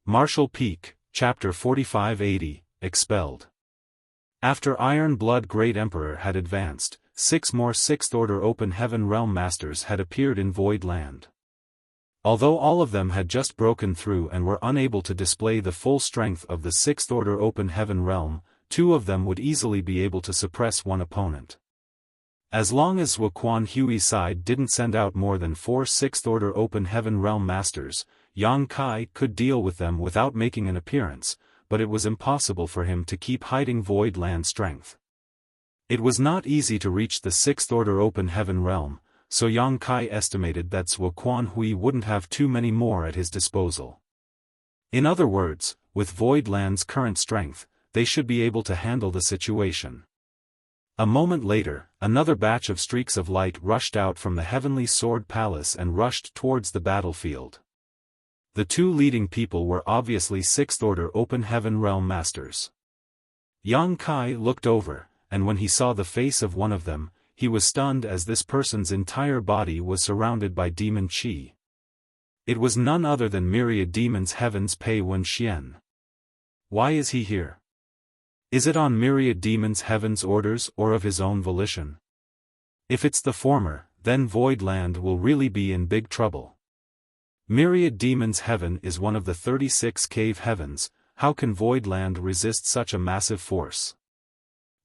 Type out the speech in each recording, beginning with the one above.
Martial Peak, Chapter 4580, Expelled. After Iron Blood Great Emperor had advanced, 6 more Sixth Order Open Heaven Realm Masters had appeared in Void Land. Although all of them had just broken through and were unable to display the full strength of the Sixth Order Open Heaven Realm, 2 of them would easily be able to suppress one opponent. As long as Wuxian Hui's side didn't send out more than 4 Sixth Order Open Heaven Realm Masters, Yang Kai could deal with them without making an appearance, but it was impossible for him to keep hiding Void Land strength. It was not easy to reach the Sixth Order Open Heaven Realm, so Yang Kai estimated that Wuxian Hui wouldn't have too many more at his disposal. In other words, with Void Land's current strength, they should be able to handle the situation. A moment later, another batch of streaks of light rushed out from the Heavenly Sword Palace and rushed towards the battlefield. The 2 leading people were obviously Sixth Order Open Heaven Realm Masters. Yang Kai looked over, and when he saw the face of one of them, he was stunned as this person's entire body was surrounded by demon qi. It was none other than Myriad Demons Heaven's Pei Wenxian. Why is he here? Is it on Myriad Demons Heaven's orders or of his own volition? If it's the former, then Void Land will really be in big trouble. Myriad Demons Heaven is one of the 36 cave heavens. How can Void Land resist such a massive force?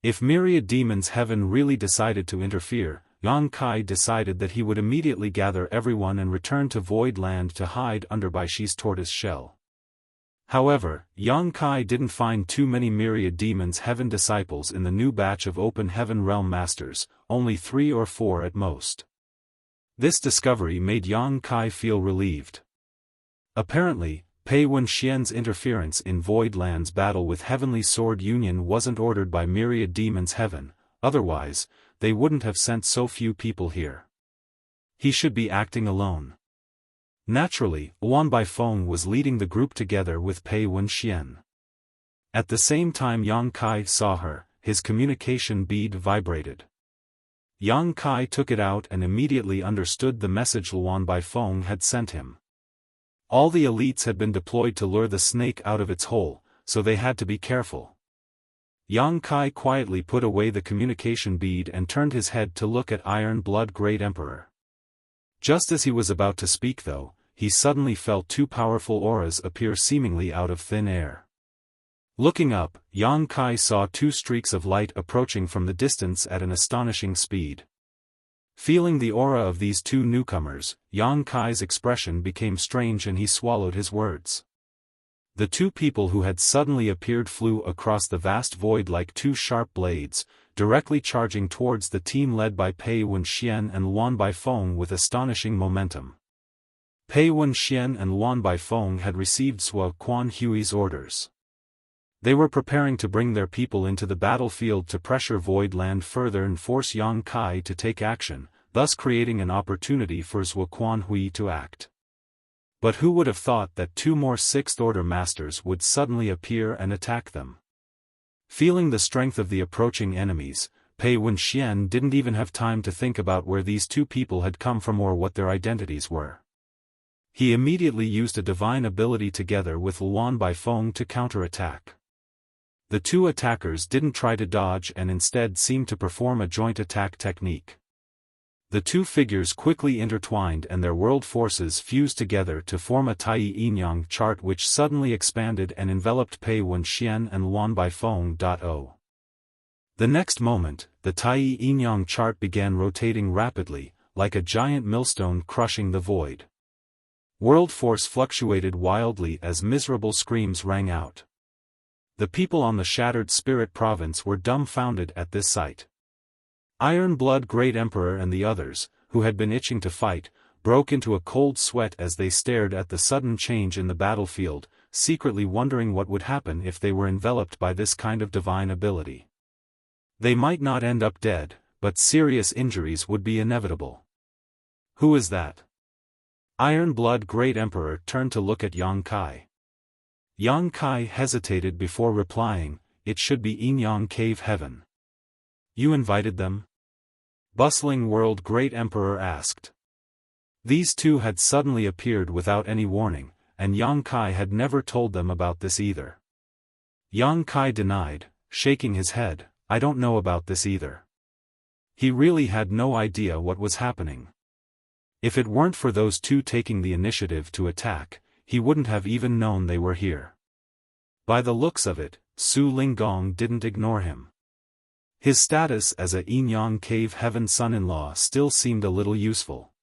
If Myriad Demons Heaven really decided to interfere, Yang Kai decided that he would immediately gather everyone and return to Void Land to hide under Baishi's tortoise shell. However, Yang Kai didn't find too many Myriad Demons Heaven disciples in the new batch of Open Heaven Realm Masters, only 3 or 4 at most. This discovery made Yang Kai feel relieved. Apparently, Pei Wenxian's interference in Void Land's battle with Heavenly Sword Union wasn't ordered by Myriad Demons Heaven, otherwise, they wouldn't have sent so few people here. He should be acting alone. Naturally, Wan Baifeng was leading the group together with Pei Wenxian. At the same time Yang Kai saw her, his communication bead vibrated. Yang Kai took it out and immediately understood the message Wan Baifeng had sent him. All the elites had been deployed to lure the snake out of its hole, so they had to be careful. Yang Kai quietly put away the communication bead and turned his head to look at Iron Blood Great Emperor. Just as he was about to speak though, he suddenly felt 2 powerful auras appear seemingly out of thin air. Looking up, Yang Kai saw 2 streaks of light approaching from the distance at an astonishing speed. Feeling the aura of these 2 newcomers, Yang Kai's expression became strange and he swallowed his words. The 2 people who had suddenly appeared flew across the vast void like 2 sharp blades, directly charging towards the team led by Pei Wenxian and Wan Baifeng with astonishing momentum. Pei Wenxian and Wan Baifeng had received Wuxian Hui's orders. They were preparing to bring their people into the battlefield to pressure Void Land further and force Yang Kai to take action, thus creating an opportunity for Wuxian Hui to act. But who would have thought that 2 more Sixth Order Masters would suddenly appear and attack them? Feeling the strength of the approaching enemies, Pei Wenxian didn't even have time to think about where these 2 people had come from or what their identities were. He immediately used a divine ability together with Wan Baifeng to counterattack. The 2 attackers didn't try to dodge and instead seemed to perform a joint attack technique. The 2 figures quickly intertwined and their world forces fused together to form a Tai Yin-Yang chart which suddenly expanded and enveloped Pei Wenxian and Wan Baifeng. The next moment, the Tai Yin-Yang chart began rotating rapidly, like a giant millstone crushing the void. World force fluctuated wildly as miserable screams rang out. The people on the Shattered Spirit Province were dumbfounded at this sight. Iron Blood Great Emperor and the others, who had been itching to fight, broke into a cold sweat as they stared at the sudden change in the battlefield, secretly wondering what would happen if they were enveloped by this kind of divine ability. They might not end up dead, but serious injuries would be inevitable. Who is that? Iron Blood Great Emperor turned to look at Yang Kai. Yang Kai hesitated before replying, "It should be Yin-Yang Cave Heaven." "You invited them?" Bustling World Great Emperor asked. These 2 had suddenly appeared without any warning, and Yang Kai had never told them about this either. Yang Kai denied, shaking his head, "I don't know about this either." He really had no idea what was happening. If it weren't for those two taking the initiative to attack, he wouldn't have even known they were here. By the looks of it, Su Linggong didn't ignore him. His status as a Yinyang Cave Heaven son-in-law still seemed a little useful.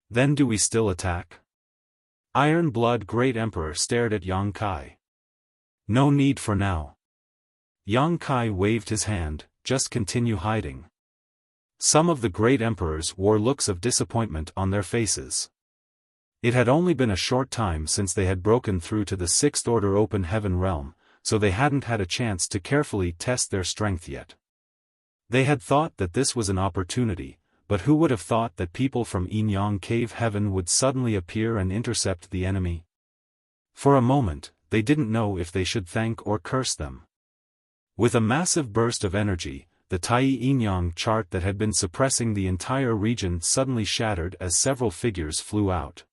"Then do we still attack?" Iron Blood Great Emperor stared at Yang Kai. "No need for now." Yang Kai waved his hand, "Just continue hiding." Some of the great emperors wore looks of disappointment on their faces. It had only been a short time since they had broken through to the Sixth Order Open Heaven realm, so they hadn't had a chance to carefully test their strength yet. They had thought that this was an opportunity, but who would have thought that people from Yinyang Cave Heaven would suddenly appear and intercept the enemy? For a moment, they didn't know if they should thank or curse them. With a massive burst of energy, the Tai Yinyang chart that had been suppressing the entire region suddenly shattered as several figures flew out.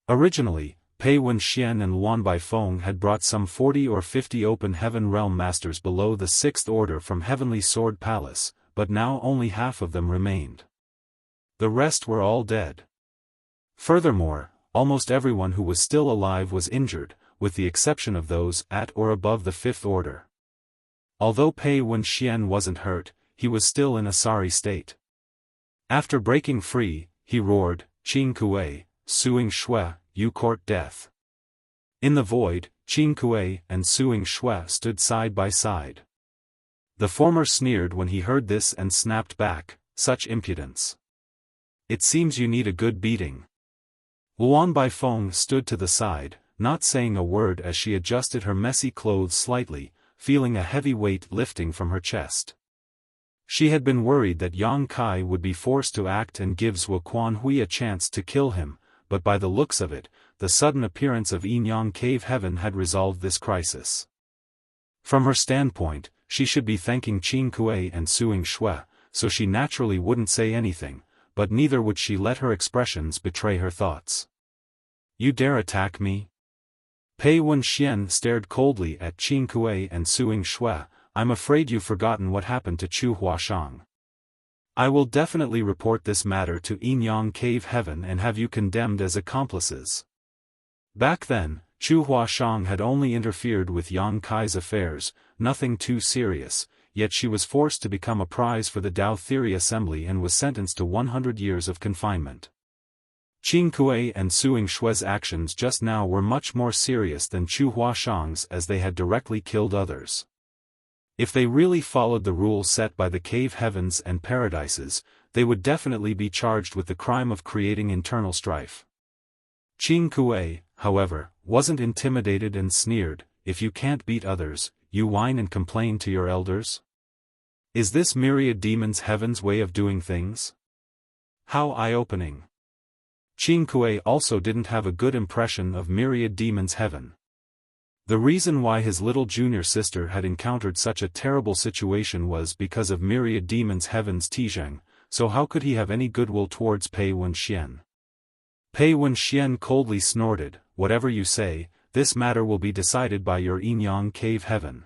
Originally, Pei Wenxian and Luan Baifeng had brought some 40 or 50 Open Heaven Realm Masters below the Sixth Order from Heavenly Sword Palace, but now only half of them remained. The rest were all dead. Furthermore, almost everyone who was still alive was injured, with the exception of those at or above the Fifth Order. Although Pei Wenxian wasn't hurt, he was still in a sorry state. After breaking free, he roared, "Qin Kuei, Suing Shui, you court death." In the void, Qin Kuei and Suing Shui stood side by side. The former sneered when he heard this and snapped back, "Such impudence. It seems you need a good beating." Luan Baifeng stood to the side, not saying a word as she adjusted her messy clothes slightly, feeling a heavy weight lifting from her chest. She had been worried that Yang Kai would be forced to act and give Zhuo Quanhui a chance to kill him, but by the looks of it, the sudden appearance of Yinyang Cave Heaven had resolved this crisis. From her standpoint, she should be thanking Qin Kuei and Suing Shui, so she naturally wouldn't say anything, but neither would she let her expressions betray her thoughts. "You dare attack me?" Pei Wenxian stared coldly at Qin Kuei and Suing Shui. "I'm afraid you've forgotten what happened to Chu Huashang. I will definitely report this matter to Yinyang Cave Heaven and have you condemned as accomplices." Back then, Chu Huashang had only interfered with Yang Kai's affairs, nothing too serious, yet she was forced to become a prize for the Tao Theory Assembly and was sentenced to 100 years of confinement. Qin Kuei and Suing Shui's actions just now were much more serious than Chu Huashang's, as they had directly killed others. If they really followed the rules set by the cave heavens and paradises, they would definitely be charged with the crime of creating internal strife. Qin Kuei, however, wasn't intimidated and sneered, "If you can't beat others, you whine and complain to your elders? Is this Myriad Demons Heaven's way of doing things? How eye-opening." Qin Kuei also didn't have a good impression of Myriad Demons Heaven. The reason why his little junior sister had encountered such a terrible situation was because of Myriad Demons Heaven's Tizheng, so how could he have any goodwill towards Pei Wenxian? Pei Wenxian coldly snorted, "Whatever you say, this matter will be decided by your Yinyang Cave Heaven."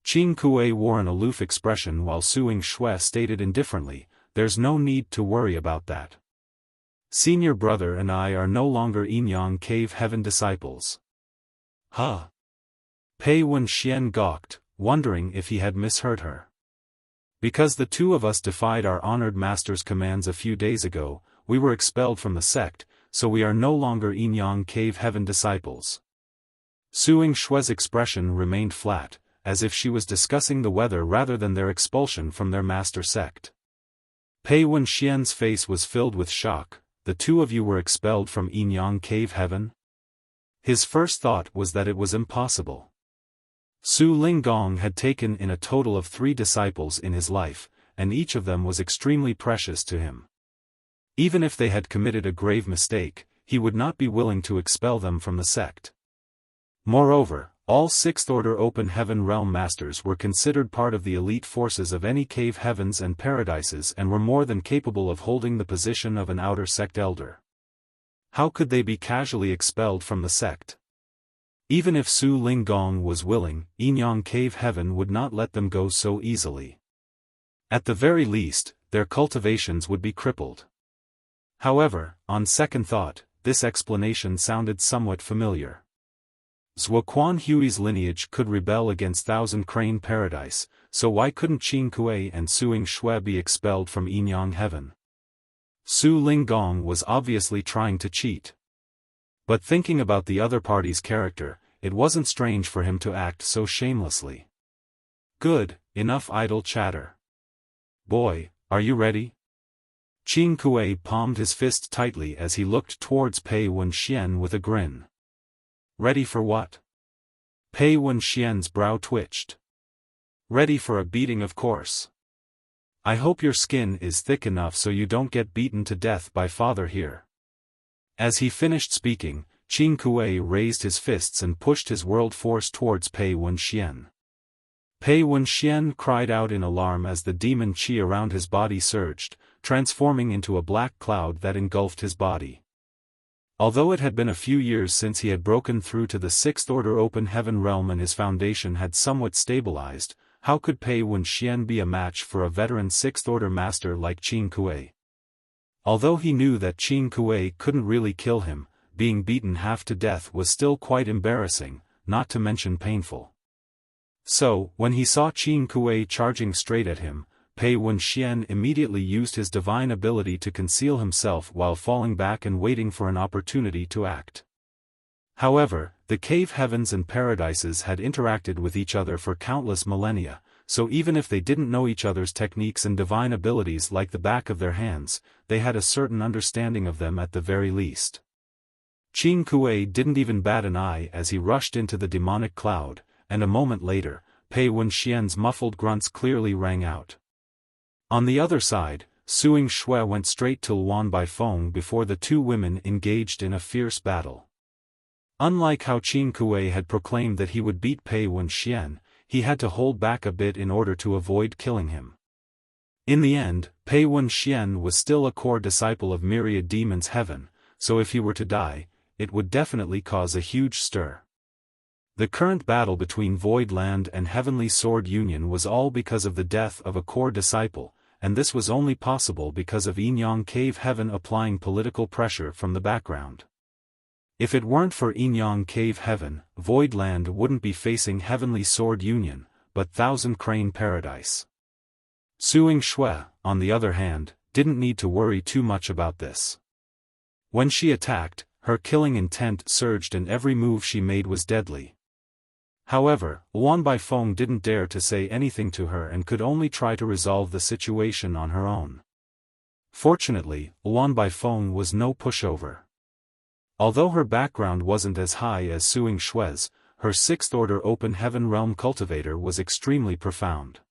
Qin Kuei wore an aloof expression while Suing Shui stated indifferently, "There's no need to worry about that. Senior brother and I are no longer Yinyang Cave Heaven disciples." "Huh?" Pei Wenxian gawked, wondering if he had misheard her. "Because the two of us defied our honored master's commands a few days ago, we were expelled from the sect, so we are no longer Yinyang Cave Heaven disciples." Suing Shui's expression remained flat, as if she was discussing the weather rather than their expulsion from their master sect. Pei Wenxian's face was filled with shock. "The two of you were expelled from Yinyang Cave Heaven?" His first thought was that it was impossible. Su Linggong had taken in a total of 3 disciples in his life, and each of them was extremely precious to him. Even if they had committed a grave mistake, he would not be willing to expel them from the sect. Moreover, all Sixth Order Open Heaven Realm Masters were considered part of the elite forces of any cave heavens and paradises and were more than capable of holding the position of an outer sect elder. How could they be casually expelled from the sect? Even if Su Linggong was willing, Yinyang Cave Heaven would not let them go so easily. At the very least, their cultivations would be crippled. However, on second thought, this explanation sounded somewhat familiar. Zuoquan Hui's lineage could rebel against Thousand Crane Paradise, so why couldn't Qin Kuei and Suing Shui be expelled from Yinyang Heaven? Su Linggong was obviously trying to cheat. But thinking about the other party's character, it wasn't strange for him to act so shamelessly. Good, enough idle chatter. Boy, are you ready? Qin Kuei palmed his fist tightly as he looked towards Pei Wenxian with a grin. Ready for what? Pei Wenxian's brow twitched. Ready for a beating, of course. I hope your skin is thick enough so you don't get beaten to death by father here. As he finished speaking, Qin Kuei raised his fists and pushed his world force towards Pei Wenxian. Pei Wenxian cried out in alarm as the demon qi around his body surged, transforming into a black cloud that engulfed his body. Although it had been a few years since he had broken through to the Sixth Order Open Heaven realm and his foundation had somewhat stabilized, how could Pei Wenxian be a match for a veteran Sixth Order master like Qin Kuei? Although he knew that Qin Kuei couldn't really kill him, being beaten half to death was still quite embarrassing, not to mention painful. So, when he saw Qin Kuei charging straight at him, Pei Wenxian immediately used his divine ability to conceal himself while falling back and waiting for an opportunity to act. However, the cave heavens and paradises had interacted with each other for countless millennia, so even if they didn't know each other's techniques and divine abilities like the back of their hands, they had a certain understanding of them at the very least. Qin Kuei didn't even bat an eye as he rushed into the demonic cloud, and a moment later, Pei Wenxian's muffled grunts clearly rang out. On the other side, Suing Shui went straight to Luan Baifeng before the two women engaged in a fierce battle. Unlike how Qin Kuei had proclaimed that he would beat Pei Wenxian, he had to hold back a bit in order to avoid killing him. In the end, Pei Wenxian was still a core disciple of Myriad Demons Heaven, so if he were to die, it would definitely cause a huge stir. The current battle between Void Land and Heavenly Sword Union was all because of the death of a core disciple, and this was only possible because of Yinyang Cave Heaven applying political pressure from the background. If it weren't for Yinyang Cave Heaven, Void Land wouldn't be facing Heavenly Sword Union, but Thousand Crane Paradise. Suing Shui, on the other hand, didn't need to worry too much about this. When she attacked, her killing intent surged and every move she made was deadly. However, Luan Baifeng didn't dare to say anything to her and could only try to resolve the situation on her own. Fortunately, Luan Baifeng was no pushover. Although her background wasn't as high as Suing Shui's, her Sixth Order Open Heaven Realm cultivator was extremely profound.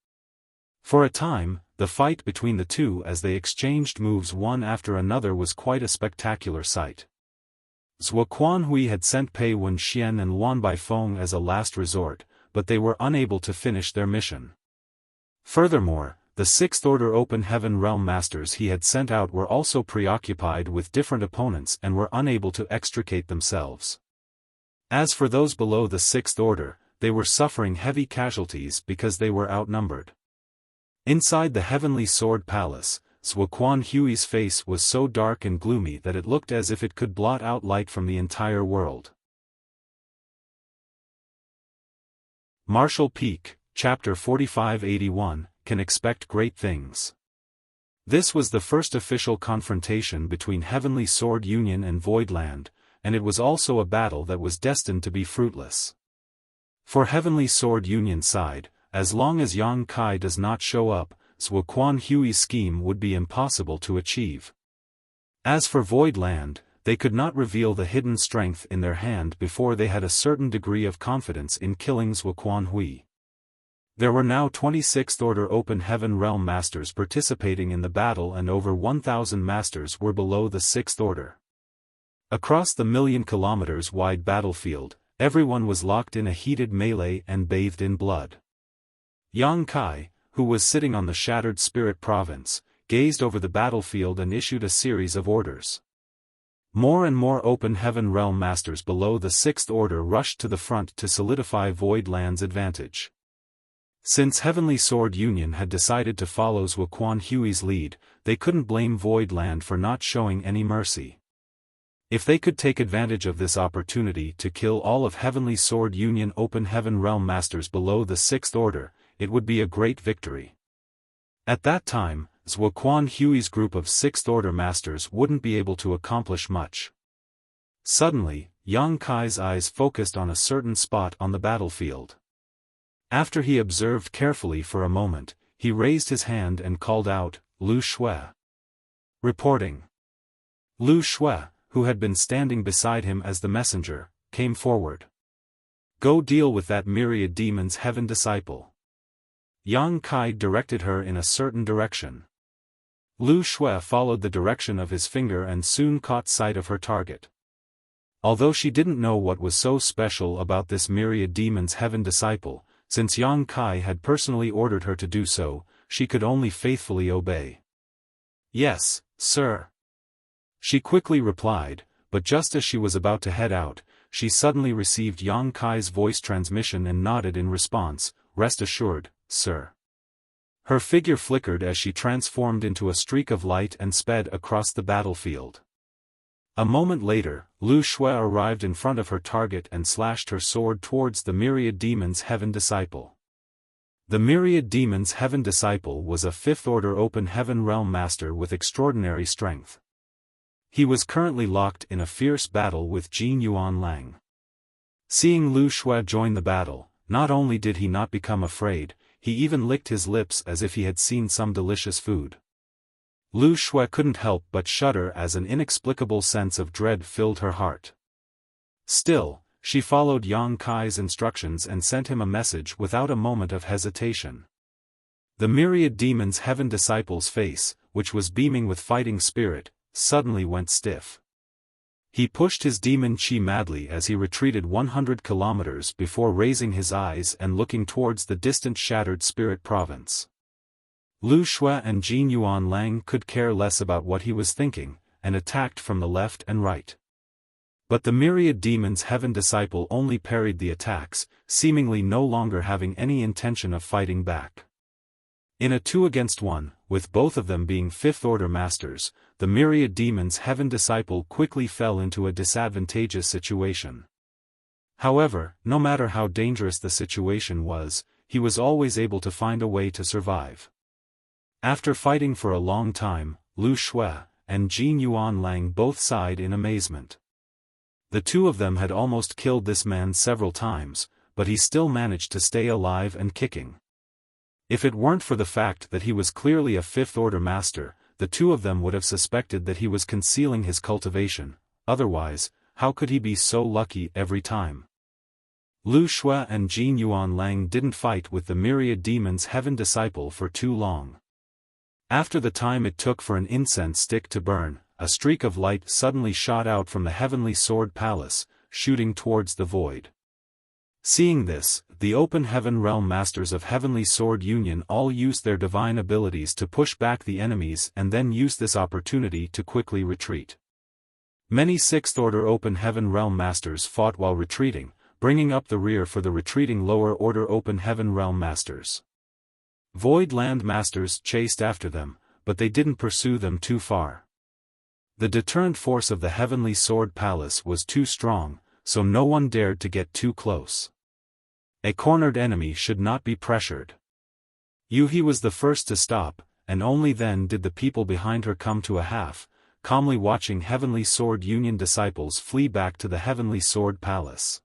For a time, the fight between the two as they exchanged moves one after another was quite a spectacular sight. Zuoquan Hui had sent Pei Wenxian and Luan Baifeng as a last resort, but they were unable to finish their mission. Furthermore, the Sixth Order Open Heaven Realm Masters he had sent out were also preoccupied with different opponents and were unable to extricate themselves. As for those below the Sixth Order, they were suffering heavy casualties because they were outnumbered. Inside the Heavenly Sword Palace, Zuoquan Hui's face was so dark and gloomy that it looked as if it could blot out light from the entire world. Marshall Peak, Chapter 4581, Can Expect Great Things. This was the first official confrontation between Heavenly Sword Union and Void Land, and it was also a battle that was destined to be fruitless. For Heavenly Sword Union's side, as long as Yang Kai does not show up, Zuoquan Hui's scheme would be impossible to achieve. As for Void Land, they could not reveal the hidden strength in their hand before they had a certain degree of confidence in killing Zuoquan Hui. There were now 26th Order Open Heaven Realm Masters participating in the battle and over 1,000 Masters were below the 6th Order. Across the million-kilometers-wide battlefield, everyone was locked in a heated melee and bathed in blood. Yang Kai, who was sitting on the Shattered Spirit Province, gazed over the battlefield and issued a series of orders. More and more Open Heaven Realm Masters below the Sixth Order rushed to the front to solidify Void Land's advantage. Since Heavenly Sword Union had decided to follow Zhuoquan Hui's lead, they couldn't blame Void Land for not showing any mercy. If they could take advantage of this opportunity to kill all of Heavenly Sword Union Open Heaven Realm Masters below the Sixth Order, it would be a great victory. At that time, Zhuoquan Hui's group of Sixth Order Masters wouldn't be able to accomplish much. Suddenly, Yang Kai's eyes focused on a certain spot on the battlefield. After he observed carefully for a moment, he raised his hand and called out, "Lu Shui." Reporting. Lu Shui, who had been standing beside him as the messenger, came forward. "Go deal with that myriad demon's heaven disciple." Yang Kai directed her in a certain direction. Lu Shui followed the direction of his finger and soon caught sight of her target. Although she didn't know what was so special about this myriad demon's heaven disciple, since Yang Kai had personally ordered her to do so, she could only faithfully obey. "Yes, sir," she quickly replied, but just as she was about to head out, she suddenly received Yang Kai's voice transmission and nodded in response, "Rest assured, sir." Her figure flickered as she transformed into a streak of light and sped across the battlefield. A moment later, Lu Shui arrived in front of her target and slashed her sword towards the myriad demon's heaven disciple. The myriad demon's heaven disciple was a Fifth Order Open Heaven Realm Master with extraordinary strength. He was currently locked in a fierce battle with Jin Yuan Lang. Seeing Lu Shui join the battle, not only did he not become afraid, he even licked his lips as if he had seen some delicious food. Lu Shui couldn't help but shudder as an inexplicable sense of dread filled her heart. Still, she followed Yang Kai's instructions and sent him a message without a moment of hesitation. The myriad demon's heaven disciple's face, which was beaming with fighting spirit, suddenly went stiff. He pushed his demon chi madly as he retreated 100 kilometers before raising his eyes and looking towards the distant Shattered Spirit Province. Lu Shui and Jin Yuan Lang could care less about what he was thinking, and attacked from the left and right. But the myriad demon's heaven disciple only parried the attacks, seemingly no longer having any intention of fighting back. In a 2-against-1, with both of them being Fifth Order Masters, the myriad demon's heaven disciple quickly fell into a disadvantageous situation. However, no matter how dangerous the situation was, he was always able to find a way to survive. After fighting for a long time, Lu Shui and Jin Yuan Lang both sighed in amazement. The two of them had almost killed this man several times, but he still managed to stay alive and kicking. If it weren't for the fact that he was clearly a Fifth Order Master, the two of them would have suspected that he was concealing his cultivation. Otherwise, how could he be so lucky every time? Lu Shui and Jin Yuan Lang didn't fight with the myriad demon's heaven disciple for too long. After the time it took for an incense stick to burn, a streak of light suddenly shot out from the Heavenly Sword Palace, shooting towards the void. Seeing this, the Open Heaven Realm Masters of Heavenly Sword Union all used their divine abilities to push back the enemies and then used this opportunity to quickly retreat. Many Sixth Order Open Heaven Realm Masters fought while retreating, bringing up the rear for the retreating Lower Order Open Heaven Realm Masters. Void Land Masters chased after them, but they didn't pursue them too far. The deterrent force of the Heavenly Sword Palace was too strong, so no one dared to get too close. A cornered enemy should not be pressured. Yuhi was the first to stop, and only then did the people behind her come to a half, calmly watching Heavenly Sword Union disciples flee back to the Heavenly Sword Palace.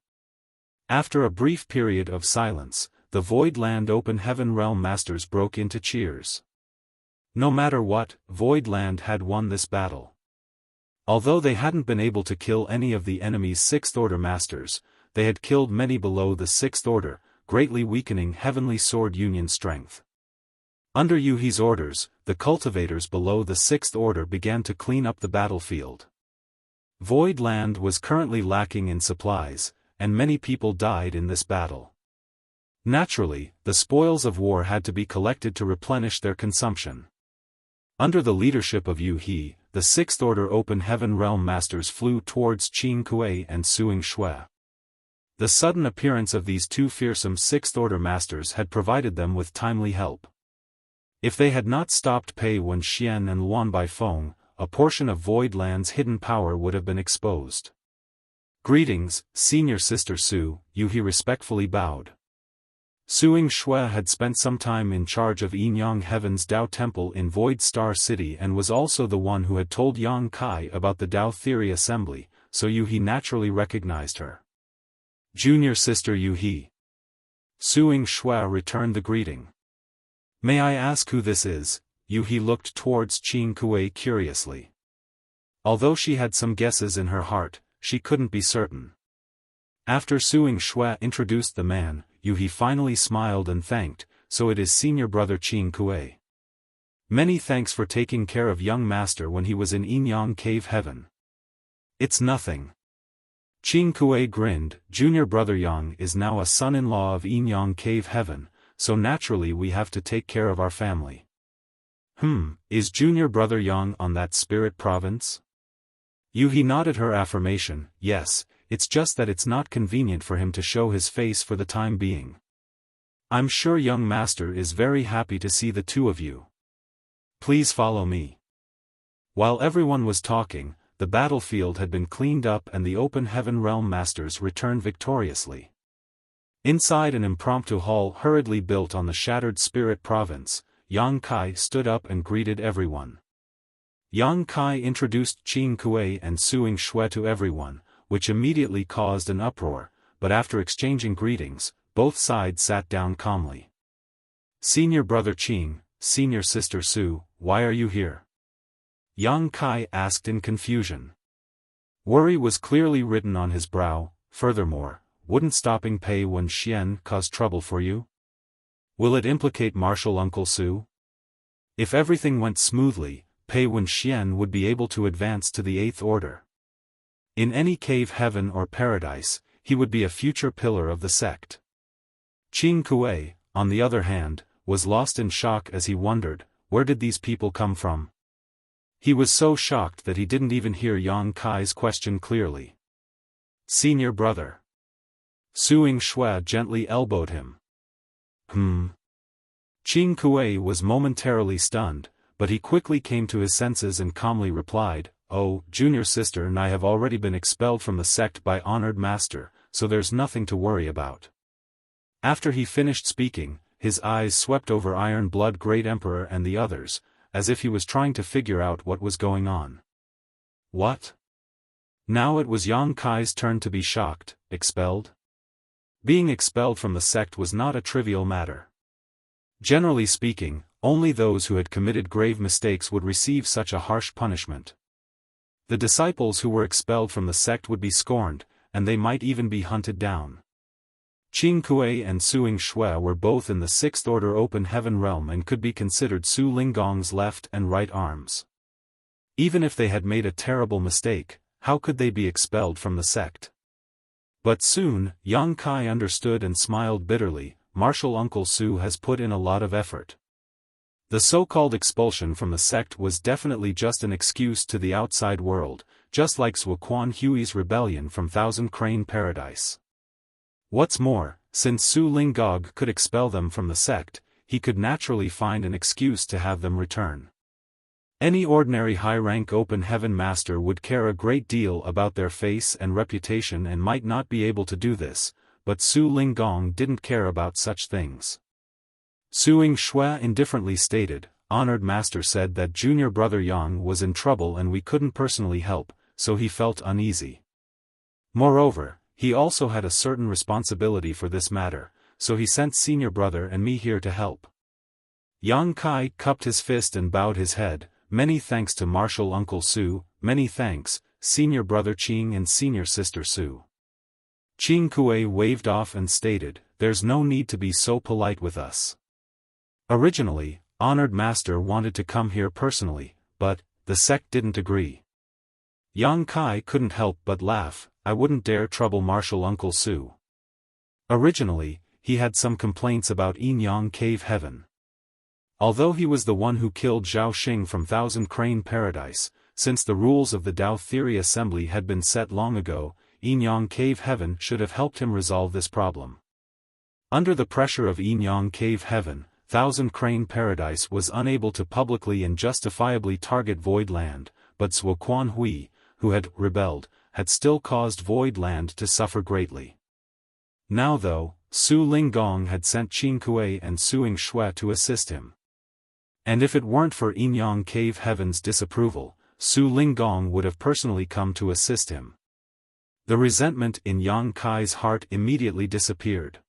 After a brief period of silence, the Void Land Open Heaven Realm Masters broke into cheers. No matter what, Void Land had won this battle. Although they hadn't been able to kill any of the enemy's Sixth Order Masters, they had killed many below the Sixth Order, greatly weakening Heavenly Sword Union's strength. Under Yuhi's orders, the cultivators below the Sixth Order began to clean up the battlefield. Void Land was currently lacking in supplies, and many people died in this battle. Naturally, the spoils of war had to be collected to replenish their consumption. Under the leadership of Yuhi, the Sixth Order Open Heaven Realm Masters flew towards Qing Kuei and Suing Shui. The sudden appearance of these two fearsome Sixth Order Masters had provided them with timely help. If they had not stopped Pei Wenxian and Luan Baifeng, a portion of Void Land's hidden power would have been exposed. "Greetings, Senior Sister Su," Yuhi respectfully bowed. Suing Shui had spent some time in charge of Yinyang Heaven's Dao Temple in Void Star City and was also the one who had told Yang Kai about the Dao Theory Assembly, so Yuhi naturally recognized her. "Junior Sister Yuhi." Suing Shui returned the greeting. "May I ask who this is?" Yuhi looked towards Qing Kuei curiously. Although she had some guesses in her heart, she couldn't be certain. After Suing Shui introduced the man, Yuhi finally smiled and thanked, "So it is senior brother Qing Kuei. Many thanks for taking care of young master when he was in Yinyang Cave Heaven." "It's nothing." Qing Kuei grinned. "Junior brother Yang is now a son-in-law of Yinyang Cave Heaven, so naturally we have to take care of our family." Is junior brother Yang on that spirit province?" Yuhi nodded her affirmation. "Yes, it's just that it's not convenient for him to show his face for the time being. I'm sure young master is very happy to see the two of you. Please follow me." While everyone was talking, the battlefield had been cleaned up and the Open Heaven Realm Masters returned victoriously. Inside an impromptu hall hurriedly built on the shattered spirit province, Yang Kai stood up and greeted everyone. Yang Kai introduced Qing Kuei and Suing Shui to everyone, which immediately caused an uproar, but after exchanging greetings, both sides sat down calmly. "Senior brother Qing, senior sister Su, why are you here?" Yang Kai asked in confusion. Worry was clearly written on his brow. Furthermore, wouldn't stopping Pei Wenxian cause trouble for you? Will it implicate Martial Uncle Su? If everything went smoothly, Pei Wenxian would be able to advance to the Eighth Order. In any cave heaven or paradise, he would be a future pillar of the sect. Qing Kuei, on the other hand, was lost in shock as he wondered, where did these people come from? He was so shocked that he didn't even hear Yang Kai's question clearly. "Senior brother." Suing Shui gently elbowed him. Qing Kuei was momentarily stunned, but he quickly came to his senses and calmly replied, "Oh, junior sister and I have already been expelled from the sect by honored master, so there's nothing to worry about." After he finished speaking, his eyes swept over Iron Blood Great Emperor and the others, as if he was trying to figure out what was going on. What? Now it was Yang Kai's turn to be shocked. Expelled? Being expelled from the sect was not a trivial matter. Generally speaking, only those who had committed grave mistakes would receive such a harsh punishment. The disciples who were expelled from the sect would be scorned, and they might even be hunted down. Qing Kuei and Suing Shui were both in the Sixth Order Open Heaven realm and could be considered Su Linggong's left and right arms. Even if they had made a terrible mistake, how could they be expelled from the sect? But soon, Yang Kai understood and smiled bitterly. Martial Uncle Su has put in a lot of effort. The so-called expulsion from the sect was definitely just an excuse to the outside world, just like Zuoquan Hui's rebellion from Thousand Crane Paradise. What's more, since Su Linggong could expel them from the sect, he could naturally find an excuse to have them return. Any ordinary high-rank Open Heaven Master would care a great deal about their face and reputation and might not be able to do this, but Su Linggong didn't care about such things. Suing Shui indifferently stated, "Honored Master said that junior brother Yang was in trouble and we couldn't personally help, so he felt uneasy. Moreover, he also had a certain responsibility for this matter, so he sent senior brother and me here to help." Yang Kai cupped his fist and bowed his head. "Many thanks to Martial Uncle Su, many thanks, senior brother Qing and senior sister Su." Qing Kuei waved off and stated, "There's no need to be so polite with us. Originally, Honored Master wanted to come here personally, but the sect didn't agree." Yang Kai couldn't help but laugh. "I wouldn't dare trouble Martial Uncle Su. Originally, he had some complaints about Yinyang Cave Heaven. Although he was the one who killed Zhao Xing from Thousand Crane Paradise, since the rules of the Tao Theory Assembly had been set long ago, Yinyang Cave Heaven should have helped him resolve this problem. Under the pressure of Yinyang Cave Heaven, Thousand Crane Paradise was unable to publicly and justifiably target Void Land, but Zhuo Quanhui, who had rebelled, had still caused Void Land to suffer greatly. Now though, Su Linggong had sent Qin Kuei and Suing Shui to assist him. And if it weren't for Yinyang Cave Heaven's disapproval, Su Linggong would have personally come to assist him. The resentment in Yang Kai's heart immediately disappeared.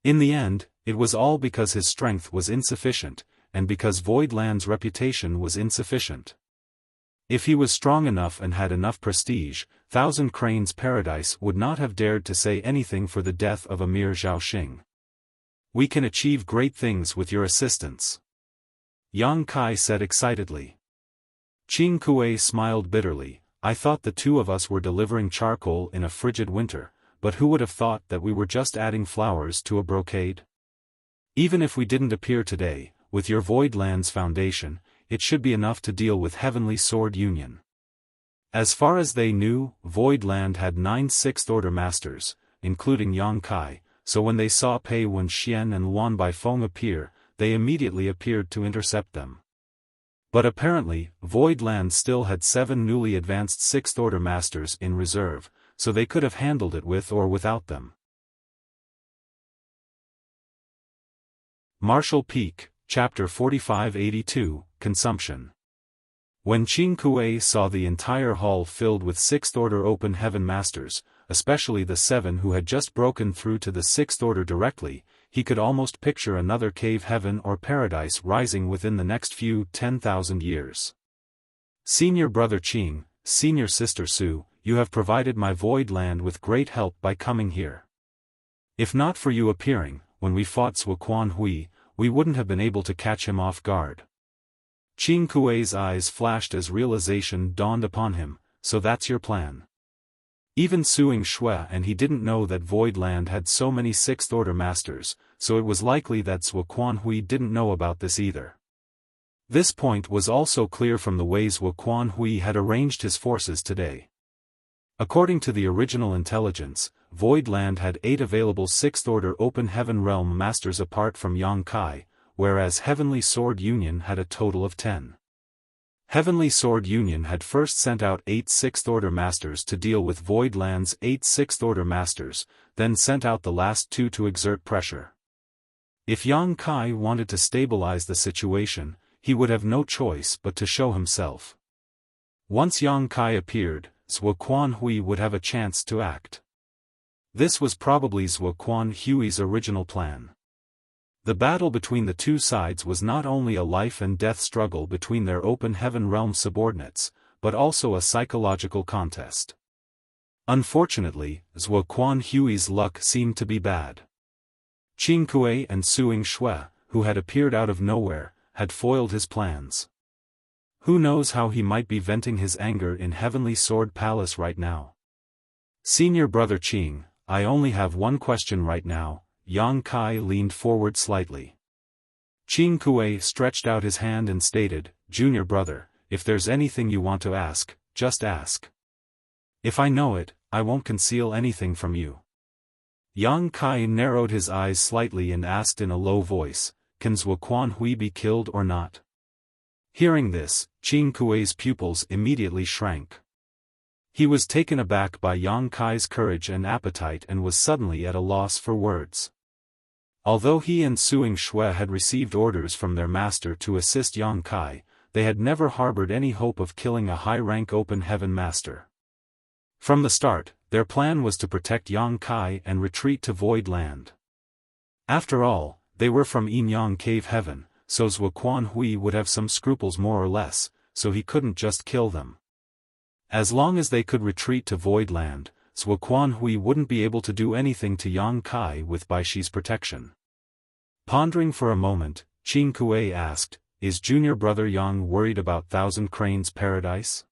In the end, it was all because his strength was insufficient, and because Void Land's reputation was insufficient. If he was strong enough and had enough prestige, Thousand Cranes Paradise would not have dared to say anything for the death of Emir Zhaoxing. "We can achieve great things with your assistance," Yang Kai said excitedly. Qin Kuei smiled bitterly. "I thought the two of us were delivering charcoal in a frigid winter, but who would have thought that we were just adding flowers to a brocade? Even if we didn't appear today, with your Void Land's foundation, it should be enough to deal with Heavenly Sword Union." As far as they knew, Void Land had 9 sixth-order masters, including Yang Kai, so when they saw Pei Wenxian and Luan Baifeng appear, they immediately appeared to intercept them. But apparently, Void Land still had 7 newly advanced sixth-order masters in reserve, so they could have handled it with or without them. Martial Peak, Chapter 4582, Consumption. When Qin Kuei saw the entire hall filled with sixth-order open heaven masters, especially the 7 who had just broken through to the sixth order directly, he could almost picture another cave heaven or paradise rising within the next few 10,000 years. "Senior brother Qing, senior sister Su, you have provided my Void Land with great help by coming here. If not for you appearing, when we fought Zhuo Quanhui, we wouldn't have been able to catch him off guard." Qin Kuei's eyes flashed as realization dawned upon him. "So that's your plan." Even Suing Shui and he didn't know that Void Land had so many sixth-order masters, so it was likely that Zhuo Quanhui didn't know about this either. This point was also clear from the way Zhuo Quanhui had arranged his forces today. According to the original intelligence, Void Land had 8 available sixth-order open heaven realm masters apart from Yang Kai, whereas Heavenly Sword Union had a total of 10. Heavenly Sword Union had first sent out 8 sixth-order masters to deal with Void Land's 8 sixth-order masters, then sent out the last 2 to exert pressure. If Yang Kai wanted to stabilize the situation, he would have no choice but to show himself. Once Yang Kai appeared, Zhuo Quanhui would have a chance to act. This was probably Zhuo Quanhui's original plan. The battle between the two sides was not only a life-and-death struggle between their open heaven realm subordinates, but also a psychological contest. Unfortunately, Zhuo Quanhui's luck seemed to be bad. Qin Kuei and Suing Shui, who had appeared out of nowhere, had foiled his plans. Who knows how he might be venting his anger in Heavenly Sword Palace right now. "Senior brother Qing, I only have one question right now." Yang Kai leaned forward slightly. Qin Kuei stretched out his hand and stated, "Junior brother, if there's anything you want to ask, just ask. If I know it, I won't conceal anything from you." Yang Kai narrowed his eyes slightly and asked in a low voice, "Can Zhuo Quanhui be killed or not?" Hearing this, Qin Kuei's pupils immediately shrank. He was taken aback by Yang Kai's courage and appetite and was suddenly at a loss for words. Although he and Suing Shui had received orders from their master to assist Yang Kai, they had never harbored any hope of killing a high-rank open heaven master. From the start, their plan was to protect Yang Kai and retreat to Void Land. After all, they were from Yinyang Cave Heaven, so Zhuo Quanhui would have some scruples more or less, so he couldn't just kill them. As long as they could retreat to Void Land, Zhuo Quanhui wouldn't be able to do anything to Yang Kai with Baishi's protection. Pondering for a moment, Qin Kuei asked, "Is junior brother Yang worried about Thousand Cranes Paradise?"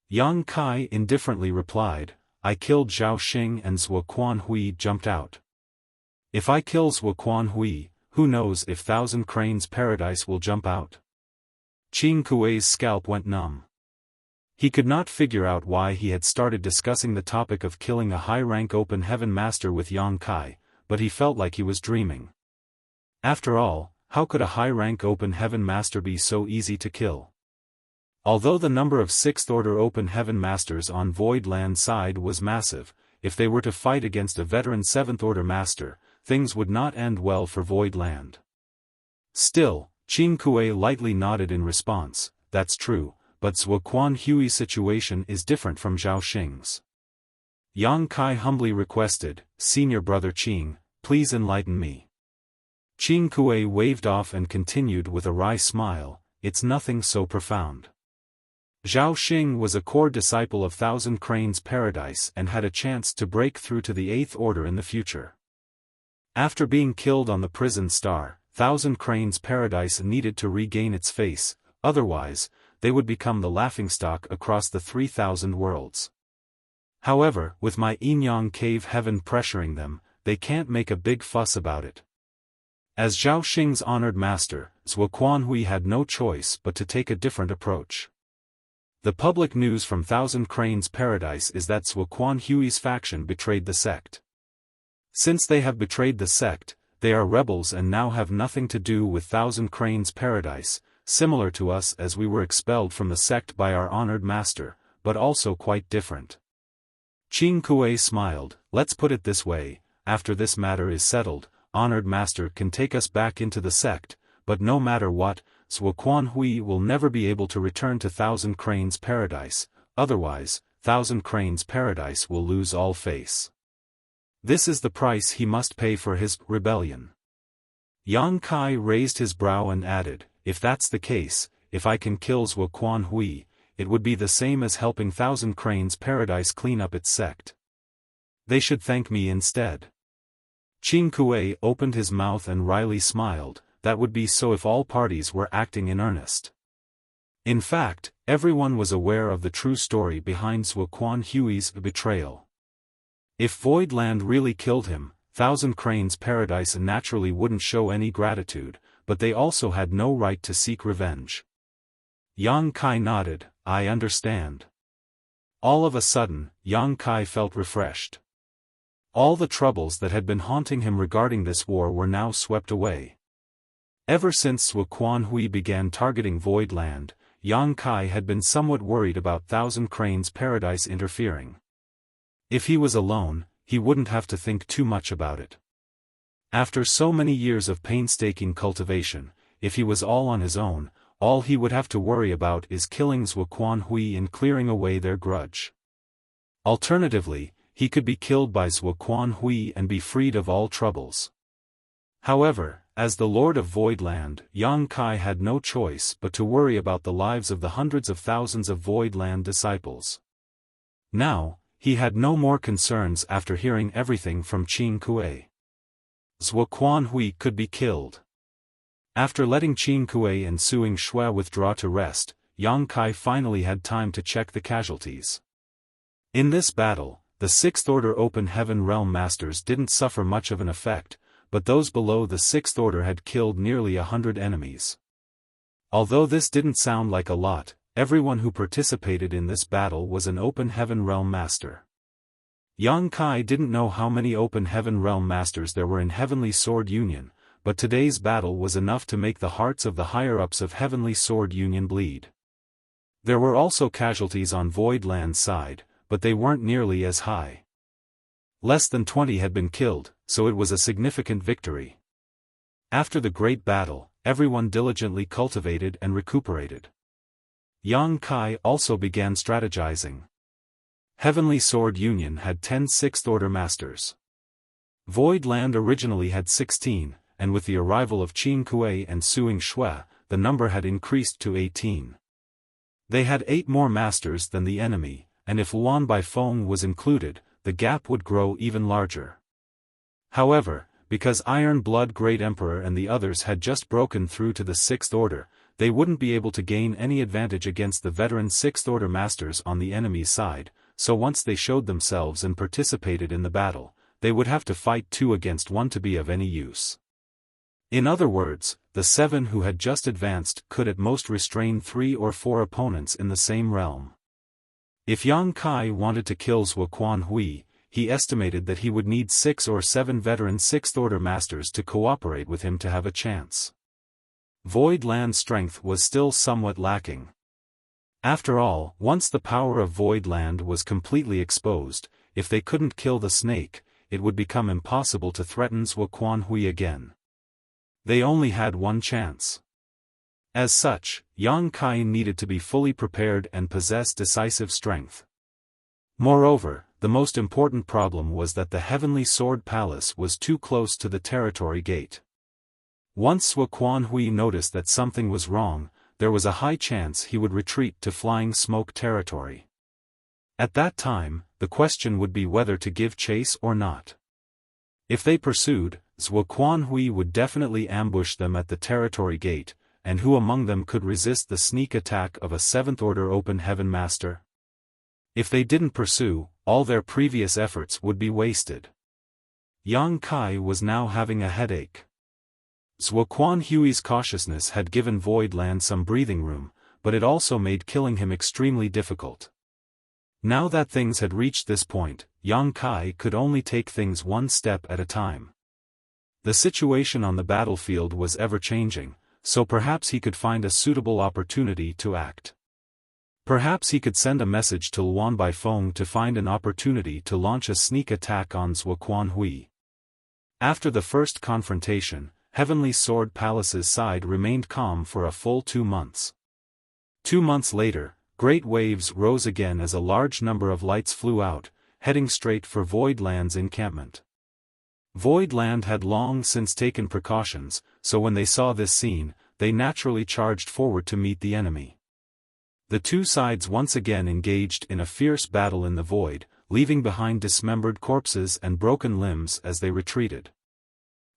Yang Kai indifferently replied, "I killed Zhaoxing and Zhuo Quanhui jumped out. If I kill Zhuo Quanhui, who knows if Thousand Cranes Paradise will jump out?" Qin Kuei's scalp went numb. He could not figure out why he had started discussing the topic of killing a high-rank open heaven master with Yang Kai, but he felt like he was dreaming. After all, how could a high-rank open heaven master be so easy to kill? Although the number of 6th Order Open Heaven Masters on Void Land side was massive, if they were to fight against a veteran 7th Order Master, things would not end well for Void Land. Still, Qin Kuei lightly nodded in response, that's true, but Zhuo Quanhui's situation is different from Zhao Xing's. Yang Kai humbly requested, Senior Brother Qing, please enlighten me. Qin Kuei waved off and continued with a wry smile, it's nothing so profound. Zhao Xing was a core disciple of Thousand Cranes Paradise and had a chance to break through to the 8th Order in the future. After being killed on the prison star, Thousand Cranes Paradise needed to regain its face, otherwise, they would become the laughingstock across the 3,000 worlds. However, with my Yin-Yang Cave Heaven pressuring them, they can't make a big fuss about it. As Zhao Xing's honored master, Zhuo Quanhui had no choice but to take a different approach. The public news from Thousand Cranes Paradise is that Zhuo Quanhui's faction betrayed the sect. Since they have betrayed the sect, they are rebels and now have nothing to do with Thousand Cranes Paradise, similar to us as we were expelled from the sect by our honored master, but also quite different. Qin Kuei smiled, let's put it this way, after this matter is settled, honored master can take us back into the sect, but no matter what, Zhuo Quanhui will never be able to return to Thousand Cranes Paradise, otherwise, Thousand Cranes Paradise will lose all face. This is the price he must pay for his rebellion. Yang Kai raised his brow and added, if that's the case, if I can kill Zhuo Quanhui, it would be the same as helping Thousand Cranes Paradise clean up its sect. They should thank me instead. Qin Kuei opened his mouth and wryly smiled, that would be so if all parties were acting in earnest. In fact, everyone was aware of the true story behind Zhuo Quanhui's betrayal. If Void Land really killed him, Thousand Cranes Paradise naturally wouldn't show any gratitude, but they also had no right to seek revenge. Yang Kai nodded, I understand. All of a sudden, Yang Kai felt refreshed. All the troubles that had been haunting him regarding this war were now swept away. Ever since Zhuo Quanhui began targeting Void Land, Yang Kai had been somewhat worried about Thousand Cranes Paradise interfering. If he was alone, he wouldn't have to think too much about it. After so many years of painstaking cultivation, if he was all on his own, all he would have to worry about is killing Zhuo Quanhui and clearing away their grudge. Alternatively, he could be killed by Zhuo Quanhui and be freed of all troubles. However, as the Lord of Void Land, Yang Kai had no choice but to worry about the lives of the hundreds of thousands of Void Land disciples. Now, he had no more concerns after hearing everything from Qin Kuei. Zhuo Quanhui could be killed. After letting Qin Kuei and Suing Shui withdraw to rest, Yang Kai finally had time to check the casualties. In this battle, the 6th Order Open Heaven Realm Masters didn't suffer much of an effect, but those below the 6th Order had killed nearly 100 enemies. Although this didn't sound like a lot, everyone who participated in this battle was an Open Heaven Realm Master. Yang Kai didn't know how many Open Heaven Realm Masters there were in Heavenly Sword Union, but today's battle was enough to make the hearts of the higher-ups of Heavenly Sword Union bleed. There were also casualties on Void Land's side, but they weren't nearly as high. Less than 20 had been killed, so it was a significant victory. After the great battle, everyone diligently cultivated and recuperated. Yang Kai also began strategizing. Heavenly Sword Union had 10 6th Order Masters. Void Land originally had 16, and with the arrival of Qin Kuei and Suing Shui, the number had increased to 18. They had 8 more Masters than the enemy, and if Luan Baifeng was included, the gap would grow even larger. However, because Iron Blood Great Emperor and the others had just broken through to the 6th Order, they wouldn't be able to gain any advantage against the veteran 6th Order Masters on the enemy's side, so once they showed themselves and participated in the battle, they would have to fight 2 against 1 to be of any use. In other words, the 7 who had just advanced could at most restrain 3 or 4 opponents in the same realm. If Yang Kai wanted to kill Zhuo Hui, he estimated that he would need 6 or 7 veteran Sixth-Order Masters to cooperate with him to have a chance. Void Land's strength was still somewhat lacking. After all, once the power of Void Land was completely exposed, if they couldn't kill the snake, it would become impossible to threaten Zhuo Hui again. They only had one chance. As such, Yang Kai needed to be fully prepared and possess decisive strength. Moreover, the most important problem was that the Heavenly Sword Palace was too close to the territory gate. Once Zhuo Hui noticed that something was wrong, there was a high chance he would retreat to Flying Smoke territory. At that time, the question would be whether to give chase or not. If they pursued, Zhuo Hui would definitely ambush them at the territory gate, and who among them could resist the sneak attack of a 7th-Order Open Heaven Master? If they didn't pursue, all their previous efforts would be wasted. Yang Kai was now having a headache. Zhuo Hui's cautiousness had given Void Land some breathing room, but it also made killing him extremely difficult. Now that things had reached this point, Yang Kai could only take things one step at a time. The situation on the battlefield was ever-changing, so perhaps he could find a suitable opportunity to act. Perhaps he could send a message to Luan by phone to find an opportunity to launch a sneak attack on Zhuo Hui. After the first confrontation, Heavenly Sword Palace's side remained calm for a full 2 months. 2 months later, great waves rose again as a large number of lights flew out, heading straight for Void Land's encampment. Void Land had long since taken precautions, so when they saw this scene, they naturally charged forward to meet the enemy. The two sides once again engaged in a fierce battle in the void, leaving behind dismembered corpses and broken limbs as they retreated.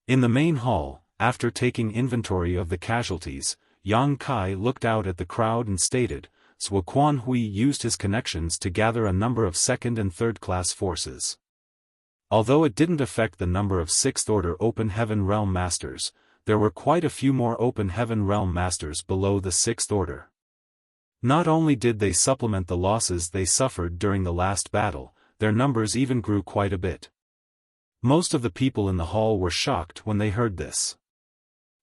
In the main hall, after taking inventory of the casualties, Yang Kai looked out at the crowd and stated, Zhuo Hui used his connections to gather a number of second and third-class forces. Although it didn't affect the number of 6th-Order Open Heaven Realm Masters, there were quite a few more Open Heaven Realm Masters below the 6th Order. Not only did they supplement the losses they suffered during the last battle, their numbers even grew quite a bit. Most of the people in the hall were shocked when they heard this.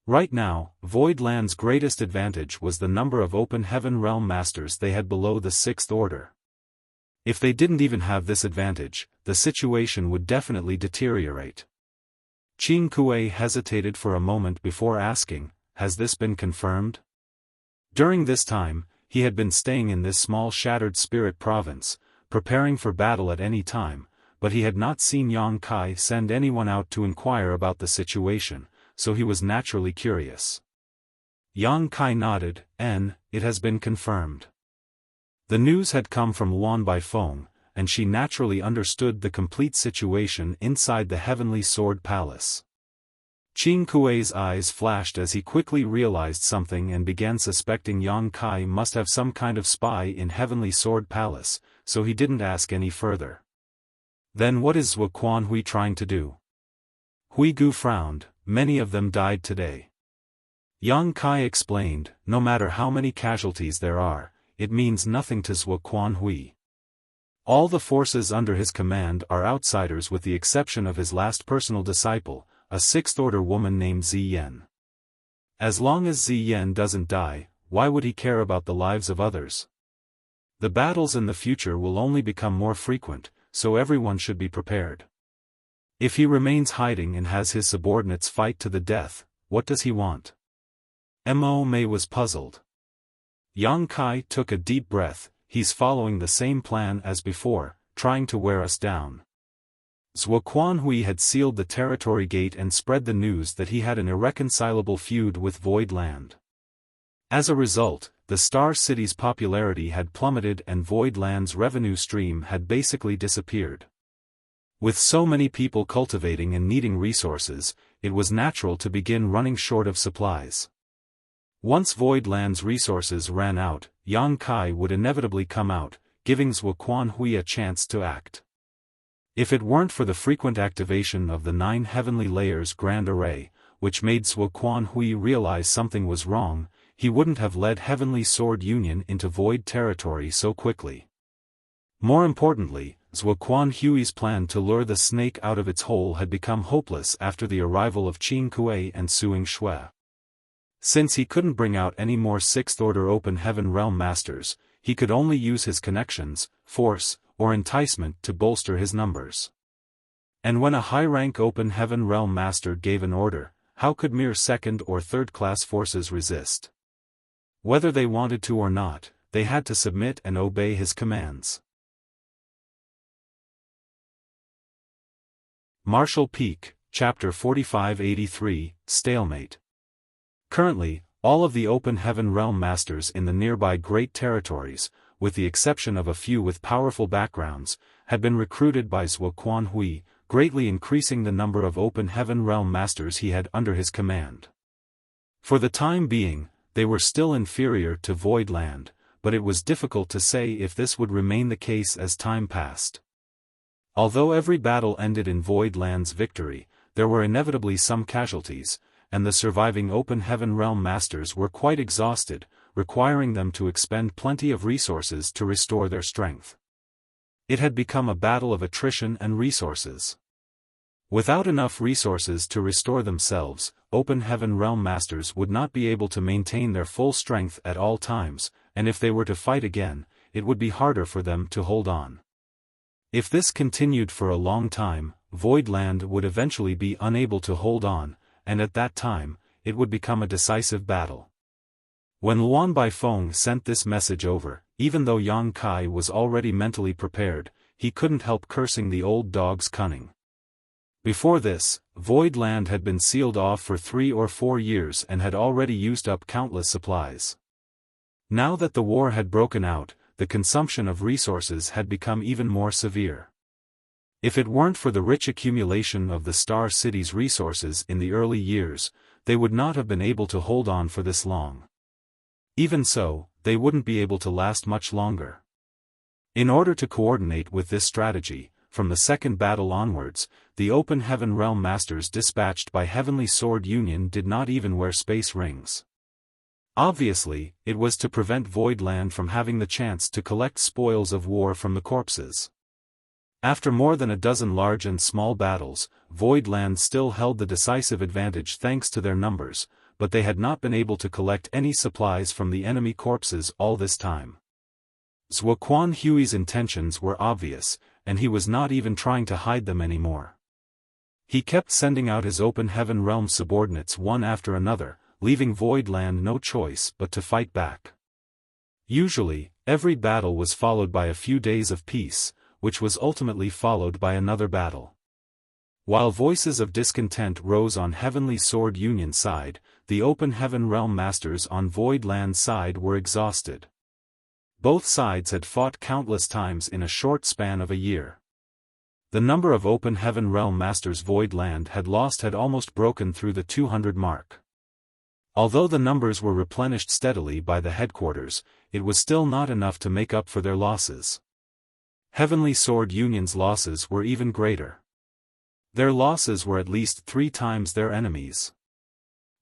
Right now, Void Land's greatest advantage was the number of Open Heaven Realm Masters they had below the 6th Order. If they didn't even have this advantage, the situation would definitely deteriorate. Qing Kuei hesitated for a moment before asking, "Has this been confirmed?" During this time, he had been staying in this small Shattered Spirit province, preparing for battle at any time, but he had not seen Yang Kai send anyone out to inquire about the situation, so he was naturally curious. Yang Kai nodded, "It has been confirmed." The news had come from Luan by phone, and she naturally understood the complete situation inside the Heavenly Sword Palace. Qing Kuei's eyes flashed as he quickly realized something and began suspecting Yang Kai must have some kind of spy in Heavenly Sword Palace, so he didn't ask any further. "Then what is Zhuo Hui trying to do?" Hui Gu frowned. "Many of them died today." Yang Kai explained, "No matter how many casualties there are, it means nothing to Zhuo Hui. All the forces under his command are outsiders with the exception of his last personal disciple, a 6th-Order woman named Ziyan. As long as Ziyan doesn't die, why would he care about the lives of others? The battles in the future will only become more frequent, so everyone should be prepared. If he remains hiding and has his subordinates fight to the death, what does he want?" Mo Mei was puzzled. Yang Kai took a deep breath. "He's following the same plan as before, trying to wear us down." Zhuo Hui had sealed the territory gate and spread the news that he had an irreconcilable feud with Void Land. As a result, the Star City's popularity had plummeted and Void Land's revenue stream had basically disappeared. With so many people cultivating and needing resources, it was natural to begin running short of supplies. Once Void Land's resources ran out, Yang Kai would inevitably come out, giving Zhuo Hui a chance to act. If it weren't for the frequent activation of the 9 Heavenly Layers Grand Array, which made Zhuo Hui realize something was wrong, he wouldn't have led Heavenly Sword Union into Void territory so quickly. More importantly, Zhuo Quanhui's plan to lure the snake out of its hole had become hopeless after the arrival of Qin Kuei and Suing Shui. Since he couldn't bring out any more sixth-order open heaven realm masters, he could only use his connections, force, or enticement to bolster his numbers. And when a high-rank open heaven realm master gave an order, how could mere second- or third-class forces resist? Whether they wanted to or not, they had to submit and obey his commands. Martial Peak, Chapter 4583, Stalemate. Currently, all of the open heaven realm masters in the nearby Great Territories, with the exception of a few with powerful backgrounds, had been recruited by Zhuo Quanhui, greatly increasing the number of open heaven realm masters he had under his command. For the time being, they were still inferior to Void Land, but it was difficult to say if this would remain the case as time passed. Although every battle ended in Void Land's victory, there were inevitably some casualties, and the surviving open heaven realm masters were quite exhausted, requiring them to expend plenty of resources to restore their strength. It had become a battle of attrition and resources. Without enough resources to restore themselves, open heaven realm masters would not be able to maintain their full strength at all times, and if they were to fight again, it would be harder for them to hold on. If this continued for a long time, Void Land would eventually be unable to hold on, and at that time, it would become a decisive battle. When Luan Baifeng sent this message over, even though Yang Kai was already mentally prepared, he couldn't help cursing the old dog's cunning. Before this, Void Land had been sealed off for 3 or 4 years and had already used up countless supplies. Now that the war had broken out, the consumption of resources had become even more severe. If it weren't for the rich accumulation of the Star City's resources in the early years, they would not have been able to hold on for this long. Even so, they wouldn't be able to last much longer. In order to coordinate with this strategy, from the second battle onwards, the open heaven realm masters dispatched by Heavenly Sword Union did not even wear space rings. Obviously, it was to prevent Void Land from having the chance to collect spoils of war from the corpses. After more than a dozen large and small battles, Void Land still held the decisive advantage thanks to their numbers, but they had not been able to collect any supplies from the enemy corpses all this time. Zhuo Quanhui's intentions were obvious, and he was not even trying to hide them anymore. He kept sending out his open heaven realm subordinates one after another, leaving Void Land no choice but to fight back. Usually, every battle was followed by a few days of peace, which was ultimately followed by another battle. While voices of discontent rose on Heavenly Sword Union side, the open heaven realm masters on Void Land side were exhausted. Both sides had fought countless times in a short span of a year. The number of open heaven realm masters Void Land had lost had almost broken through the 200 mark. Although the numbers were replenished steadily by the headquarters, it was still not enough to make up for their losses. Heavenly Sword Union's losses were even greater. Their losses were at least 3 times their enemies'.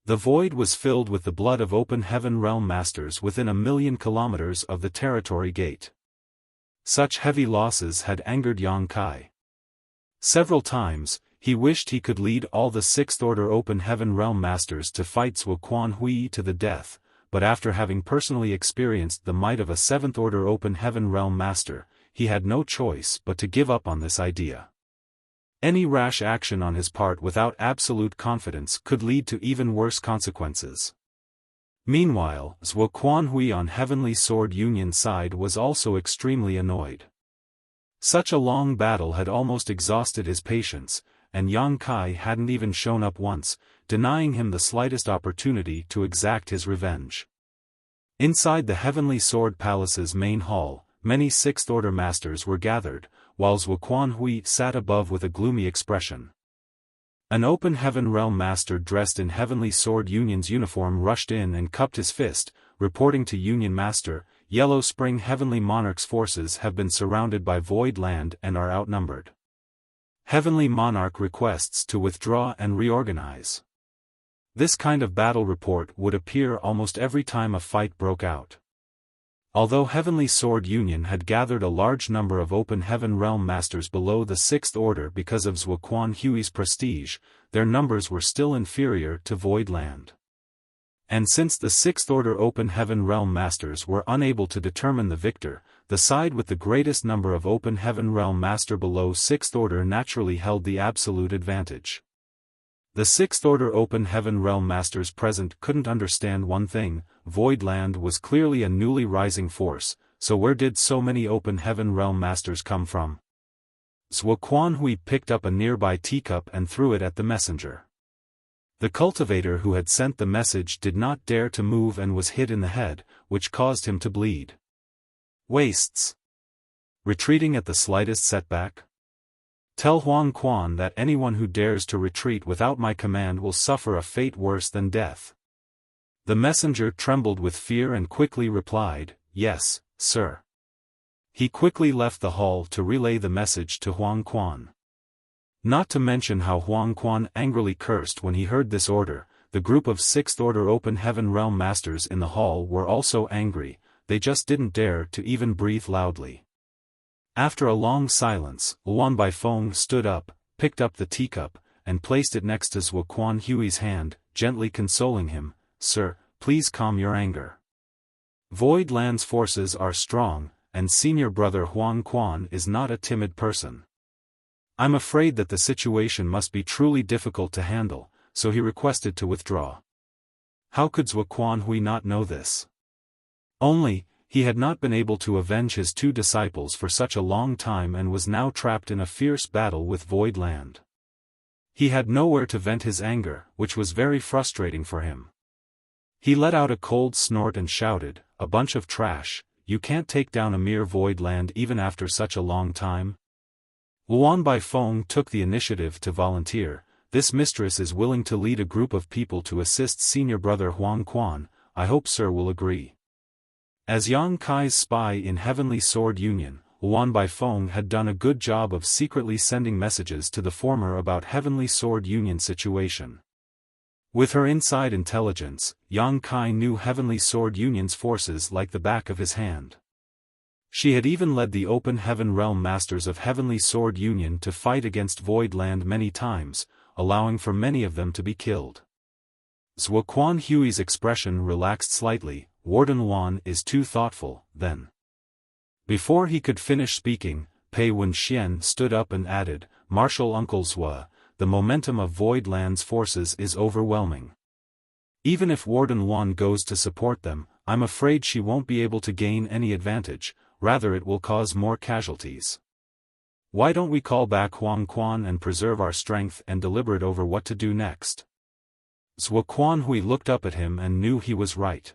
The void was filled with the blood of open heaven realm masters within 1,000,000 kilometers of the territory gate. Such heavy losses had angered Yang Kai. Several times, he wished he could lead all the 6th Order Open Heaven Realm Masters to fight Zhuo Quanhui to the death, but after having personally experienced the might of a 7th Order Open Heaven Realm Master, he had no choice but to give up on this idea. Any rash action on his part without absolute confidence could lead to even worse consequences. Meanwhile, Zhuo Quanhui on Heavenly Sword Union side was also extremely annoyed. Such a long battle had almost exhausted his patience, and Yang Kai hadn't even shown up once, denying him the slightest opportunity to exact his revenge. Inside the Heavenly Sword Palace's main hall, many 6th Order Masters were gathered, while Zhuo Quanhui sat above with a gloomy expression. An Open Heaven Realm Master dressed in Heavenly Sword Union's uniform rushed in and cupped his fist, reporting to Union Master, Yellow Spring Heavenly Monarch's forces have been surrounded by Void Land and are outnumbered. Heavenly Monarch requests to withdraw and reorganize. This kind of battle report would appear almost every time a fight broke out. Although Heavenly Sword Union had gathered a large number of Open Heaven Realm Masters below the Sixth Order because of Zuoquan Hui's prestige, their numbers were still inferior to Void Land. And since the Sixth Order Open Heaven Realm Masters were unable to determine the victor, the side with the greatest number of Open Heaven Realm Master below Sixth Order naturally held the absolute advantage. The Sixth Order Open Heaven Realm Masters present couldn't understand one thing: Void Land was clearly a newly rising force, so where did so many Open Heaven Realm Masters come from? Zuoquan Hui picked up a nearby teacup and threw it at the messenger. The cultivator who had sent the message did not dare to move and was hit in the head, which caused him to bleed. Wastes. Retreating at the slightest setback? Tell Huang Quan that anyone who dares to retreat without my command will suffer a fate worse than death. The messenger trembled with fear and quickly replied, "Yes, sir." He quickly left the hall to relay the message to Huang Quan. Not to mention how Huang Quan angrily cursed when he heard this order, the group of Sixth Order Open Heaven Realm Masters in the hall were also angry, they just didn't dare to even breathe loudly. After a long silence, Luan Baifeng stood up, picked up the teacup, and placed it next to Zuoquan Hui's hand, gently consoling him. "Sir, please calm your anger. Void Land's forces are strong, and senior brother Huang Quan is not a timid person. I'm afraid that the situation must be truly difficult to handle, so he requested to withdraw." How could Zuoquan Hui not know this? Only, he had not been able to avenge his two disciples for such a long time and was now trapped in a fierce battle with Void Land. He had nowhere to vent his anger, which was very frustrating for him. He let out a cold snort and shouted, "A bunch of trash, you can't take down a mere Void Land even after such a long time?" Luan Baifeng took the initiative to volunteer. "This mistress is willing to lead a group of people to assist senior brother Huang Quan, I hope sir will agree." As Yang Kai's spy in Heavenly Sword Union, Luan Baifeng had done a good job of secretly sending messages to the former about Heavenly Sword Union situation. With her inside intelligence, Yang Kai knew Heavenly Sword Union's forces like the back of his hand. She had even led the Open Heaven Realm Masters of Heavenly Sword Union to fight against Void Land many times, allowing for many of them to be killed. Zuoquan Hui's expression relaxed slightly. Warden Luan is too thoughtful, then. Before he could finish speaking, Pei Wenxian stood up and added, "Marshal Uncle Zua, the momentum of Void Land's forces is overwhelming. Even if Warden Luan goes to support them, I'm afraid she won't be able to gain any advantage, rather it will cause more casualties. Why don't we call back Huang Quan and preserve our strength and deliberate over what to do next?" Zuoquan Hui looked up at him and knew he was right.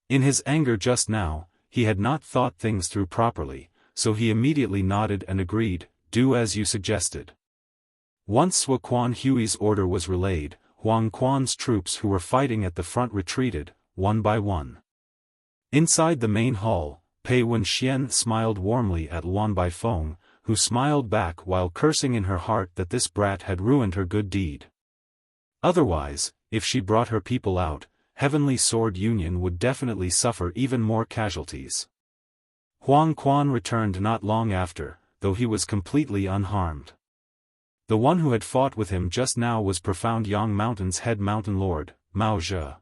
In his anger just now, he had not thought things through properly, so he immediately nodded and agreed, "Do as you suggested." Once Zuoquan Hui's order was relayed, Huang Quan's troops who were fighting at the front retreated, one by one. Inside the main hall, Pei Wenxian smiled warmly at Luan Baifeng, who smiled back while cursing in her heart that this brat had ruined her good deed. Otherwise, if she brought her people out, Heavenly Sword Union would definitely suffer even more casualties. Huang Quan returned not long after, though he was completely unharmed. The one who had fought with him just now was Profound Yang Mountain's head mountain lord, Mao Zhe.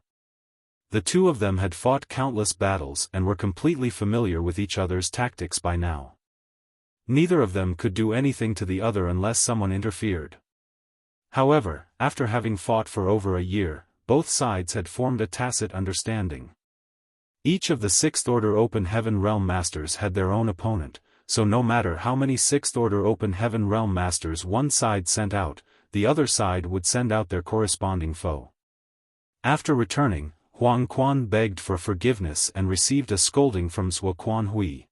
The two of them had fought countless battles and were completely familiar with each other's tactics by now. Neither of them could do anything to the other unless someone interfered. However, after having fought for over a year, both sides had formed a tacit understanding. Each of the Sixth Order Open Heaven Realm Masters had their own opponent, so no matter how many Sixth Order Open Heaven Realm Masters one side sent out, the other side would send out their corresponding foe. After returning, Huang Quan begged for forgiveness and received a scolding from Zuoquan Hui.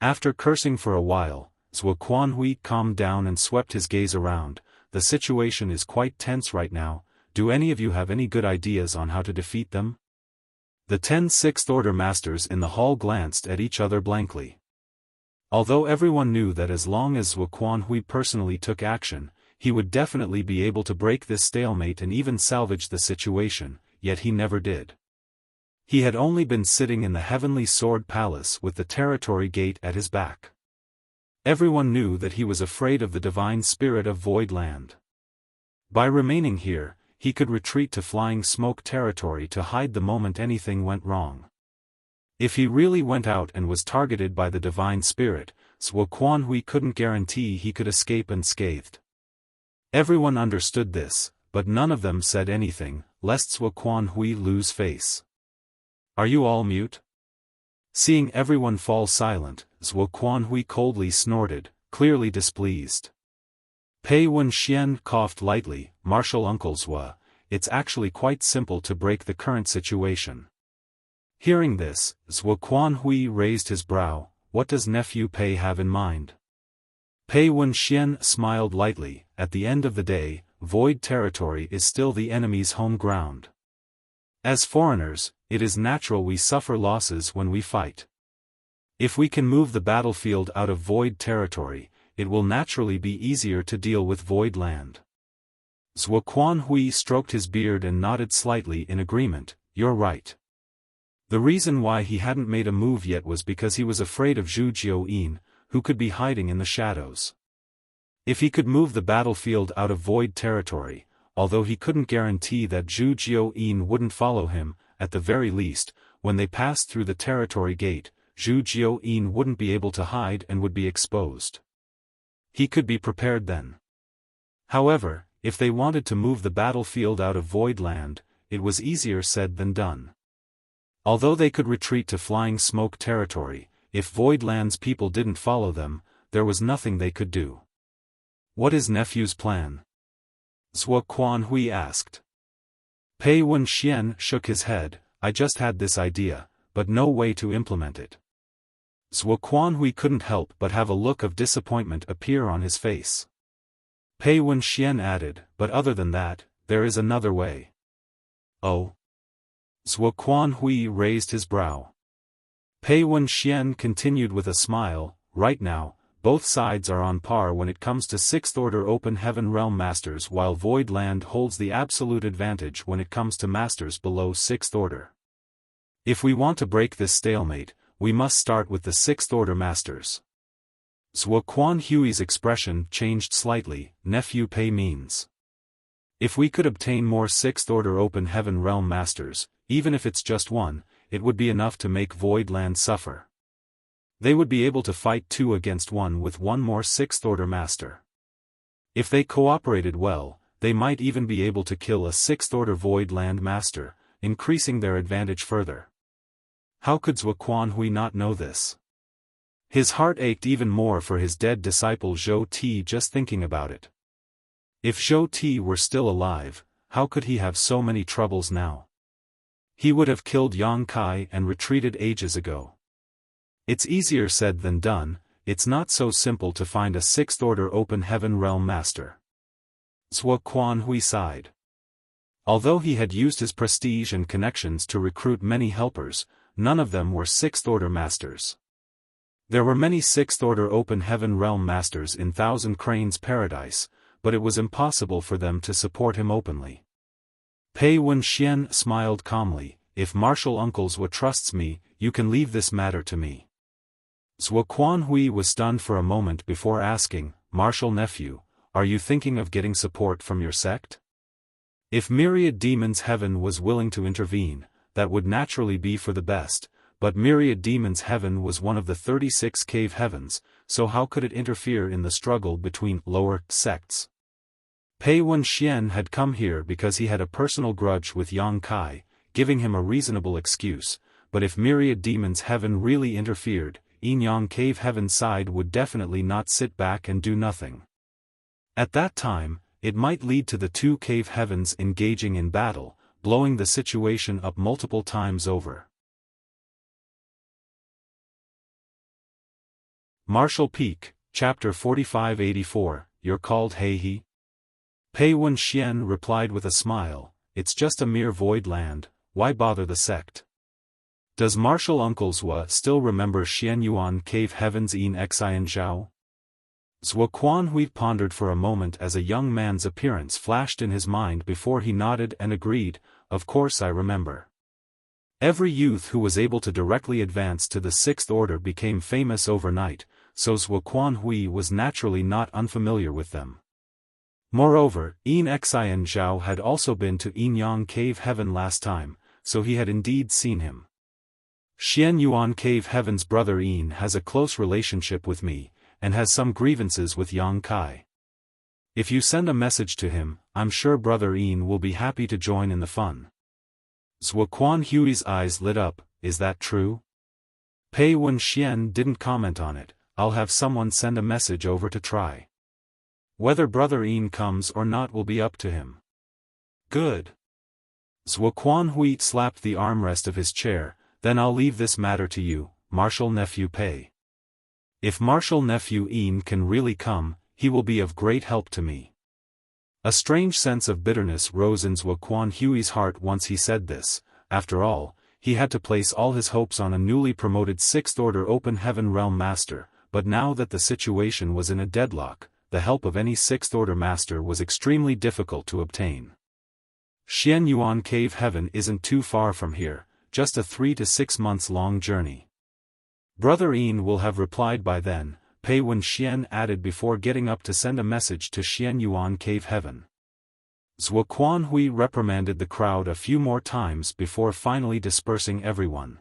After cursing for a while, Zuoquan Hui calmed down and swept his gaze around. "The situation is quite tense right now. Do any of you have any good ideas on how to defeat them?" The 10 Sixth Order Masters in the hall glanced at each other blankly. Although everyone knew that as long as Zuoquan Hui personally took action, he would definitely be able to break this stalemate and even salvage the situation, yet he never did. He had only been sitting in the Heavenly Sword Palace with the territory gate at his back. Everyone knew that he was afraid of the divine spirit of Void Land. By remaining here, he could retreat to Flying Smoke territory to hide the moment anything went wrong. If he really went out and was targeted by the divine spirit, Zhuo Quanhui couldn't guarantee he could escape unscathed. Everyone understood this, but none of them said anything, lest Zhuo Quanhui lose face. "Are you all mute?" Seeing everyone fall silent, Zhuo Quanhui coldly snorted, clearly displeased. Pei Wenxian coughed lightly. "Martial Uncle Zhuo, it's actually quite simple to break the current situation." Hearing this, Zhuo Quanhui raised his brow. "What does nephew Pei have in mind?" Pei Wenxian smiled lightly. "At the end of the day, Void territory is still the enemy's home ground. As foreigners, it is natural we suffer losses when we fight. If we can move the battlefield out of Void territory, it will naturally be easier to deal with Void Land." Zhuo Quanhui stroked his beard and nodded slightly in agreement. "You're right." The reason why he hadn't made a move yet was because he was afraid of Zhu Jiuyin, who could be hiding in the shadows. If he could move the battlefield out of Void territory, although he couldn't guarantee that Zhu Jiuyin wouldn't follow him, at the very least, when they passed through the territory gate, Zhu Jiuyin wouldn't be able to hide and would be exposed. He could be prepared then. However, if they wanted to move the battlefield out of Void Land, it was easier said than done. Although they could retreat to Flying Smoke territory, if Void Land's people didn't follow them, there was nothing they could do. "What is nephew's plan?" Zhuo Quanhui asked. Pei Wenxian shook his head. "I just had this idea, but no way to implement it." Zhuo Quanhui couldn't help but have a look of disappointment appear on his face. Pei Wenxian added, "But other than that, there is another way." "Oh?" Zhuo Quanhui raised his brow. Pei Wenxian continued with a smile. "Right now, both sides are on par when it comes to Sixth Order Open Heaven Realm Masters, while Void Land holds the absolute advantage when it comes to Masters below Sixth Order. If we want to break this stalemate, we must start with the Sixth Order Masters." Zhuo Quanhui's expression changed slightly. "Nephew Pei means, if we could obtain more Sixth Order Open Heaven Realm Masters, even if it's just one, it would be enough to make Void Land suffer. They would be able to fight 2 against 1 with one more Sixth Order Master. If they cooperated well, they might even be able to kill a Sixth Order Void Land Master, increasing their advantage further." How could Zhuo Quanhui not know this? His heart ached even more for his dead disciple Zhou Ti just thinking about it. If Zhou Ti were still alive, how could he have so many troubles now? He would have killed Yang Kai and retreated ages ago. It's easier said than done. It's not so simple to find a Sixth Order Open Heaven Realm Master. Zhuo Quanhui sighed. Although he had used his prestige and connections to recruit many helpers, none of them were Sixth Order Masters. There were many Sixth Order Open Heaven Realm Masters in Thousand Cranes Paradise, but it was impossible for them to support him openly. Pei Wenxian smiled calmly. "If Martial Uncle Zhuo trusts me, you can leave this matter to me." Zhuo Quanhui was stunned for a moment before asking, "Martial nephew, are you thinking of getting support from your sect?" If Myriad Demons Heaven was willing to intervene, that would naturally be for the best, but Myriad Demons Heaven was one of the 36 cave heavens, so how could it interfere in the struggle between lower sects? Pei Wenxian had come here because he had a personal grudge with Yang Kai, giving him a reasonable excuse, but if Myriad Demons Heaven really interfered, Yin Yang Cave Heaven's side would definitely not sit back and do nothing. At that time, it might lead to the 2 cave heavens engaging in battle, blowing the situation up multiple times over. Martial Peak, Chapter 4584, You're called Heihe? Pei Wenxian replied with a smile, "It's just a mere Void Land, why bother the sect? Does Martial Uncle Zhuo still remember Xianyuan Cave Heavens in Xian Zhao?" Zhuo Quanhui pondered for a moment as a young man's appearance flashed in his mind before he nodded and agreed, "Of course I remember." Every youth who was able to directly advance to the Sixth Order became famous overnight, so Zhuo Quanhui was naturally not unfamiliar with them. Moreover, Yin Xian Zhao had also been to Yinyang Cave Heaven last time, so he had indeed seen him. Xian Yuan Cave Heaven's brother Yin has a close relationship with me, and has some grievances with Yang Kai. If you send a message to him, I'm sure brother Yin will be happy to join in the fun. Zhuo Quanhui's eyes lit up. Is that true? Pei Wenxian didn't comment on it. I'll have someone send a message over to try. Whether brother Yin comes or not will be up to him. Good. Zhuo Quanhui slapped the armrest of his chair. Then I'll leave this matter to you, Marshal Nephew Pei. If Marshal Nephew Yin can really come, he will be of great help to me. A strange sense of bitterness rose in Zhuo Quanhui's heart once he said this. After all, he had to place all his hopes on a newly promoted Sixth Order Open Heaven Realm Master, but now that the situation was in a deadlock, the help of any Sixth Order Master was extremely difficult to obtain. Xian Yuan Cave Heaven isn't too far from here, just a 3 to 6 months long journey. Brother Yin will have replied by then, Pei Wenxian added before getting up to send a message to Xian Yuan Cave Heaven. Zhuo Quanhui reprimanded the crowd a few more times before finally dispersing everyone.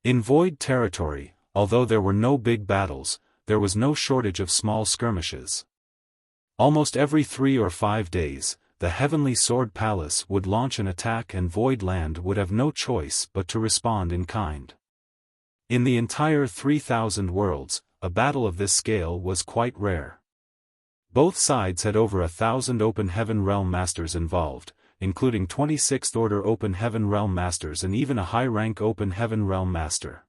In Void Territory, although there were no big battles, there was no shortage of small skirmishes. Almost every 3 or 5 days, the Heavenly Sword Palace would launch an attack and Void Land would have no choice but to respond in kind. In the entire 3,000 worlds, a battle of this scale was quite rare. Both sides had over 1,000 Open Heaven Realm Masters involved, including 26th Order Open Heaven Realm Masters and even a high-rank Open Heaven Realm Master.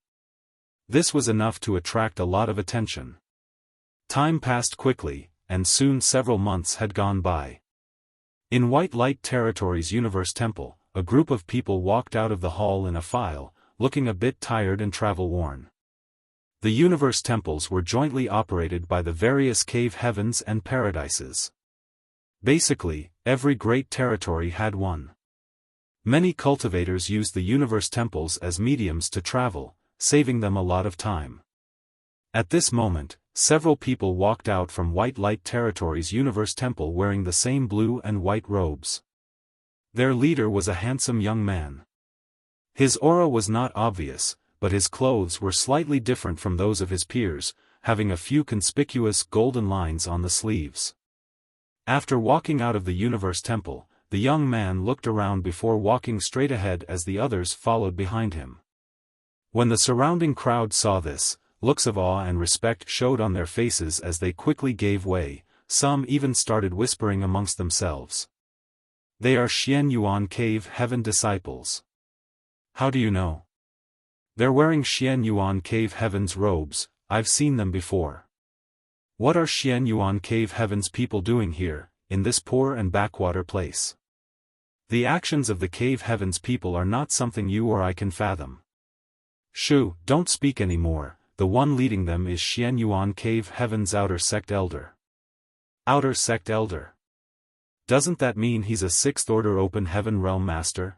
This was enough to attract a lot of attention. Time passed quickly, and soon several months had gone by. In White Light Territory's Universe Temple, a group of people walked out of the hall in a file, looking a bit tired and travel-worn. The Universe Temples were jointly operated by the various cave heavens and paradises. Basically, every great territory had one. Many cultivators used the Universe Temples as mediums to travel, saving them a lot of time. At this moment, several people walked out from White Light Territory's Universe Temple wearing the same blue and white robes. Their leader was a handsome young man. His aura was not obvious, but his clothes were slightly different from those of his peers, having a few conspicuous golden lines on the sleeves. After walking out of the Universe Temple, the young man looked around before walking straight ahead as the others followed behind him. When the surrounding crowd saw this, looks of awe and respect showed on their faces as they quickly gave way, some even started whispering amongst themselves. They are Xian Yuan Cave Heaven disciples. How do you know? They're wearing Xian Yuan Cave Heaven's robes. I've seen them before. What are Xian Yuan Cave Heaven's people doing here, in this poor and backwater place? The actions of the Cave Heaven's people are not something you or I can fathom. Shu, don't speak anymore. The one leading them is Xian Yuan Cave Heaven's Outer Sect Elder. Outer Sect Elder? Doesn't that mean he's a 6th Order Open Heaven Realm Master?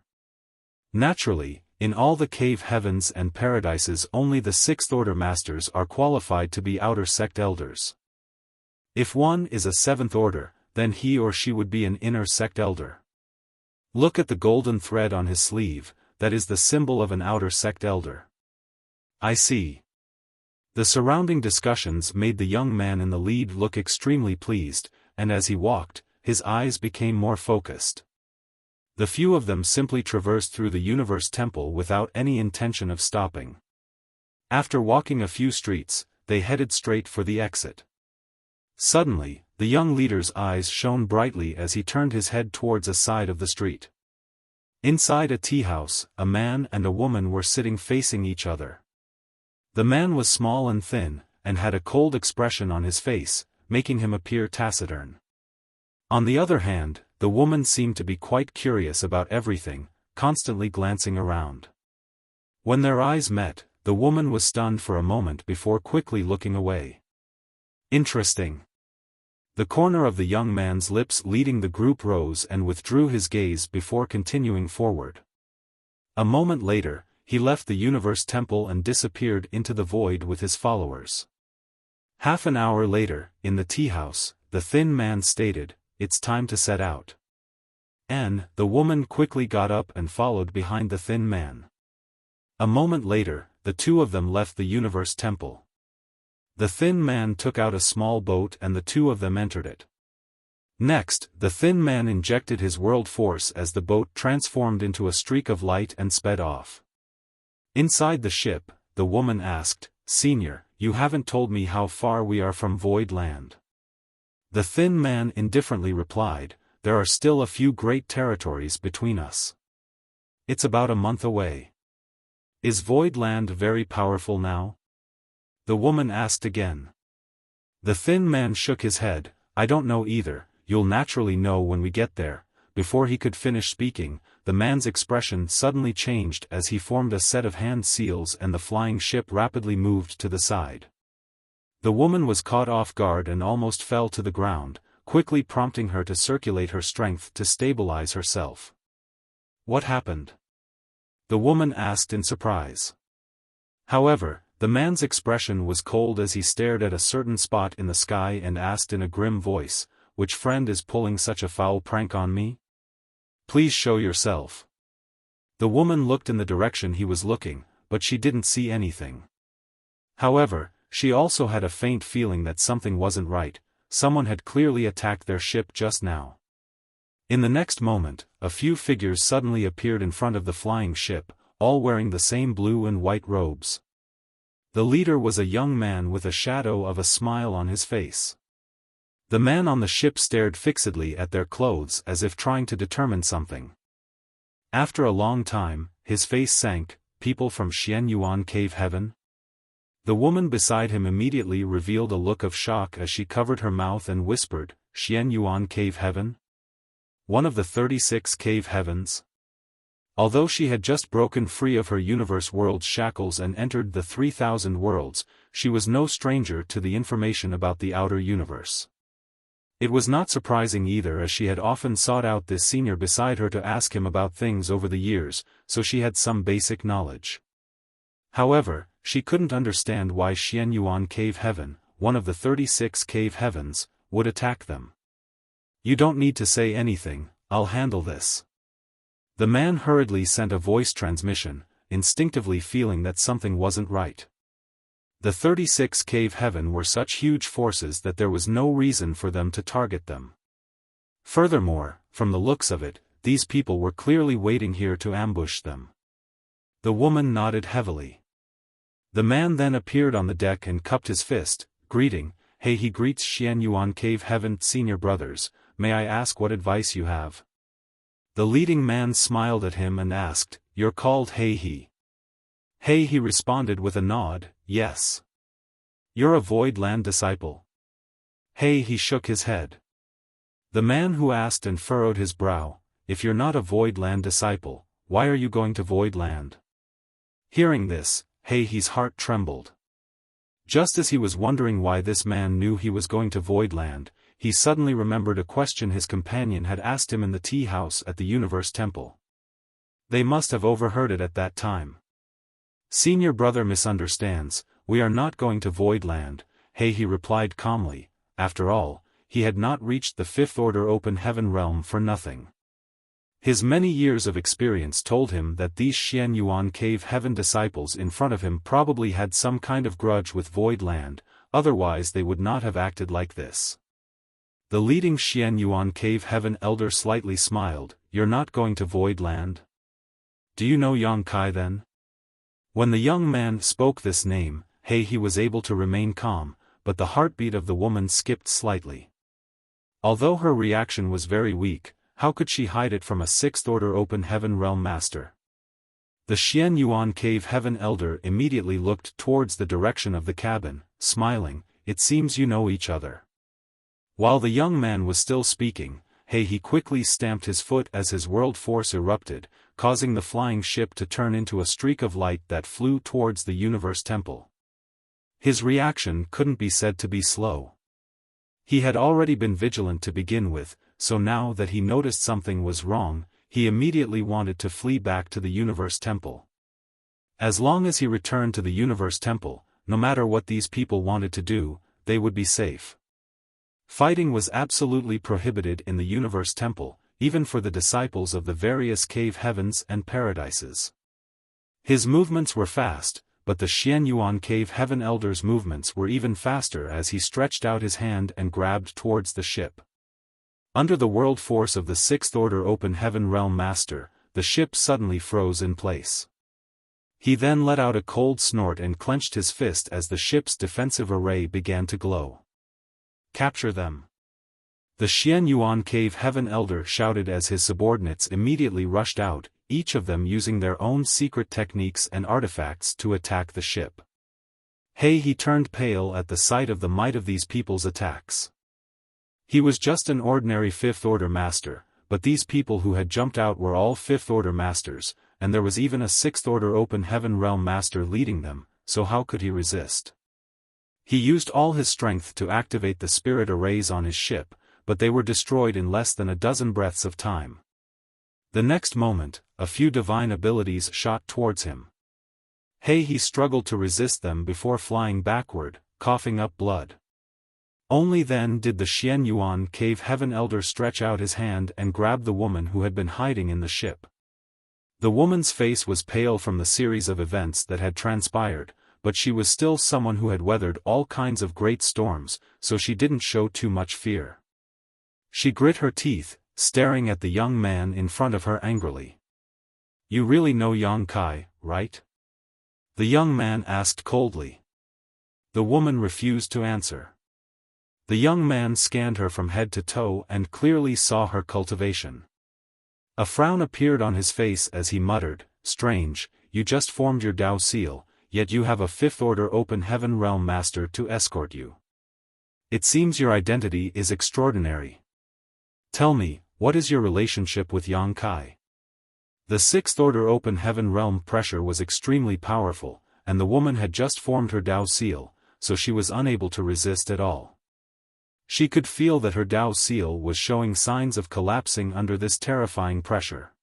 Naturally, in all the cave heavens and paradises only the 6th Order Masters are qualified to be Outer Sect Elders. If one is a 7th Order, then he or she would be an Inner Sect Elder. Look at the golden thread on his sleeve, that is the symbol of an Outer Sect Elder. I see. The surrounding discussions made the young man in the lead look extremely pleased, and as he walked, his eyes became more focused. The few of them simply traversed through the Universe Temple without any intention of stopping. After walking a few streets, they headed straight for the exit. Suddenly, the young leader's eyes shone brightly as he turned his head towards a side of the street. Inside a tea house, a man and a woman were sitting facing each other. The man was small and thin, and had a cold expression on his face, making him appear taciturn. On the other hand, the woman seemed to be quite curious about everything, constantly glancing around. When their eyes met, the woman was stunned for a moment before quickly looking away. Interesting. The corner of the young man's lips leading the group rose and withdrew his gaze before continuing forward. A moment later, he left the universe temple and disappeared into the void with his followers. Half an hour later, in the tea house, the thin man stated, "It's time to set out." The woman quickly got up and followed behind the thin man. A moment later, the two of them left the universe temple. The thin man took out a small boat and the two of them entered it. Next, the thin man injected his world force as the boat transformed into a streak of light and sped off. Inside the ship, the woman asked, "Senior, you haven't told me how far we are from Void Land." The thin man indifferently replied, "There are still a few great territories between us. It's about a month away." "Is Void Land very powerful now?" the woman asked again. The thin man shook his head, "I don't know either, you'll naturally know when we get there." Before he could finish speaking, the man's expression suddenly changed as he formed a set of hand seals and the flying ship rapidly moved to the side. The woman was caught off guard and almost fell to the ground, quickly prompting her to circulate her strength to stabilize herself. "What happened?" the woman asked in surprise. However, the man's expression was cold as he stared at a certain spot in the sky and asked in a grim voice, "Which friend is pulling such a foul prank on me? Please show yourself." The woman looked in the direction he was looking, but she didn't see anything. However, she also had a faint feeling that something wasn't right. Someone had clearly attacked their ship just now. In the next moment, a few figures suddenly appeared in front of the flying ship, all wearing the same blue and white robes. The leader was a young man with a shadow of a smile on his face. The man on the ship stared fixedly at their clothes as if trying to determine something. After a long time, his face sank. "People from Xianyuan Cave Heaven?" The woman beside him immediately revealed a look of shock as she covered her mouth and whispered, "Xianyuan Cave Heaven? One of the 36 cave heavens?" Although she had just broken free of her universe world's shackles and entered the 3,000 worlds, she was no stranger to the information about the outer universe. It was not surprising either, as she had often sought out this senior beside her to ask him about things over the years, so she had some basic knowledge. However, she couldn't understand why Xianyuan Cave Heaven, one of the 36 cave heavens, would attack them. "You don't need to say anything, I'll handle this." The man hurriedly sent a voice transmission, instinctively feeling that something wasn't right. The 36 cave heaven were such huge forces that there was no reason for them to target them. Furthermore, from the looks of it, these people were clearly waiting here to ambush them. The woman nodded heavily. The man then appeared on the deck and cupped his fist, greeting, "Hey," he greets Xianyuan Cave Heaven senior brothers, "May I ask what advice you have?" The leading man smiled at him and asked, "You're called He?" He responded with a nod, "Yes." "You're a Void Land disciple?" He shook his head. The man who asked and furrowed his brow, "If you're not a Void Land disciple, why are you going to Void Land?" Hearing this, He's heart trembled. Just as he was wondering why this man knew he was going to Void Land, he suddenly remembered a question his companion had asked him in the tea house at the Universe Temple. They must have overheard it at that time. "Senior brother misunderstands, we are not going to Void Land," he replied calmly. After all, he had not reached the Fifth Order Open Heaven realm for nothing. His many years of experience told him that these Xianyuan Cave Heaven disciples in front of him probably had some kind of grudge with Void Land, otherwise they would not have acted like this. The leading Xianyuan Cave Heaven elder slightly smiled, "You're not going to Void Land? Do you know Yang Kai then?" When the young man spoke this name, he was able to remain calm, but the heartbeat of the woman skipped slightly. Although her reaction was very weak, how could she hide it from a Sixth Order Open Heaven realm master? The Xianyuan Cave Heaven elder immediately looked towards the direction of the cabin, smiling, "It seems you know each other." While the young man was still speaking, he quickly stamped his foot as his world force erupted, causing the flying ship to turn into a streak of light that flew towards the Universe Temple. His reaction couldn't be said to be slow. He had already been vigilant to begin with, so now that he noticed something was wrong, he immediately wanted to flee back to the Universe Temple. As long as he returned to the Universe Temple, no matter what these people wanted to do, they would be safe. Fighting was absolutely prohibited in the Universe Temple, even for the disciples of the various cave heavens and paradises. His movements were fast, but the Xianyuan Cave Heaven Elder's movements were even faster as he stretched out his hand and grabbed towards the ship. Under the world force of the Sixth Order Open Heaven Realm Master, the ship suddenly froze in place. He then let out a cold snort and clenched his fist as the ship's defensive array began to glow. "Capture them!" The Xianyuan Cave Heaven Elder shouted as his subordinates immediately rushed out, each of them using their own secret techniques and artifacts to attack the ship. He turned pale at the sight of the might of these people's attacks. He was just an ordinary Fifth Order Master, but these people who had jumped out were all Fifth Order Masters, and there was even a Sixth Order Open Heaven Realm Master leading them, so how could he resist? He used all his strength to activate the spirit arrays on his ship, but they were destroyed in less than a dozen breaths of time. The next moment, a few divine abilities shot towards him. He struggled to resist them before flying backward, coughing up blood. Only then did the Xianyuan Cave Heaven Elder stretch out his hand and grab the woman who had been hiding in the ship. The woman's face was pale from the series of events that had transpired, but she was still someone who had weathered all kinds of great storms, so she didn't show too much fear. She grit her teeth, staring at the young man in front of her angrily. "You really know Yang Kai, right?" the young man asked coldly. The woman refused to answer. The young man scanned her from head to toe and clearly saw her cultivation. A frown appeared on his face as he muttered, "Strange, you just formed your Dao seal, yet you have a Fifth Order Open Heaven Realm Master to escort you. It seems your identity is extraordinary. Tell me, what is your relationship with Yang Kai?" The Sixth Order Open Heaven Realm pressure was extremely powerful, and the woman had just formed her Dao seal, so she was unable to resist at all. She could feel that her Dao seal was showing signs of collapsing under this terrifying pressure.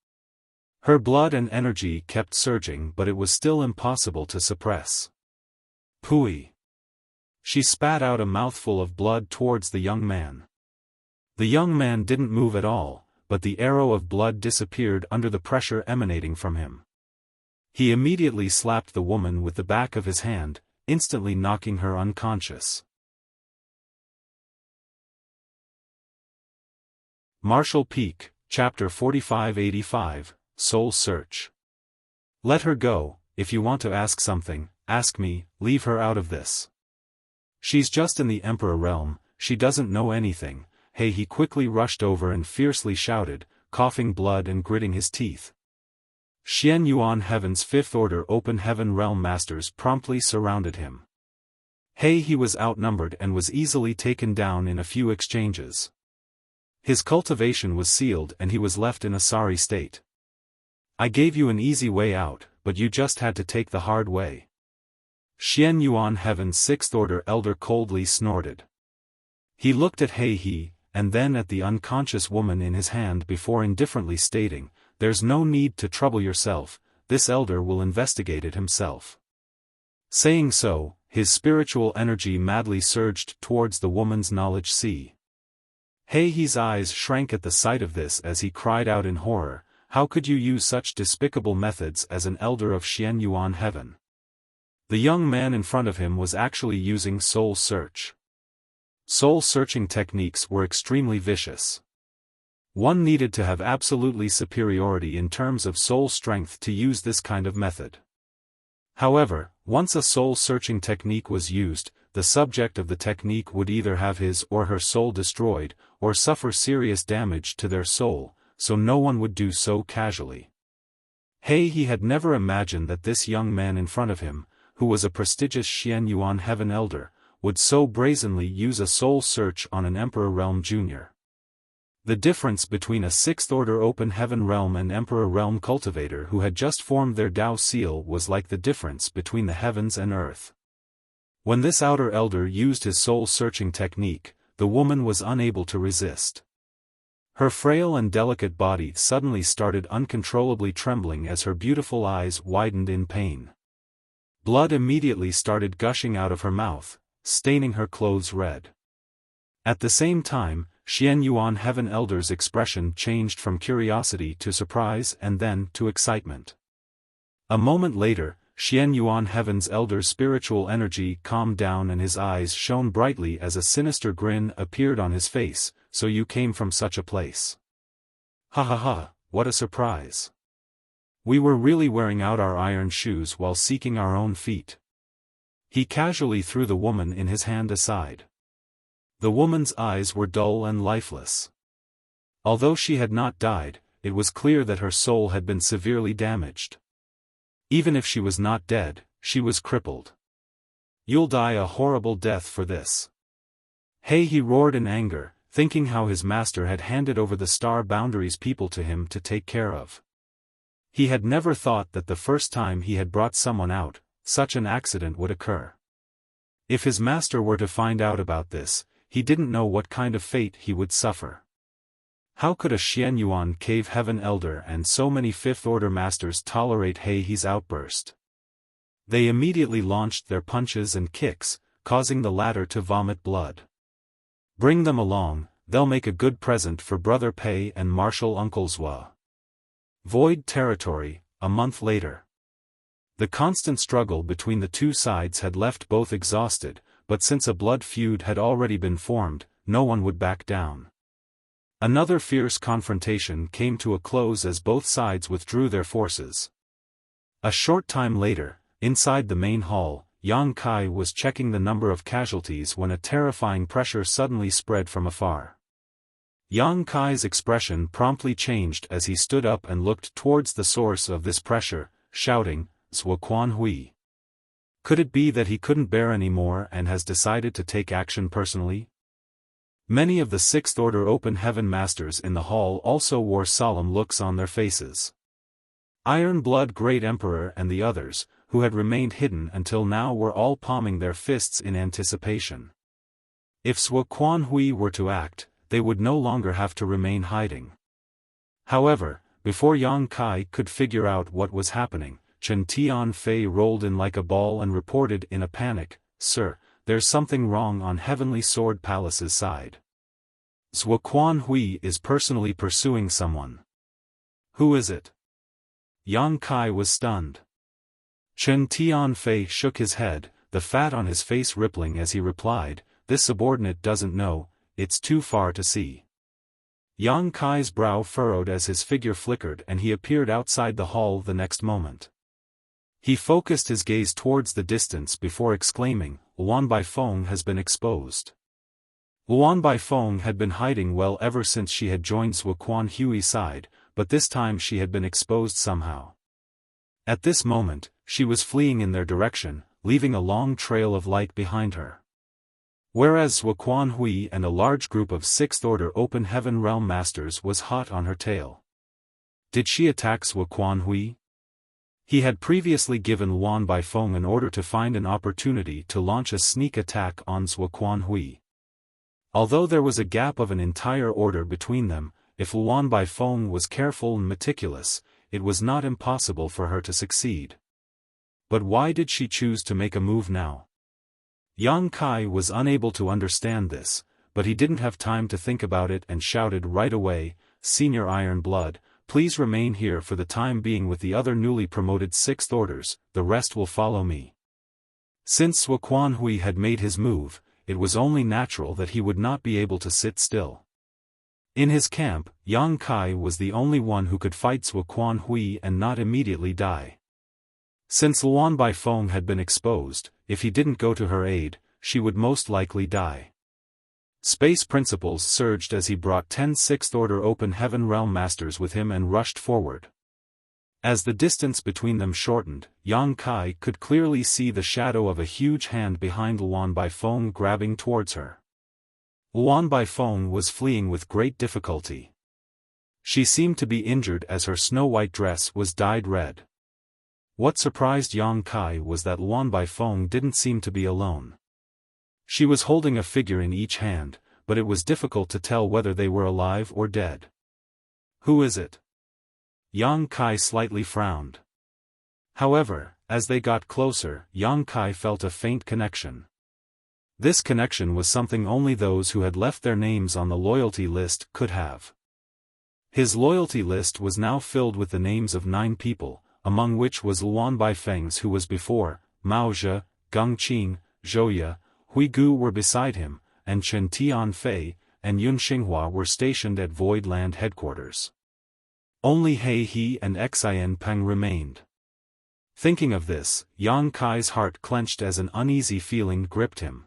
Her blood and energy kept surging, but it was still impossible to suppress. "Pooey!" She spat out a mouthful of blood towards the young man. The young man didn't move at all, but the arrow of blood disappeared under the pressure emanating from him. He immediately slapped the woman with the back of his hand, instantly knocking her unconscious. Marshall Peak, Chapter 4585, Soul Search. "Let her go. If you want to ask something, ask me, leave her out of this. She's just in the Emperor realm, she doesn't know anything." He quickly rushed over and fiercely shouted, coughing blood and gritting his teeth. Xianyuan Heaven's Fifth Order Open Heaven Realm Masters promptly surrounded him. He was outnumbered and was easily taken down in a few exchanges. His cultivation was sealed and he was left in a sorry state. "I gave you an easy way out, but you just had to take the hard way." Xianyuan Heaven's Sixth Order Elder coldly snorted. He looked at He, and then at the unconscious woman in his hand before indifferently stating, "There's no need to trouble yourself, this elder will investigate it himself." Saying so, his spiritual energy madly surged towards the woman's knowledge sea. He's eyes shrank at the sight of this as he cried out in horror, "How could you use such despicable methods as an elder of Xianyuan Heaven?" The young man in front of him was actually using soul search. Soul-searching techniques were extremely vicious. One needed to have absolutely superiority in terms of soul strength to use this kind of method. However, once a soul-searching technique was used, the subject of the technique would either have his or her soul destroyed, or suffer serious damage to their soul, so no one would do so casually. He had never imagined that this young man in front of him, who was a prestigious Xianyuan Heaven Elder, would so brazenly use a soul search on an Emperor Realm Junior. The difference between a Sixth Order Open Heaven Realm and Emperor Realm cultivator who had just formed their Dao seal was like the difference between the heavens and earth. When this outer elder used his soul-searching technique, the woman was unable to resist. Her frail and delicate body suddenly started uncontrollably trembling as her beautiful eyes widened in pain. Blood immediately started gushing out of her mouth, staining her clothes red. At the same time, Xian Yuan Heaven Elder's expression changed from curiosity to surprise and then to excitement. A moment later, Xian Yuan Heaven's Elder's spiritual energy calmed down and his eyes shone brightly as a sinister grin appeared on his face. So you came from such a place. Ha ha ha, what a surprise. We were really wearing out our iron shoes while seeking our own feet. He casually threw the woman in his hand aside. The woman's eyes were dull and lifeless. Although she had not died, it was clear that her soul had been severely damaged. Even if she was not dead, she was crippled. You'll die a horrible death for this. Hey, he roared in anger, thinking how his master had handed over the Star Boundaries people to him to take care of. He had never thought that the first time he had brought someone out, such an accident would occur. If his master were to find out about this, he didn't know what kind of fate he would suffer. How could a Xian Yuan Cave Heaven Elder and so many Fifth-Order Masters tolerate Hei's outburst? They immediately launched their punches and kicks, causing the latter to vomit blood. Bring them along, they'll make a good present for Brother Pei and Martial Uncle Zhua. Void Territory, a month later. The constant struggle between the two sides had left both exhausted, but since a blood feud had already been formed, no one would back down. Another fierce confrontation came to a close as both sides withdrew their forces. A short time later, inside the main hall, Yang Kai was checking the number of casualties when a terrifying pressure suddenly spread from afar. Yang Kai's expression promptly changed as he stood up and looked towards the source of this pressure, shouting, "Zhuo Quan Hui." Could it be that he couldn't bear any more and has decided to take action personally? Many of the Sixth Order Open Heaven Masters in the hall also wore solemn looks on their faces. Iron Blood Great Emperor and the others, who had remained hidden until now, were all palming their fists in anticipation. If Zhuo Quan Hui were to act, they would no longer have to remain hiding. However, before Yang Kai could figure out what was happening, Chen Tianfei rolled in like a ball and reported in a panic, "Sir, there's something wrong on Heavenly Sword Palace's side. Zhuo Quan Hui is personally pursuing someone." "Who is it?" Yang Kai was stunned. Chen Tianfei shook his head, the fat on his face rippling as he replied, "This subordinate doesn't know, it's too far to see." Yang Kai's brow furrowed as his figure flickered and he appeared outside the hall the next moment. He focused his gaze towards the distance before exclaiming, "Luan Baifeng has been exposed." Luan Baifeng had been hiding well ever since she had joined Zhuo Quan Hui's side, but this time she had been exposed somehow. At this moment, she was fleeing in their direction, leaving a long trail of light behind her. Whereas Zhuo Quan Hui and a large group of Sixth Order Open Heaven Realm Masters was hot on her tail. Did she attack Zhuo Quan Hui? He had previously given Luan Baifeng an order to find an opportunity to launch a sneak attack on Zhuo Quan Hui. Although there was a gap of an entire order between them, if Luan Baifeng was careful and meticulous, it was not impossible for her to succeed. But why did she choose to make a move now? Yang Kai was unable to understand this, but he didn't have time to think about it and shouted right away, "Senior Iron Blood, please remain here for the time being with the other newly promoted Sixth Orders, the rest will follow me." Since Zhuo Quan Hui had made his move, it was only natural that he would not be able to sit still. In his camp, Yang Kai was the only one who could fight Zhuo Quan Hui and not immediately die. Since Luan Baifeng had been exposed, if he didn't go to her aid, she would most likely die. Space Principles surged as he brought 10 Sixth Order Open Heaven Realm Masters with him and rushed forward. As the distance between them shortened, Yang Kai could clearly see the shadow of a huge hand behind Luan Baifeng grabbing towards her. Luan Baifeng was fleeing with great difficulty. She seemed to be injured as her snow-white dress was dyed red. What surprised Yang Kai was that Luan Baifeng didn't seem to be alone. She was holding a figure in each hand, but it was difficult to tell whether they were alive or dead. "Who is it?" Yang Kai slightly frowned. However, as they got closer, Yang Kai felt a faint connection. This connection was something only those who had left their names on the loyalty list could have. His loyalty list was now filled with the names of 9 people, among which was Luan Baifeng's who was before, Mao Zhe, Geng Qing, Zhou Ye, Hui Gu were beside him, and Chen Tianfei and Yun Xinghua were stationed at Void Land headquarters. Only He He and Xian Peng remained. Thinking of this, Yang Kai's heart clenched as an uneasy feeling gripped him.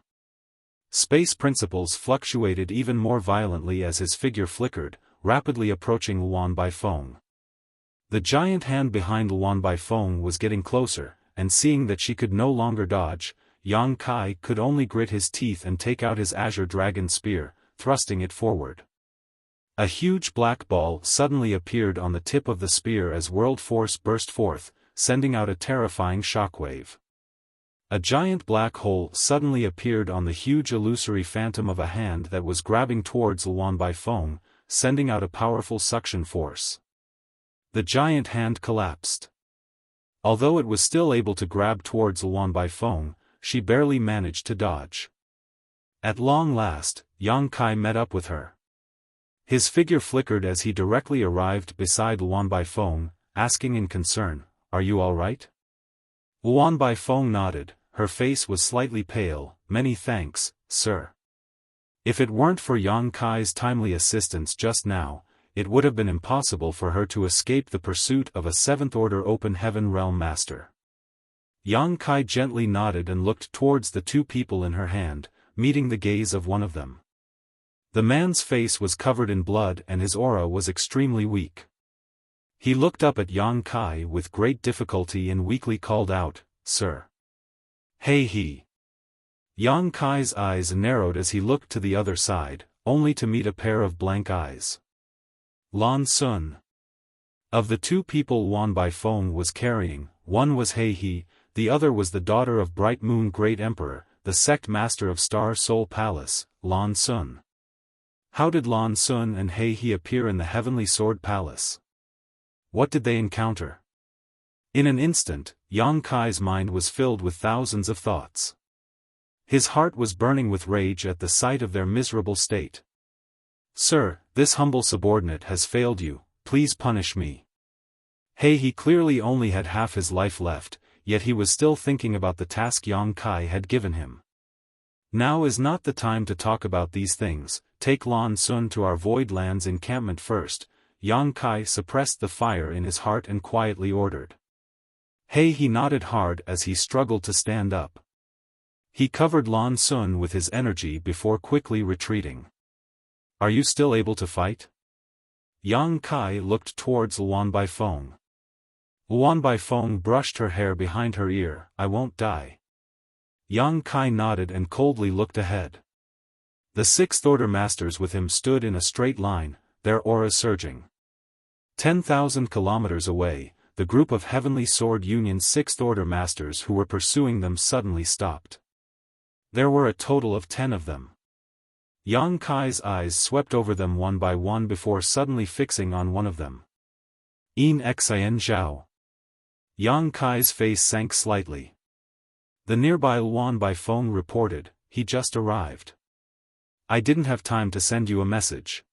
Space principles fluctuated even more violently as his figure flickered, rapidly approaching Luan Baifeng. The giant hand behind Luan Baifeng was getting closer, and seeing that she could no longer dodge, Yang Kai could only grit his teeth and take out his azure dragon spear, thrusting it forward. A huge black ball suddenly appeared on the tip of the spear as world force burst forth, sending out a terrifying shockwave. A giant black hole suddenly appeared on the huge illusory phantom of a hand that was grabbing towards Luan Baifeng, sending out a powerful suction force. The giant hand collapsed. Although it was still able to grab towards Luan Baifeng, she barely managed to dodge. At long last, Yang Kai met up with her. His figure flickered as he directly arrived beside Luan Baifeng, asking in concern, "Are you all right?" Luan Baifeng nodded, her face was slightly pale. "Many thanks, sir." If it weren't for Yang Kai's timely assistance just now, it would have been impossible for her to escape the pursuit of a 7th-order Open Heaven Realm Master. Yang Kai gently nodded and looked towards the 2 people in her hand, meeting the gaze of one of them. The man's face was covered in blood and his aura was extremely weak. He looked up at Yang Kai with great difficulty and weakly called out, "Sir." "Hey he." Yang Kai's eyes narrowed as he looked to the other side, only to meet a pair of blank eyes. Lan Sun. Of the 2 people Luan Baifeng was carrying, one was He He, the other was the daughter of Bright Moon Great Emperor, the sect master of Star Soul Palace, Lan Sun. How did Lan Sun and He He appear in the Heavenly Sword Palace? What did they encounter? In an instant, Yang Kai's mind was filled with thousands of thoughts. His heart was burning with rage at the sight of their miserable state. "Sir, this humble subordinate has failed you, please punish me." He He clearly only had half his life left, yet he was still thinking about the task Yang Kai had given him. "Now is not the time to talk about these things, take Lan Sun to our Void Lands encampment first." Yang Kai suppressed the fire in his heart and quietly ordered. He He nodded hard as he struggled to stand up. He covered Lan Sun with his energy before quickly retreating. "Are you still able to fight?" Yang Kai looked towards Luan Baifeng. Luan Baifeng brushed her hair behind her ear. "I won't die." Yang Kai nodded and coldly looked ahead. The 6th-order masters with him stood in a straight line, their auras surging. 10,000 kilometers away, the group of Heavenly Sword Union's 6th-order masters who were pursuing them suddenly stopped. There were a total of 10 of them. Yang Kai's eyes swept over them one by one before suddenly fixing on one of them. "In Xian Zhao." Yang Kai's face sank slightly. The nearby Luan Baifeng reported, "He just arrived. I didn't have time to send you a message.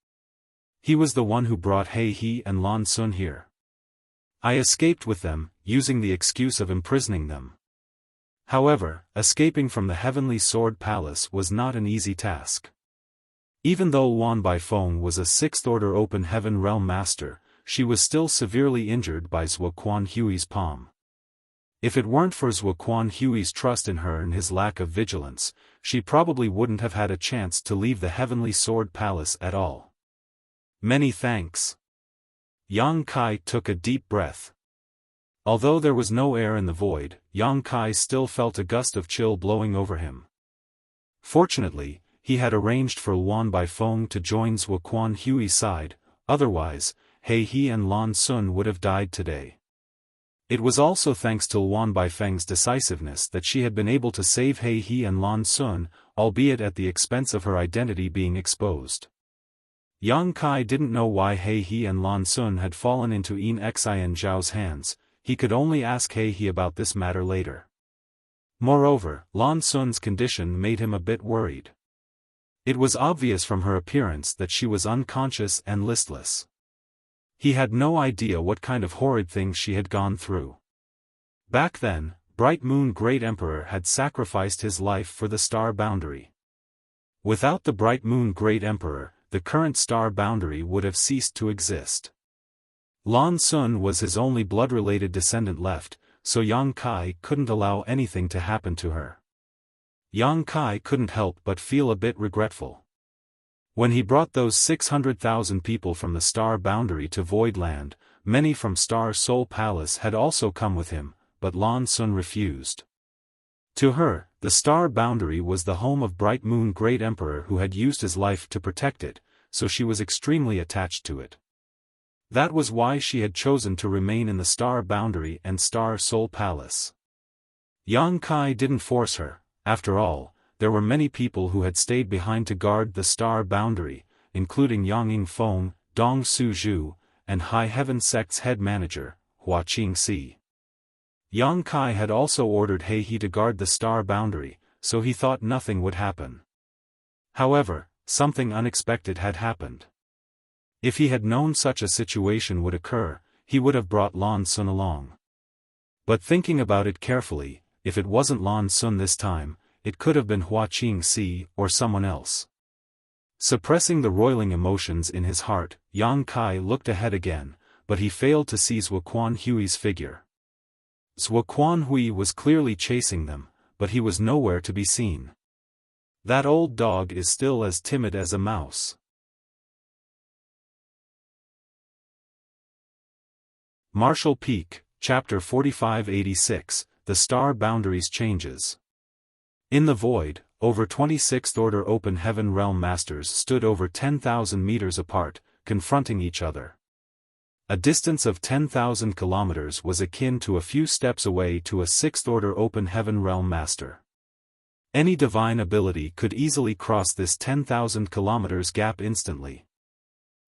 He was the one who brought He He and Lan Sun here. I escaped with them, using the excuse of imprisoning them." However, escaping from the Heavenly Sword Palace was not an easy task. Even though Luan Baifeng was a 6th-order Open Heaven Realm Master, she was still severely injured by Zhuo Quan Hui's palm. If it weren't for Zhuo Quan Hui's trust in her and his lack of vigilance, she probably wouldn't have had a chance to leave the Heavenly Sword Palace at all. "Many thanks." Yang Kai took a deep breath. Although there was no air in the void, Yang Kai still felt a gust of chill blowing over him. Fortunately, he had arranged for Luan Baifeng to join Zhuo Quan Hui's side, otherwise, He He and Lan Sun would have died today. It was also thanks to Luan Baifeng's decisiveness that she had been able to save He He and Lan Sun, albeit at the expense of her identity being exposed. Yang Kai didn't know why He and Lan Sun had fallen into Xian Zhao's hands. He could only ask He about this matter later. Moreover, Lan Sun's condition made him a bit worried. It was obvious from her appearance that she was unconscious and listless. He had no idea what kind of horrid things she had gone through. Back then, Bright Moon Great Emperor had sacrificed his life for the star boundary. Without the Bright Moon Great Emperor, the current star boundary would have ceased to exist. Lan Sun was his only blood-related descendant left, so Yang Kai couldn't allow anything to happen to her. Yang Kai couldn't help but feel a bit regretful. When he brought those 600,000 people from the star boundary to Void Land, many from Star Soul Palace had also come with him, but Lan Sun refused. To her, the star boundary was the home of Bright Moon Great Emperor who had used his life to protect it, so she was extremely attached to it. That was why she had chosen to remain in the star boundary and Star Soul Palace. Yang Kai didn't force her. After all, there were many people who had stayed behind to guard the star boundary, including Yang Yingfeng, Dong Suzhu, and High Heaven Sect's head manager, Hua Qingxi. Yang Kai had also ordered He to guard the star boundary, so he thought nothing would happen. However, something unexpected had happened. If he had known such a situation would occur, he would have brought Lan Sun along. But thinking about it carefully, if it wasn't Lan Sun this time, it could have been Hua Qingxi or someone else. Suppressing the roiling emotions in his heart, Yang Kai looked ahead again, but he failed to see Zhuo Quanhui's figure. Zhuo Quanhui was clearly chasing them, but he was nowhere to be seen. That old dog is still as timid as a mouse. Martial Peak, Chapter 4586, The Star Boundaries Changes. In the void, over 26th Order Open Heaven Realm Masters stood over 10,000 meters apart, confronting each other. A distance of 10,000 kilometers was akin to a few steps away to a 6th Order Open Heaven Realm Master. Any divine ability could easily cross this 10,000 kilometers gap instantly.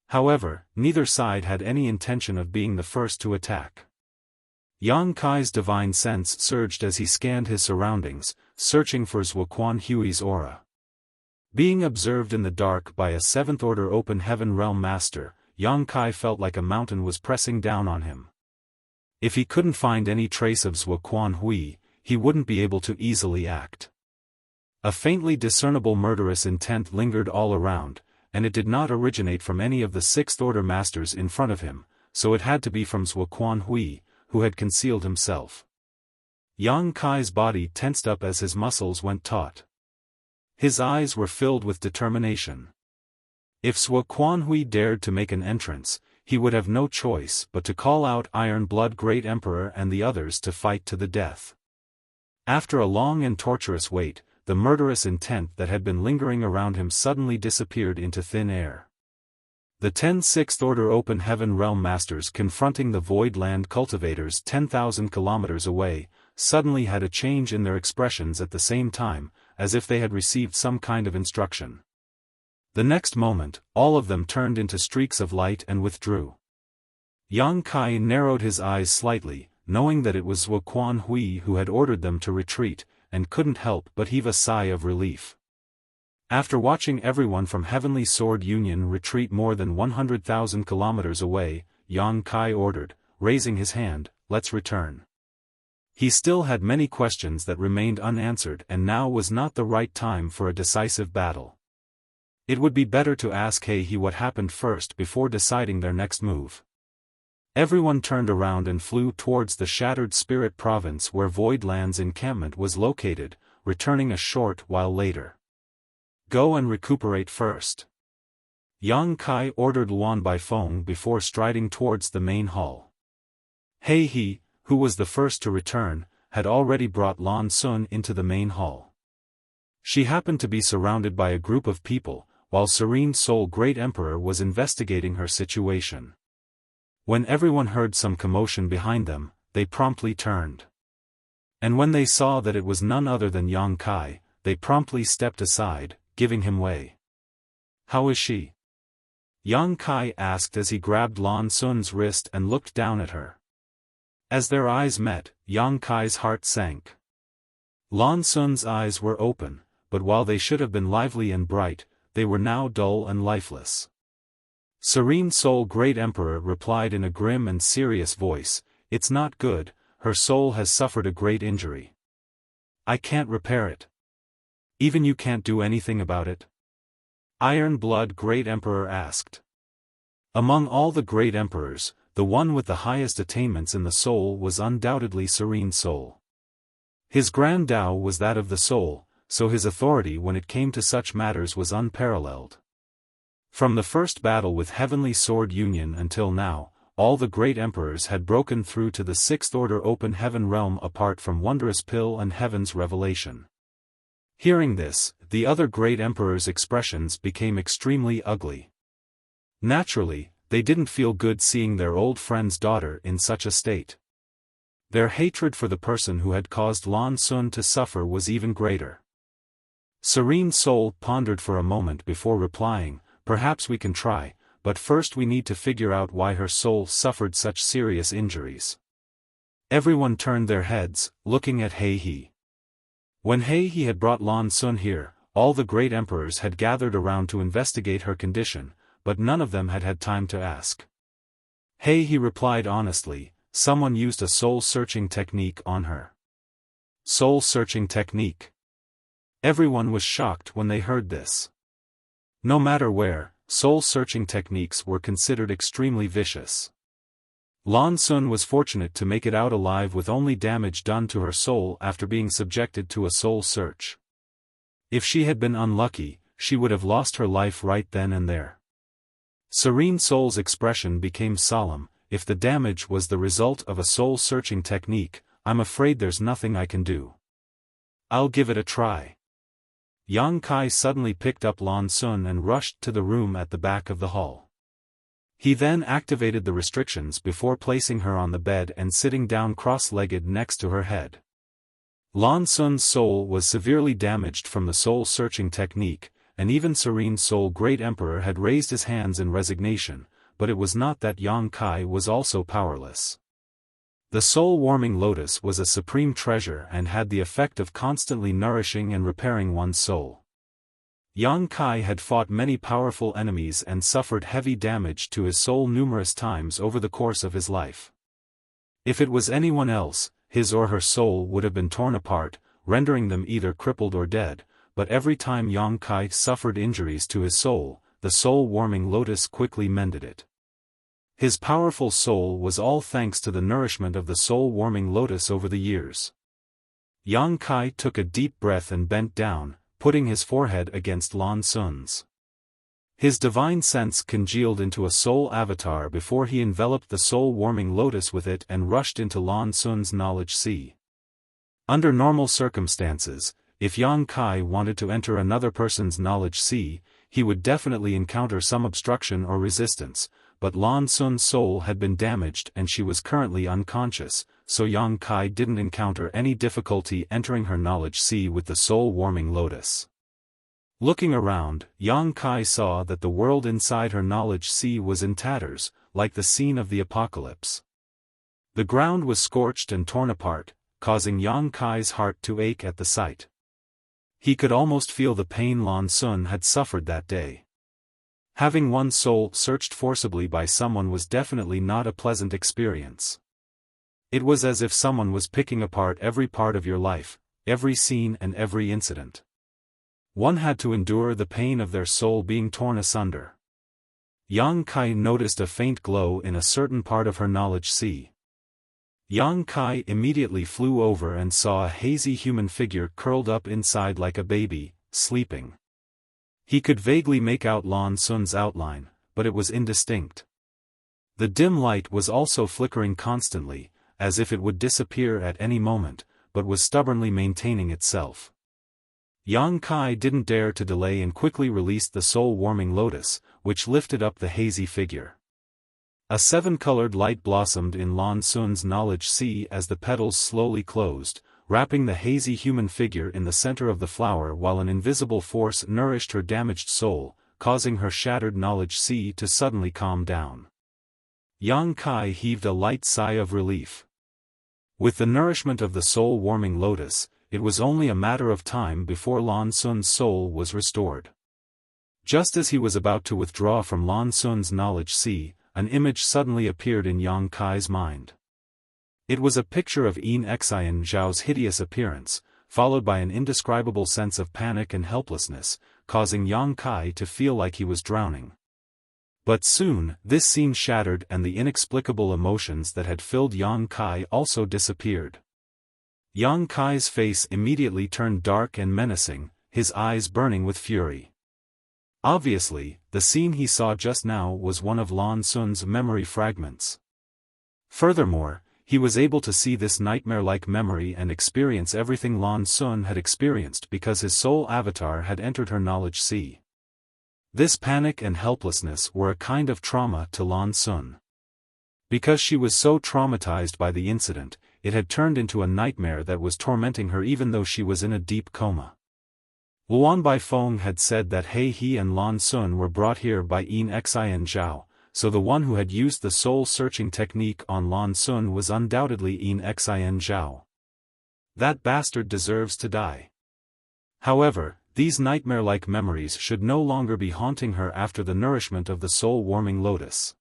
However, neither side had any intention of being the first to attack. Yang Kai's divine sense surged as he scanned his surroundings, searching for Zhuo Quanhui's aura. Being observed in the dark by a 7th Order Open Heaven Realm Master, Yang Kai felt like a mountain was pressing down on him. If he couldn't find any trace of Zhuo Quanhui, he wouldn't be able to easily act. A faintly discernible murderous intent lingered all around, and it did not originate from any of the 6th Order Masters in front of him, so it had to be from Zhuo Quanhui, who had concealed himself. Yang Kai's body tensed up as his muscles went taut. His eyes were filled with determination. If Zhuo Quanhui dared to make an entrance, he would have no choice but to call out Iron Blood Great Emperor and the others to fight to the death. After a long and torturous wait, the murderous intent that had been lingering around him suddenly disappeared into thin air. The 10 6th Order Open Heaven Realm Masters confronting the Void Land cultivators 10,000 kilometers away, suddenly had a change in their expressions at the same time, as if they had received some kind of instruction. The next moment, all of them turned into streaks of light and withdrew. Yang Kai narrowed his eyes slightly, knowing that it was Zhuo Quanhui who had ordered them to retreat, and couldn't help but heave a sigh of relief. After watching everyone from Heavenly Sword Union retreat more than 100,000 kilometers away, Yang Kai ordered, raising his hand, "Let's return." He still had many questions that remained unanswered, and now was not the right time for a decisive battle. It would be better to ask He what happened first before deciding their next move. Everyone turned around and flew towards the Shattered Spirit Province where Void Land's encampment was located, returning a short while later. "Go and recuperate first." Yang Kai ordered Luan Baifeng before striding towards the main hall. He, who was the first to return, had already brought Lan Sun into the main hall. She happened to be surrounded by a group of people, while Serene Soul Great Emperor was investigating her situation. When everyone heard some commotion behind them, they promptly turned. And when they saw that it was none other than Yang Kai, they promptly stepped aside, giving him way. "How is she?" Yang Kai asked as he grabbed Lan Sun's wrist and looked down at her. As their eyes met, Yang Kai's heart sank. Lan Sun's eyes were open, but while they should have been lively and bright, they were now dull and lifeless. Serene Soul Great Emperor replied in a grim and serious voice, "It's not good, her soul has suffered a great injury. I can't repair it. Even you can't do anything about it?" Iron Blood Great Emperor asked. Among all the great emperors, the one with the highest attainments in the soul was undoubtedly Serene Soul. His grand Tao was that of the soul, so his authority when it came to such matters was unparalleled. From the first battle with Heavenly Sword Union until now, all the great emperors had broken through to the Sixth Order Open Heaven realm apart from Wondrous Pill and Heaven's Revelation. Hearing this, the other great emperors' expressions became extremely ugly. Naturally, they didn't feel good seeing their old friend's daughter in such a state. Their hatred for the person who had caused Lan Sun to suffer was even greater. Serene Soul pondered for a moment before replying, "Perhaps we can try, but first we need to figure out why her soul suffered such serious injuries." Everyone turned their heads, looking at He. When He had brought Lan Sun here, all the great emperors had gathered around to investigate her condition, but none of them had had time to ask. He replied honestly, "Someone used a soul-searching technique on her." Soul-searching technique. Everyone was shocked when they heard this. No matter where, soul-searching techniques were considered extremely vicious. Lan Sun was fortunate to make it out alive with only damage done to her soul after being subjected to a soul search. If she had been unlucky, she would have lost her life right then and there. Serene Soul's expression became solemn. "If the damage was the result of a soul-searching technique, I'm afraid there's nothing I can do. I'll give it a try." Yang Kai suddenly picked up Lan Sun and rushed to the room at the back of the hall. He then activated the restrictions before placing her on the bed and sitting down cross-legged next to her head. Lan Sun's soul was severely damaged from the soul-searching technique, and even Serene Soul Great Emperor had raised his hands in resignation, but it was not that Yang Kai was also powerless. The soul-warming lotus was a supreme treasure and had the effect of constantly nourishing and repairing one's soul. Yang Kai had fought many powerful enemies and suffered heavy damage to his soul numerous times over the course of his life. If it was anyone else, his or her soul would have been torn apart, rendering them either crippled or dead, but every time Yang Kai suffered injuries to his soul, the soul-warming lotus quickly mended it. His powerful soul was all thanks to the nourishment of the soul-warming lotus over the years. Yang Kai took a deep breath and bent down, putting his forehead against Lan Sun's. His divine sense congealed into a soul avatar before he enveloped the soul-warming lotus with it and rushed into Lan Sun's knowledge sea. Under normal circumstances, if Yang Kai wanted to enter another person's knowledge sea, he would definitely encounter some obstruction or resistance, but Lan Sun's soul had been damaged and she was currently unconscious, so Yang Kai didn't encounter any difficulty entering her knowledge sea with the soul-warming lotus. Looking around, Yang Kai saw that the world inside her knowledge sea was in tatters, like the scene of the apocalypse. The ground was scorched and torn apart, causing Yang Kai's heart to ache at the sight. He could almost feel the pain Lan Sun had suffered that day. Having one's soul searched forcibly by someone was definitely not a pleasant experience. It was as if someone was picking apart every part of your life, every scene and every incident. One had to endure the pain of their soul being torn asunder. Yang Kai noticed a faint glow in a certain part of her knowledge sea. Yang Kai immediately flew over and saw a hazy human figure curled up inside like a baby, sleeping. He could vaguely make out Lan Sun's outline, but it was indistinct. The dim light was also flickering constantly, as if it would disappear at any moment, but was stubbornly maintaining itself. Yang Kai didn't dare to delay and quickly released the soul-warming lotus, which lifted up the hazy figure. A seven-colored light blossomed in Lan Sun's knowledge sea as the petals slowly closed, wrapping the hazy human figure in the center of the flower while an invisible force nourished her damaged soul, causing her shattered knowledge sea to suddenly calm down. Yang Kai heaved a light sigh of relief. With the nourishment of the soul-warming lotus, it was only a matter of time before Lan Sun's soul was restored. Just as he was about to withdraw from Lan Sun's knowledge sea, an image suddenly appeared in Yang Kai's mind. It was a picture of Xian Zhao's hideous appearance, followed by an indescribable sense of panic and helplessness, causing Yang Kai to feel like he was drowning. But soon, this scene shattered and the inexplicable emotions that had filled Yang Kai also disappeared. Yang Kai's face immediately turned dark and menacing, his eyes burning with fury. Obviously, the scene he saw just now was one of Lan Sun's memory fragments. Furthermore, he was able to see this nightmare-like memory and experience everything Lan Sun had experienced because his soul avatar had entered her knowledge sea. This panic and helplessness were a kind of trauma to Lan Sun. Because she was so traumatized by the incident, it had turned into a nightmare that was tormenting her even though she was in a deep coma. Luan Baifeng had said that He and Lan Sun were brought here by Xian Zhao, so the one who had used the soul-searching technique on Lan Sun was undoubtedly Xian Zhao. That bastard deserves to die. However, these nightmare-like memories should no longer be haunting her after the nourishment of the soul-warming lotus.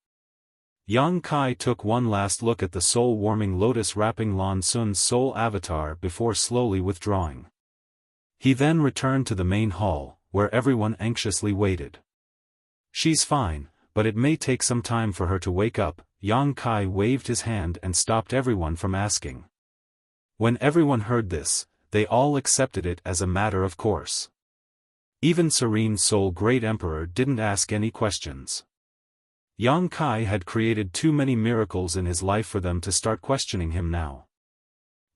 Yang Kai took one last look at the soul-warming lotus wrapping Lan Sun's soul avatar before slowly withdrawing. He then returned to the main hall, where everyone anxiously waited. "She's fine, but it may take some time for her to wake up," Yang Kai waved his hand and stopped everyone from asking. When everyone heard this, they all accepted it as a matter of course. Even Serene Soul Great Emperor didn't ask any questions. Yang Kai had created too many miracles in his life for them to start questioning him now.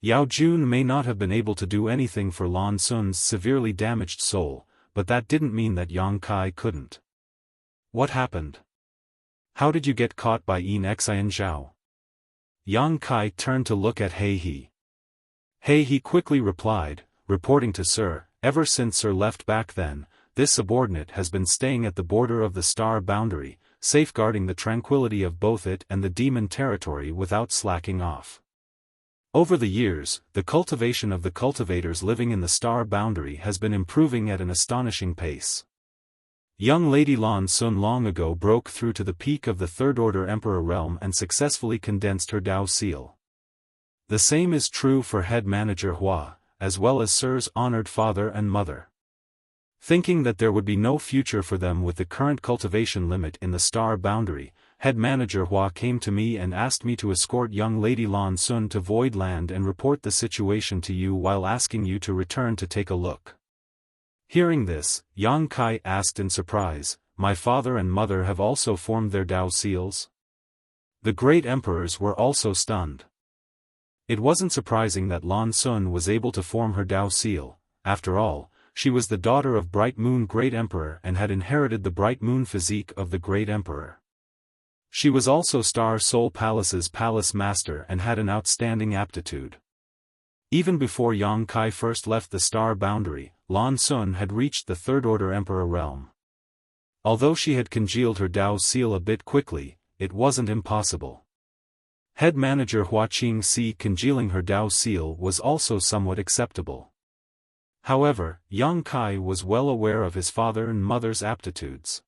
Yao Jun may not have been able to do anything for Lan Sun's severely damaged soul, but that didn't mean that Yang Kai couldn't. "What happened? How did you get caught by Xian Zhao?" Yang Kai turned to look at He. He quickly replied, reporting to Sir, "Ever since Sir left back then, this subordinate has been staying at the border of the star boundary, safeguarding the tranquility of both it and the demon territory without slacking off. Over the years, the cultivation of the cultivators living in the star boundary has been improving at an astonishing pace. Young Lady Lan Sun long ago broke through to the peak of the Third Order Emperor realm and successfully condensed her Dao seal. The same is true for head manager Hua, as well as Sir's honored father and mother. Thinking that there would be no future for them with the current cultivation limit in the star boundary, head manager Hua came to me and asked me to escort young Lady Lan Sun to Void Land and report the situation to you while asking you to return to take a look." Hearing this, Yang Kai asked in surprise, "My father and mother have also formed their Dao seals?" The great emperors were also stunned. It wasn't surprising that Lan Sun was able to form her Dao seal. After all, she was the daughter of Bright Moon Great Emperor and had inherited the Bright Moon physique of the Great Emperor. She was also Star Soul Palace's palace master and had an outstanding aptitude. Even before Yang Kai first left the star boundary, Lan Sun had reached the Third Order Emperor realm. Although she had congealed her Dao seal a bit quickly, it wasn't impossible. Head manager Hua Qingxi congealing her Dao seal was also somewhat acceptable. However, Yang Kai was well aware of his father and mother's aptitudes.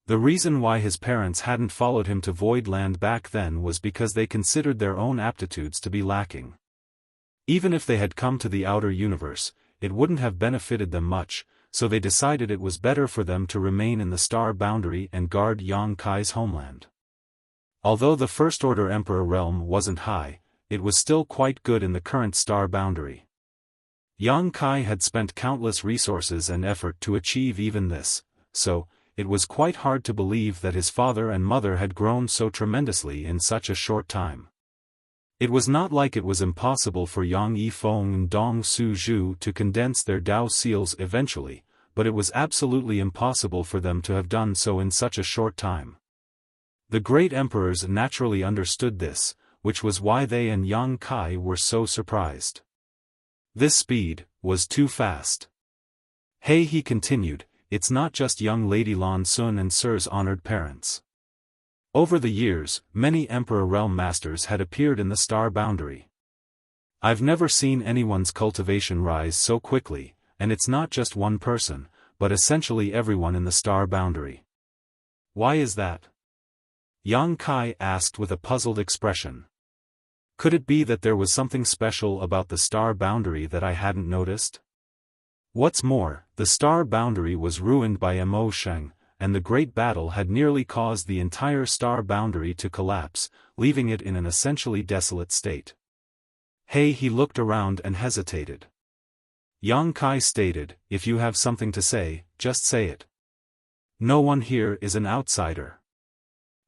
The reason why his parents hadn't followed him to Void Land back then was because they considered their own aptitudes to be lacking. Even if they had come to the outer universe, it wouldn't have benefited them much, so they decided it was better for them to remain in the star boundary and guard Yang Kai's homeland. Although the First Order Emperor realm wasn't high, it was still quite good in the current star boundary. Yang Kai had spent countless resources and effort to achieve even this, so it was quite hard to believe that his father and mother had grown so tremendously in such a short time. It was not like it was impossible for Yang Yifeng and Dong Suzhu to condense their Dao seals eventually, but it was absolutely impossible for them to have done so in such a short time. The great emperors naturally understood this, which was why they and Yang Kai were so surprised. This speed was too fast. Hey, he continued, it's not just young Lady Lan Sun and Sir's honored parents. Over the years, many Emperor Realm Masters had appeared in the star boundary. I've never seen anyone's cultivation rise so quickly, and it's not just one person, but essentially everyone in the star boundary. Why is that? Yang Kai asked with a puzzled expression. Could it be that there was something special about the star boundary that I hadn't noticed? What's more, the star boundary was ruined by Mo Sheng, and the great battle had nearly caused the entire star boundary to collapse, leaving it in an essentially desolate state. Hey, he looked around and hesitated. Yang Kai stated, if you have something to say, just say it. No one here is an outsider.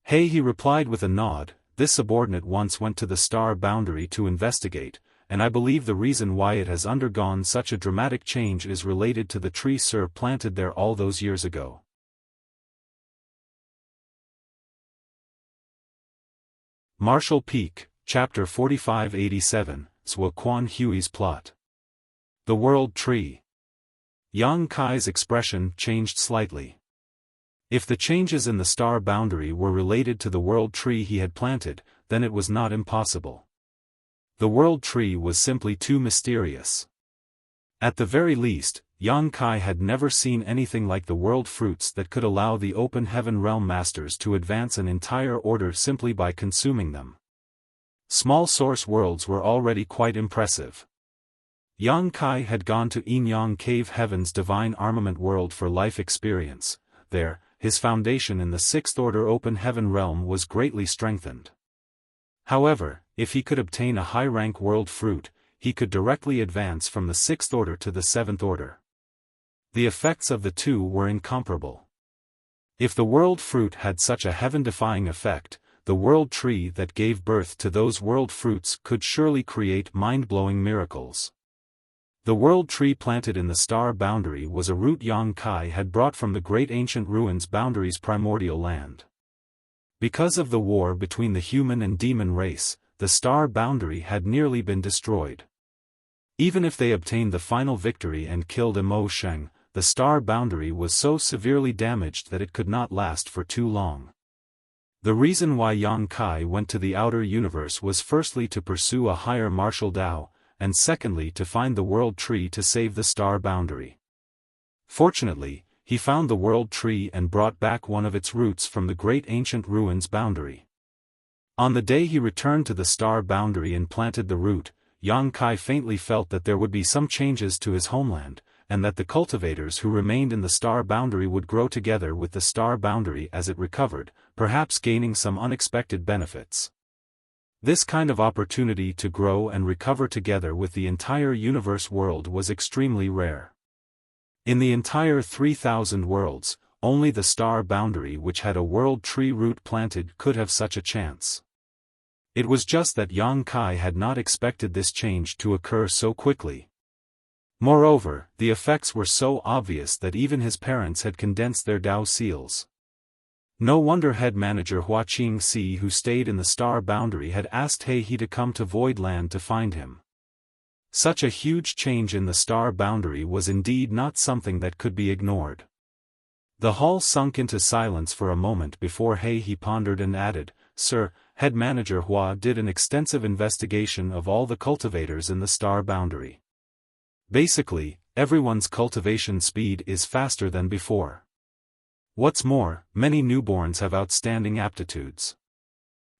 Hey, he replied with a nod, this subordinate once went to the star boundary to investigate, and I believe the reason why it has undergone such a dramatic change is related to the tree Sir planted there all those years ago. Martial Peak, Chapter 4587, Zhou Quan Hui's Plot. The World Tree. Yang Kai's expression changed slightly. If the changes in the star boundary were related to the world tree he had planted, then it was not impossible. The world tree was simply too mysterious. At the very least, Yang Kai had never seen anything like the world fruits that could allow the open heaven realm masters to advance an entire order simply by consuming them. Small source worlds were already quite impressive. Yang Kai had gone to Yinyang Cave Heaven's divine armament world for life experience. There, his foundation in the Sixth Order Open Heaven realm was greatly strengthened. However, if he could obtain a high-rank world fruit, he could directly advance from the Sixth Order to the Seventh Order. The effects of the two were incomparable. If the world fruit had such a heaven-defying effect, the world tree that gave birth to those world fruits could surely create mind-blowing miracles. The world tree planted in the star boundary was a root Yang Kai had brought from the great ancient ruins boundary's primordial land. Because of the war between the human and demon race, the star boundary had nearly been destroyed. Even if they obtained the final victory and killed Mo Sheng, the star boundary was so severely damaged that it could not last for too long. The reason why Yang Kai went to the outer universe was firstly to pursue a higher martial Tao, and secondly to find the world tree to save the star boundary. Fortunately, he found the world tree and brought back one of its roots from the great ancient ruins boundary. On the day he returned to the star boundary and planted the root, Yang Kai faintly felt that there would be some changes to his homeland, and that the cultivators who remained in the star boundary would grow together with the star boundary as it recovered, perhaps gaining some unexpected benefits. This kind of opportunity to grow and recover together with the entire universe world was extremely rare. In the entire 3,000 worlds, only the star boundary which had a world tree root planted could have such a chance. It was just that Yang Kai had not expected this change to occur so quickly. Moreover, the effects were so obvious that even his parents had condensed their Tao seals. No wonder head manager Hua Qingxi, who stayed in the star boundary, had asked He to come to Void Land to find him. Such a huge change in the star boundary was indeed not something that could be ignored. The hall sunk into silence for a moment before He pondered and added, "Sir, head manager Hua did an extensive investigation of all the cultivators in the star boundary. Basically, everyone's cultivation speed is faster than before. What's more, many newborns have outstanding aptitudes.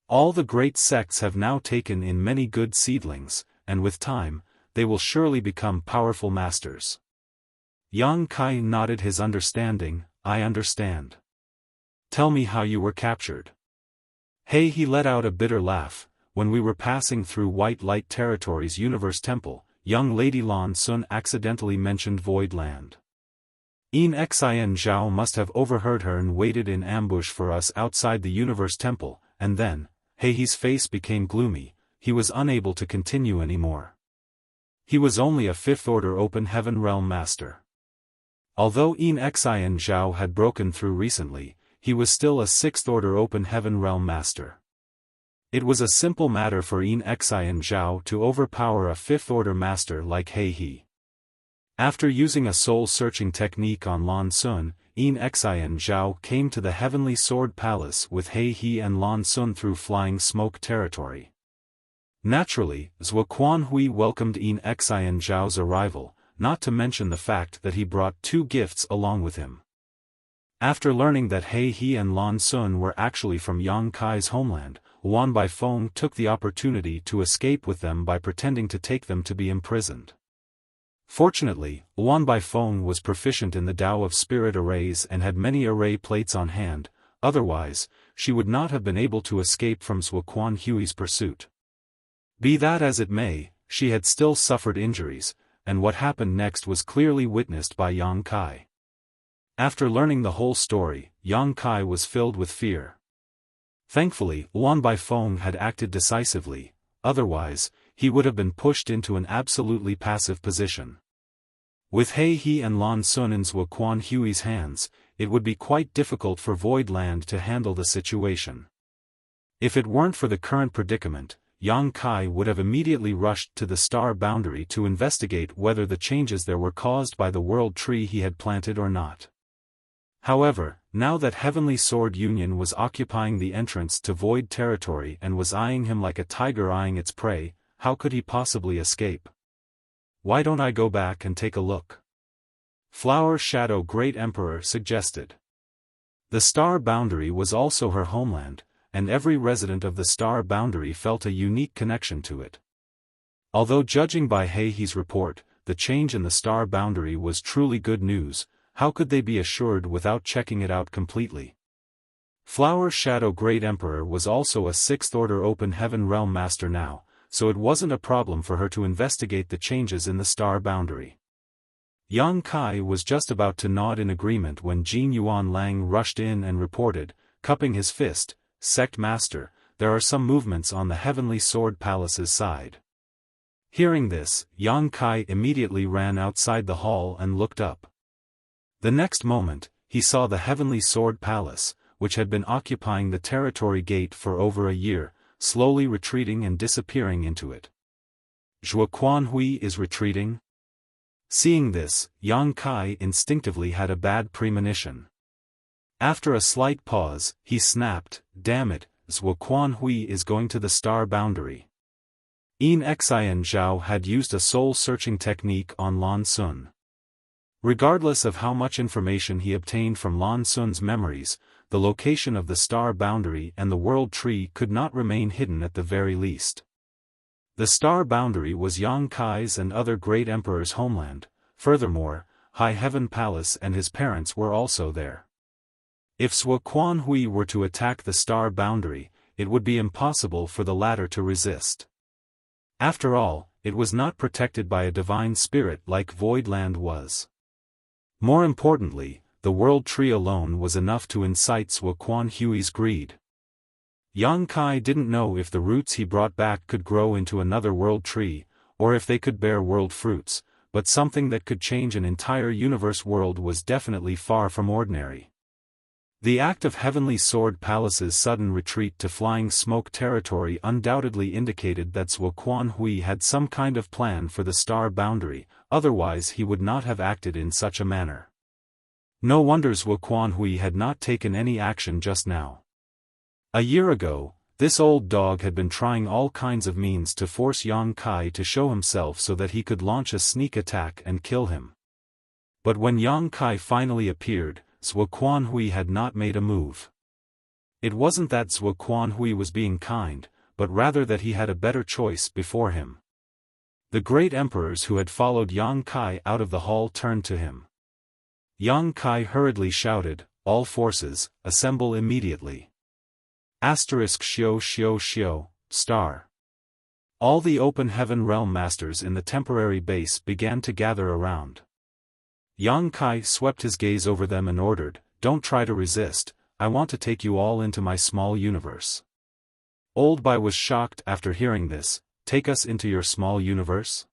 All the great sects have now taken in many good seedlings, and with time, they will surely become powerful masters." Yang Kai nodded his understanding. "I understand. Tell me how you were captured." He let out a bitter laugh. "When we were passing through White Light Territory's Universe Temple, young Lady Lan Sun accidentally mentioned Void Land. Xin Zhao must have overheard her and waited in ambush for us outside the Universe Temple, and then," He's face became gloomy, "he was unable to continue anymore. He was only a Fifth Order Open Heaven Realm Master. Although Xin Zhao had broken through recently, he was still a Sixth Order Open Heaven Realm Master. It was a simple matter for Xian Zhao to overpower a fifth-order master like He. After using a soul-searching technique on Lan Sun, Xian Zhao came to the Heavenly Sword Palace with He and Lan Sun through Flying Smoke territory. Naturally, Zhuo Quanhui welcomed Xian Zhao's arrival, not to mention the fact that he brought 2 gifts along with him. After learning that He and Lan Sun were actually from Yang Kai's homeland, Wan Baifeng took the opportunity to escape with them by pretending to take them to be imprisoned. Fortunately, Wan Baifeng was proficient in the Tao of Spirit arrays and had many array plates on hand, otherwise, she would not have been able to escape from Zhuo Quanhui's pursuit. Be that as it may, she had still suffered injuries, and what happened next was clearly witnessed by Yang Kai. After learning the whole story, Yang Kai was filled with fear. Thankfully, Wan Baifeng had acted decisively, otherwise, he would have been pushed into an absolutely passive position. With He and Lan Sun in Zhuo Quanhui's hands, it would be quite difficult for Void Land to handle the situation. If it weren't for the current predicament, Yang Kai would have immediately rushed to the star boundary to investigate whether the changes there were caused by the world tree he had planted or not. However, now that Heavenly Sword Union was occupying the entrance to Void territory and was eyeing him like a tiger eyeing its prey, how could he possibly escape? Why don't I go back and take a look? Flower Shadow Great Emperor suggested. The star boundary was also her homeland, and every resident of the star boundary felt a unique connection to it. Although judging by He's report, the change in the star boundary was truly good news, how could they be assured without checking it out completely? Flower Shadow Great Emperor was also a 6th Order Open Heaven Realm Master now, so it wasn't a problem for her to investigate the changes in the star boundary. Yang Kai was just about to nod in agreement when Jin Yuan Lang rushed in and reported, cupping his fist, "Sect Master, there are some movements on the Heavenly Sword Palace's side." Hearing this, Yang Kai immediately ran outside the hall and looked up. The next moment, he saw the Heavenly Sword Palace, which had been occupying the territory gate for over a year, slowly retreating and disappearing into it. Zhuo Quanhui is retreating? Seeing this, Yang Kai instinctively had a bad premonition. After a slight pause, he snapped, "Damn it, Zhuo Quanhui is going to the star boundary." Xian Zhao had used a soul-searching technique on Lan Sun. Regardless of how much information he obtained from Lan Sun's memories, the location of the star boundary and the world tree could not remain hidden at the very least. The star boundary was Yang Kai's and other great emperors' homeland. Furthermore, High Heaven Palace and his parents were also there. If Zhuo Quanhui were to attack the star boundary, it would be impossible for the latter to resist. After all, it was not protected by a divine spirit like Void Land was. More importantly, the world tree alone was enough to incite Zhuo Quanhui's greed. Yang Kai didn't know if the roots he brought back could grow into another world tree, or if they could bear world fruits, but something that could change an entire universe world was definitely far from ordinary. The act of Heavenly Sword Palace's sudden retreat to Flying Smoke territory undoubtedly indicated that Zhuo Quanhui had some kind of plan for the star boundary, otherwise he would not have acted in such a manner. No wonder Zhuo Quanhui had not taken any action just now. A year ago, this old dog had been trying all kinds of means to force Yang Kai to show himself so that he could launch a sneak attack and kill him. But when Yang Kai finally appeared, Zhuo Quanhui had not made a move. It wasn't that Zhuo Quanhui was being kind, but rather that he had a better choice before him. The great emperors who had followed Yang Kai out of the hall turned to him. Yang Kai hurriedly shouted, "All forces, assemble immediately." *********** star. All the Open Heaven Realm Masters in the temporary base began to gather around. Yang Kai swept his gaze over them and ordered, "Don't try to resist, I want to take you all into my small universe." Old Bai was shocked after hearing this. "Take us into your small universe?"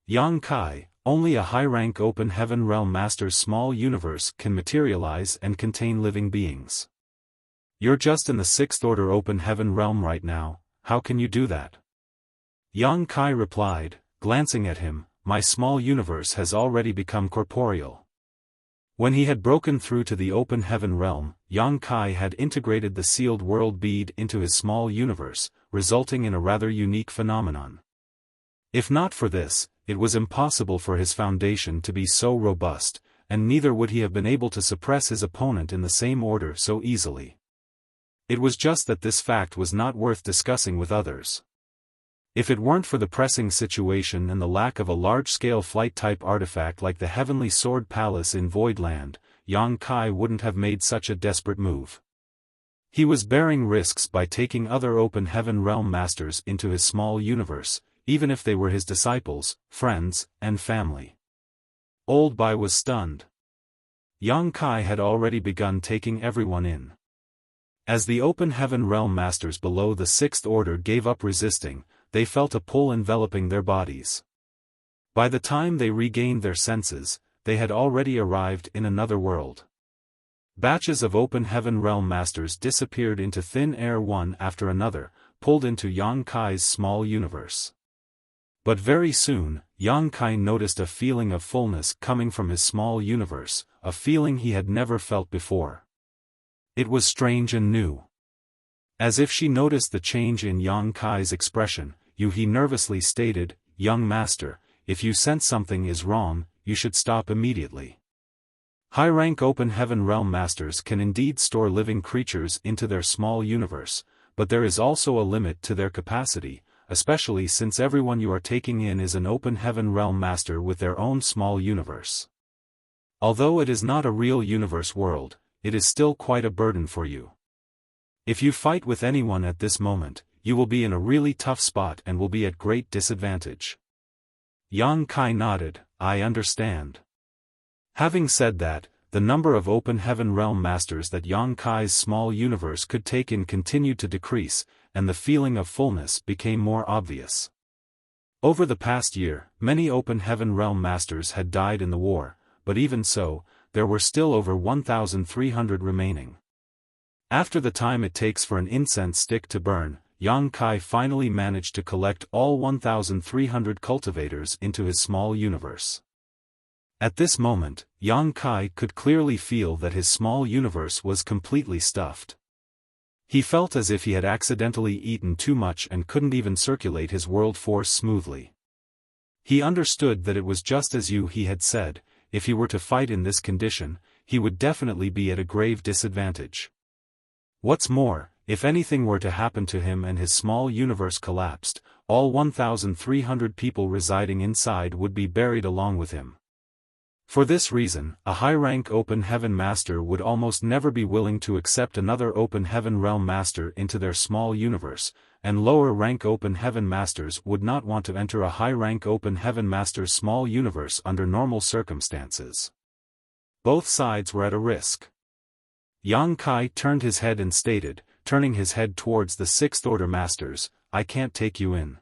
Yang Kai, only a high-rank Open Heaven Realm Master's small universe can materialize and contain living beings. You're just in the sixth order open heaven realm right now, how can you do that? Yang Kai replied, glancing at him, my small universe has already become corporeal. When he had broken through to the open heaven realm, Yang Kai had integrated the sealed world bead into his small universe, resulting in a rather unique phenomenon. If not for this, it was impossible for his foundation to be so robust, and neither would he have been able to suppress his opponent in the same order so easily. It was just that this fact was not worth discussing with others. If it weren't for the pressing situation and the lack of a large-scale flight-type artifact like the Heavenly Sword Palace in Voidland, Yang Kai wouldn't have made such a desperate move. He was bearing risks by taking other open heaven realm masters into his small universe, even if they were his disciples, friends, and family. Old Bai was stunned. Yang Kai had already begun taking everyone in. As the open heaven realm masters below the sixth order gave up resisting, they felt a pull enveloping their bodies. By the time they regained their senses, they had already arrived in another world. Batches of open heaven realm masters disappeared into thin air one after another, pulled into Yang Kai's small universe. But very soon, Yang Kai noticed a feeling of fullness coming from his small universe, a feeling he had never felt before. It was strange and new. As if she noticed the change in Yang Kai's expression, he nervously stated, "Young master, if you sense something is wrong, you should stop immediately." High-rank open heaven realm masters can indeed store living creatures into their small universe, but there is also a limit to their capacity, especially since everyone you are taking in is an open heaven realm master with their own small universe. Although it is not a real universe world, it is still quite a burden for you. If you fight with anyone at this moment, you will be in a really tough spot and will be at great disadvantage. Yang Kai nodded, I understand. Having said that, the number of open heaven realm masters that Yang Kai's small universe could take in continued to decrease, and the feeling of fullness became more obvious. Over the past year, many open heaven realm masters had died in the war, but even so, there were still over 1,300 remaining. After the time it takes for an incense stick to burn, Yang Kai finally managed to collect all 1,300 cultivators into his small universe. At this moment, Yang Kai could clearly feel that his small universe was completely stuffed. He felt as if he had accidentally eaten too much and couldn't even circulate his world force smoothly. He understood that it was just as he had said, if he were to fight in this condition, he would definitely be at a grave disadvantage. What's more, if anything were to happen to him and his small universe collapsed, all 1,300 people residing inside would be buried along with him. For this reason, a high-rank open heaven master would almost never be willing to accept another open heaven realm master into their small universe, and lower-rank open heaven masters would not want to enter a high-rank open heaven master's small universe under normal circumstances. Both sides were at a risk. Yang Kai turned his head and stated, turning his head towards the sixth order masters, I can't take you in.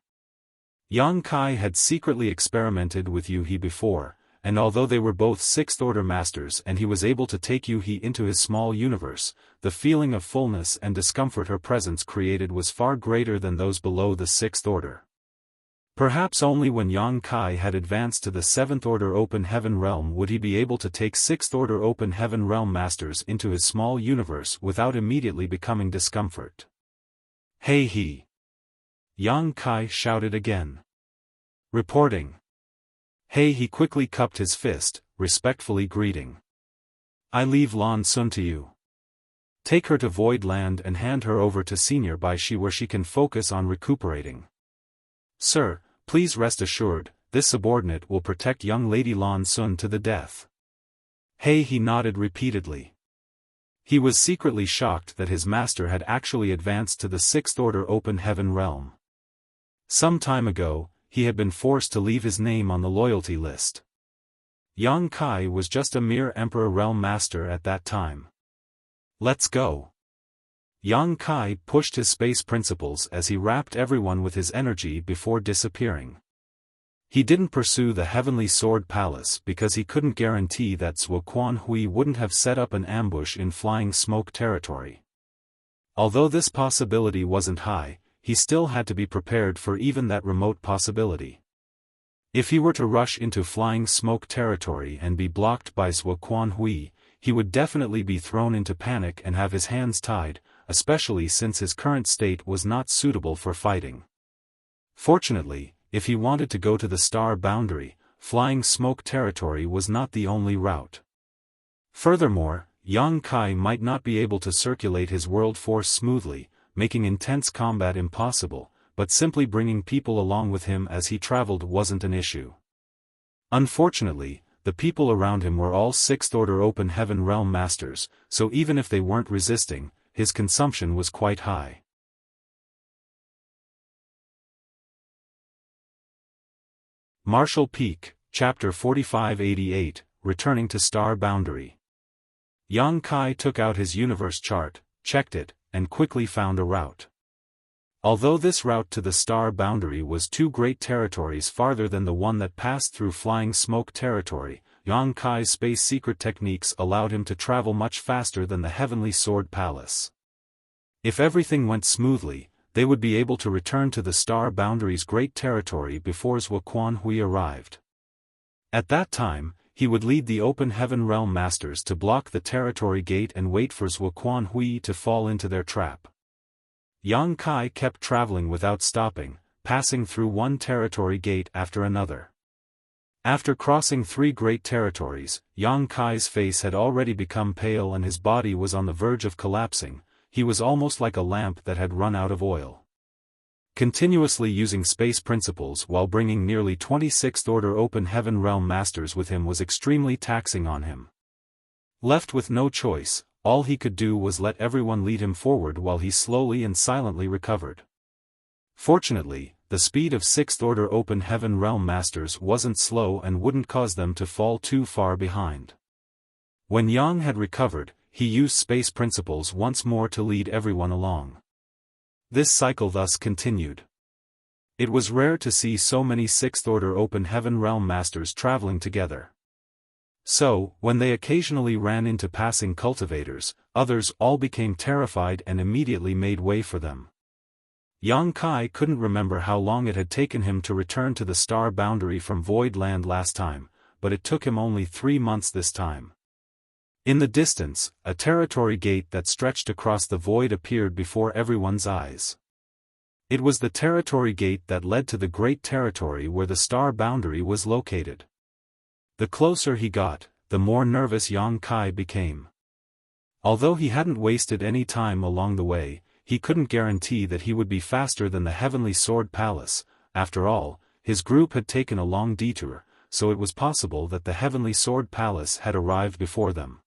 Yang Kai had secretly experimented with Yuhi before, and although they were both sixth order masters and he was able to take Yuhi into his small universe, the feeling of fullness and discomfort her presence created was far greater than those below the sixth order. Perhaps only when Yang Kai had advanced to the seventh order open heaven realm would he be able to take sixth order open heaven realm masters into his small universe without immediately becoming discomfort. Hey he! Yang Kai shouted again. Reporting. Hey he quickly cupped his fist, respectfully greeting. I leave Lan Sun to you. Take her to Voidland and hand her over to Senior Bai Shi where she can focus on recuperating. Sir, please rest assured, this subordinate will protect young Lady Lan Sun to the death. Hey he nodded repeatedly. He was secretly shocked that his master had actually advanced to the sixth order open heaven realm. Some time ago, he had been forced to leave his name on the loyalty list. Yang Kai was just a mere Emperor Realm Master at that time. Let's go. Yang Kai pushed his space principles as he wrapped everyone with his energy before disappearing. He didn't pursue the Heavenly Sword Palace because he couldn't guarantee that Zhuo Quan Hui wouldn't have set up an ambush in Flying Smoke territory. Although this possibility wasn't high, he still had to be prepared for even that remote possibility. If he were to rush into flying smoke territory and be blocked by Zuoquan Hui, he would definitely be thrown into panic and have his hands tied, especially since his current state was not suitable for fighting. Fortunately, if he wanted to go to the star boundary, flying smoke territory was not the only route. Furthermore, Yang Kai might not be able to circulate his world force smoothly, making intense combat impossible, but simply bringing people along with him as he traveled wasn't an issue. Unfortunately, the people around him were all sixth-order open heaven realm masters, so even if they weren't resisting, his consumption was quite high. Martial Peak, Chapter 4588, Returning to Star Boundary. Yang Kai took out his universe chart, checked it, and quickly found a route. Although this route to the star boundary was 2 great territories farther than the one that passed through flying smoke territory, Yang Kai's space secret techniques allowed him to travel much faster than the Heavenly Sword Palace. If everything went smoothly, they would be able to return to the star boundary's great territory before Zuoquan Hui arrived. At that time, he would lead the open heaven realm masters to block the territory gate and wait for Zuoquan Hui to fall into their trap. Yang Kai kept traveling without stopping, passing through one territory gate after another. After crossing 3 great territories, Yang Kai's face had already become pale and his body was on the verge of collapsing. He was almost like a lamp that had run out of oil. Continuously using space principles while bringing nearly 26th-order open heaven realm masters with him was extremely taxing on him. Left with no choice, all he could do was let everyone lead him forward while he slowly and silently recovered. Fortunately, the speed of 6th-order open heaven realm masters wasn't slow and wouldn't cause them to fall too far behind. When Yang had recovered, he used space principles once more to lead everyone along. This cycle thus continued. It was rare to see so many 6th-order open heaven realm masters traveling together. So, when they occasionally ran into passing cultivators, others all became terrified and immediately made way for them. Yang Kai couldn't remember how long it had taken him to return to the star boundary from Void Land last time, but it took him only 3 months this time. In the distance, a territory gate that stretched across the void appeared before everyone's eyes. It was the territory gate that led to the great territory where the star boundary was located. The closer he got, the more nervous Yang Kai became. Although he hadn't wasted any time along the way, he couldn't guarantee that he would be faster than the Heavenly Sword Palace. After all, his group had taken a long detour, so it was possible that the Heavenly Sword Palace had arrived before them.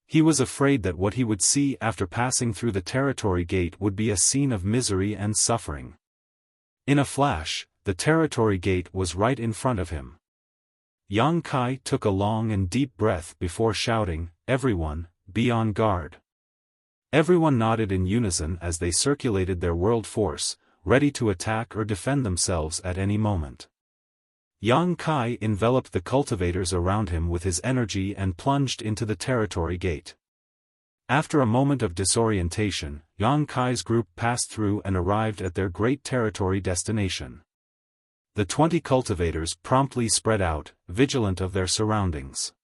He was afraid that what he would see after passing through the territory gate would be a scene of misery and suffering. In a flash, the territory gate was right in front of him. Yang Kai took a long and deep breath before shouting, "Everyone, be on guard." Everyone nodded in unison as they circulated their world force, ready to attack or defend themselves at any moment. Yang Kai enveloped the cultivators around him with his energy and plunged into the territory gate. After a moment of disorientation, Yang Kai's group passed through and arrived at their great territory destination. The 20 cultivators promptly spread out, vigilant of their surroundings.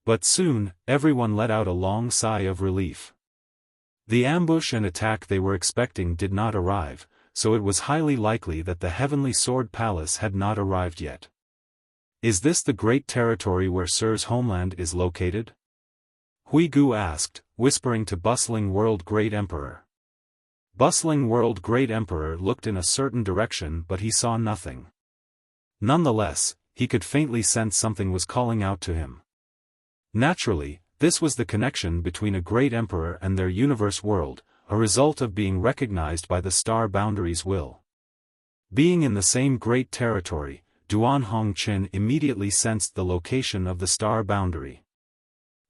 But soon, everyone let out a long sigh of relief. The ambush and attack they were expecting did not arrive, so it was highly likely that the Heavenly Sword Palace had not arrived yet. Is this the great territory where Sir's homeland is located? Hui Gu asked, whispering to Bustling World Great Emperor. Bustling World Great Emperor looked in a certain direction but he saw nothing. Nonetheless, he could faintly sense something was calling out to him. Naturally, this was the connection between a great emperor and their universe world, a result of being recognized by the star boundary's will. Being in the same great territory, Duan Hongqin immediately sensed the location of the star boundary.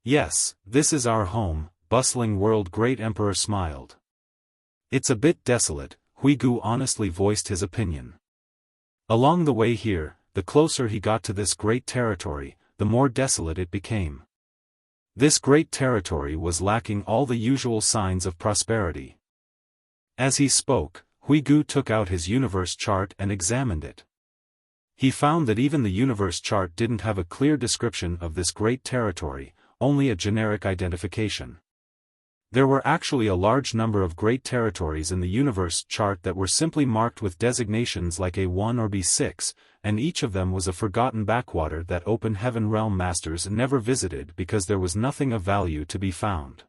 "Yes, this is our home," Bustling World Great Emperor smiled. "It's a bit desolate," Hui Gu honestly voiced his opinion. Along the way here, the closer he got to this great territory, the more desolate it became. This great territory was lacking all the usual signs of prosperity. As he spoke, Huigu took out his universe chart and examined it. He found that even the universe chart didn't have a clear description of this great territory, only a generic identification. There were actually a large number of great territories in the universe chart that were simply marked with designations like A1 or B6, and each of them was a forgotten backwater that open heaven realm masters never visited because there was nothing of value to be found.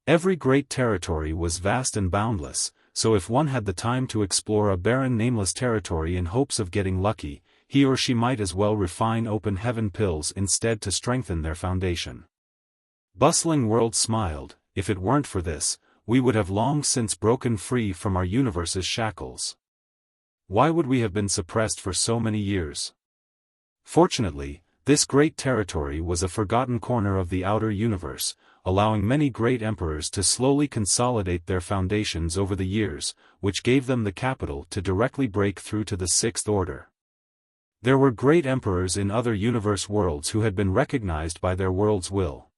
Every great territory was vast and boundless, so if one had the time to explore a barren nameless territory in hopes of getting lucky, he or she might as well refine open heaven pills instead to strengthen their foundation. Bustling World smiled. If it weren't for this, we would have long since broken free from our universe's shackles. Why would we have been suppressed for so many years? Fortunately, this great territory was a forgotten corner of the outer universe, allowing many great emperors to slowly consolidate their foundations over the years, which gave them the capital to directly break through to the Sixth Order. There were great emperors in other universe worlds who had been recognized by their world's will.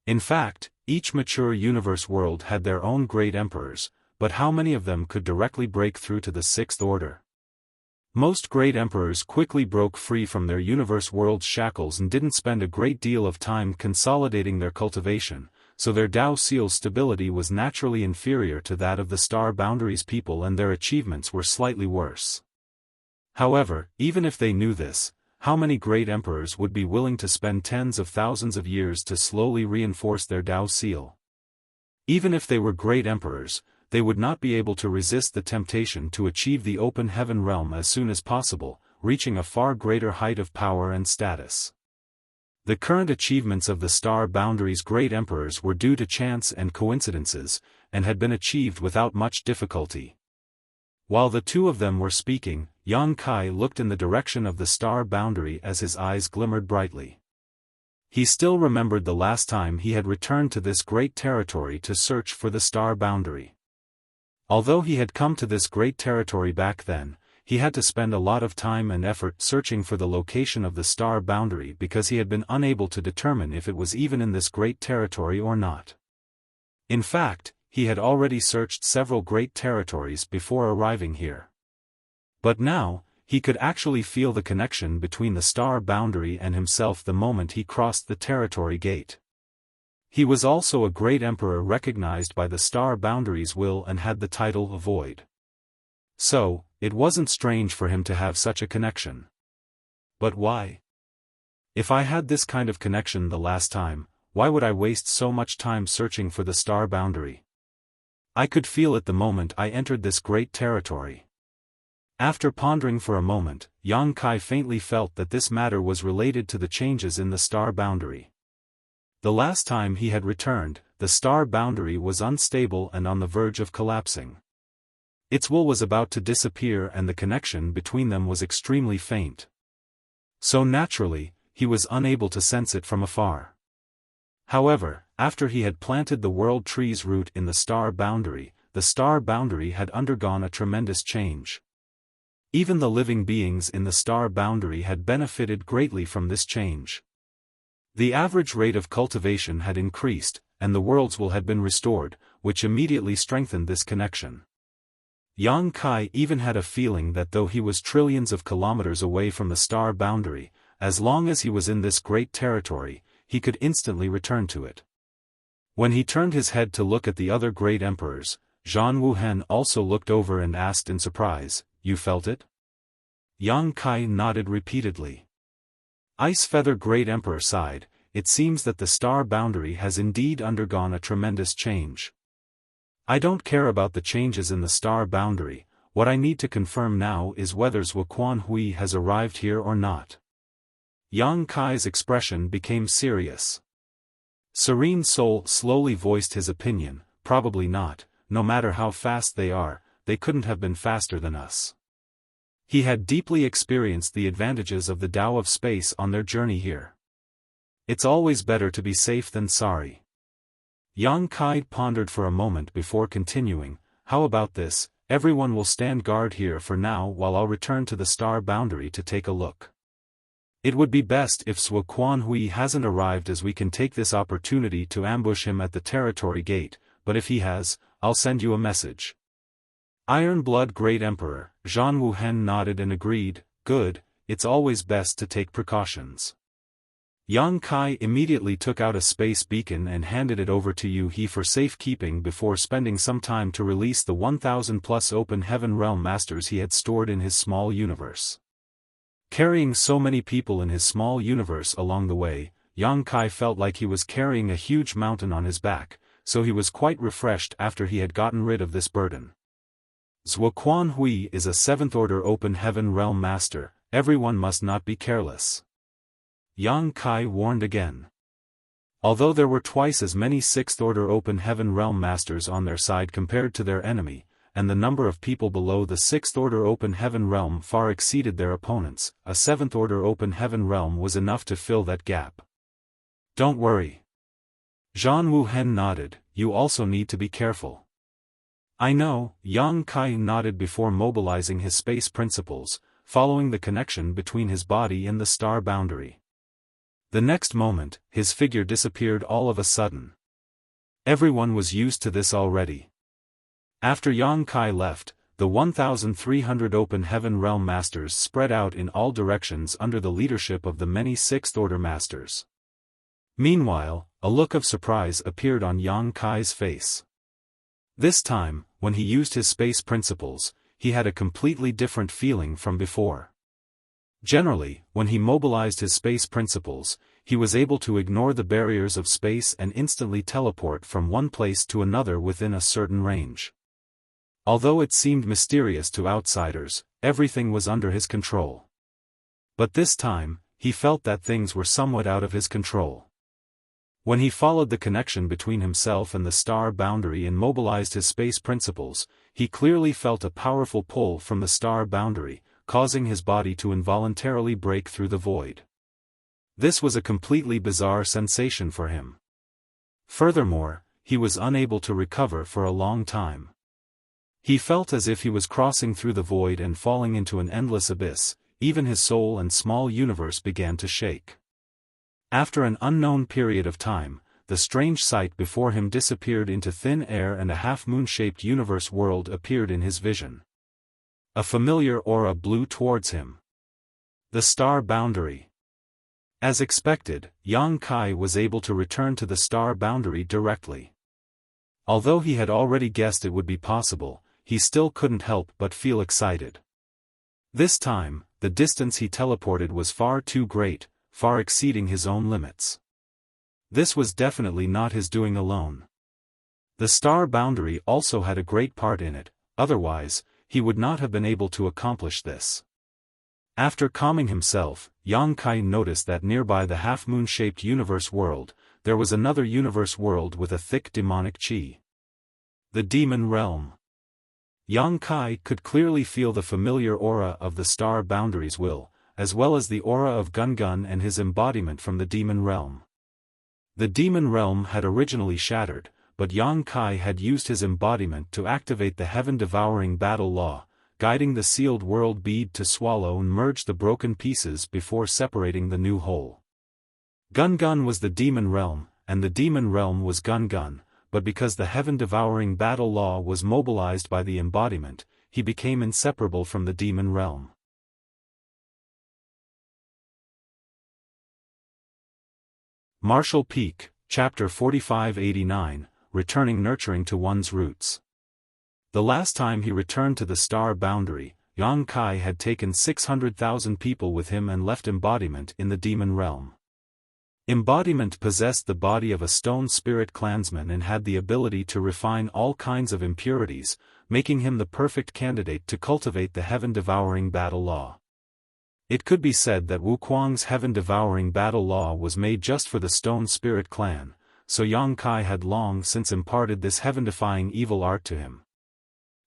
In fact, each mature universe world had their own great emperors, but how many of them could directly break through to the Sixth Order? Most great emperors quickly broke free from their universe world's shackles and didn't spend a great deal of time consolidating their cultivation, so their Tao Seal's stability was naturally inferior to that of the Star Boundaries people and their achievements were slightly worse. However, even if they knew this, how many great emperors would be willing to spend tens of thousands of years to slowly reinforce their Tao Seal? Even if they were great emperors, they would not be able to resist the temptation to achieve the open heaven realm as soon as possible, reaching a far greater height of power and status. The current achievements of the Star Boundaries' great emperors were due to chance and coincidences, and had been achieved without much difficulty. While the two of them were speaking, Yang Kai looked in the direction of the Star Boundary as his eyes glimmered brightly. He still remembered the last time he had returned to this great territory to search for the Star Boundary. Although he had come to this great territory back then, he had to spend a lot of time and effort searching for the location of the Star Boundary because he had been unable to determine if it was even in this great territory or not. In fact, he had already searched several great territories before arriving here. But now, he could actually feel the connection between the Star Boundary and himself the moment he crossed the territory gate. He was also a great emperor recognized by the Star Boundary's will and had the title of Void. So, it wasn't strange for him to have such a connection. But why? If I had this kind of connection the last time, why would I waste so much time searching for the Star Boundary? I could feel it the moment I entered this great territory. After pondering for a moment, Yang Kai faintly felt that this matter was related to the changes in the Star Boundary. The last time he had returned, the Star Boundary was unstable and on the verge of collapsing. Its will was about to disappear and the connection between them was extremely faint. So naturally, he was unable to sense it from afar. However, after he had planted the World Tree's root in the Star Boundary had undergone a tremendous change. Even the living beings in the Star Boundary had benefited greatly from this change. The average rate of cultivation had increased, and the world's will had been restored, which immediately strengthened this connection. Yang Kai even had a feeling that though he was trillions of kilometers away from the Star Boundary, as long as he was in this great territory, he could instantly return to it. When he turned his head to look at the other great emperors, Zhan Wuhen also looked over and asked in surprise, "You felt it?" Yang Kai nodded repeatedly. Ice Feather Great Emperor sighed, "It seems that the Star Boundary has indeed undergone a tremendous change. I don't care about the changes in the Star Boundary, what I need to confirm now is whether Zhuo Quan Hui has arrived here or not." Yang Kai's expression became serious. Serene Soul slowly voiced his opinion, "Probably not, no matter how fast they are, they couldn't have been faster than us." He had deeply experienced the advantages of the Tao of space on their journey here. It's always better to be safe than sorry. Yang Kai pondered for a moment before continuing, "How about this, everyone will stand guard here for now while I'll return to the Star Boundary to take a look." It would be best if Quan Hui hasn't arrived, as we can take this opportunity to ambush him at the territory gate, but if he has, I'll send you a message. Iron Blood Great Emperor, Zhan Wuhen nodded and agreed, good, it's always best to take precautions. Yang Kai immediately took out a space beacon and handed it over to Yu He for safekeeping before spending some time to release the 1,000+ open heaven realm masters he had stored in his small universe. Carrying so many people in his small universe along the way, Yang Kai felt like he was carrying a huge mountain on his back, so he was quite refreshed after he had gotten rid of this burden. Quan Hui is a 7th Order Open Heaven Realm Master, everyone must not be careless. Yang Kai warned again. Although there were twice as many 6th Order Open Heaven Realm Masters on their side compared to their enemy, and the number of people below the 6th Order Open Heaven Realm far exceeded their opponents, a 7th Order Open Heaven Realm was enough to fill that gap. Don't worry. Zhan Wuhen nodded, you also need to be careful. I know, Yang Kai nodded before mobilizing his space principles, following the connection between his body and the star boundary. The next moment, his figure disappeared all of a sudden. Everyone was used to this already. After Yang Kai left, the 1,300 Open Heaven Realm Masters spread out in all directions under the leadership of the many 6th Order Masters. Meanwhile, a look of surprise appeared on Yang Kai's face. This time, when he used his space principles, he had a completely different feeling from before. Generally, when he mobilized his space principles, he was able to ignore the barriers of space and instantly teleport from one place to another within a certain range. Although it seemed mysterious to outsiders, everything was under his control. But this time, he felt that things were somewhat out of his control. When he followed the connection between himself and the star boundary and mobilized his space principles, he clearly felt a powerful pull from the star boundary, causing his body to involuntarily break through the void. This was a completely bizarre sensation for him. Furthermore, he was unable to recover for a long time. He felt as if he was crossing through the void and falling into an endless abyss, even his soul and small universe began to shake. After an unknown period of time, the strange sight before him disappeared into thin air and a half-moon-shaped universe world appeared in his vision. A familiar aura blew towards him. The star boundary. As expected, Yang Kai was able to return to the star boundary directly. Although he had already guessed it would be possible, he still couldn't help but feel excited. This time, the distance he teleported was far too great, far exceeding his own limits. This was definitely not his doing alone. The star boundary also had a great part in it, otherwise, he would not have been able to accomplish this. After calming himself, Yang Kai noticed that nearby the half-moon-shaped universe world, there was another universe world with a thick demonic chi. The demon realm. Yang Kai could clearly feel the familiar aura of the star boundary's will, as well as the aura of Gun Gun and his embodiment from the demon realm. The demon realm had originally shattered, but Yang Kai had used his embodiment to activate the heaven-devouring battle law, guiding the sealed world bead to swallow and merge the broken pieces before separating the new whole. Gun Gun was the demon realm, and the demon realm was Gun Gun, but because the heaven-devouring battle law was mobilized by the embodiment, he became inseparable from the demon realm. Martial Peak, Chapter 4589, Returning Nurturing to One's Roots. The last time he returned to the star boundary, Yang Kai had taken 600,000 people with him and left Embodiment in the demon realm. Embodiment possessed the body of a stone spirit clansman and had the ability to refine all kinds of impurities, making him the perfect candidate to cultivate the heaven-devouring battle law. It could be said that Wu Kuang's heaven-devouring battle law was made just for the stone spirit clan, so Yang Kai had long since imparted this heaven-defying evil art to him.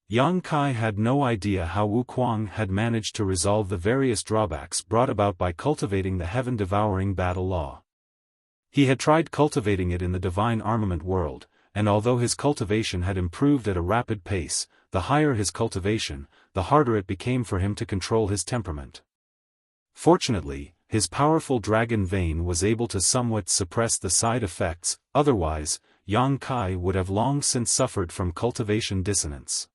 Yang Kai had no idea how Wu Kuang had managed to resolve the various drawbacks brought about by cultivating the heaven-devouring battle law. He had tried cultivating it in the divine armament world, and although his cultivation had improved at a rapid pace, the higher his cultivation, the harder it became for him to control his temperament. Fortunately, his powerful dragon vein was able to somewhat suppress the side effects, otherwise, Yang Kai would have long since suffered from cultivation dissonance.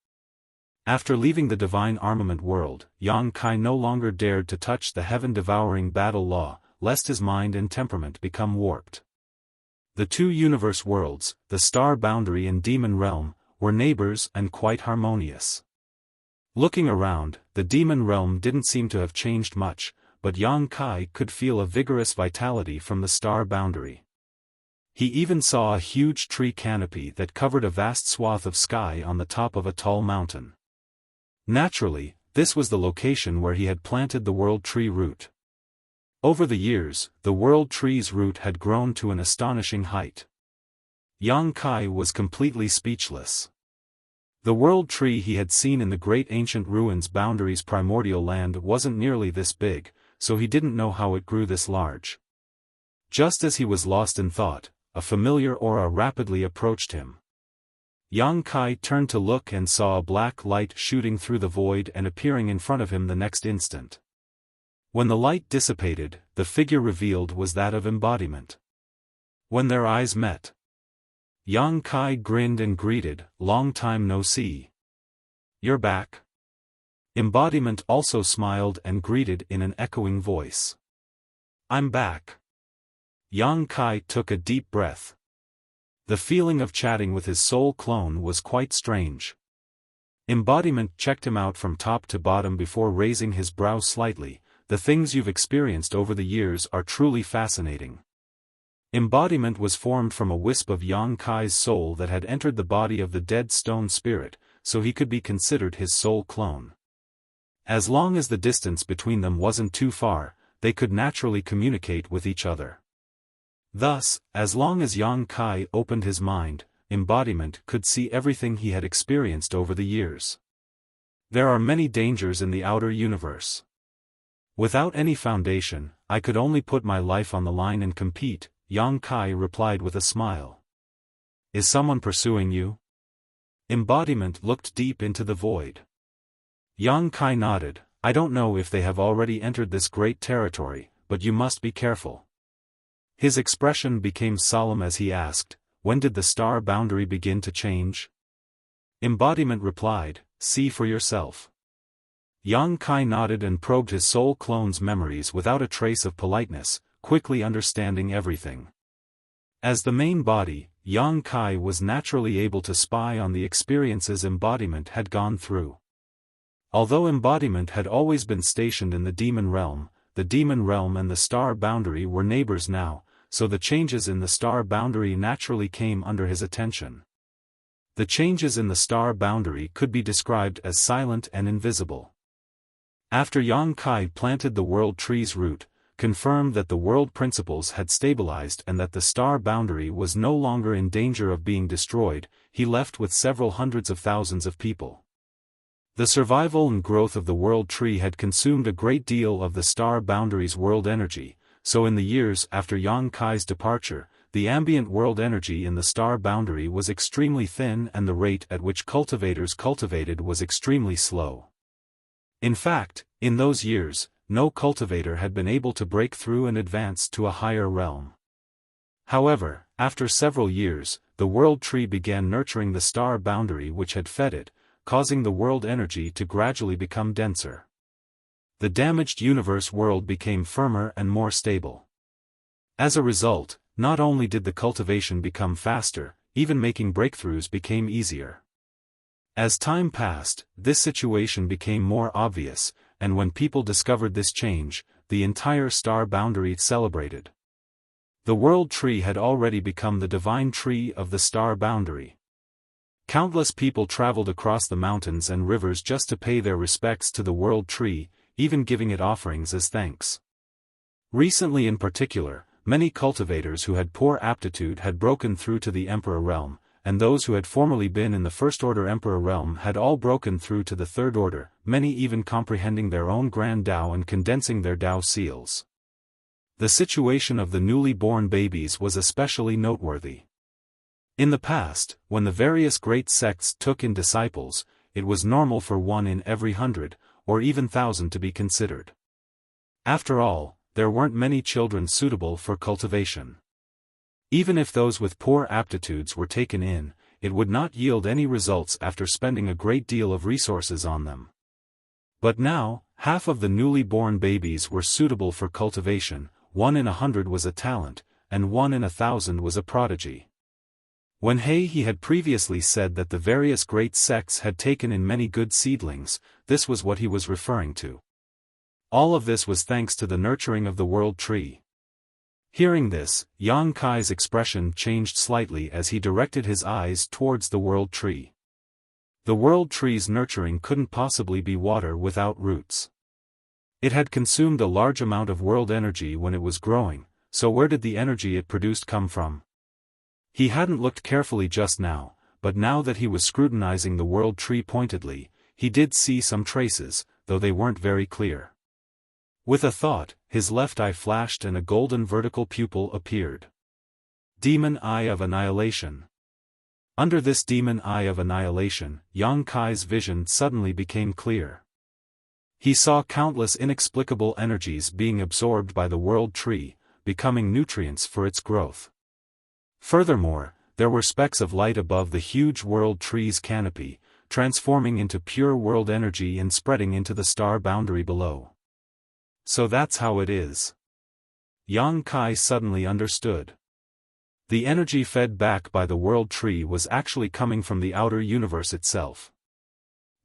After leaving the divine armament world, Yang Kai no longer dared to touch the heaven-devouring battle law, lest his mind and temperament become warped. The two universe worlds, the star boundary and demon realm, were neighbors and quite harmonious. Looking around, the demon realm didn't seem to have changed much, but Yang Kai could feel a vigorous vitality from the star boundary. He even saw a huge tree canopy that covered a vast swath of sky on the top of a tall mountain. Naturally, this was the location where he had planted the world tree root. Over the years, the world tree's root had grown to an astonishing height. Yang Kai was completely speechless. The world tree he had seen in the great ancient ruins boundaries primordial land wasn't nearly this big, so he didn't know how it grew this large. Just as he was lost in thought, a familiar aura rapidly approached him. Yang Kai turned to look and saw a black light shooting through the void and appearing in front of him the next instant. When the light dissipated, the figure revealed was that of embodiment. When their eyes met, Yang Kai grinned and greeted, "Long time no see. You're back?" Embodiment also smiled and greeted in an echoing voice. "I'm back." Yang Kai took a deep breath. The feeling of chatting with his soul clone was quite strange. Embodiment checked him out from top to bottom before raising his brow slightly. "The things you've experienced over the years are truly fascinating." Embodiment was formed from a wisp of Yang Kai's soul that had entered the body of the dead stone spirit, so he could be considered his soul clone. As long as the distance between them wasn't too far, they could naturally communicate with each other. Thus, as long as Yang Kai opened his mind, Embodiment could see everything he had experienced over the years. There are many dangers in the outer universe. Without any foundation, I could only put my life on the line and compete, Yang Kai replied with a smile. "Is someone pursuing you?" Embodiment looked deep into the void. Yang Kai nodded. "I don't know if they have already entered this great territory, but you must be careful." His expression became solemn as he asked, "When did the star boundary begin to change?" Embodiment replied, "See for yourself." Yang Kai nodded and probed his soul clone's memories without a trace of politeness, quickly understanding everything. As the main body, Yang Kai was naturally able to spy on the experiences Embodiment had gone through. Although Embodiment had always been stationed in the demon realm and the star boundary were neighbors now, so the changes in the star boundary naturally came under his attention. The changes in the star boundary could be described as silent and invisible. After Yang Kai planted the world tree's root, confirmed that the world principles had stabilized and that the star boundary was no longer in danger of being destroyed, he left with several hundreds of thousands of people. The survival and growth of the world tree had consumed a great deal of the star boundary's world energy, so in the years after Yang Kai's departure, the ambient world energy in the star boundary was extremely thin and the rate at which cultivators cultivated was extremely slow. In fact, in those years, no cultivator had been able to break through and advance to a higher realm. However, after several years, the world tree began nurturing the star boundary which had fed it, causing the world energy to gradually become denser. The damaged universe world became firmer and more stable. As a result, not only did the cultivation become faster, even making breakthroughs became easier. As time passed, this situation became more obvious, and when people discovered this change, the entire star boundary celebrated. The world tree had already become the divine tree of the star boundary. Countless people traveled across the mountains and rivers just to pay their respects to the world tree, even giving it offerings as thanks. Recently in particular, many cultivators who had poor aptitude had broken through to the Emperor realm, and those who had formerly been in the First Order Emperor realm had all broken through to the Third Order, many even comprehending their own Grand Tao and condensing their Tao seals. The situation of the newly born babies was especially noteworthy. In the past, when the various great sects took in disciples, it was normal for 1 in every 100, or even 1,000 to be considered. After all, there weren't many children suitable for cultivation. Even if those with poor aptitudes were taken in, it would not yield any results after spending a great deal of resources on them. But now, half of the newly born babies were suitable for cultivation, 1 in 100 was a talent, and 1 in 1,000 was a prodigy. When he had previously said that the various great sects had taken in many good seedlings, this was what he was referring to. All of this was thanks to the nurturing of the world tree. Hearing this, Yang Kai's expression changed slightly as he directed his eyes towards the world tree. The world tree's nurturing couldn't possibly be water without roots. It had consumed a large amount of world energy when it was growing, so where did the energy it produced come from? He hadn't looked carefully just now, but now that he was scrutinizing the world tree pointedly, he did see some traces, though they weren't very clear. With a thought, his left eye flashed and a golden vertical pupil appeared. Demon Eye of Annihilation. Under this Demon Eye of Annihilation, Yang Kai's vision suddenly became clear. He saw countless inexplicable energies being absorbed by the world tree, becoming nutrients for its growth. Furthermore, there were specks of light above the huge world tree's canopy, transforming into pure world energy and spreading into the star boundary below. So that's how it is. Yang Kai suddenly understood. The energy fed back by the world tree was actually coming from the outer universe itself.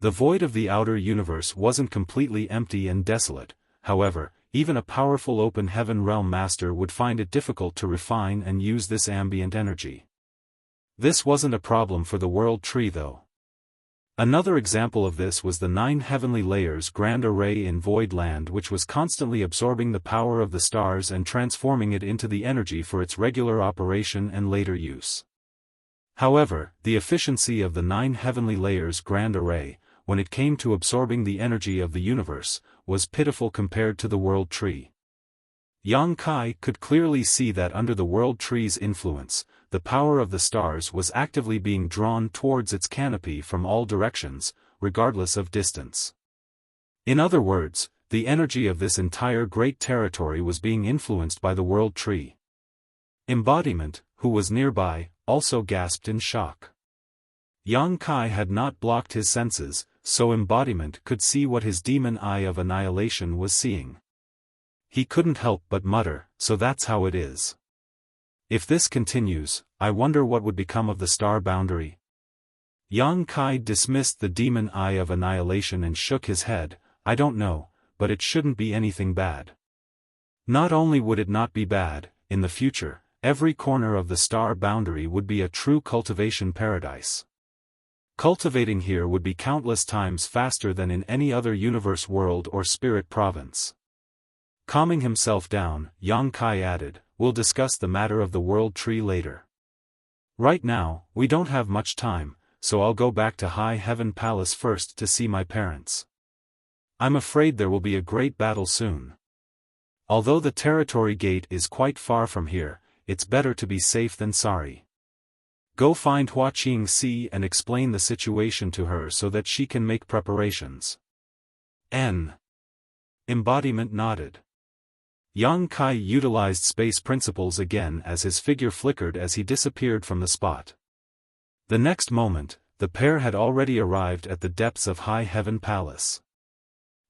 The void of the outer universe wasn't completely empty and desolate, however, even a powerful open heaven realm master would find it difficult to refine and use this ambient energy. This wasn't a problem for the world tree though. Another example of this was the 9 heavenly layers grand array in void land, which was constantly absorbing the power of the stars and transforming it into the energy for its regular operation and later use. However, the efficiency of the 9 heavenly layers grand array, when it came to absorbing the energy of the universe, was pitiful compared to the world tree. Yang Kai could clearly see that under the world tree's influence, the power of the stars was actively being drawn towards its canopy from all directions, regardless of distance. In other words, the energy of this entire great territory was being influenced by the world tree. Embodiment, who was nearby, also gasped in shock. Yang Kai had not blocked his senses, so Embodiment could see what his Demon Eye of Annihilation was seeing. He couldn't help but mutter, so that's how it is. If this continues, I wonder what would become of the star boundary. Yang Kai dismissed the Demon Eye of Annihilation and shook his head. I don't know, but it shouldn't be anything bad. Not only would it not be bad, in the future, every corner of the star boundary would be a true cultivation paradise. Cultivating here would be countless times faster than in any other universe world or spirit province. Calming himself down, Yang Kai added, we'll discuss the matter of the world tree later. Right now, we don't have much time, so I'll go back to High Heaven Palace first to see my parents. I'm afraid there will be a great battle soon. Although the territory gate is quite far from here, it's better to be safe than sorry. Go find Hua Qingxi and explain the situation to her so that she can make preparations. Embodiment nodded. Yang Kai utilized space principles again as his figure flickered as he disappeared from the spot. The next moment, the pair had already arrived at the depths of High Heaven Palace.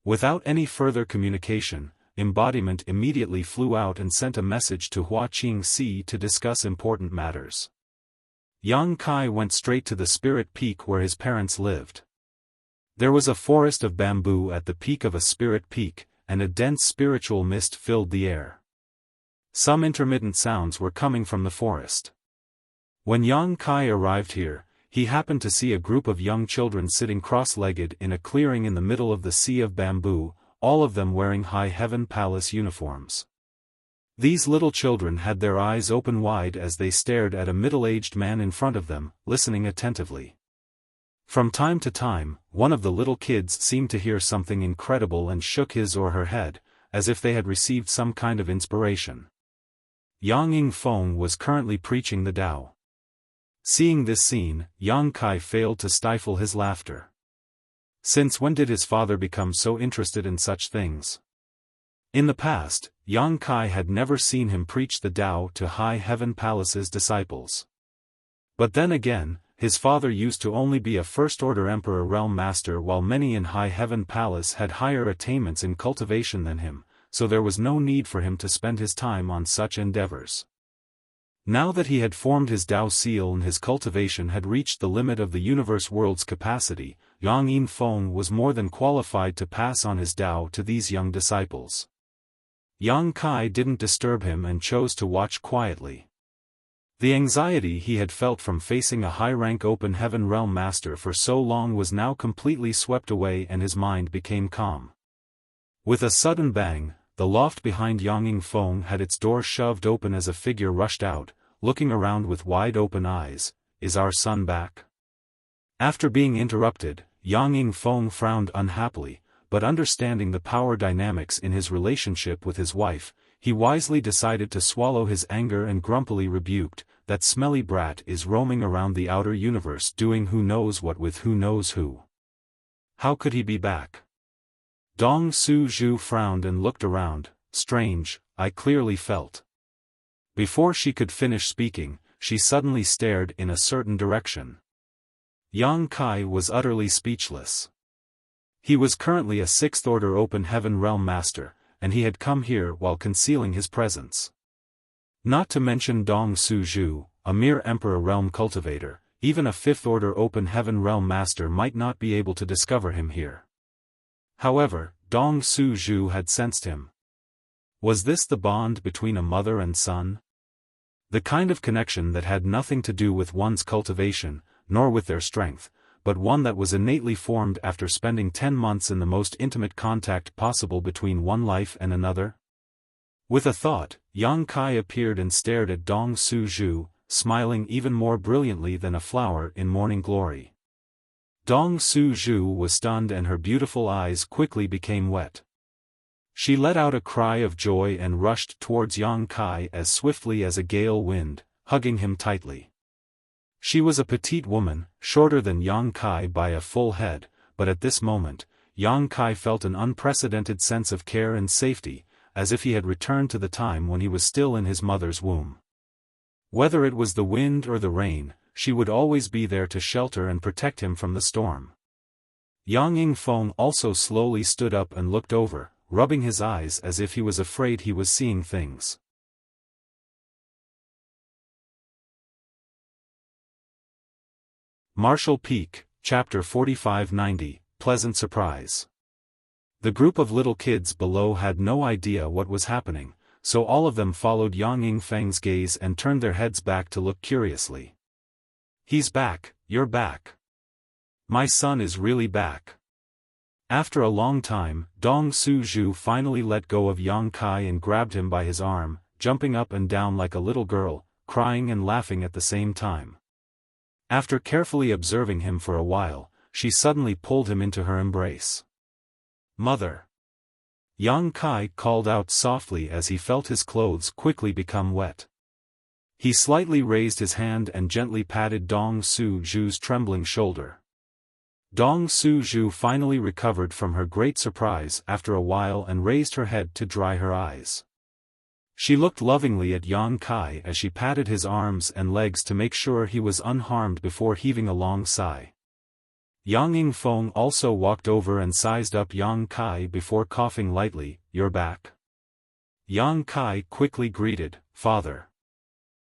Without any further communication, Embodiment immediately flew out and sent a message to Hua Qingxi to discuss important matters. Yang Kai went straight to the spirit peak where his parents lived. There was a forest of bamboo at the peak of a spirit peak, and a dense spiritual mist filled the air. Some intermittent sounds were coming from the forest. When Yang Kai arrived here, he happened to see a group of young children sitting cross-legged in a clearing in the middle of the sea of bamboo, all of them wearing High Heaven Palace uniforms. These little children had their eyes open wide as they stared at a middle-aged man in front of them, listening attentively. From time to time, one of the little kids seemed to hear something incredible and shook his or her head, as if they had received some kind of inspiration. Yang Yingfeng was currently preaching the Tao. Seeing this scene, Yang Kai failed to stifle his laughter. Since when did his father become so interested in such things? In the past, Yang Kai had never seen him preach the Tao to High Heaven Palace's disciples. But then again, his father used to only be a first-order Emperor Realm Master, while many in High Heaven Palace had higher attainments in cultivation than him, so there was no need for him to spend his time on such endeavors. Now that he had formed his Tao seal and his cultivation had reached the limit of the universe world's capacity, Yang Yingfeng was more than qualified to pass on his Tao to these young disciples. Yang Kai didn't disturb him and chose to watch quietly. The anxiety he had felt from facing a high-rank open heaven realm master for so long was now completely swept away and his mind became calm. With a sudden bang, the loft behind Yang Yingfeng had its door shoved open as a figure rushed out, looking around with wide-open eyes. "Is our son back?" After being interrupted, Yang Yingfeng frowned unhappily, but understanding the power dynamics in his relationship with his wife, he wisely decided to swallow his anger and grumpily rebuked, "That smelly brat is roaming around the outer universe doing who knows what with who knows who. How could he be back?" Dong Su Zhu frowned and looked around. "Strange, I clearly felt." Before she could finish speaking, she suddenly stared in a certain direction. Yang Kai was utterly speechless. He was currently a sixth-order open heaven realm master, and he had come here while concealing his presence. Not to mention Dong Su Zhu, a mere emperor realm cultivator, even a fifth-order open heaven realm master might not be able to discover him here. However, Dong Su Zhu had sensed him. Was this the bond between a mother and son? The kind of connection that had nothing to do with one's cultivation, nor with their strength, but one that was innately formed after spending 10 months in the most intimate contact possible between one life and another? With a thought, Yang Kai appeared and stared at Dong Su Zhu, smiling even more brilliantly than a flower in morning glory. Dong Su Zhu was stunned and her beautiful eyes quickly became wet. She let out a cry of joy and rushed towards Yang Kai as swiftly as a gale wind, hugging him tightly. She was a petite woman, shorter than Yang Kai by a full head, but at this moment, Yang Kai felt an unprecedented sense of care and safety, as if he had returned to the time when he was still in his mother's womb. Whether it was the wind or the rain, she would always be there to shelter and protect him from the storm. Yang Yingfeng also slowly stood up and looked over, rubbing his eyes as if he was afraid he was seeing things. Marshall Peak, Chapter 4590, Pleasant Surprise. The group of little kids below had no idea what was happening, so all of them followed Yang Yingfeng's gaze and turned their heads back to look curiously. "He's back, you're back. My son is really back." After a long time, Dong Su Zhu finally let go of Yang Kai and grabbed him by his arm, jumping up and down like a little girl, crying and laughing at the same time. After carefully observing him for a while, she suddenly pulled him into her embrace. "Mother!" Yang Kai called out softly as he felt his clothes quickly become wet. He slightly raised his hand and gently patted Dong Su Zhu's trembling shoulder. Dong Su Zhu finally recovered from her great surprise after a while and raised her head to dry her eyes. She looked lovingly at Yang Kai as she patted his arms and legs to make sure he was unharmed before heaving a long sigh. Yang Yingfeng also walked over and sized up Yang Kai before coughing lightly. "You're back?" Yang Kai quickly greeted, "Father."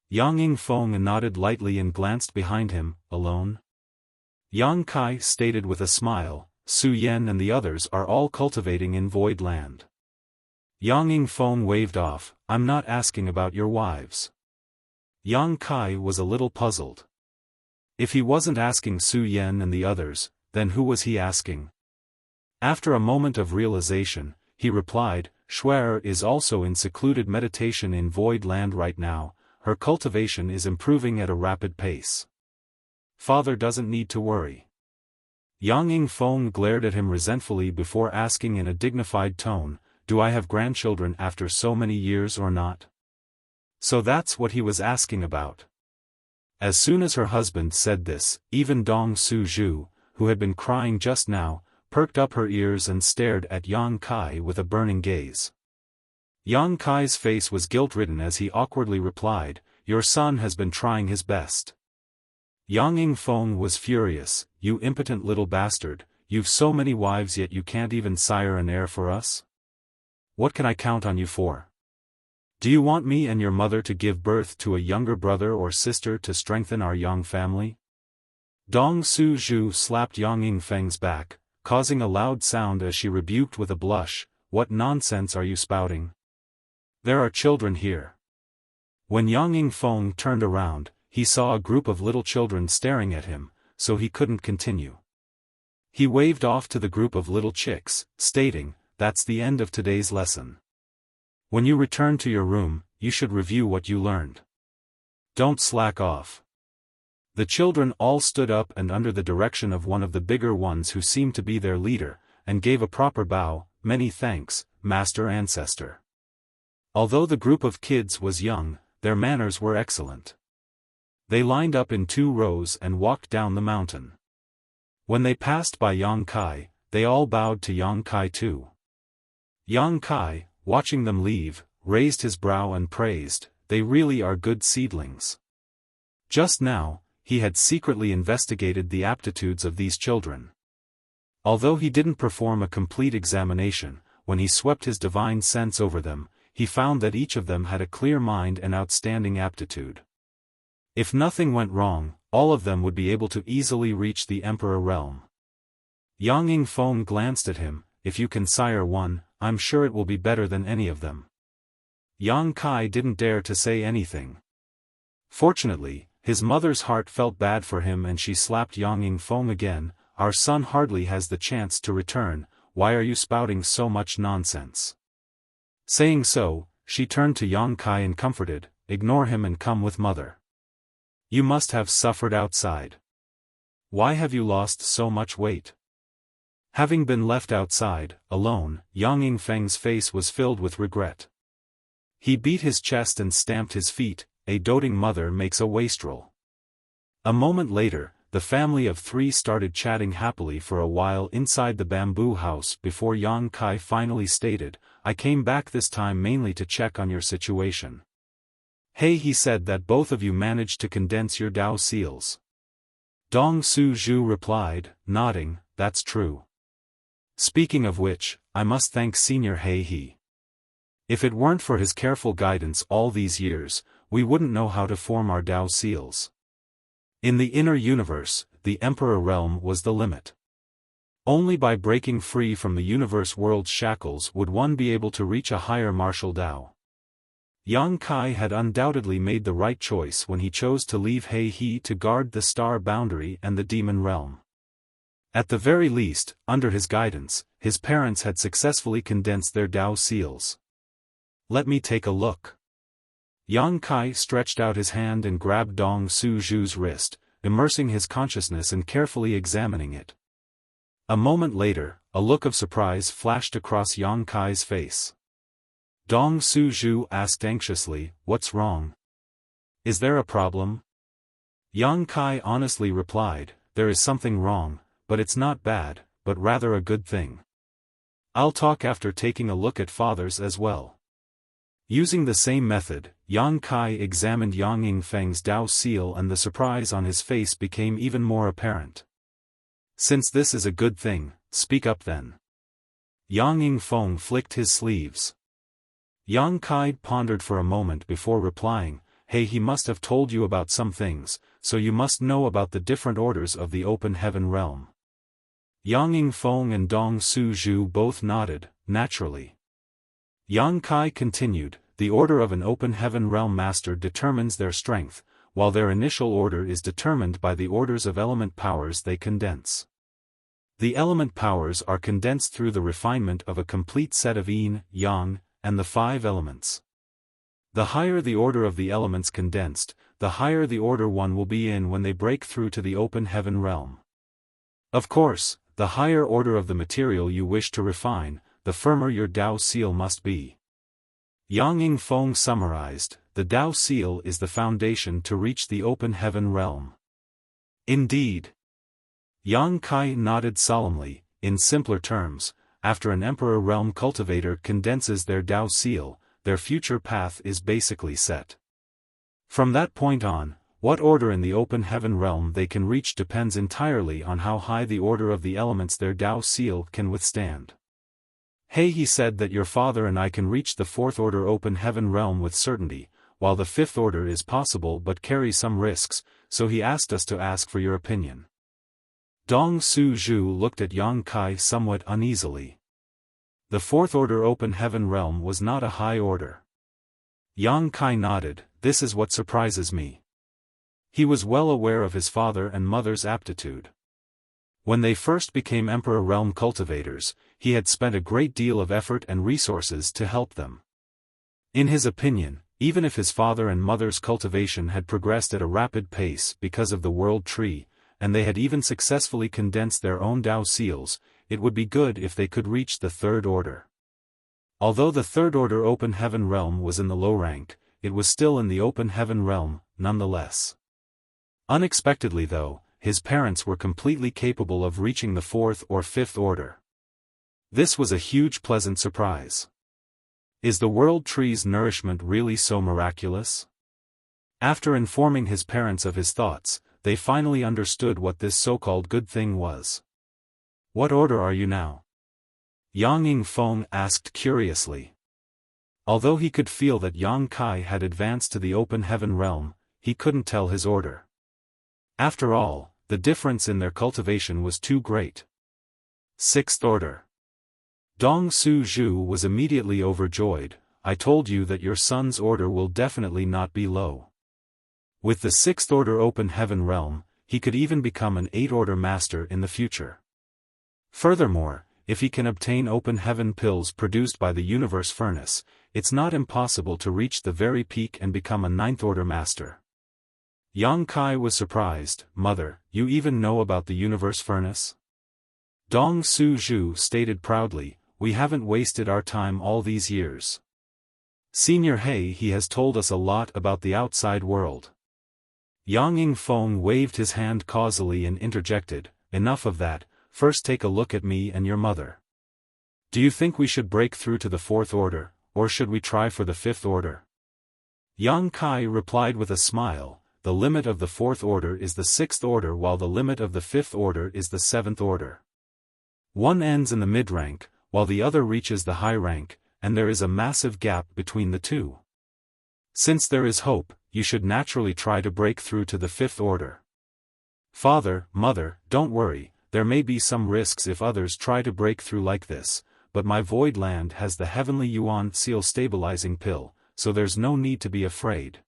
Yang Yingfeng nodded lightly and glanced behind him. "Alone?" Yang Kai stated with a smile, "Su Yan and the others are all cultivating in Void Land." Yang Yingfeng waved off, "I'm not asking about your wives." Yang Kai was a little puzzled. If he wasn't asking Su Yan and the others, then who was he asking? After a moment of realization, he replied, "Shuer is also in secluded meditation in Void Land right now. Her cultivation is improving at a rapid pace. Father doesn't need to worry." Yang Yingfeng glared at him resentfully before asking in a dignified tone, "Do I have grandchildren after so many years or not?" So that's what he was asking about. As soon as her husband said this, even Dong Su Zhu, who had been crying just now, perked up her ears and stared at Yang Kai with a burning gaze. Yang Kai's face was guilt-ridden as he awkwardly replied, "Your son has been trying his best." Yang Yingfeng was furious, "You impotent little bastard, you've so many wives yet you can't even sire an heir for us? What can I count on you for? Do you want me and your mother to give birth to a younger brother or sister to strengthen our Yang family?" Dong Su Zhu slapped Yang Yingfeng's back, causing a loud sound as she rebuked with a blush, "What nonsense are you spouting? There are children here." When Yang Yingfeng turned around, he saw a group of little children staring at him, so he couldn't continue. He waved off to the group of little chicks, stating, "That's the end of today's lesson. When you return to your room, you should review what you learned. Don't slack off." The children all stood up and under the direction of one of the bigger ones who seemed to be their leader, and gave a proper bow, "Many thanks, Master Ancestor." Although the group of kids was young, their manners were excellent. They lined up in 2 rows and walked down the mountain. When they passed by Yang Kai, they all bowed to Yang Kai too. Yang Kai, watching them leave, raised his brow and praised, "They really are good seedlings." Just now, he had secretly investigated the aptitudes of these children. Although he didn't perform a complete examination, when he swept his divine sense over them, he found that each of them had a clear mind and outstanding aptitude. If nothing went wrong, all of them would be able to easily reach the Emperor realm. Yang Yingfeng glanced at him, "If you can sire one, I'm sure it will be better than any of them." Yang Kai didn't dare to say anything. Fortunately, his mother's heart felt bad for him and she slapped Yang Yingfeng again, "Our son hardly has the chance to return, why are you spouting so much nonsense?" Saying so, she turned to Yang Kai and comforted, "Ignore him and come with mother. You must have suffered outside. Why have you lost so much weight?" Having been left outside, alone, Yang Yingfeng's face was filled with regret. He beat his chest and stamped his feet, "A doting mother makes a wastrel." A moment later, the family of 3 started chatting happily for a while inside the bamboo house before Yang Kai finally stated, "I came back this time mainly to check on your situation. Hey, he said that both of you managed to condense your Dao seals." Dong Su Zhu replied, nodding, "That's true. Speaking of which, I must thank Senior Hei He. If it weren't for his careful guidance all these years, we wouldn't know how to form our Dao seals." In the inner universe, the Emperor realm was the limit. Only by breaking free from the universe world's shackles would one be able to reach a higher martial Dao. Yang Kai had undoubtedly made the right choice when he chose to leave Hei He to guard the star boundary and the demon realm. At the very least, under his guidance, his parents had successfully condensed their Dao seals. "Let me take a look." Yang Kai stretched out his hand and grabbed Dong Su Zhu's wrist, immersing his consciousness and carefully examining it. A moment later, a look of surprise flashed across Yang Kai's face. Dong Su Zhu asked anxiously, "What's wrong? Is there a problem?" Yang Kai honestly replied, "There is something wrong, but it's not bad, but rather a good thing. I'll talk after taking a look at father's as well." Using the same method, Yang Kai examined Yang Yingfeng's Dao seal and the surprise on his face became even more apparent. "Since this is a good thing, speak up then." Yang Yingfeng flicked his sleeves. Yang Kai pondered for a moment before replying, "Hey, he must have told you about some things, so you must know about the different orders of the open heaven realm." Yang Yingfeng and Dong Su Zhu both nodded, naturally. Yang Kai continued, "The order of an open heaven realm master determines their strength, while their initial order is determined by the orders of element powers they condense. The element powers are condensed through the refinement of a complete set of yin, yang, and the 5 elements. The higher the order of the elements condensed, the higher the order one will be in when they break through to the open heaven realm. Of course, the higher order of the material you wish to refine, the firmer your Dao seal must be." Yang Yingfeng summarized, "The Dao seal is the foundation to reach the open heaven realm." "Indeed." Yang Kai nodded solemnly, "In simpler terms, after an Emperor realm cultivator condenses their Dao seal, their future path is basically set. From that point on, what order in the open heaven realm they can reach depends entirely on how high the order of the elements their Tao seal can withstand. He said that your father and I can reach the fourth order open heaven realm with certainty, while the fifth order is possible but carries some risks, so he asked us to ask for your opinion. Dong Su Zhu looked at Yang Kai somewhat uneasily. The fourth order open heaven realm was not a high order. Yang Kai nodded. This is what surprises me. He was well aware of his father and mother's aptitude. When they first became Emperor Realm cultivators, he had spent a great deal of effort and resources to help them. In his opinion, even if his father and mother's cultivation had progressed at a rapid pace because of the World Tree, and they had even successfully condensed their own Tao seals, it would be good if they could reach the third order. Although the third order open heaven realm was in the low rank, it was still in the open heaven realm, nonetheless. Unexpectedly though, his parents were completely capable of reaching the fourth or fifth order. This was a huge pleasant surprise. Is the World Tree's nourishment really so miraculous? After informing his parents of his thoughts, they finally understood what this so-called good thing was. What order are you now? Yang Yingfeng asked curiously. Although he could feel that Yang Kai had advanced to the open heaven realm, he couldn't tell his order. After all, the difference in their cultivation was too great. Sixth order. Dong Su Zhu was immediately overjoyed. I told you that your son's order will definitely not be low. With the sixth order open heaven realm, he could even become an eight-order master in the future. Furthermore, if he can obtain open heaven pills produced by the universe furnace, it's not impossible to reach the very peak and become a ninth-order master. Yang Kai was surprised. Mother, you even know about the universe furnace? Dong Su Zhu stated proudly, we haven't wasted our time all these years. Senior he has told us a lot about the outside world. Yang Yingfeng waved his hand causally and interjected, enough of that, first take a look at me and your mother. Do you think we should break through to the fourth order, or should we try for the fifth order? Yang Kai replied with a smile, the limit of the fourth order is the sixth order while the limit of the fifth order is the seventh order. One ends in the mid-rank, while the other reaches the high rank, and there is a massive gap between the two. Since there is hope, you should naturally try to break through to the fifth order. Father, mother, don't worry, there may be some risks if others try to break through like this, but my void land has the heavenly Yuan seal stabilizing pill, so there's no need to be afraid.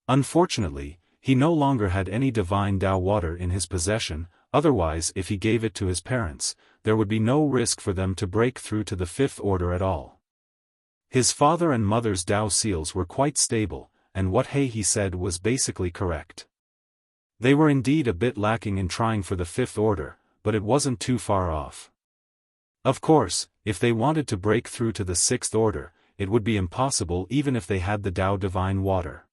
Unfortunately, he no longer had any divine Tao water in his possession, otherwise if he gave it to his parents, there would be no risk for them to break through to the fifth order at all. His father and mother's Tao seals were quite stable, and what he said was basically correct. They were indeed a bit lacking in trying for the fifth order, but it wasn't too far off. Of course, if they wanted to break through to the sixth order, it would be impossible even if they had the Tao divine water.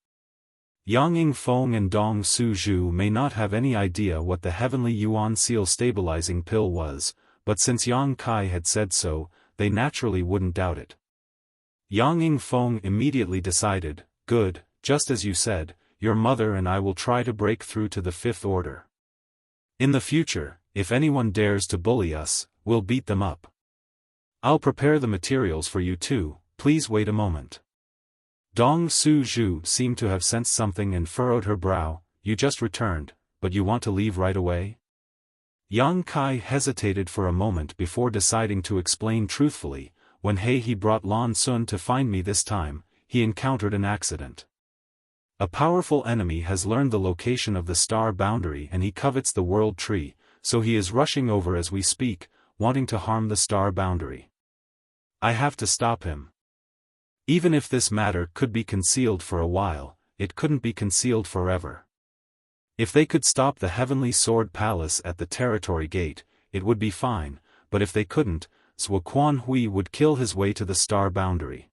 Yang Yingfeng and Dong Su Zhu may not have any idea what the heavenly Yuan seal stabilizing pill was, but since Yang Kai had said so, they naturally wouldn't doubt it. Yang Yingfeng immediately decided, good, just as you said, your mother and I will try to break through to the fifth order. In the future, if anyone dares to bully us, we'll beat them up. I'll prepare the materials for you too, please wait a moment. Dong Su Zhu seemed to have sensed something and furrowed her brow. You just returned, but you want to leave right away? Yang Kai hesitated for a moment before deciding to explain truthfully. When he brought Lan Sun to find me this time, he encountered an accident. A powerful enemy has learned the location of the star boundary and he covets the world tree, so he is rushing over as we speak, wanting to harm the star boundary. I have to stop him. Even if this matter could be concealed for a while, it couldn't be concealed forever. If they could stop the Heavenly Sword Palace at the territory gate, it would be fine, but if they couldn't, Zhuo Quanhui would kill his way to the star boundary.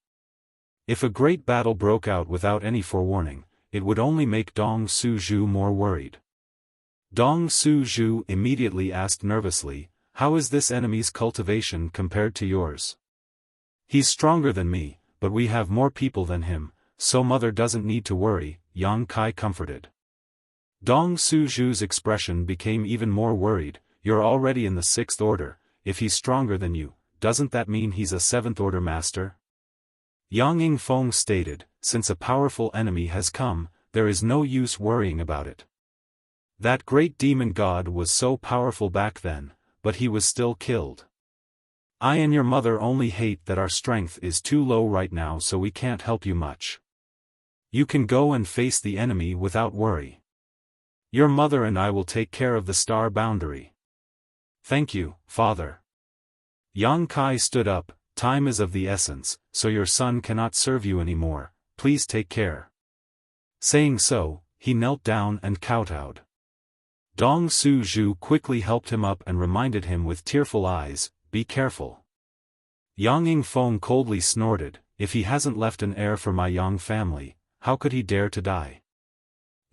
If a great battle broke out without any forewarning, it would only make Dong Su Zhu more worried. Dong Su Zhu immediately asked nervously, how is this enemy's cultivation compared to yours? He's stronger than me, but we have more people than him, so mother doesn't need to worry, Yang Kai comforted. Dong Suzhu's expression became even more worried. You're already in the 6th order, if he's stronger than you, doesn't that mean he's a 7th order master? Yang Yingfeng stated, since a powerful enemy has come, there is no use worrying about it. That great demon god was so powerful back then, but he was still killed. I and your mother only hate that our strength is too low right now, so we can't help you much. You can go and face the enemy without worry. Your mother and I will take care of the star boundary. Thank you, father. Yang Kai stood up. Time is of the essence, so your son cannot serve you anymore, please take care. Saying so, he knelt down and kowtowed. Dong Suzhu quickly helped him up and reminded him with tearful eyes, be careful. Yang Yingfeng coldly snorted, if he hasn't left an heir for my Yang family, how could he dare to die?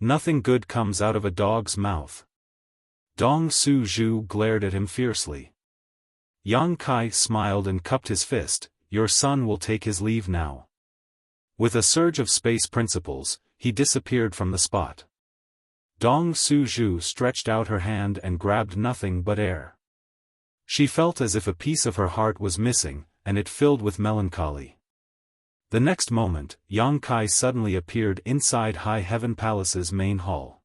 Nothing good comes out of a dog's mouth. Dong Suzhu glared at him fiercely. Yang Kai smiled and cupped his fist, your son will take his leave now. With a surge of space principles, he disappeared from the spot. Dong Suzhu stretched out her hand and grabbed nothing but air. She felt as if a piece of her heart was missing, and it filled with melancholy. The next moment, Yang Kai suddenly appeared inside High Heaven Palace's main hall.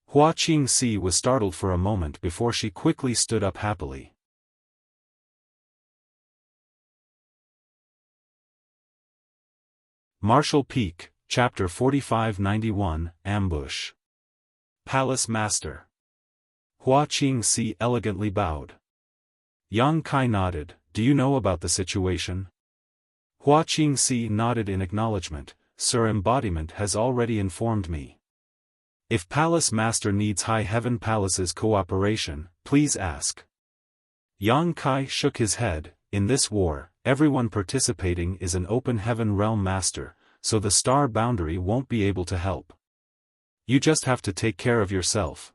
Hua Qingxi was startled for a moment before she quickly stood up happily. Martial Peak, Chapter 4591, Ambush. Palace Master. Hua Qingxi elegantly bowed. Yang Kai nodded, do you know about the situation? Hua Qingxi nodded in acknowledgement, Sir Embodiment has already informed me. If Palace Master needs High Heaven Palace's cooperation, please ask. Yang Kai shook his head, in this war, everyone participating is an Open Heaven Realm Master, so the star boundary won't be able to help. You just have to take care of yourself.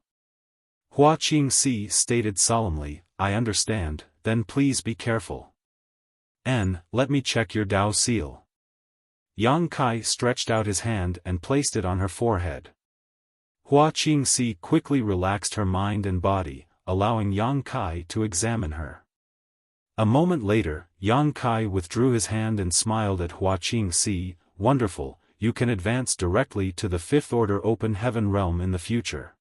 Hua Qingxi stated solemnly, I understand, then please be careful. Let me check your Dao seal. Yang Kai stretched out his hand and placed it on her forehead. Hua Qingxi quickly relaxed her mind and body, allowing Yang Kai to examine her. A moment later, Yang Kai withdrew his hand and smiled at Hua Qingxi, wonderful, you can advance directly to the 5th order Open Heaven realm in the future.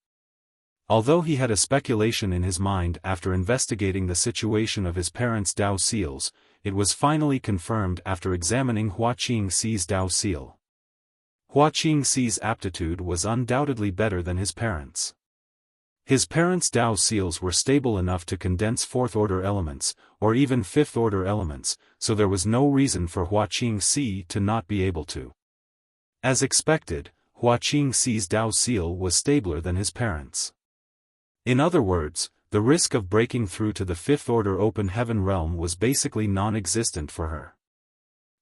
Although he had a speculation in his mind after investigating the situation of his parents' Dao seals, it was finally confirmed after examining Hua Qingxi's Dao seal. Hua Qingxi's aptitude was undoubtedly better than his parents'. His parents' Dao seals were stable enough to condense 4th order elements, or even 5th order elements, so there was no reason for Hua Qingxi to not be able to. As expected, Hua Qingxi's Dao seal was stabler than his parents'. In other words, the risk of breaking through to the 5th order Open Heaven realm was basically non-existent for her.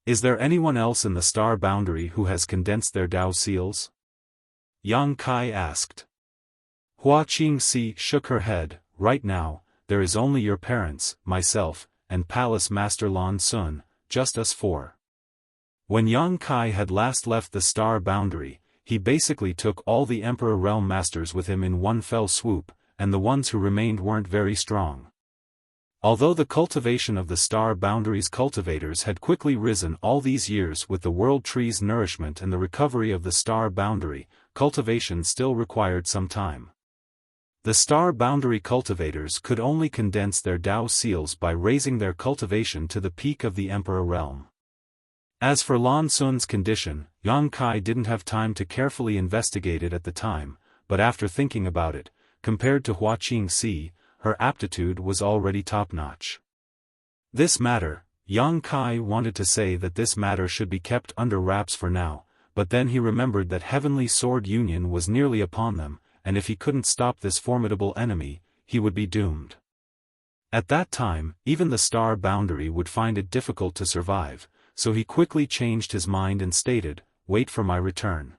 Is there anyone else in the star boundary who has condensed their Dao seals? Yang Kai asked. Hua Qingxi shook her head, right now, there is only your parents, myself, and Palace Master Lan Sun, just us 4. When Yang Kai had last left the star boundary, he basically took all the Emperor Realm Masters with him in one fell swoop, and the ones who remained weren't very strong. Although the cultivation of the star boundary's cultivators had quickly risen all these years with the world tree's nourishment and the recovery of the star boundary, cultivation still required some time. The star boundary cultivators could only condense their Dao seals by raising their cultivation to the peak of the Emperor realm. As for Lan Sun's condition, Yang Kai didn't have time to carefully investigate it at the time, but after thinking about it, compared to Hua Qingxi, her aptitude was already top-notch. This matter, Yang Kai wanted to say that this matter should be kept under wraps for now, but then he remembered that Heavenly Sword Union was nearly upon them, and if he couldn't stop this formidable enemy, he would be doomed. At that time, even the star boundary would find it difficult to survive, so he quickly changed his mind and stated, wait for my return.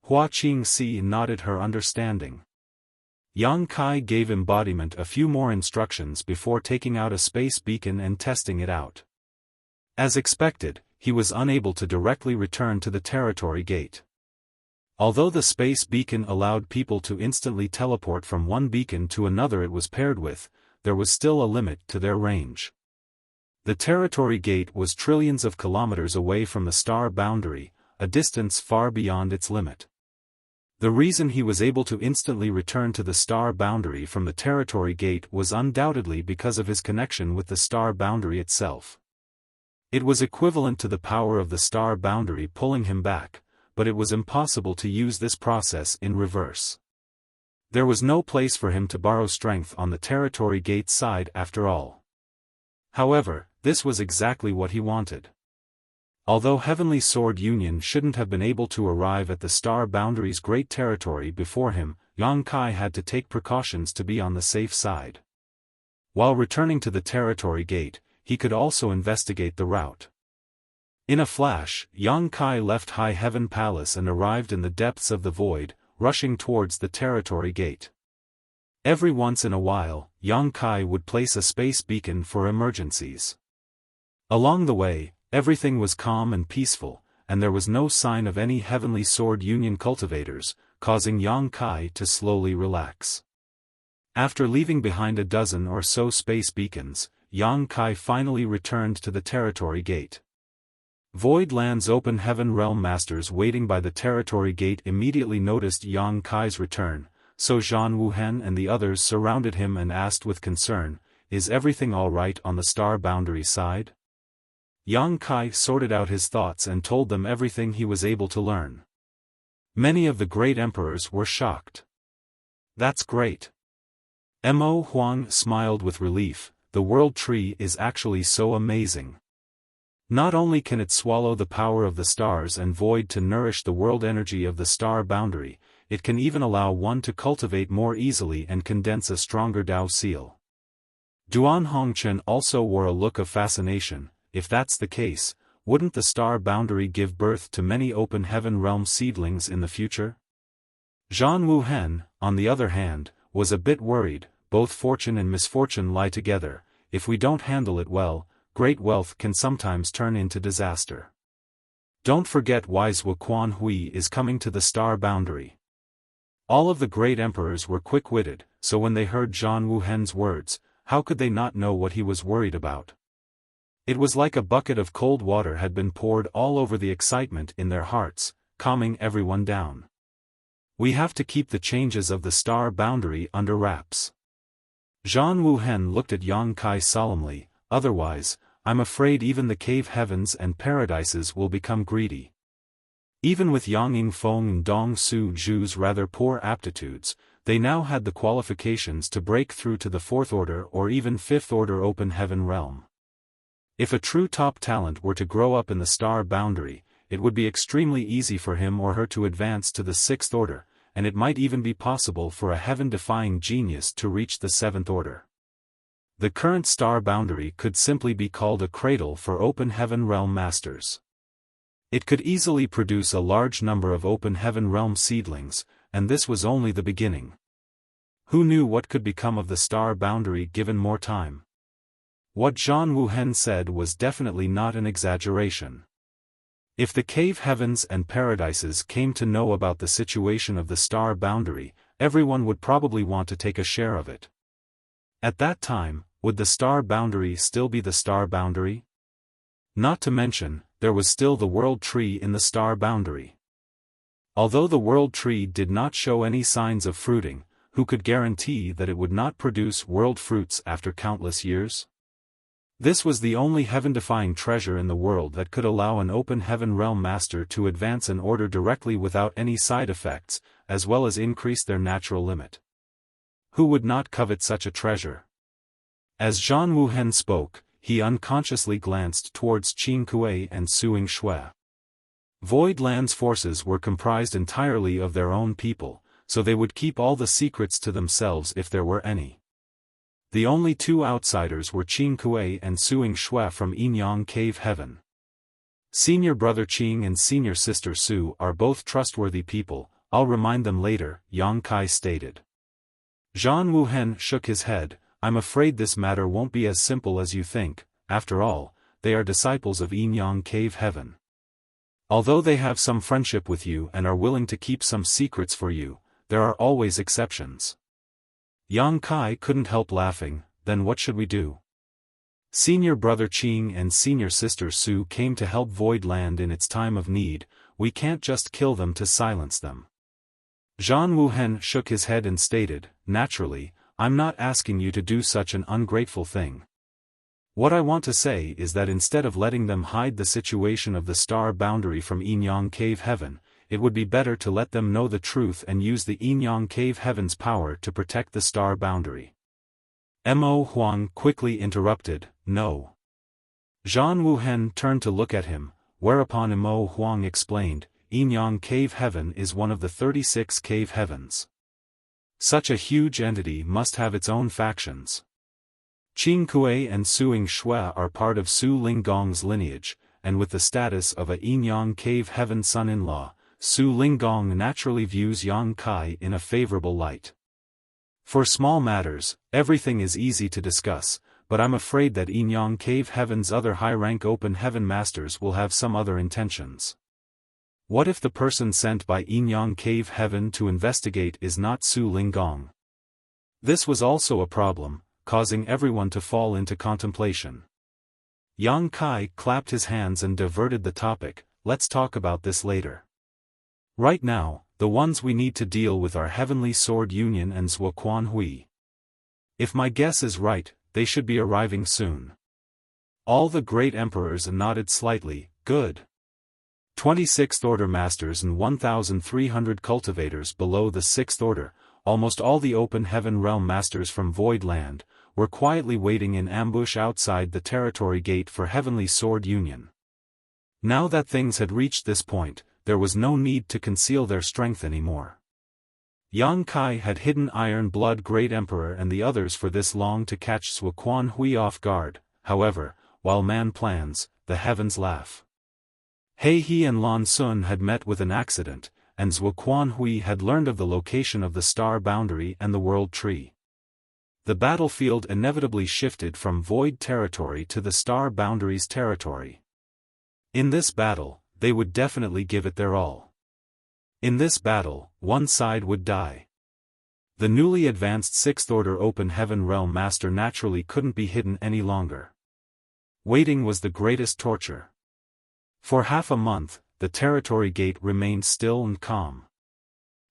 Hua Qingxi nodded her understanding. Yang Kai gave embodiment a few more instructions before taking out a space beacon and testing it out. As expected, he was unable to directly return to the territory gate. Although the space beacon allowed people to instantly teleport from one beacon to another it was paired with, there was still a limit to their range. The territory gate was trillions of kilometers away from the star boundary, a distance far beyond its limit. The reason he was able to instantly return to the star boundary from the territory gate was undoubtedly because of his connection with the star boundary itself. It was equivalent to the power of the star boundary pulling him back, but it was impossible to use this process in reverse. There was no place for him to borrow strength on the territory gate side after all. However, this was exactly what he wanted. Although Heavenly Sword Union shouldn't have been able to arrive at the star boundary's great territory before him, Yang Kai had to take precautions to be on the safe side. While returning to the territory gate, he could also investigate the route. In a flash, Yang Kai left High Heaven Palace and arrived in the depths of the void, rushing towards the territory gate. Every once in a while, Yang Kai would place a space beacon for emergencies. Along the way, everything was calm and peaceful, and there was no sign of any Heavenly Sword Union cultivators, causing Yang Kai to slowly relax. After leaving behind a dozen or so space beacons, Yang Kai finally returned to the territory gate. Void Land's Open Heaven Realm Masters waiting by the territory gate immediately noticed Yang Kai's return, so Zhan Wuhen and the others surrounded him and asked with concern, "Is everything all right on the star boundary side?" Yang Kai sorted out his thoughts and told them everything he was able to learn. Many of the great emperors were shocked. "That's great." Mo Huang smiled with relief, "The world tree is actually so amazing. Not only can it swallow the power of the stars and void to nourish the world energy of the star boundary, it can even allow one to cultivate more easily and condense a stronger Dao seal." Duan Hongchen also wore a look of fascination. If that's the case, wouldn't the star boundary give birth to many open heaven realm seedlings in the future? Zhan Wuhen, on the other hand, was a bit worried. Both fortune and misfortune lie together. If we don't handle it well, great wealth can sometimes turn into disaster. Don't forget wise Wuquan Hui is coming to the star boundary. All of the great emperors were quick-witted, so when they heard Zhan Wuhen's words, how could they not know what he was worried about? It was like a bucket of cold water had been poured all over the excitement in their hearts, calming everyone down. We have to keep the changes of the star boundary under wraps. Zhan Wuhen looked at Yang Kai solemnly, otherwise, I'm afraid even the cave heavens and paradises will become greedy. Even with Yang Yingfeng and Dong Su Zhu's rather poor aptitudes, they now had the qualifications to break through to the fourth order or even fifth order open heaven realm. If a true top talent were to grow up in the star boundary, it would be extremely easy for him or her to advance to the sixth order, and it might even be possible for a heaven-defying genius to reach the seventh order. The current star boundary could simply be called a cradle for open heaven realm masters. It could easily produce a large number of open heaven realm seedlings, and this was only the beginning. Who knew what could become of the star boundary given more time? What Zhan Wuhen said was definitely not an exaggeration. If the cave heavens and paradises came to know about the situation of the star boundary, everyone would probably want to take a share of it. At that time, would the star boundary still be the star boundary? Not to mention, there was still the world tree in the star boundary. Although the world tree did not show any signs of fruiting, who could guarantee that it would not produce world fruits after countless years? This was the only heaven-defying treasure in the world that could allow an open heaven realm master to advance an order directly without any side effects, as well as increase their natural limit. Who would not covet such a treasure? As Zhan Wuhen spoke, he unconsciously glanced towards Qing Kuei and Suing Shui. Void Land's forces were comprised entirely of their own people, so they would keep all the secrets to themselves if there were any. The only two outsiders were Qing Kuei and Suing Shui from Yinyang Cave Heaven. Senior brother Qing and senior sister Su are both trustworthy people, I'll remind them later, Yang Kai stated. Zhan Wuhen shook his head, I'm afraid this matter won't be as simple as you think. After all, they are disciples of Yin-Yang Cave Heaven. Although they have some friendship with you and are willing to keep some secrets for you, there are always exceptions. Yang Kai couldn't help laughing. Then what should we do? Senior brother Qing and senior sister Su came to help Void Land in its time of need. We can't just kill them to silence them. Zhang Wuhen shook his head and stated, naturally, I'm not asking you to do such an ungrateful thing. What I want to say is that instead of letting them hide the situation of the star boundary from Yin-Yang Cave Heaven, it would be better to let them know the truth and use the Yin-Yang Cave Heaven's power to protect the star boundary. Mo Huang quickly interrupted, no. Zhang Wuhen turned to look at him, whereupon Mo Huang explained, Yin-Yang Cave Heaven is one of the 36 cave heavens. Such a huge entity must have its own factions. Qing Kuei and Suing Shui are part of Su Linggong's lineage, and with the status of a Yin-Yang Cave Heaven son-in-law, Su Linggong naturally views Yang Kai in a favorable light. For small matters, everything is easy to discuss, but I'm afraid that Yin-Yang Cave Heaven's other high-rank open heaven masters will have some other intentions. What if the person sent by Yin-Yang Cave Heaven to investigate is not Su Linggong? This was also a problem, causing everyone to fall into contemplation. Yang Kai clapped his hands and diverted the topic, let's talk about this later. Right now, the ones we need to deal with are Heavenly Sword Union and Zuoquan Hui. If my guess is right, they should be arriving soon. All the great emperors nodded slightly, good. 26th Order Masters and 1,300 cultivators below the 6th Order, almost all the Open Heaven Realm Masters from Void Land, were quietly waiting in ambush outside the territory gate for Heavenly Sword Union. Now that things had reached this point, there was no need to conceal their strength anymore. Yang Kai had hidden Iron Blood Great Emperor and the others for this long to catch Zuoquan Hui off guard. However, while man plans, the heavens laugh. He He and Lan Sun had met with an accident, and Zuoquan Hui had learned of the location of the star boundary and the world tree. The battlefield inevitably shifted from void territory to the star boundary's territory. In this battle, they would definitely give it their all. In this battle, one side would die. The newly advanced 6th Order Open Heaven Realm Master naturally couldn't be hidden any longer. Waiting was the greatest torture. For half a month, the territory gate remained still and calm.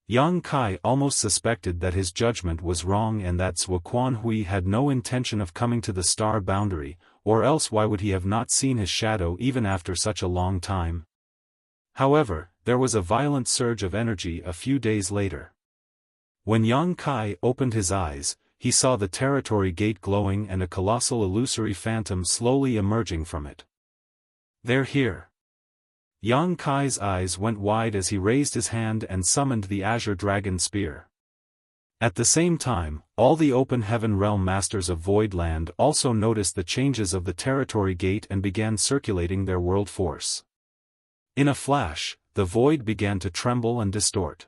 Yang Kai almost suspected that his judgment was wrong and that Zuoquan Hui had no intention of coming to the star boundary, or else why would he have not seen his shadow even after such a long time? However, there was a violent surge of energy a few days later. When Yang Kai opened his eyes, he saw the territory gate glowing and a colossal illusory phantom slowly emerging from it. They're here. Yang Kai's eyes went wide as he raised his hand and summoned the Azure Dragon Spear. At the same time, all the Open Heaven Realm Masters of Void Land also noticed the changes of the territory gate and began circulating their world force. In a flash, the void began to tremble and distort.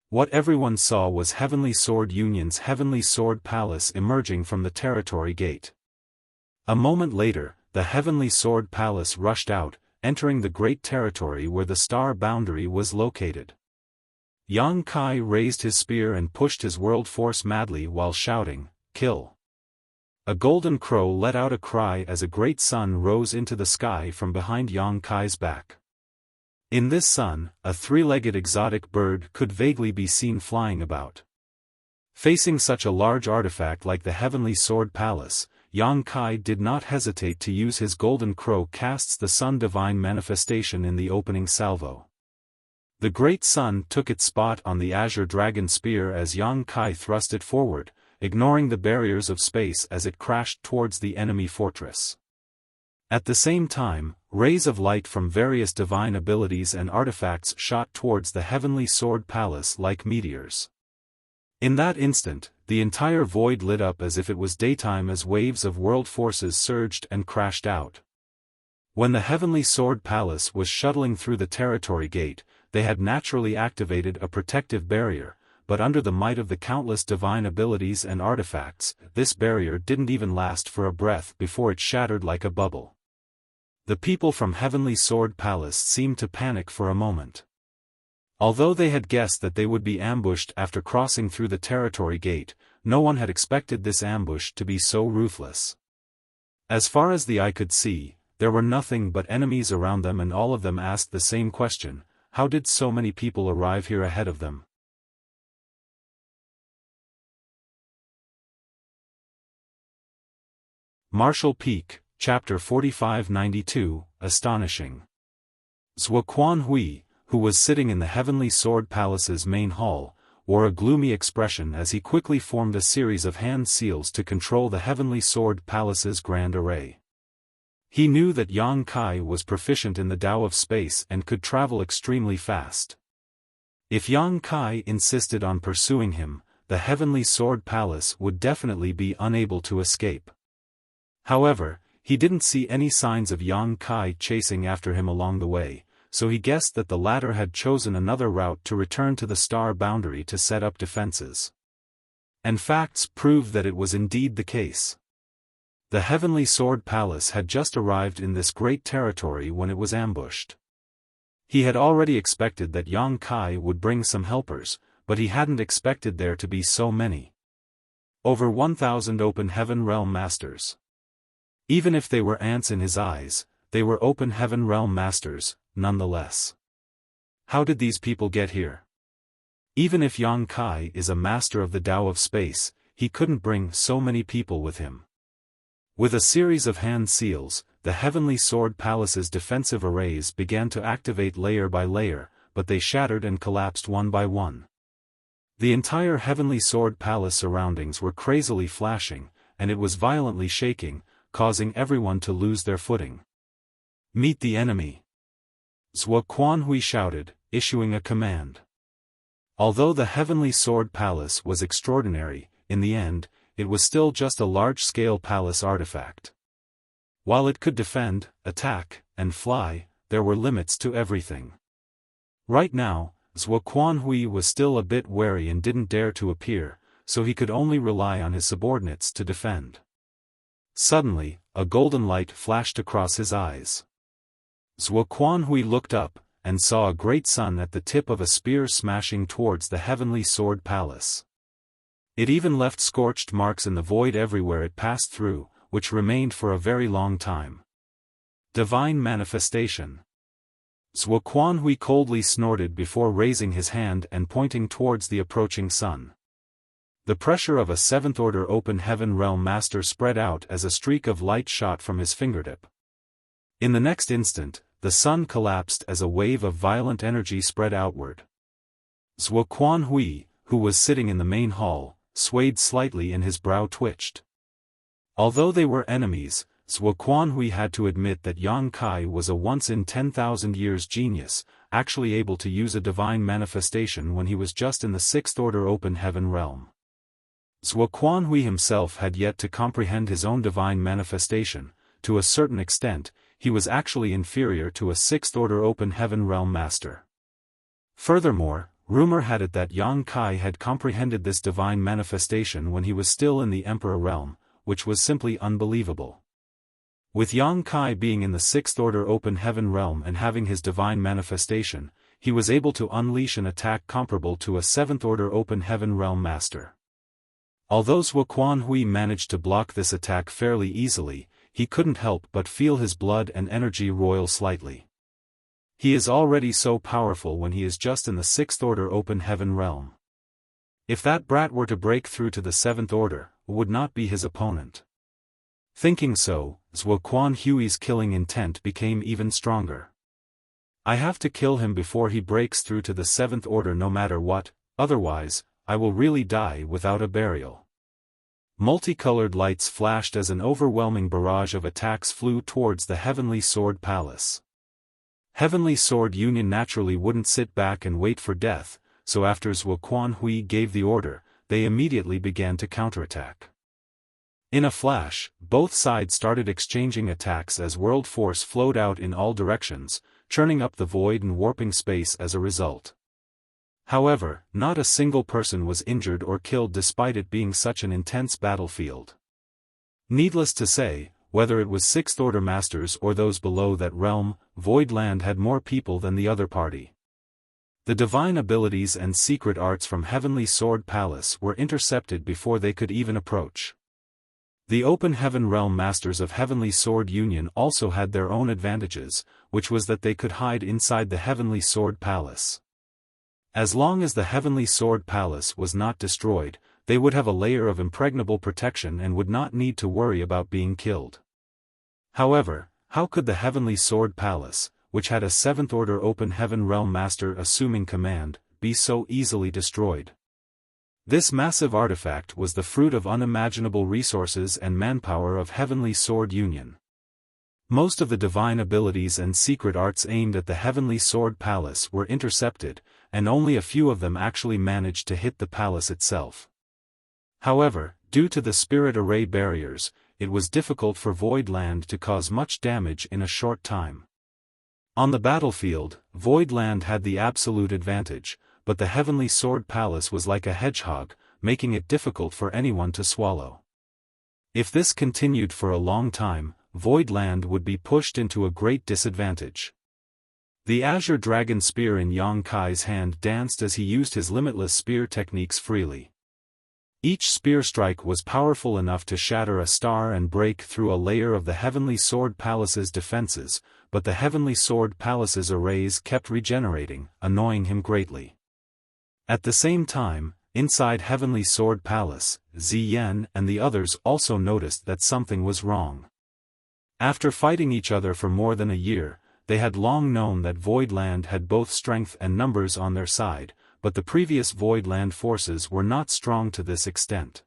What everyone saw was Heavenly Sword Union's Heavenly Sword Palace emerging from the territory gate. A moment later, the Heavenly Sword Palace rushed out, entering the great territory where the star boundary was located. Yang Kai raised his spear and pushed his world force madly while shouting, "Kill!" A golden crow let out a cry as a great sun rose into the sky from behind Yang Kai's back. In this sun, a three-legged exotic bird could vaguely be seen flying about. Facing such a large artifact like the Heavenly Sword Palace, Yang Kai did not hesitate to use his golden crow casts the sun divine manifestation in the opening salvo. The great sun took its spot on the Azure Dragon Spear as Yang Kai thrust it forward, ignoring the barriers of space as it crashed towards the enemy fortress. At the same time, rays of light from various divine abilities and artifacts shot towards the Heavenly Sword Palace like meteors. In that instant, the entire void lit up as if it was daytime as waves of world forces surged and crashed out. When the Heavenly Sword Palace was shuttling through the territory gate, they had naturally activated a protective barrier, but under the might of the countless divine abilities and artifacts, this barrier didn't even last for a breath before it shattered like a bubble. The people from Heavenly Sword Palace seemed to panic for a moment. Although they had guessed that they would be ambushed after crossing through the territory gate, no one had expected this ambush to be so ruthless. As far as the eye could see, there were nothing but enemies around them, and all of them asked the same question: how did so many people arrive here ahead of them? Martial Peak, Chapter 4592, Astonishing. Zhuo Quanhui, who was sitting in the Heavenly Sword Palace's main hall, wore a gloomy expression as he quickly formed a series of hand seals to control the Heavenly Sword Palace's grand array. He knew that Yang Kai was proficient in the Tao of space and could travel extremely fast. If Yang Kai insisted on pursuing him, the Heavenly Sword Palace would definitely be unable to escape. However, he didn't see any signs of Yang Kai chasing after him along the way, so he guessed that the latter had chosen another route to return to the star boundary to set up defenses. And facts proved that it was indeed the case. The Heavenly Sword Palace had just arrived in this great territory when it was ambushed. He had already expected that Yang Kai would bring some helpers, but he hadn't expected there to be so many. Over 1,000 open heaven realm masters. Even if they were ants in his eyes, they were open heaven realm masters, nonetheless. How did these people get here? Even if Yang Kai is a master of the Tao of space, he couldn't bring so many people with him. With a series of hand seals, the Heavenly Sword Palace's defensive arrays began to activate layer by layer, but they shattered and collapsed one by one. The entire Heavenly Sword Palace surroundings were crazily flashing, and it was violently shaking, causing everyone to lose their footing. Meet the enemy! Zhuo Quanhui shouted, issuing a command. Although the Heavenly Sword Palace was extraordinary, in the end, it was still just a large-scale palace artifact. While it could defend, attack, and fly, there were limits to everything. Right now, Zhuo Quanhui was still a bit wary and didn't dare to appear, so he could only rely on his subordinates to defend. Suddenly, a golden light flashed across his eyes. Zhuo Quanhui looked up, and saw a great sun at the tip of a spear smashing towards the Heavenly Sword Palace. It even left scorched marks in the void everywhere it passed through, which remained for a very long time. Divine Manifestation. Zhuo Quanhui coldly snorted before raising his hand and pointing towards the approaching sun. The pressure of a seventh-order open heaven realm master spread out as a streak of light shot from his fingertip. In the next instant, the sun collapsed as a wave of violent energy spread outward. Zhuo Quanhui, who was sitting in the main hall, swayed slightly and his brow twitched. Although they were enemies, Zhuo Quanhui had to admit that Yang Kai was a once-in-10,000 years genius, actually able to use a divine manifestation when he was just in the sixth-order open heaven realm. Zhuo Quanhui himself had yet to comprehend his own divine manifestation. To a certain extent, he was actually inferior to a sixth-order open heaven realm master. Furthermore, rumor had it that Yang Kai had comprehended this divine manifestation when he was still in the Emperor realm, which was simply unbelievable. With Yang Kai being in the sixth-order open heaven realm and having his divine manifestation, he was able to unleash an attack comparable to a seventh-order open heaven realm master. Although Zhuo Quanhui managed to block this attack fairly easily, he couldn't help but feel his blood and energy roil slightly. He is already so powerful when he is just in the sixth-order open heaven realm. If that brat were to break through to the seventh order, would not be his opponent. Thinking so, Zhuo Quanhui's killing intent became even stronger. I have to kill him before he breaks through to the seventh order no matter what, otherwise, I will really die without a burial. Multicolored lights flashed as an overwhelming barrage of attacks flew towards the Heavenly Sword Palace. Heavenly Sword Union naturally wouldn't sit back and wait for death, so after Zhuo Quanhui gave the order, they immediately began to counterattack. In a flash, both sides started exchanging attacks as world force flowed out in all directions, churning up the void and warping space as a result. However, not a single person was injured or killed despite it being such an intense battlefield. Needless to say, whether it was Sixth Order Masters or those below that realm, Void Land had more people than the other party. The divine abilities and secret arts from Heavenly Sword Palace were intercepted before they could even approach. The Open Heaven Realm Masters of Heavenly Sword Union also had their own advantages, which was that they could hide inside the Heavenly Sword Palace. As long as the Heavenly Sword Palace was not destroyed, they would have a layer of impregnable protection and would not need to worry about being killed. However, how could the Heavenly Sword Palace, which had a Seventh Order Open Heaven Realm Master assuming command, be so easily destroyed? This massive artifact was the fruit of unimaginable resources and manpower of Heavenly Sword Union. Most of the divine abilities and secret arts aimed at the Heavenly Sword Palace were intercepted, and only a few of them actually managed to hit the palace itself. However, due to the spirit array barriers, it was difficult for Void Land to cause much damage in a short time. On the battlefield, Void Land had the absolute advantage, but the Heavenly Sword Palace was like a hedgehog, making it difficult for anyone to swallow. If this continued for a long time, Void Land would be pushed into a great disadvantage. The Azure Dragon Spear in Yang Kai's hand danced as he used his limitless spear techniques freely. Each spear strike was powerful enough to shatter a star and break through a layer of the Heavenly Sword Palace's defenses, but the Heavenly Sword Palace's arrays kept regenerating, annoying him greatly. At the same time, inside Heavenly Sword Palace, Ziyan and the others also noticed that something was wrong. After fighting each other for more than a year, they had long known that Void Land had both strength and numbers on their side, but the previous Void Land forces were not strong to this extent.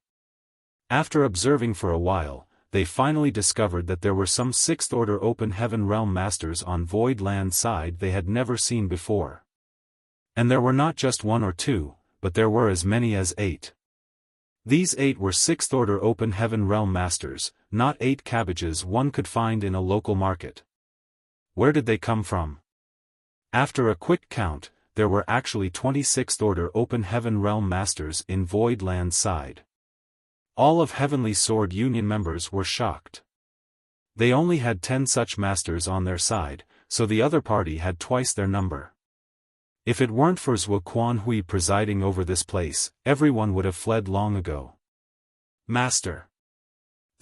After observing for a while, they finally discovered that there were some Sixth Order Open Heaven Realm Masters on Void Land's side they had never seen before. And there were not just one or two, but there were as many as 8. These 8 were Sixth Order Open Heaven Realm Masters, not 8 cabbages one could find in a local market. Where did they come from? After a quick count, there were actually 26th Order Open Heaven Realm Masters in Void Land's side. All of Heavenly Sword Union members were shocked. They only had 10 such masters on their side, so the other party had twice their number. If it weren't for Zhuo Quanhui presiding over this place, everyone would have fled long ago. Master!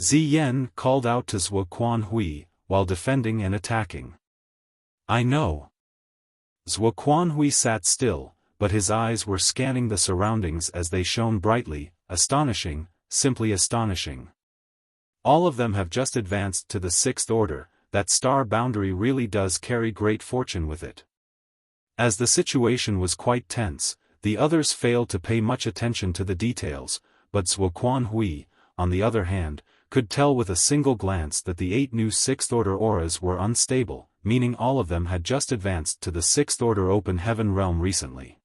Ziyan called out to Zhuo Quanhui, while defending and attacking. I know. Zhuo Quanhui sat still, but his eyes were scanning the surroundings as they shone brightly, astonishing, simply astonishing. All of them have just advanced to the 6th Order, that star boundary really does carry great fortune with it. As the situation was quite tense, the others failed to pay much attention to the details, but Zhuo Quanhui, on the other hand, could tell with a single glance that the 8 new 6th Order auras were unstable, meaning all of them had just advanced to the 6th Order Open Heaven realm recently.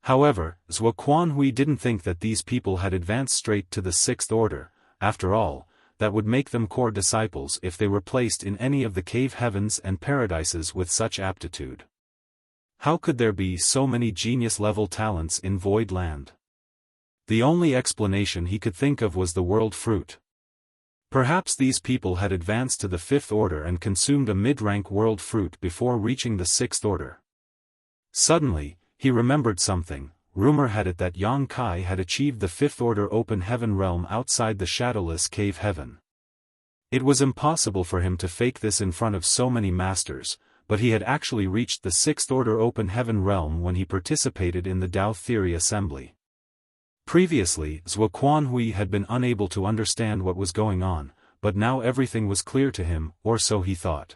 However, Zhuo Quanhui didn't think that these people had advanced straight to the 6th Order. After all, that would make them core disciples if they were placed in any of the cave heavens and paradises with such aptitude. How could there be so many genius-level talents in Void Land? The only explanation he could think of was the world fruit. Perhaps these people had advanced to the 5th Order and consumed a mid-rank world fruit before reaching the 6th Order. Suddenly, he remembered something. Rumor had it that Yang Kai had achieved the 5th Order Open Heaven realm outside the shadowless cave heaven. It was impossible for him to fake this in front of so many masters, but he had actually reached the 6th Order Open Heaven realm when he participated in the Tao Theory Assembly. Previously, Zhuo Quanhui had been unable to understand what was going on, but now everything was clear to him, or so he thought.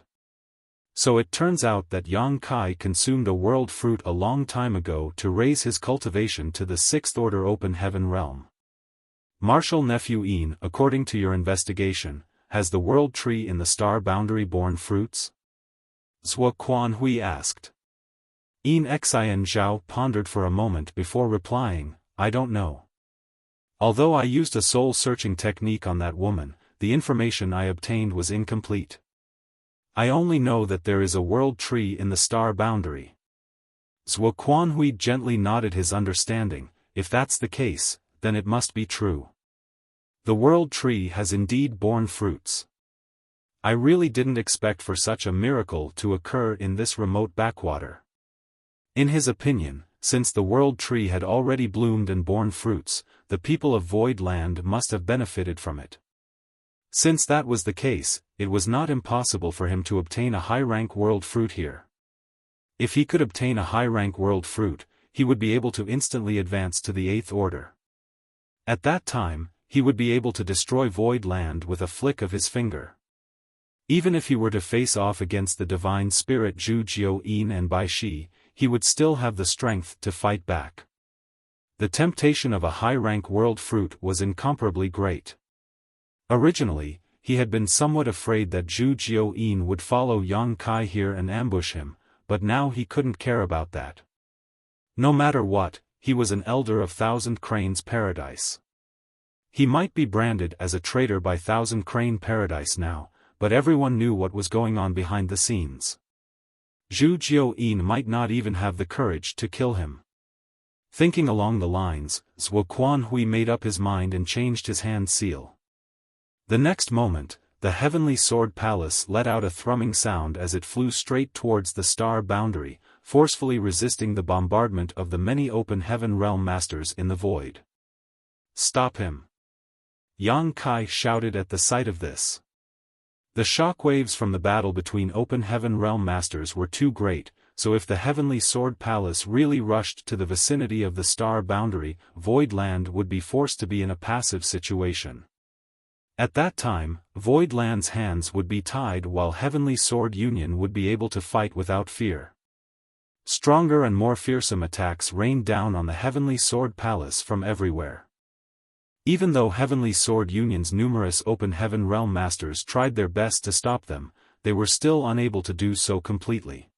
So it turns out that Yang Kai consumed a world fruit a long time ago to raise his cultivation to the 6th Order Open Heaven realm. Martial Nephew Yin, according to your investigation, has the world tree in the star boundary borne fruits? Zhuo Quanhui asked. Yin Xian Zhao pondered for a moment before replying, I don't know. Although I used a soul-searching technique on that woman, the information I obtained was incomplete. I only know that there is a world tree in the star boundary. Zhuo Quanhui gently nodded his understanding. If that's the case, then it must be true. The world tree has indeed borne fruits. I really didn't expect for such a miracle to occur in this remote backwater. In his opinion, since the world tree had already bloomed and borne fruits, the people of Void Land must have benefited from it. Since that was the case, it was not impossible for him to obtain a high-rank world fruit here. If he could obtain a high-rank world fruit, he would be able to instantly advance to the 8th order. At that time, he would be able to destroy Void Land with a flick of his finger. Even if he were to face off against the divine spirit Zhu Jiuyin and Bai Shi, he would still have the strength to fight back. The temptation of a high-rank world fruit was incomparably great. Originally, he had been somewhat afraid that Zhu Jiuyin would follow Yang Kai here and ambush him, but now he couldn't care about that. No matter what, he was an elder of Thousand Cranes Paradise. He might be branded as a traitor by Thousand Crane Paradise now, but everyone knew what was going on behind the scenes. Zhu Jiuyin might not even have the courage to kill him. Thinking along the lines, Zhuo Quanhui made up his mind and changed his hand seal. The next moment, the Heavenly Sword Palace let out a thrumming sound as it flew straight towards the star boundary, forcefully resisting the bombardment of the many open heaven realm masters in the void. "Stop him!" Yang Kai shouted at the sight of this. The shockwaves from the battle between open heaven realm masters were too great, so if the Heavenly Sword Palace really rushed to the vicinity of the star boundary, Void Land would be forced to be in a passive situation. At that time, Void Land's hands would be tied while Heavenly Sword Union would be able to fight without fear. Stronger and more fearsome attacks rained down on the Heavenly Sword Palace from everywhere. Even though Heavenly Sword Union's numerous open heaven realm masters tried their best to stop them, they were still unable to do so completely.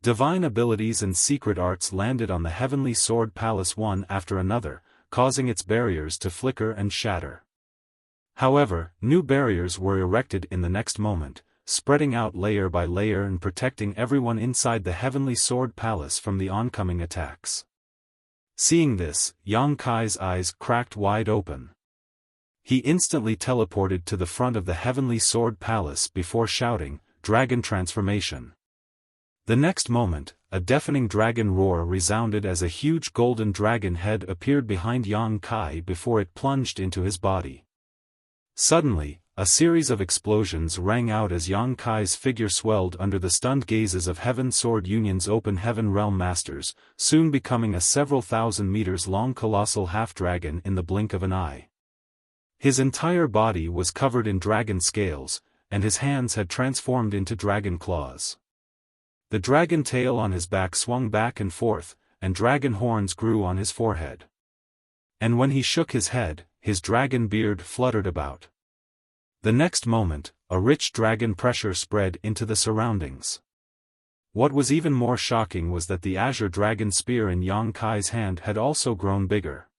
Divine abilities and secret arts landed on the Heavenly Sword Palace one after another, causing its barriers to flicker and shatter. However, new barriers were erected in the next moment, spreading out layer by layer and protecting everyone inside the Heavenly Sword Palace from the oncoming attacks. Seeing this, Yang Kai's eyes cracked wide open. He instantly teleported to the front of the Heavenly Sword Palace before shouting, "Dragon Transformation!" The next moment, a deafening dragon roar resounded as a huge golden dragon head appeared behind Yang Kai before it plunged into his body. Suddenly, a series of explosions rang out as Yang Kai's figure swelled under the stunned gazes of Heaven Sword Union's open heaven realm masters, soon becoming a several thousand meters long colossal half-dragon in the blink of an eye. His entire body was covered in dragon scales, and his hands had transformed into dragon claws. The dragon tail on his back swung back and forth, and dragon horns grew on his forehead. And when he shook his head, his dragon beard fluttered about. The next moment, a rich dragon pressure spread into the surroundings. What was even more shocking was that the azure dragon spear in Yang Kai's hand had also grown bigger.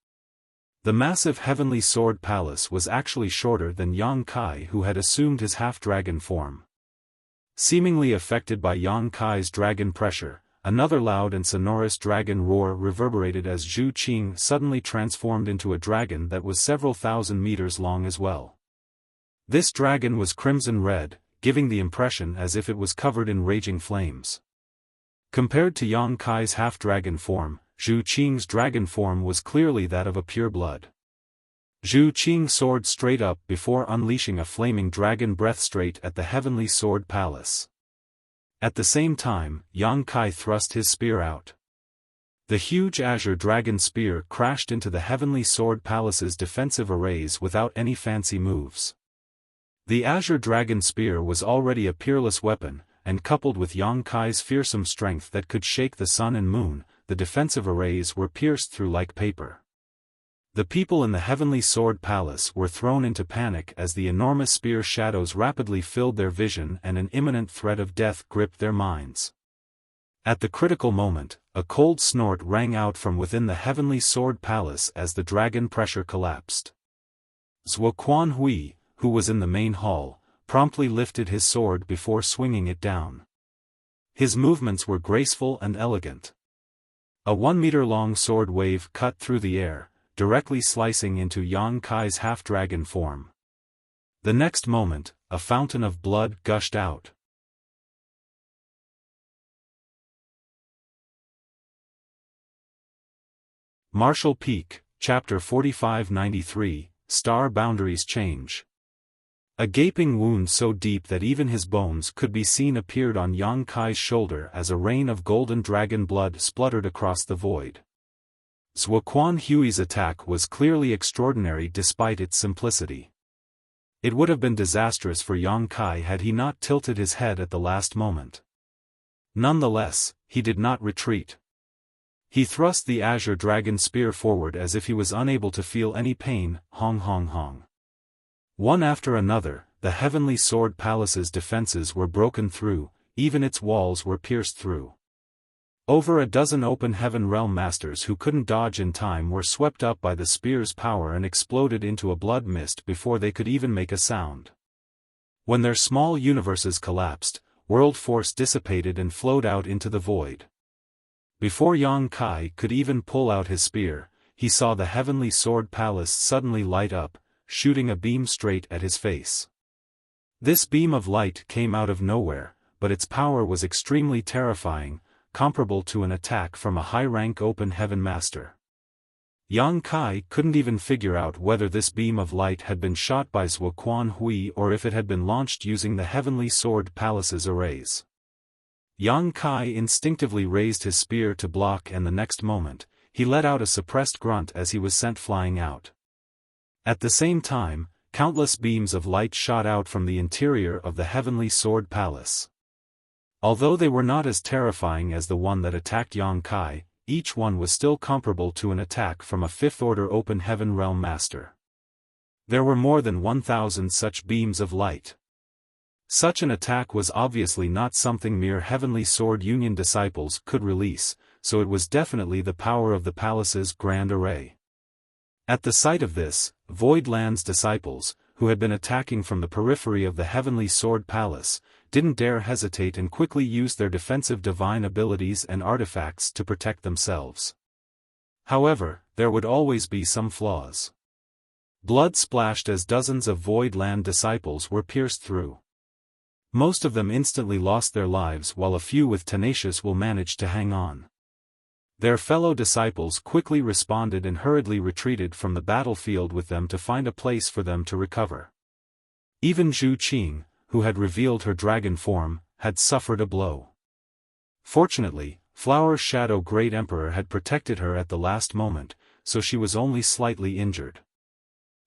The massive Heavenly Sword Palace was actually shorter than Yang Kai, who had assumed his half-dragon form. Seemingly affected by Yang Kai's dragon pressure, another loud and sonorous dragon roar reverberated as Zhu Qing suddenly transformed into a dragon that was several thousand meters long as well. This dragon was crimson red, giving the impression as if it was covered in raging flames. Compared to Yang Kai's half-dragon form, Zhu Qing's dragon form was clearly that of a pure-blood. Zhu Qing soared straight up before unleashing a flaming dragon breath straight at the Heavenly Sword Palace. At the same time, Yang Kai thrust his spear out. The huge azure dragon spear crashed into the Heavenly Sword Palace's defensive arrays without any fancy moves. The azure dragon spear was already a peerless weapon, and coupled with Yang Kai's fearsome strength that could shake the sun and moon, the defensive arrays were pierced through like paper. The people in the Heavenly Sword Palace were thrown into panic as the enormous spear shadows rapidly filled their vision and an imminent threat of death gripped their minds. At the critical moment, a cold snort rang out from within the Heavenly Sword Palace as the dragon pressure collapsed. Zhuo Quanhui, who was in the main hall, promptly lifted his sword before swinging it down. His movements were graceful and elegant. A 1-meter-long sword wave cut through the air, directly slicing into Yang Kai's half-dragon form. The next moment, a fountain of blood gushed out. Marshall Peak, Chapter 4593, Star Boundaries Change. A gaping wound so deep that even his bones could be seen appeared on Yang Kai's shoulder as a rain of golden dragon blood spluttered across the void. Zuoquan Hui's attack was clearly extraordinary despite its simplicity. It would have been disastrous for Yang Kai had he not tilted his head at the last moment. Nonetheless, he did not retreat. He thrust the azure dragon spear forward as if he was unable to feel any pain. Hong hong hong. One after another, the Heavenly Sword Palace's defenses were broken through, even its walls were pierced through. Over a dozen open heaven realm masters who couldn't dodge in time were swept up by the spear's power and exploded into a blood mist before they could even make a sound. When their small universes collapsed, world force dissipated and flowed out into the void. Before Yang Kai could even pull out his spear, he saw the Heavenly Sword Palace suddenly light up, shooting a beam straight at his face. This beam of light came out of nowhere, but its power was extremely terrifying, comparable to an attack from a high-rank open heaven master. Yang Kai couldn't even figure out whether this beam of light had been shot by Zuoquan Hui or if it had been launched using the Heavenly Sword Palace's arrays. Yang Kai instinctively raised his spear to block, and the next moment, he let out a suppressed grunt as he was sent flying out. At the same time, countless beams of light shot out from the interior of the Heavenly Sword Palace. Although they were not as terrifying as the one that attacked Yang Kai, each one was still comparable to an attack from a fifth-order open heaven realm master. There were more than 1,000 such beams of light. Such an attack was obviously not something mere Heavenly Sword Union disciples could release, so it was definitely the power of the palace's grand array. At the sight of this, Voidland's disciples, who had been attacking from the periphery of the Heavenly Sword Palace, didn't dare hesitate and quickly used their defensive divine abilities and artifacts to protect themselves. However, there would always be some flaws. Blood splashed as dozens of Voidland disciples were pierced through. Most of them instantly lost their lives while a few with tenacious will managed to hang on. Their fellow disciples quickly responded and hurriedly retreated from the battlefield with them to find a place for them to recover. Even Zhu Qing, who had revealed her dragon form, had suffered a blow. Fortunately, Flower's Shadow Great Emperor had protected her at the last moment, so she was only slightly injured.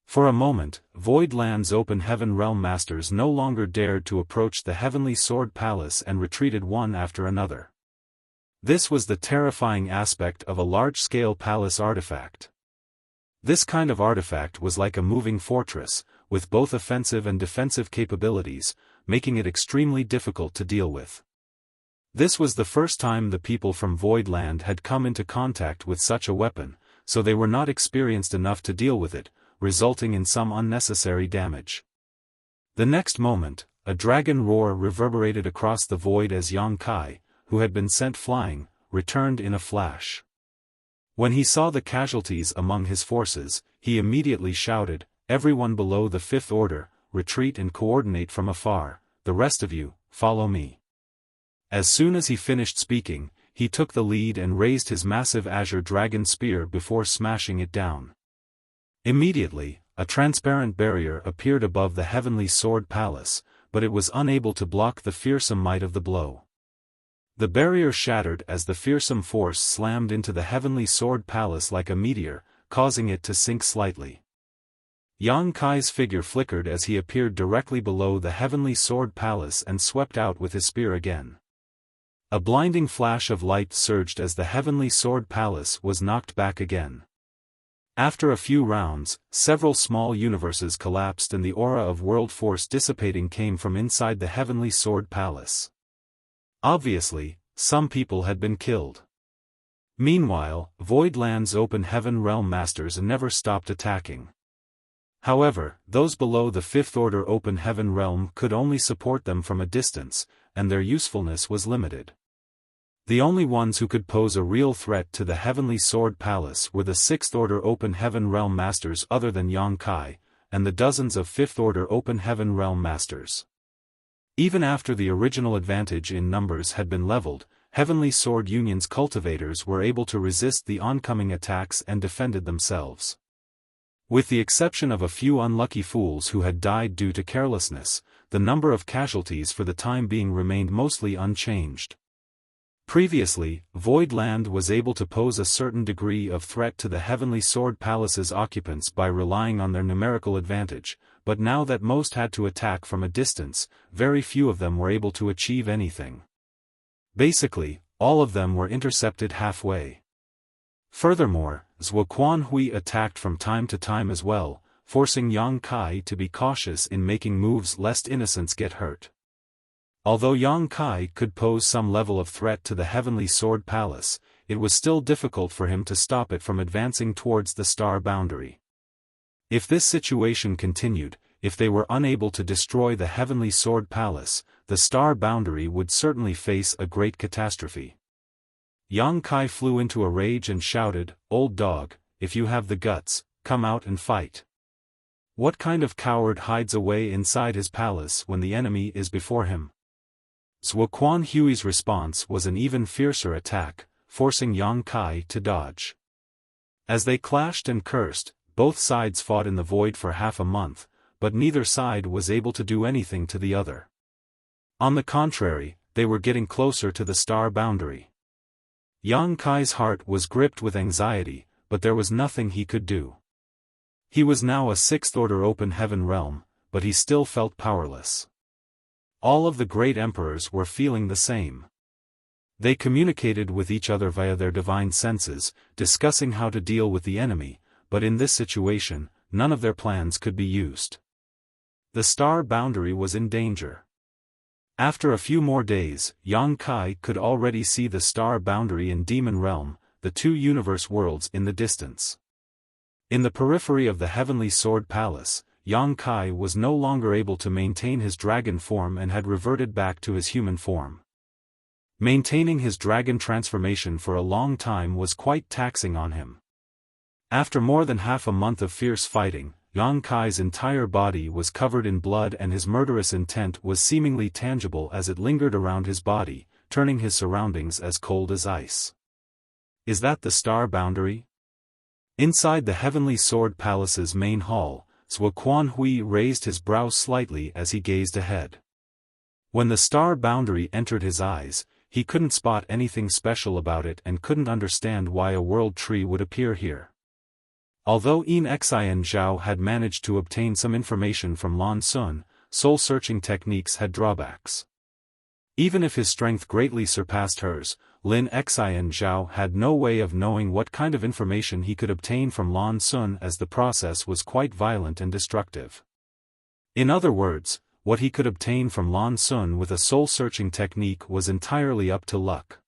For a moment, Voidland's open heaven realm masters no longer dared to approach the Heavenly Sword Palace and retreated one after another. This was the terrifying aspect of a large-scale palace artifact. This kind of artifact was like a moving fortress, with both offensive and defensive capabilities, making it extremely difficult to deal with. This was the first time the people from Voidland had come into contact with such a weapon, so they were not experienced enough to deal with it, resulting in some unnecessary damage. The next moment, a dragon roar reverberated across the void as Yang Kai, who had been sent flying, returned in a flash. When he saw the casualties among his forces, he immediately shouted, "Everyone below the Fifth Order, retreat and coordinate from afar, the rest of you, follow me." As soon as he finished speaking, he took the lead and raised his massive azure dragon spear before smashing it down. Immediately, a transparent barrier appeared above the Heavenly Sword Palace, but it was unable to block the fearsome might of the blow. The barrier shattered as the fearsome force slammed into the Heavenly Sword Palace like a meteor, causing it to sink slightly. Yang Kai's figure flickered as he appeared directly below the Heavenly Sword Palace and swept out with his spear again. A blinding flash of light surged as the Heavenly Sword Palace was knocked back again. After a few rounds, several small universes collapsed and the aura of world force dissipating came from inside the Heavenly Sword Palace. Obviously, some people had been killed. Meanwhile, Voidland's open heaven realm masters never stopped attacking. However, those below the Fifth Order open heaven realm could only support them from a distance, and their usefulness was limited. The only ones who could pose a real threat to the Heavenly Sword Palace were the Sixth Order open heaven realm masters other than Yang Kai, and the dozens of fifth-order open heaven realm masters. Even after the original advantage in numbers had been leveled, Heavenly Sword Union's cultivators were able to resist the oncoming attacks and defended themselves. With the exception of a few unlucky fools who had died due to carelessness, the number of casualties for the time being remained mostly unchanged. Previously, Void Land was able to pose a certain degree of threat to the Heavenly Sword Palace's occupants by relying on their numerical advantage, but now that most had to attack from a distance, very few of them were able to achieve anything. Basically, all of them were intercepted halfway. Furthermore, Zhuo Quanhui attacked from time to time as well, forcing Yang Kai to be cautious in making moves lest innocents get hurt. Although Yang Kai could pose some level of threat to the Heavenly Sword Palace, it was still difficult for him to stop it from advancing towards the star boundary. If this situation continued, if they were unable to destroy the Heavenly Sword Palace, the star boundary would certainly face a great catastrophe. Yang Kai flew into a rage and shouted, "Old dog, if you have the guts, come out and fight. What kind of coward hides away inside his palace when the enemy is before him?" Zhuo Quanhui's response was an even fiercer attack, forcing Yang Kai to dodge. As they clashed and cursed, both sides fought in the void for half a month, but neither side was able to do anything to the other. On the contrary, they were getting closer to the star boundary. Yang Kai's heart was gripped with anxiety, but there was nothing he could do. He was now a sixth-order open heaven realm, but he still felt powerless. All of the great emperors were feeling the same. They communicated with each other via their divine senses, discussing how to deal with the enemy, but in this situation, none of their plans could be used. The star boundary was in danger. After a few more days, Yang Kai could already see the star boundary in Demon Realm, the two universe worlds in the distance. In the periphery of the Heavenly Sword Palace, Yang Kai was no longer able to maintain his dragon form and had reverted back to his human form. Maintaining his dragon transformation for a long time was quite taxing on him. After more than half a month of fierce fighting, Yang Kai's entire body was covered in blood and his murderous intent was seemingly tangible as it lingered around his body, turning his surroundings as cold as ice. Is that the star boundary? Inside the Heavenly Sword Palace's main hall, Zhuo Quanhui raised his brows slightly as he gazed ahead. When the star boundary entered his eyes, he couldn't spot anything special about it and couldn't understand why a world tree would appear here. Although Yin Xian Zhao had managed to obtain some information from Lan Sun, soul-searching techniques had drawbacks. Even if his strength greatly surpassed hers, Lin Xian Zhao had no way of knowing what kind of information he could obtain from Lan Sun as the process was quite violent and destructive. In other words, what he could obtain from Lan Sun with a soul-searching technique was entirely up to luck.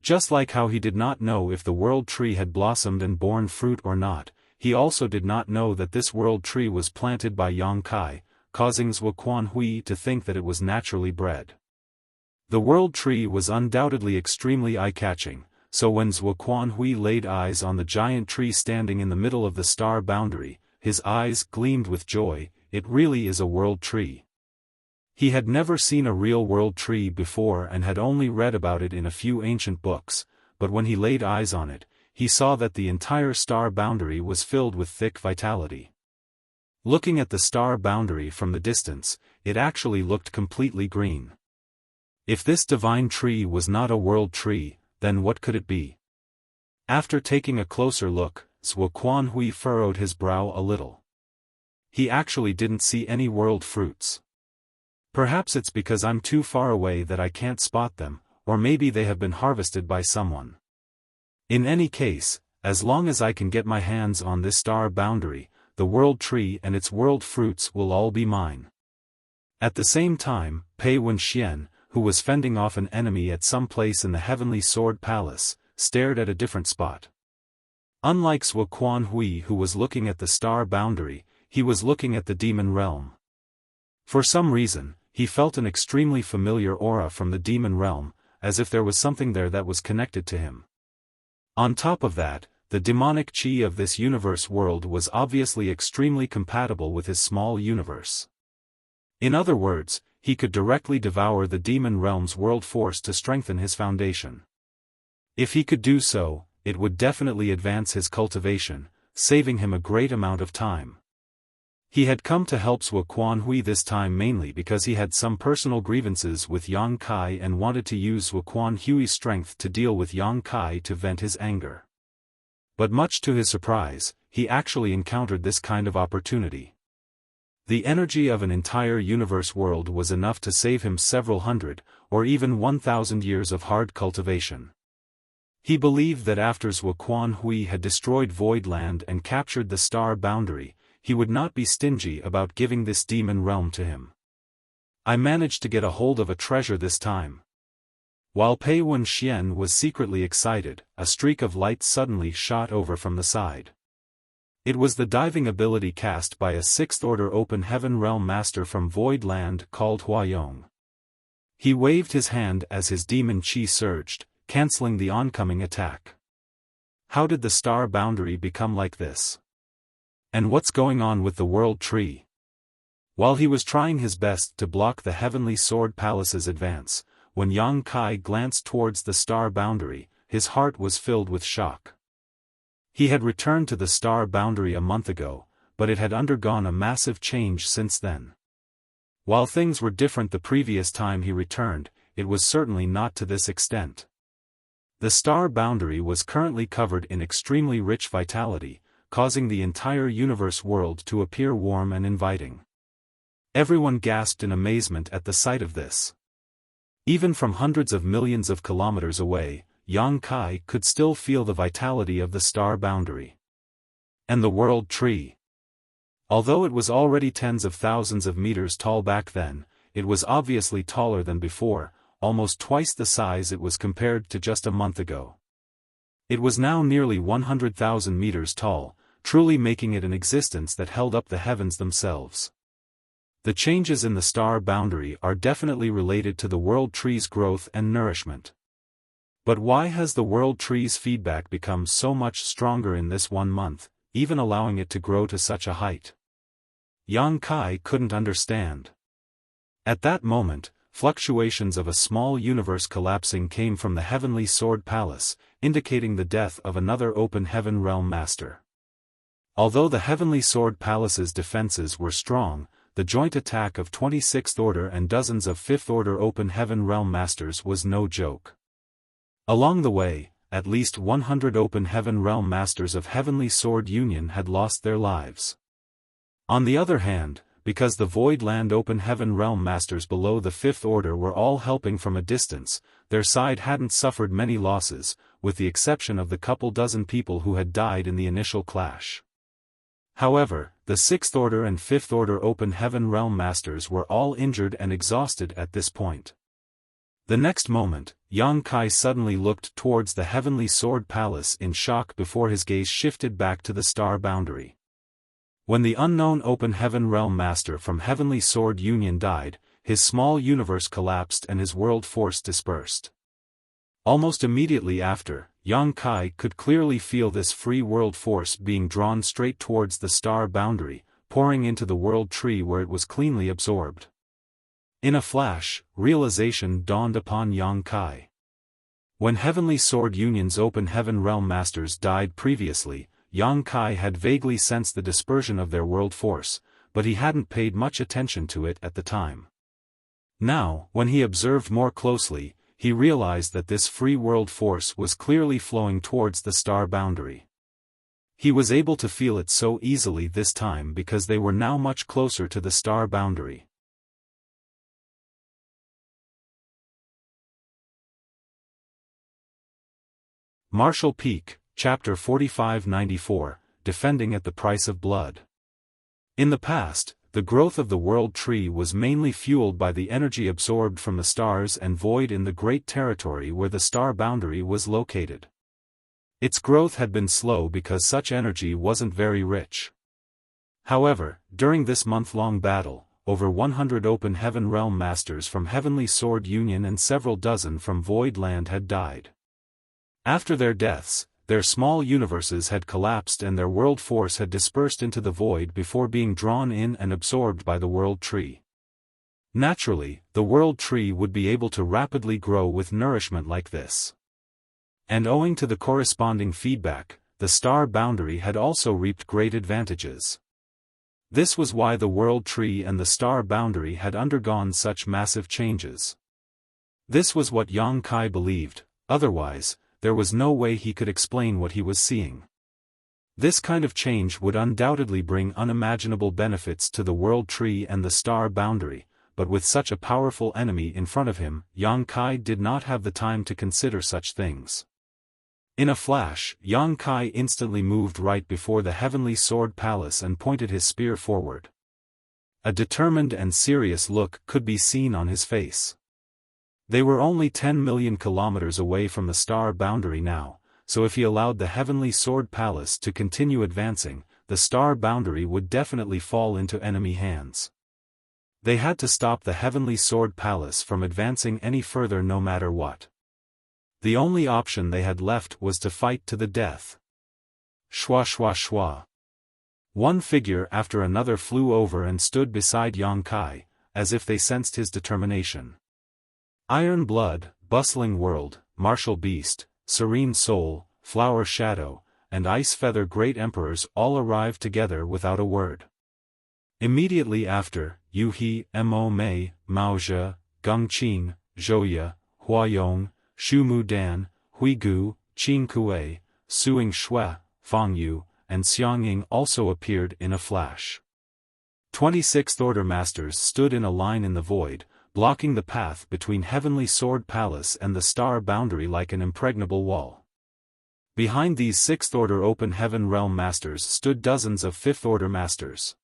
Just like how he did not know if the world tree had blossomed and borne fruit or not, he also did not know that this world tree was planted by Yang Kai, causing Zhuo Quanhui to think that it was naturally bred. The world tree was undoubtedly extremely eye-catching, so when Zhuo Quanhui laid eyes on the giant tree standing in the middle of the star boundary, his eyes gleamed with joy. It really is a world tree. He had never seen a real world tree before and had only read about it in a few ancient books, but when he laid eyes on it, he saw that the entire star boundary was filled with thick vitality. Looking at the star boundary from the distance, it actually looked completely green. If this divine tree was not a world tree, then what could it be? After taking a closer look, Zhuo Quanhui furrowed his brow a little. He actually didn't see any world fruits. Perhaps it's because I'm too far away that I can't spot them, or maybe they have been harvested by someone. In any case, as long as I can get my hands on this star boundary, the world tree and its world fruits will all be mine. At the same time, Pei Wenxian, who was fending off an enemy at some place in the Heavenly Sword Palace, stared at a different spot. Unlike Zhuo Quanhui who was looking at the star boundary, he was looking at the demon realm. For some reason, he felt an extremely familiar aura from the demon realm, as if there was something there that was connected to him. On top of that, the demonic chi of this universe world was obviously extremely compatible with his small universe. In other words, he could directly devour the demon realm's world force to strengthen his foundation. If he could do so, it would definitely advance his cultivation, saving him a great amount of time. He had come to help Zhuo Quanhui this time mainly because he had some personal grievances with Yang Kai and wanted to use Zhuo Quanhui's strength to deal with Yang Kai to vent his anger. But much to his surprise, he actually encountered this kind of opportunity. The energy of an entire universe world was enough to save him several hundred, or even 1,000 years of hard cultivation. He believed that after Zhuo Quanhui had destroyed Void Land and captured the star boundary, he would not be stingy about giving this demon realm to him. I managed to get a hold of a treasure this time. While Pei Wenxian was secretly excited, a streak of light suddenly shot over from the side. It was the diving ability cast by a 6th-order Open Heaven Realm Master from Void Land called Huayong. He waved his hand as his demon chi surged, cancelling the oncoming attack. How did the star boundary become like this? And what's going on with the World Tree? While he was trying his best to block the Heavenly Sword Palace's advance, when Yang Kai glanced towards the star boundary, his heart was filled with shock. He had returned to the star boundary a month ago, but it had undergone a massive change since then. While things were different the previous time he returned, it was certainly not to this extent. The star boundary was currently covered in extremely rich vitality, causing the entire universe world to appear warm and inviting. Everyone gasped in amazement at the sight of this. Even from hundreds of millions of kilometers away, Yang Kai could still feel the vitality of the star boundary. And the World Tree. Although it was already tens of thousands of meters tall back then, it was obviously taller than before, almost twice the size it was compared to just a month ago. It was now nearly 100,000 meters tall, truly making it an existence that held up the heavens themselves. The changes in the star boundary are definitely related to the World Tree's growth and nourishment. But why has the World Tree's feedback become so much stronger in this 1 month, even allowing it to grow to such a height? Yang Kai couldn't understand. At that moment, fluctuations of a small universe collapsing came from the Heavenly Sword Palace, indicating the death of another Open Heaven Realm Master. Although the Heavenly Sword Palace's defenses were strong, the joint attack of 26th Order and dozens of 5th Order Open Heaven Realm Masters was no joke. Along the way, at least 100 Open Heaven Realm Masters of Heavenly Sword Union had lost their lives. On the other hand, because the Void Land Open Heaven Realm Masters below the 5th Order were all helping from a distance, their side hadn't suffered many losses, with the exception of the couple dozen people who had died in the initial clash. However, the 6th Order and 5th Order Open Heaven Realm Masters were all injured and exhausted at this point. The next moment, Yang Kai suddenly looked towards the Heavenly Sword Palace in shock before his gaze shifted back to the star boundary. When the unknown Open Heaven Realm Master from Heavenly Sword Union died, his small universe collapsed and his world force dispersed. Almost immediately after, Yang Kai could clearly feel this free world force being drawn straight towards the star boundary, pouring into the World Tree where it was cleanly absorbed. In a flash, realization dawned upon Yang Kai. When Heavenly Sword Union's Open Heaven Realm Masters died previously, Yang Kai had vaguely sensed the dispersion of their world force, but he hadn't paid much attention to it at the time. Now, when he observed more closely, he realized that this free world force was clearly flowing towards the star boundary. He was able to feel it so easily this time because they were now much closer to the star boundary. Martial Peak, Chapter 4594, Defending at the Price of Blood. In the past, the growth of the World Tree was mainly fueled by the energy absorbed from the stars and void in the great territory where the star boundary was located. Its growth had been slow because such energy wasn't very rich. However, during this month-long battle, over 100 Open Heaven Realm Masters from Heavenly Sword Union and several dozen from Void Land had died. After their deaths, their small universes had collapsed and their world force had dispersed into the void before being drawn in and absorbed by the world tree. Naturally, the world tree would be able to rapidly grow with nourishment like this. And owing to the corresponding feedback, the star boundary had also reaped great advantages. This was why the world tree and the star boundary had undergone such massive changes. This was what Yang Kai believed, otherwise, there was no way he could explain what he was seeing. This kind of change would undoubtedly bring unimaginable benefits to the world tree and the star boundary, but with such a powerful enemy in front of him, Yang Kai did not have the time to consider such things. In a flash, Yang Kai instantly moved right before the heavenly sword palace and pointed his spear forward. A determined and serious look could be seen on his face. They were only 10 million kilometers away from the star boundary now, so if he allowed the heavenly sword palace to continue advancing, the star boundary would definitely fall into enemy hands. They had to stop the heavenly sword palace from advancing any further no matter what. The only option they had left was to fight to the death. Shwa shwa shwa. One figure after another flew over and stood beside Yang Kai, as if they sensed his determination. Iron Blood, Bustling World, Martial Beast, Serene Soul, Flower Shadow, and Ice Feather Great Emperors all arrived together without a word. Immediately after, Yu He, Mo Mei, Mao Zhe, Geng Qing, Zhou Huayong, Xu Mu Dan, Hui Gu, Qin Kuei, Suing Shui, Fang Yu, and Xiang Ying also appeared in a flash. 26th Order Masters stood in a line in the void, blocking the path between Heavenly Sword Palace and the Star Boundary like an impregnable wall. Behind these 6th Order Open Heaven Realm Masters stood dozens of 5th Order Masters.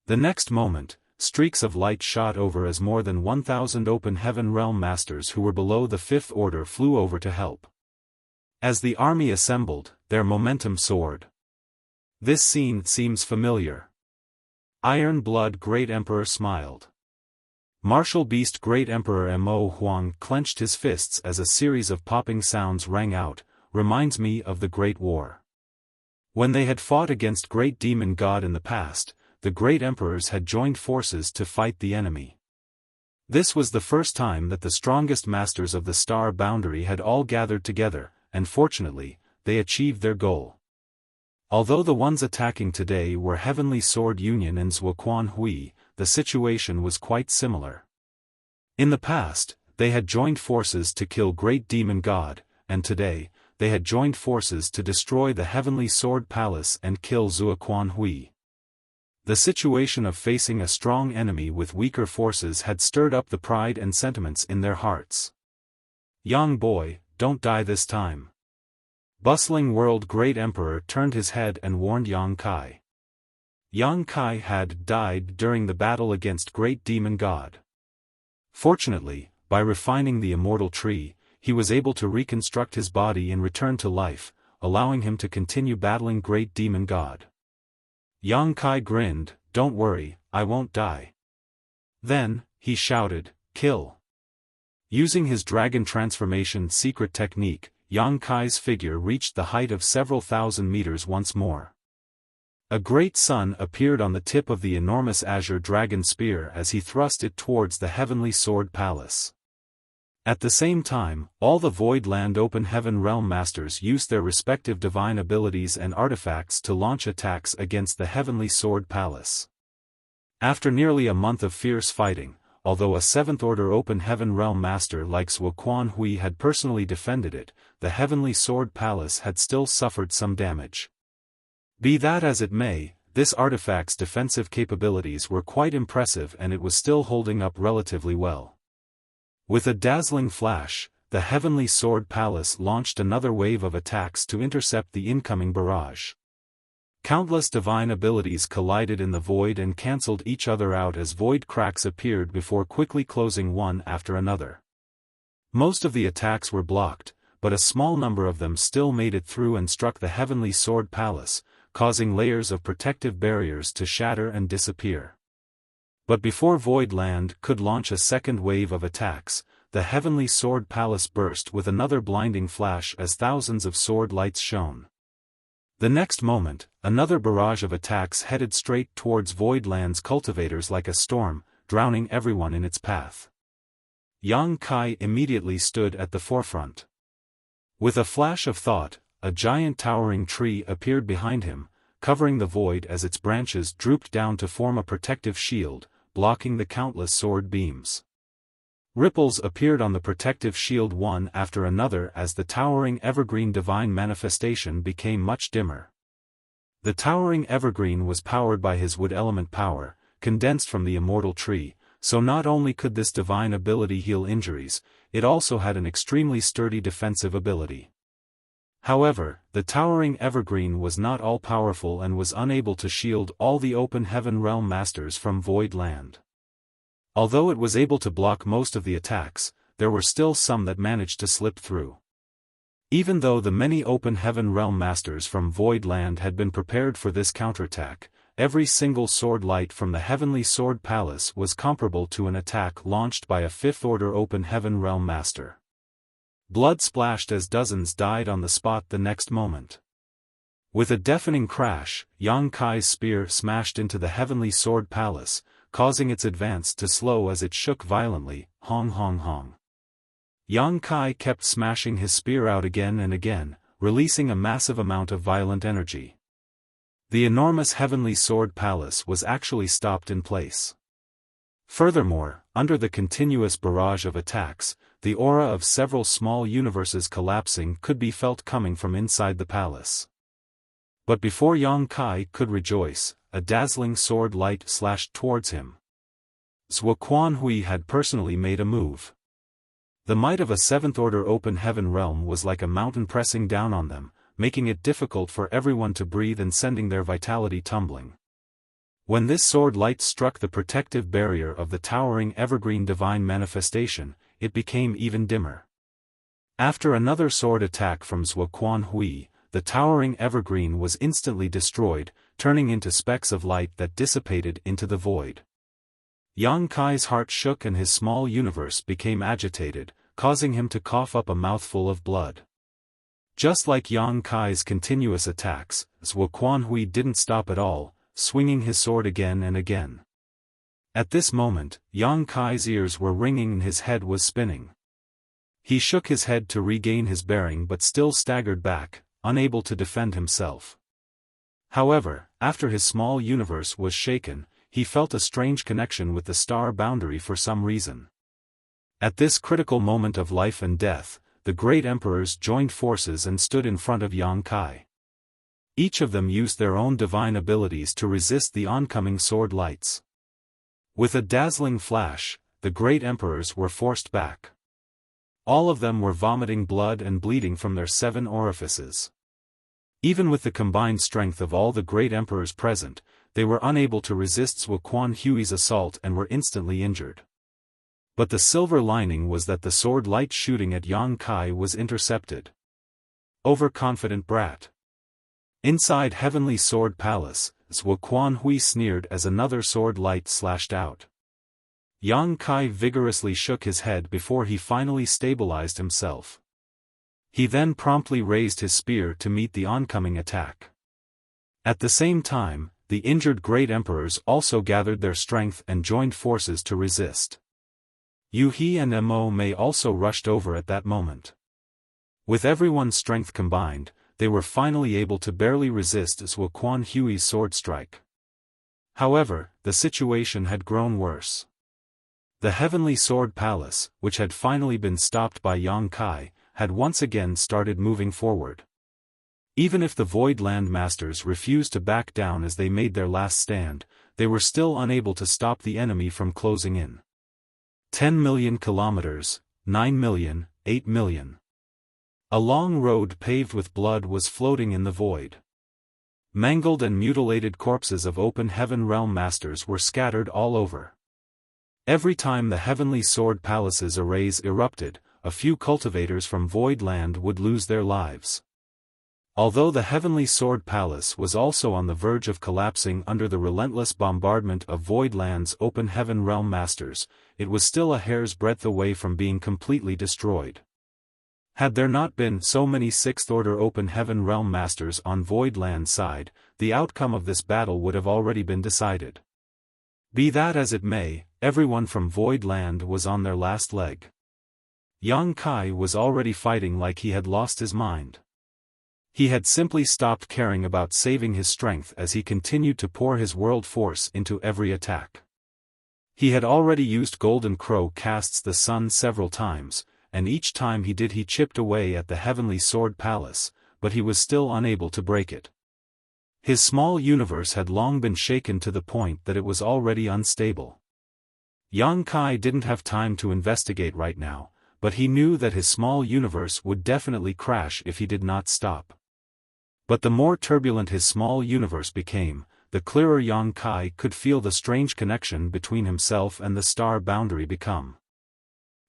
The next moment, streaks of light shot over as more than 1,000 Open Heaven Realm Masters who were below the 5th Order flew over to help. As the army assembled, their momentum soared. This scene seems familiar. Iron Blood Great Emperor smiled. Martial Beast Great Emperor Mo Huang clenched his fists as a series of popping sounds rang out, reminds me of the Great War. When they had fought against Great Demon God in the past, the Great Emperors had joined forces to fight the enemy. This was the first time that the strongest masters of the Star Boundary had all gathered together, and fortunately, they achieved their goal. Although the ones attacking today were Heavenly Sword Union and Zuoquan Hui, the situation was quite similar. In the past, they had joined forces to kill Great Demon God, and today, they had joined forces to destroy the Heavenly Sword Palace and kill Zuoquan Hui. The situation of facing a strong enemy with weaker forces had stirred up the pride and sentiments in their hearts. Young boy, don't die this time. Bustling World Great Emperor turned his head and warned Yang Kai. Yang Kai had died during the battle against Great Demon God. Fortunately, by refining the immortal tree, he was able to reconstruct his body and return to life, allowing him to continue battling Great Demon God. Yang Kai grinned, "Don't worry, I won't die." Then, he shouted, "Kill." Using his dragon transformation secret technique, Yang Kai's figure reached the height of several thousand meters once more. A great sun appeared on the tip of the enormous azure dragon spear as he thrust it towards the Heavenly Sword Palace. At the same time, all the Void Land Open Heaven Realm Masters used their respective divine abilities and artifacts to launch attacks against the Heavenly Sword Palace. After nearly a month of fierce fighting, although a 7th Order Open Heaven Realm Master like Zuoquan Hui had personally defended it, the Heavenly Sword Palace had still suffered some damage. Be that as it may, this artifact's defensive capabilities were quite impressive and it was still holding up relatively well. With a dazzling flash, the Heavenly Sword Palace launched another wave of attacks to intercept the incoming barrage. Countless divine abilities collided in the void and cancelled each other out as void cracks appeared before quickly closing one after another. Most of the attacks were blocked, but a small number of them still made it through and struck the Heavenly Sword Palace, causing layers of protective barriers to shatter and disappear. But before Void Land could launch a second wave of attacks, the Heavenly Sword Palace burst with another blinding flash as thousands of sword lights shone. The next moment, another barrage of attacks headed straight towards Voidland's cultivators like a storm, drowning everyone in its path. Yang Kai immediately stood at the forefront. With a flash of thought, a giant towering tree appeared behind him, covering the void as its branches drooped down to form a protective shield, blocking the countless sword beams. Ripples appeared on the protective shield one after another as the towering evergreen divine manifestation became much dimmer. The towering evergreen was powered by his wood element power, condensed from the immortal tree, so not only could this divine ability heal injuries, it also had an extremely sturdy defensive ability. However, the towering evergreen was not all-powerful and was unable to shield all the open heaven realm masters from Void Land. Although it was able to block most of the attacks, there were still some that managed to slip through. Even though the many open heaven realm masters from Void Land had been prepared for this counterattack, every single sword light from the Heavenly Sword Palace was comparable to an attack launched by a fifth-order open heaven realm master. Blood splashed as dozens died on the spot the next moment. With a deafening crash, Yang Kai's spear smashed into the Heavenly Sword Palace, causing its advance to slow as it shook violently, hong hong hong. Yang Kai kept smashing his spear out again and again, releasing a massive amount of violent energy. The enormous Heavenly Sword Palace was actually stopped in place. Furthermore, under the continuous barrage of attacks, the aura of several small universes collapsing could be felt coming from inside the palace. But before Yang Kai could rejoice, a dazzling sword light slashed towards him. Zhuo Quanhui had personally made a move. The might of a seventh-order open heaven realm was like a mountain pressing down on them, making it difficult for everyone to breathe and sending their vitality tumbling. When this sword light struck the protective barrier of the towering evergreen divine manifestation, it became even dimmer. After another sword attack from Zhuo Quanhui, the towering evergreen was instantly destroyed, turning into specks of light that dissipated into the void. Yang Kai's heart shook and his small universe became agitated, causing him to cough up a mouthful of blood. Just like Yang Kai's continuous attacks, Zhuo Quanhui didn't stop at all, swinging his sword again and again. At this moment, Yang Kai's ears were ringing and his head was spinning. He shook his head to regain his bearing but still staggered back, unable to defend himself. However, after his small universe was shaken, he felt a strange connection with the star boundary for some reason. At this critical moment of life and death, the great emperors joined forces and stood in front of Yang Kai. Each of them used their own divine abilities to resist the oncoming sword lights. With a dazzling flash, the great emperors were forced back. All of them were vomiting blood and bleeding from their 7 orifices. Even with the combined strength of all the great emperors present, they were unable to resist Zhuo Quanhui's assault and were instantly injured. But the silver lining was that the sword light shooting at Yang Kai was intercepted. Overconfident brat. Inside Heavenly Sword Palace, Zhuo Quanhui sneered as another sword light slashed out. Yang Kai vigorously shook his head before he finally stabilized himself. He then promptly raised his spear to meet the oncoming attack. At the same time, the injured great emperors also gathered their strength and joined forces to resist. Yu He and Mo Mei also rushed over at that moment. With everyone's strength combined, they were finally able to barely resist Zhuo Quanhui's sword strike. However, the situation had grown worse. The Heavenly Sword Palace, which had finally been stopped by Yang Kai, had once again started moving forward. Even if the Void Land Masters refused to back down as they made their last stand, they were still unable to stop the enemy from closing in. 10 million kilometers, 9 million, 8 million. A long road paved with blood was floating in the void. Mangled and mutilated corpses of open heaven realm masters were scattered all over. Every time the Heavenly Sword Palace's arrays erupted, a few cultivators from Void Land would lose their lives. Although the Heavenly Sword Palace was also on the verge of collapsing under the relentless bombardment of Voidland's open heaven realm masters, it was still a hair's breadth away from being completely destroyed. Had there not been so many Sixth-Order Open Heaven Realm Masters on Voidland's side, the outcome of this battle would have already been decided. Be that as it may, everyone from Voidland was on their last leg. Yang Kai was already fighting like he had lost his mind. He had simply stopped caring about saving his strength as he continued to pour his world force into every attack. He had already used Golden Crow casts the sun several times, and each time he did he chipped away at the Heavenly Sword Palace, but he was still unable to break it. His small universe had long been shaken to the point that it was already unstable. Yang Kai didn't have time to investigate right now, but he knew that his small universe would definitely crash if he did not stop. But the more turbulent his small universe became, the clearer Yang Kai could feel the strange connection between himself and the star boundary become.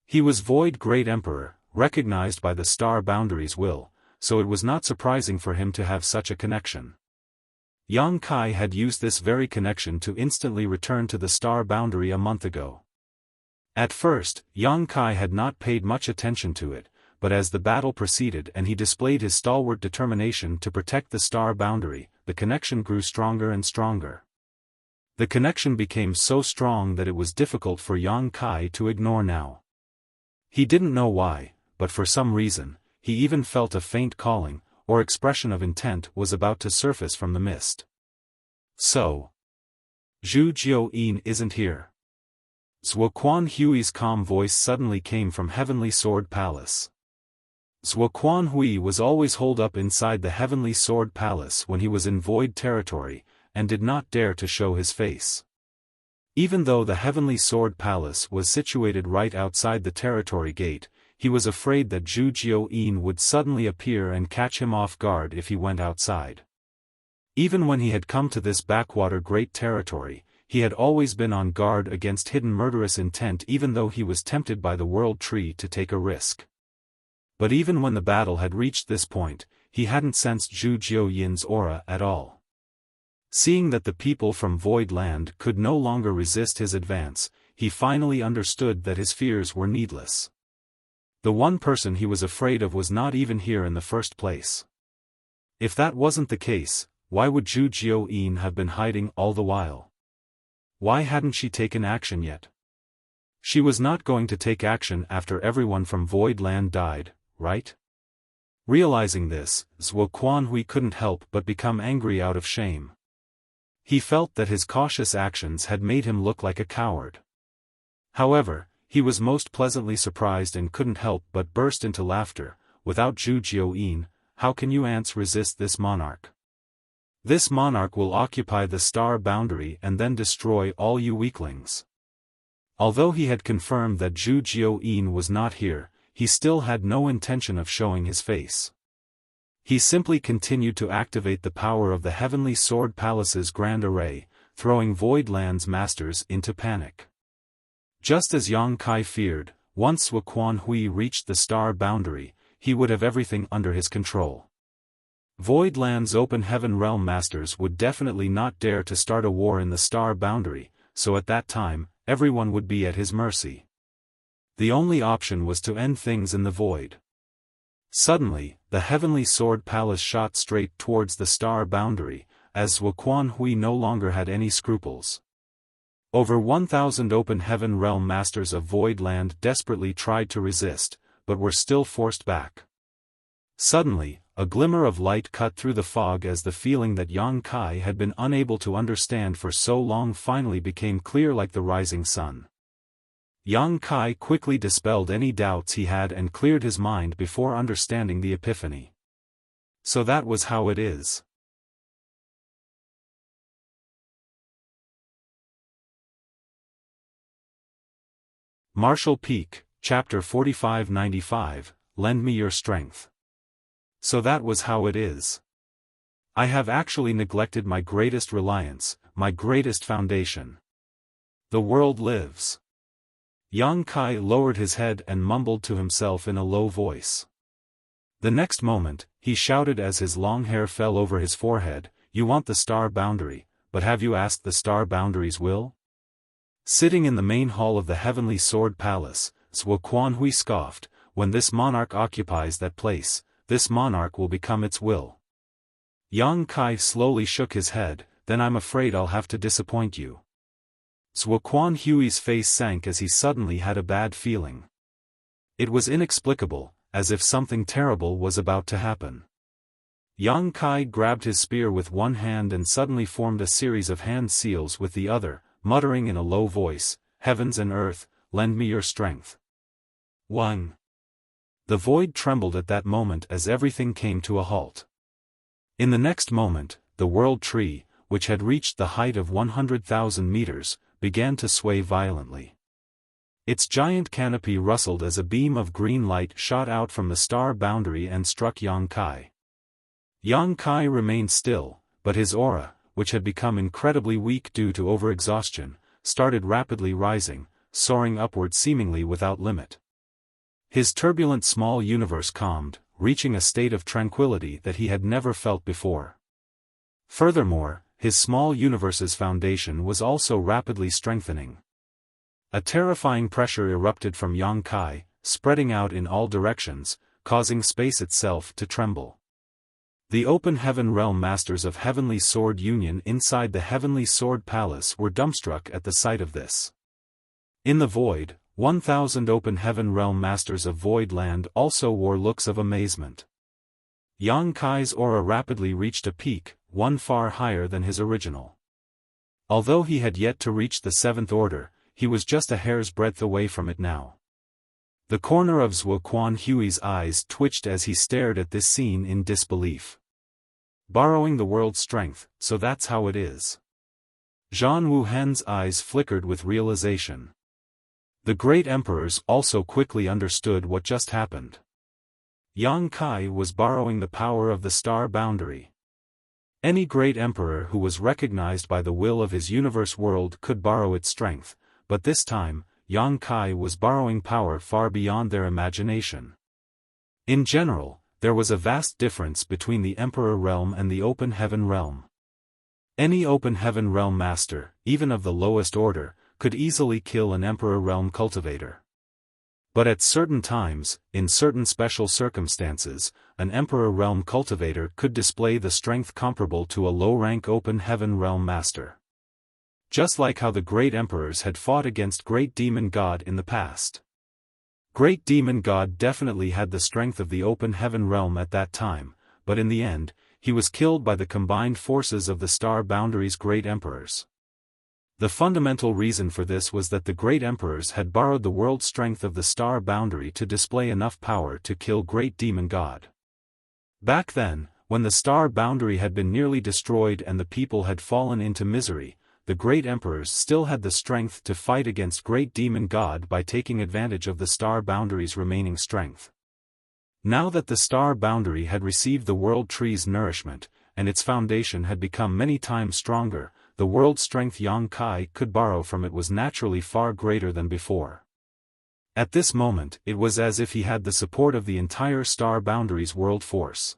He was Void Great Emperor, recognized by the star boundary's will, so it was not surprising for him to have such a connection. Yang Kai had used this very connection to instantly return to the star boundary a month ago. At first, Yang Kai had not paid much attention to it, but as the battle proceeded and he displayed his stalwart determination to protect the star boundary, the connection grew stronger and stronger. The connection became so strong that it was difficult for Yang Kai to ignore now. He didn't know why, but for some reason, he even felt a faint calling, or expression of intent was about to surface from the mist. So, Zhu Jiuyin isn't here. Zhuo Quan Hui's calm voice suddenly came from Heavenly Sword Palace. Zhuo Quan Hui was always holed up inside the Heavenly Sword Palace when he was in Void territory, and did not dare to show his face. Even though the Heavenly Sword Palace was situated right outside the territory gate, he was afraid that Zhu Jiuyin would suddenly appear and catch him off guard if he went outside. Even when he had come to this backwater great territory, he had always been on guard against hidden murderous intent even though he was tempted by the World Tree to take a risk. But even when the battle had reached this point, he hadn't sensed Zhu Jiuyin's aura at all. Seeing that the people from Void Land could no longer resist his advance, he finally understood that his fears were needless. The one person he was afraid of was not even here in the first place. If that wasn't the case, why would Zhu Jiuyin have been hiding all the while? Why hadn't she taken action yet? She was not going to take action after everyone from Void Land died, right? Realizing this, Zhuo Quan Hui couldn't help but become angry out of shame. He felt that his cautious actions had made him look like a coward. However, he was most pleasantly surprised and couldn't help but burst into laughter. Without Zhu Jiuyin, how can you ants resist this monarch? This monarch will occupy the star boundary and then destroy all you weaklings. Although he had confirmed that Zhu Jiuyin was not here, he still had no intention of showing his face. He simply continued to activate the power of the Heavenly Sword Palace's Grand Array, throwing Voidland's masters into panic. Just as Yang Kai feared, once Zhuo Quan Hui reached the star boundary, he would have everything under his control. Voidland's open heaven realm masters would definitely not dare to start a war in the star boundary, so at that time, everyone would be at his mercy. The only option was to end things in the void. Suddenly, the Heavenly Sword Palace shot straight towards the star boundary, as Zhuo Quan Hui no longer had any scruples. Over 1,000 open heaven realm masters of Voidland desperately tried to resist, but were still forced back. Suddenly, a glimmer of light cut through the fog as the feeling that Yang Kai had been unable to understand for so long finally became clear like the rising sun. Yang Kai quickly dispelled any doubts he had and cleared his mind before understanding the epiphany. So that was how it is. Martial Peak, Chapter 4595, Lend me your strength. So that was how it is. I have actually neglected my greatest reliance, my greatest foundation. The world lives. Yang Kai lowered his head and mumbled to himself in a low voice. The next moment, he shouted as his long hair fell over his forehead, "You want the star boundary, but have you asked the star boundary's will?" Sitting in the main hall of the Heavenly Sword Palace, Zhuo Quanhui scoffed, "When this monarch occupies that place, this monarch will become its will." Yang Kai slowly shook his head, "Then I'm afraid I'll have to disappoint you." Zhuo Quanhui's face sank as he suddenly had a bad feeling. It was inexplicable, as if something terrible was about to happen. Yang Kai grabbed his spear with one hand and suddenly formed a series of hand seals with the other, muttering in a low voice, "Heavens and earth, lend me your strength." 1. The void trembled at that moment as everything came to a halt. In the next moment, the world tree, which had reached the height of 100,000 meters, began to sway violently. Its giant canopy rustled as a beam of green light shot out from the star boundary and struck Yang Kai. Yang Kai remained still, but his aura, which had become incredibly weak due to overexhaustion, started rapidly rising, soaring upward seemingly without limit. His turbulent small universe calmed, reaching a state of tranquility that he had never felt before. Furthermore, his small universe's foundation was also rapidly strengthening. A terrifying pressure erupted from Yang Kai, spreading out in all directions, causing space itself to tremble. The Open Heaven Realm Masters of Heavenly Sword Union inside the Heavenly Sword Palace were dumbstruck at the sight of this. In the void, 1,000 Open Heaven Realm Masters of Void Land also wore looks of amazement. Yang Kai's aura rapidly reached a peak, one far higher than his original. Although he had yet to reach the seventh order, he was just a hair's breadth away from it now. The corner of Zhuo Quanhui's eyes twitched as he stared at this scene in disbelief. Borrowing the world's strength, so that's how it is. Zhan Wuhan's eyes flickered with realization. The great emperors also quickly understood what just happened. Yang Kai was borrowing the power of the star boundary. Any great emperor who was recognized by the will of his universe world could borrow its strength, but this time, Yang Kai was borrowing power far beyond their imagination. In general, there was a vast difference between the Emperor Realm and the Open Heaven Realm. Any Open Heaven Realm Master, even of the lowest order, could easily kill an Emperor Realm cultivator. But at certain times, in certain special circumstances, an Emperor Realm cultivator could display the strength comparable to a low-rank Open Heaven Realm Master. Just like how the great emperors had fought against Great Demon God in the past. Great Demon God definitely had the strength of the Open Heaven Realm at that time, but in the end, he was killed by the combined forces of the Star Boundary's great emperors. The fundamental reason for this was that the great emperors had borrowed the world strength of the Star Boundary to display enough power to kill Great Demon God. Back then, when the Star Boundary had been nearly destroyed and the people had fallen into misery, the great emperors still had the strength to fight against Great Demon God by taking advantage of the Star Boundary's remaining strength. Now that the Star Boundary had received the World Tree's nourishment, and its foundation had become many times stronger, the world strength Yang Kai could borrow from it was naturally far greater than before. At this moment, it was as if he had the support of the entire Star Boundary's world force.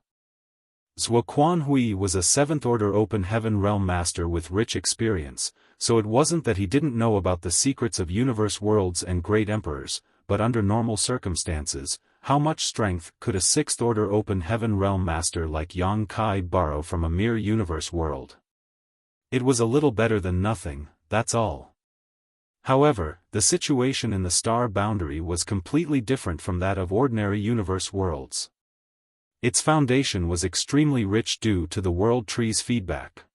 Zhuo Quanhui was a 7th Order Open Heaven Realm Master with rich experience, so it wasn't that he didn't know about the secrets of universe worlds and great emperors, but under normal circumstances, how much strength could a 6th Order Open Heaven Realm Master like Yang Kai borrow from a mere universe world? It was a little better than nothing, that's all. However, the situation in the Star Boundary was completely different from that of ordinary universe worlds. Its foundation was extremely rich due to the World Tree's feedback.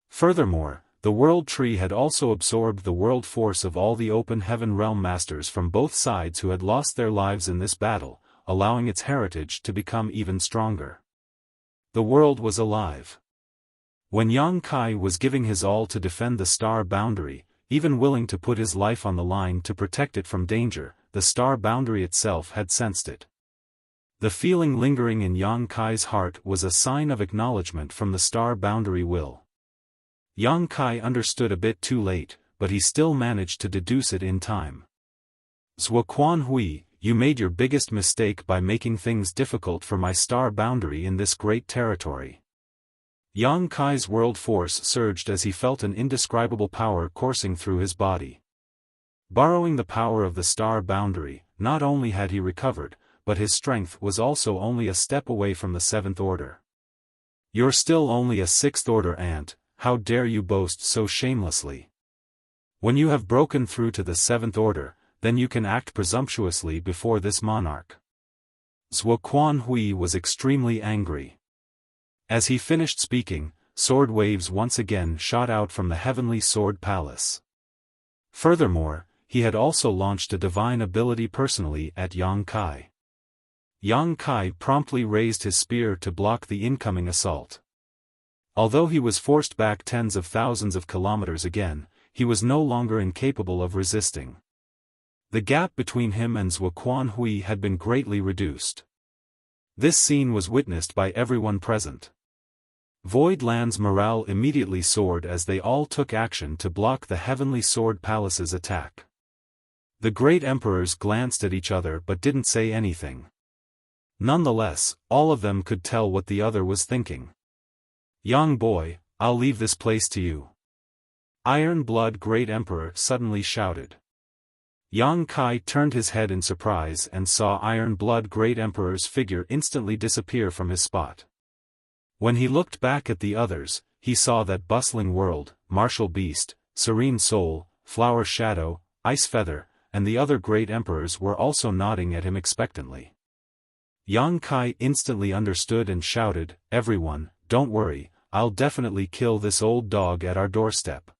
Furthermore, the World Tree had also absorbed the world force of all the Open Heaven Realm Masters from both sides who had lost their lives in this battle, allowing its heritage to become even stronger. The world was alive. When Yang Kai was giving his all to defend the Star Boundary, even willing to put his life on the line to protect it from danger, the Star Boundary itself had sensed it. The feeling lingering in Yang Kai's heart was a sign of acknowledgement from the Star Boundary will. Yang Kai understood a bit too late, but he still managed to deduce it in time. Zhuo Quanhui, you made your biggest mistake by making things difficult for my star boundary in this great territory. Yang Kai's world force surged as he felt an indescribable power coursing through his body. Borrowing the power of the star boundary, not only had he recovered, but his strength was also only a step away from the 7th order. You're still only a 6th order ant, how dare you boast so shamelessly? When you have broken through to the 7th order, then you can act presumptuously before this monarch. Zhuo Quanhui was extremely angry. As he finished speaking, sword waves once again shot out from the heavenly sword palace. Furthermore, he had also launched a divine ability personally at Yang Kai. Yang Kai promptly raised his spear to block the incoming assault. Although he was forced back tens of thousands of kilometers again, he was no longer incapable of resisting. The gap between him and Zhuo Quanhui had been greatly reduced. This scene was witnessed by everyone present. Void Land's morale immediately soared as they all took action to block the Heavenly Sword Palace's attack. The great emperors glanced at each other but didn't say anything. Nonetheless, all of them could tell what the other was thinking. Young boy, I'll leave this place to you. Iron Blood Great Emperor suddenly shouted. Yang Kai turned his head in surprise and saw Iron Blood Great Emperor's figure instantly disappear from his spot. When he looked back at the others, he saw that Bustling World, Martial Beast, Serene Soul, Flower Shadow, Ice Feather, and the other great emperors were also nodding at him expectantly. Yang Kai instantly understood and shouted, "Everyone, don't worry, I'll definitely kill this old dog at our doorstep."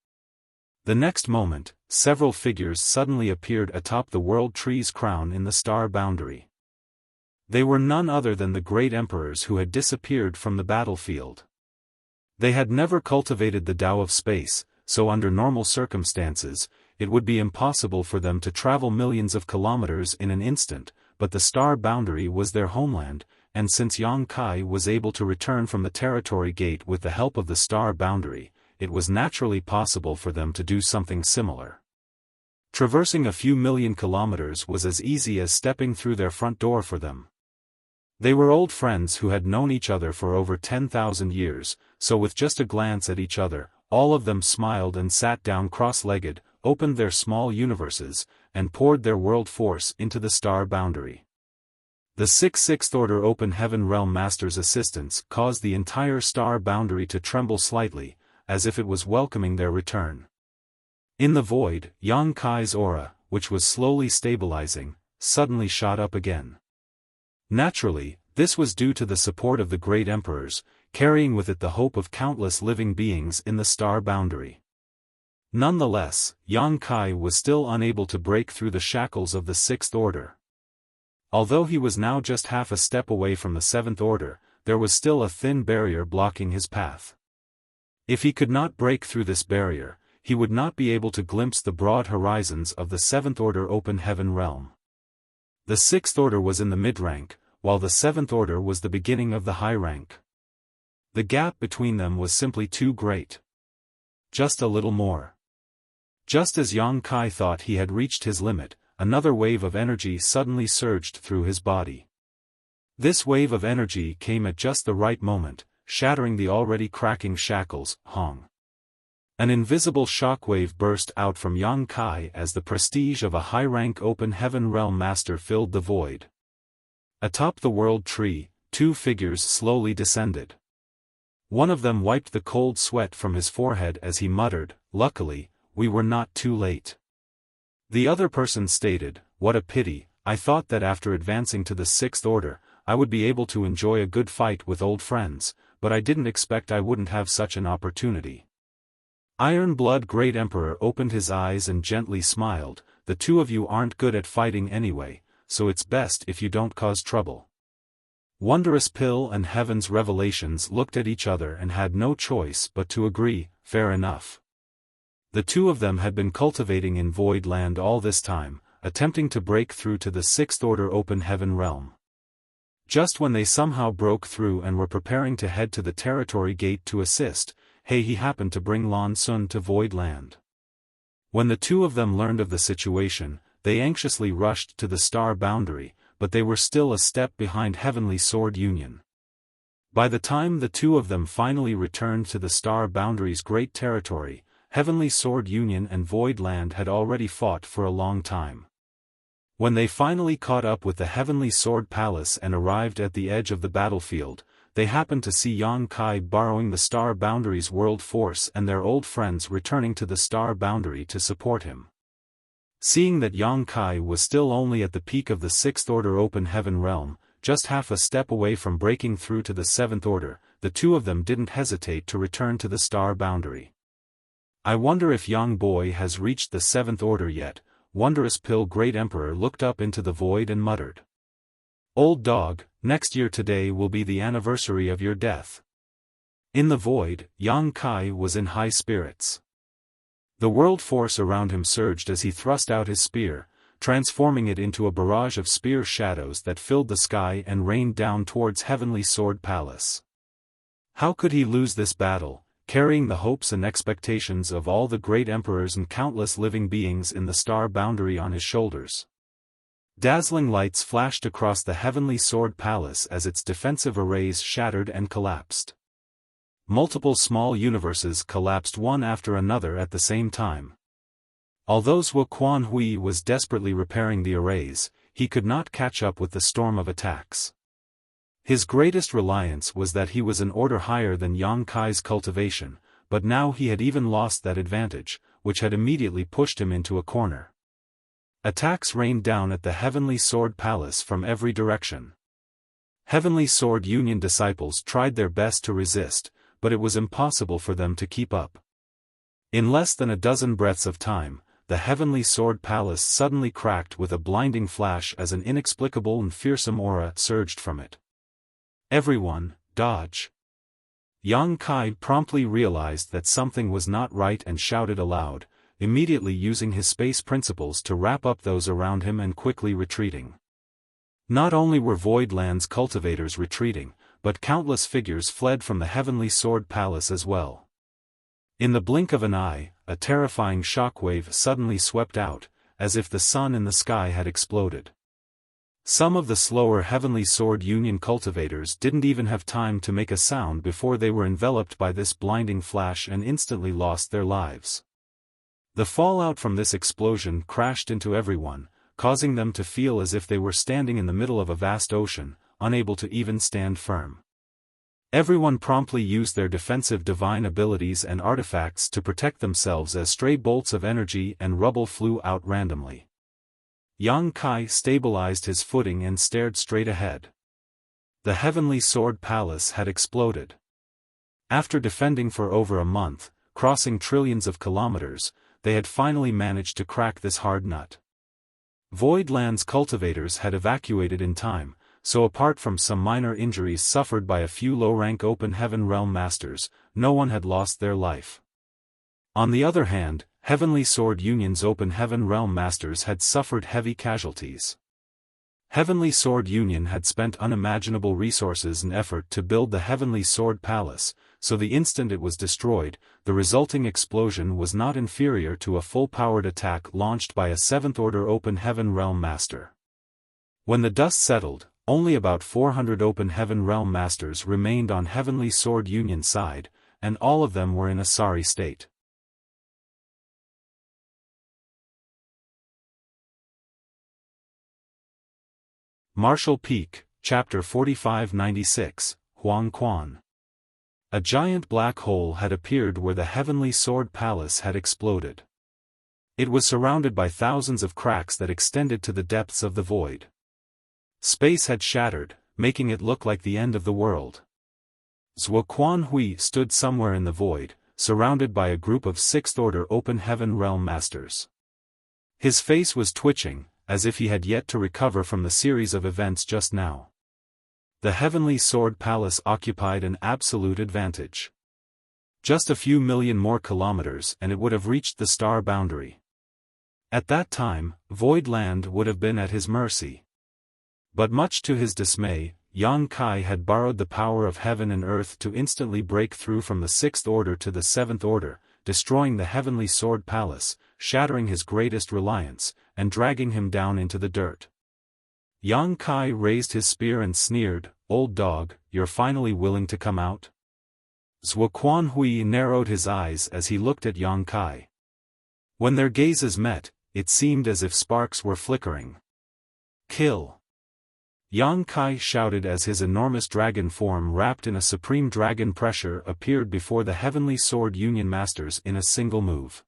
The next moment, several figures suddenly appeared atop the World Tree's crown in the star boundary. They were none other than the great emperors who had disappeared from the battlefield. They had never cultivated the Tao of space, so under normal circumstances, it would be impossible for them to travel millions of kilometers in an instant, but the star boundary was their homeland, and since Yang Kai was able to return from the territory gate with the help of the star boundary, it was naturally possible for them to do something similar. Traversing a few million kilometers was as easy as stepping through their front door for them. They were old friends who had known each other for over 10,000 years, so with just a glance at each other, all of them smiled and sat down cross-legged, opened their small universes, and poured their world force into the star boundary. The Sixth Order Open Heaven Realm Master's assistance caused the entire star boundary to tremble slightly, as if it was welcoming their return. In the void, Yang Kai's aura, which was slowly stabilizing, suddenly shot up again. Naturally, this was due to the support of the great emperors, carrying with it the hope of countless living beings in the star boundary. Nonetheless, Yang Kai was still unable to break through the shackles of the 6th Order. Although he was now just half a step away from the 7th Order, there was still a thin barrier blocking his path. If he could not break through this barrier, he would not be able to glimpse the broad horizons of the 7th Order Open Heaven Realm. The 6th Order was in the mid-rank, while the 7th Order was the beginning of the high rank. The gap between them was simply too great. Just a little more. Just as Yang Kai thought he had reached his limit, another wave of energy suddenly surged through his body. This wave of energy came at just the right moment, shattering the already cracking shackles. Hong. An invisible shockwave burst out from Yang Kai as the prestige of a high-rank Open Heaven Realm Master filled the void. Atop the World Tree, two figures slowly descended. One of them wiped the cold sweat from his forehead as he muttered, "Luckily, we were not too late." The other person stated, "What a pity, I thought that after advancing to the 6th Order, I would be able to enjoy a good fight with old friends, but I didn't expect I wouldn't have such an opportunity." Iron Blood Great Emperor opened his eyes and gently smiled, "The two of you aren't good at fighting anyway, so it's best if you don't cause trouble." Wondrous Pill and Heaven's Revelations looked at each other and had no choice but to agree, fair enough. The two of them had been cultivating in Void Land all this time, attempting to break through to the 6th Order Open Heaven Realm. Just when they somehow broke through and were preparing to head to the territory gate to assist, he happened to bring Lan Sun to Void Land. When the two of them learned of the situation, they anxiously rushed to the star boundary, but they were still a step behind Heavenly Sword Union. By the time the two of them finally returned to the star boundary's great territory, Heavenly Sword Union and Void Land had already fought for a long time. When they finally caught up with the Heavenly Sword Palace and arrived at the edge of the battlefield, they happened to see Yang Kai borrowing the star boundary's world force and their old friends returning to the star boundary to support him. Seeing that Yang Kai was still only at the peak of the 6th Order Open Heaven realm, just half a step away from breaking through to the 7th Order, the two of them didn't hesitate to return to the star boundary. "I wonder if young boy has reached the 7th Order yet," Wondrous Pill Great Emperor looked up into the void and muttered. "Old dog, next year today will be the anniversary of your death." In the void, Yang Kai was in high spirits. The world force around him surged as he thrust out his spear, transforming it into a barrage of spear shadows that filled the sky and rained down towards Heavenly Sword Palace. How could he lose this battle, carrying the hopes and expectations of all the great emperors and countless living beings in the star boundary on his shoulders? Dazzling lights flashed across the Heavenly Sword Palace as its defensive arrays shattered and collapsed. Multiple small universes collapsed one after another at the same time. Although Zhuo Quanhui was desperately repairing the arrays, he could not catch up with the storm of attacks. His greatest reliance was that he was an order higher than Yang Kai's cultivation, but now he had even lost that advantage, which had immediately pushed him into a corner. Attacks rained down at the Heavenly Sword Palace from every direction. Heavenly Sword Union disciples tried their best to resist, but it was impossible for them to keep up. In less than a dozen breaths of time, the Heavenly Sword Palace suddenly cracked with a blinding flash as an inexplicable and fearsome aura surged from it. "Everyone, dodge!" Yang Kai promptly realized that something was not right and shouted aloud, immediately using his space principles to wrap up those around him and quickly retreating. Not only were Void Land's cultivators retreating, but countless figures fled from the Heavenly Sword Palace as well. In the blink of an eye, a terrifying shockwave suddenly swept out, as if the sun in the sky had exploded. Some of the slower Heavenly Sword Union cultivators didn't even have time to make a sound before they were enveloped by this blinding flash and instantly lost their lives. The fallout from this explosion crashed into everyone, causing them to feel as if they were standing in the middle of a vast ocean, unable to even stand firm. Everyone promptly used their defensive divine abilities and artifacts to protect themselves as stray bolts of energy and rubble flew out randomly. Yang Kai stabilized his footing and stared straight ahead. The Heavenly Sword Palace had exploded. After defending for over a month, crossing trillions of kilometers, they had finally managed to crack this hard nut. Void Land's cultivators had evacuated in time, so apart from some minor injuries suffered by a few low-rank Open Heaven Realm Masters, no one had lost their life. On the other hand, Heavenly Sword Union's Open Heaven Realm Masters had suffered heavy casualties. Heavenly Sword Union had spent unimaginable resources and effort to build the Heavenly Sword Palace, so the instant it was destroyed, the resulting explosion was not inferior to a full-powered attack launched by a 7th Order Open Heaven Realm Master. When the dust settled, only about 400 Open Heaven Realm Masters remained on Heavenly Sword Union's side, and all of them were in a sorry state. Martial Peak, Chapter 4596, Huang Quan. A giant black hole had appeared where the Heavenly Sword Palace had exploded. It was surrounded by thousands of cracks that extended to the depths of the void. Space had shattered, making it look like the end of the world. Zhuo Quanhui stood somewhere in the void, surrounded by a group of 6th Order Open Heaven Realm Masters. His face was twitching, as if he had yet to recover from the series of events just now. The Heavenly Sword Palace occupied an absolute advantage. Just a few million more kilometers and it would have reached the star boundary. At that time, Void Land would have been at his mercy. But much to his dismay, Yang Kai had borrowed the power of heaven and earth to instantly break through from the 6th Order to the 7th Order, destroying the Heavenly Sword Palace, shattering his greatest reliance, and dragging him down into the dirt. Yang Kai raised his spear and sneered, "Old dog, you're finally willing to come out?" Zhuo Quanhui narrowed his eyes as he looked at Yang Kai. When their gazes met, it seemed as if sparks were flickering. "Kill!" Yang Kai shouted as his enormous dragon form wrapped in a supreme dragon pressure appeared before the Heavenly Sword Union Masters in a single move.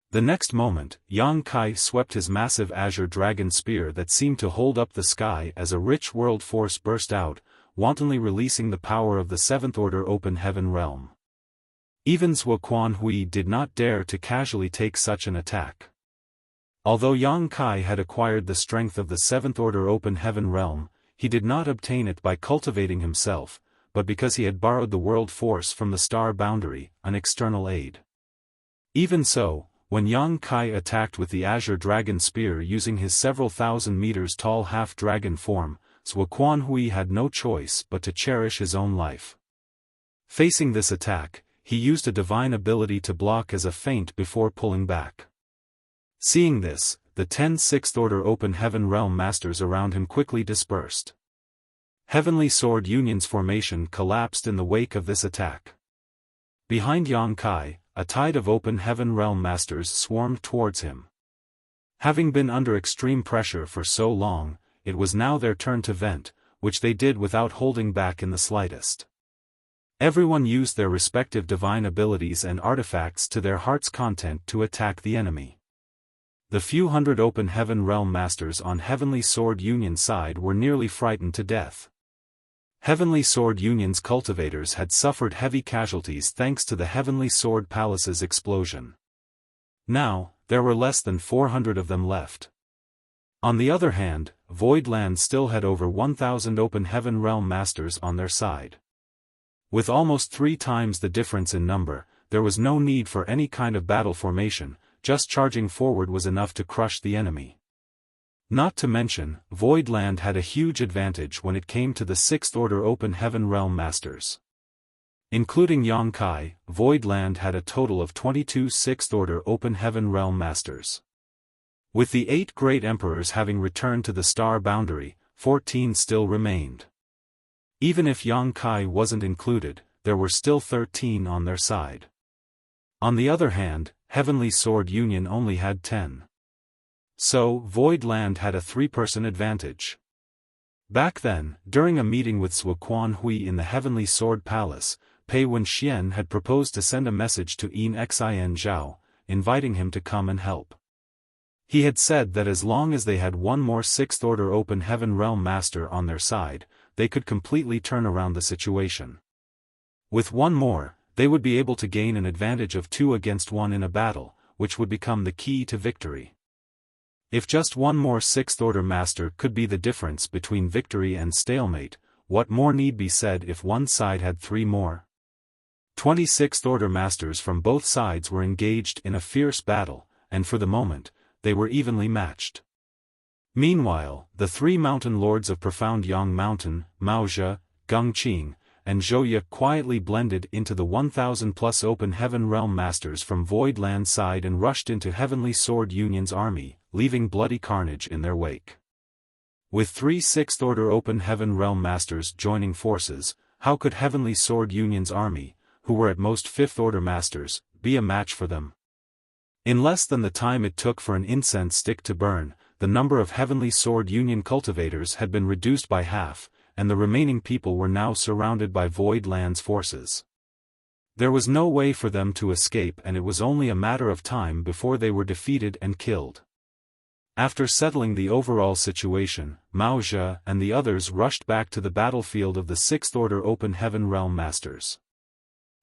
The next moment, Yang Kai swept his massive azure dragon spear that seemed to hold up the sky as a rich world force burst out, wantonly releasing the power of the Seventh Order Open Heaven realm. Even Zhuo Quanhui did not dare to casually take such an attack. Although Yang Kai had acquired the strength of the Seventh Order Open Heaven realm, he did not obtain it by cultivating himself, but because he had borrowed the world force from the star boundary, an external aid. Even so, when Yang Kai attacked with the azure dragon spear using his several thousand meters tall half-dragon form, Zhuo Quanhui had no choice but to cherish his own life. Facing this attack, he used a divine ability to block as a feint before pulling back. Seeing this, the 10 Sixth Order Open Heaven Realm Masters around him quickly dispersed. Heavenly Sword Union's formation collapsed in the wake of this attack. Behind Yang Kai, a tide of Open Heaven Realm Masters swarmed towards him. Having been under extreme pressure for so long, it was now their turn to vent, which they did without holding back in the slightest. Everyone used their respective divine abilities and artifacts to their heart's content to attack the enemy. The few hundred Open Heaven Realm Masters on Heavenly Sword Union's side were nearly frightened to death. Heavenly Sword Union's cultivators had suffered heavy casualties thanks to the Heavenly Sword Palace's explosion. Now, there were less than 400 of them left. On the other hand, Voidland still had over 1,000 Open Heaven Realm Masters on their side. With almost 3 times the difference in number, there was no need for any kind of battle formation, just charging forward was enough to crush the enemy. Not to mention, Voidland had a huge advantage when it came to the Sixth Order Open Heaven Realm Masters. Including Yang Kai, Voidland had a total of 22 Sixth Order Open Heaven Realm Masters. With the 8 Great Emperors having returned to the star boundary, 14 still remained. Even if Yang Kai wasn't included, there were still 13 on their side. On the other hand, Heavenly Sword Union only had 10. So, Voidland had a 3-person advantage. Back then, during a meeting with Zhuo Quanhui in the Heavenly Sword Palace, Pei Wenxian had proposed to send a message to Yin Xin Zhao, inviting him to come and help. He had said that as long as they had one more Sixth Order Open Heaven Realm Master on their side, they could completely turn around the situation. With one more, they would be able to gain an advantage of 2 against 1 in a battle, which would become the key to victory. If just one more Sixth Order Master could be the difference between victory and stalemate, what more need be said if one side had 3 more? 20 Sixth Order Masters from both sides were engaged in a fierce battle, and for the moment, they were evenly matched. Meanwhile, the 3 mountain lords of Profound Yang Mountain, Maozhe, Gengqing, and Zhouye quietly blended into the 1,000+ Open Heaven Realm Masters from Voidland's side and rushed into Heavenly Sword Union's army, leaving bloody carnage in their wake. With 3 Sixth Order Open Heaven Realm Masters joining forces, how could Heavenly Sword Union's army, who were at most 5th Order Masters, be a match for them? In less than the time it took for an incense stick to burn, the number of Heavenly Sword Union cultivators had been reduced by half, and the remaining people were now surrounded by Voidland's forces. There was no way for them to escape, and it was only a matter of time before they were defeated and killed. After settling the overall situation, Maozhe and the others rushed back to the battlefield of the Sixth Order Open Heaven Realm Masters.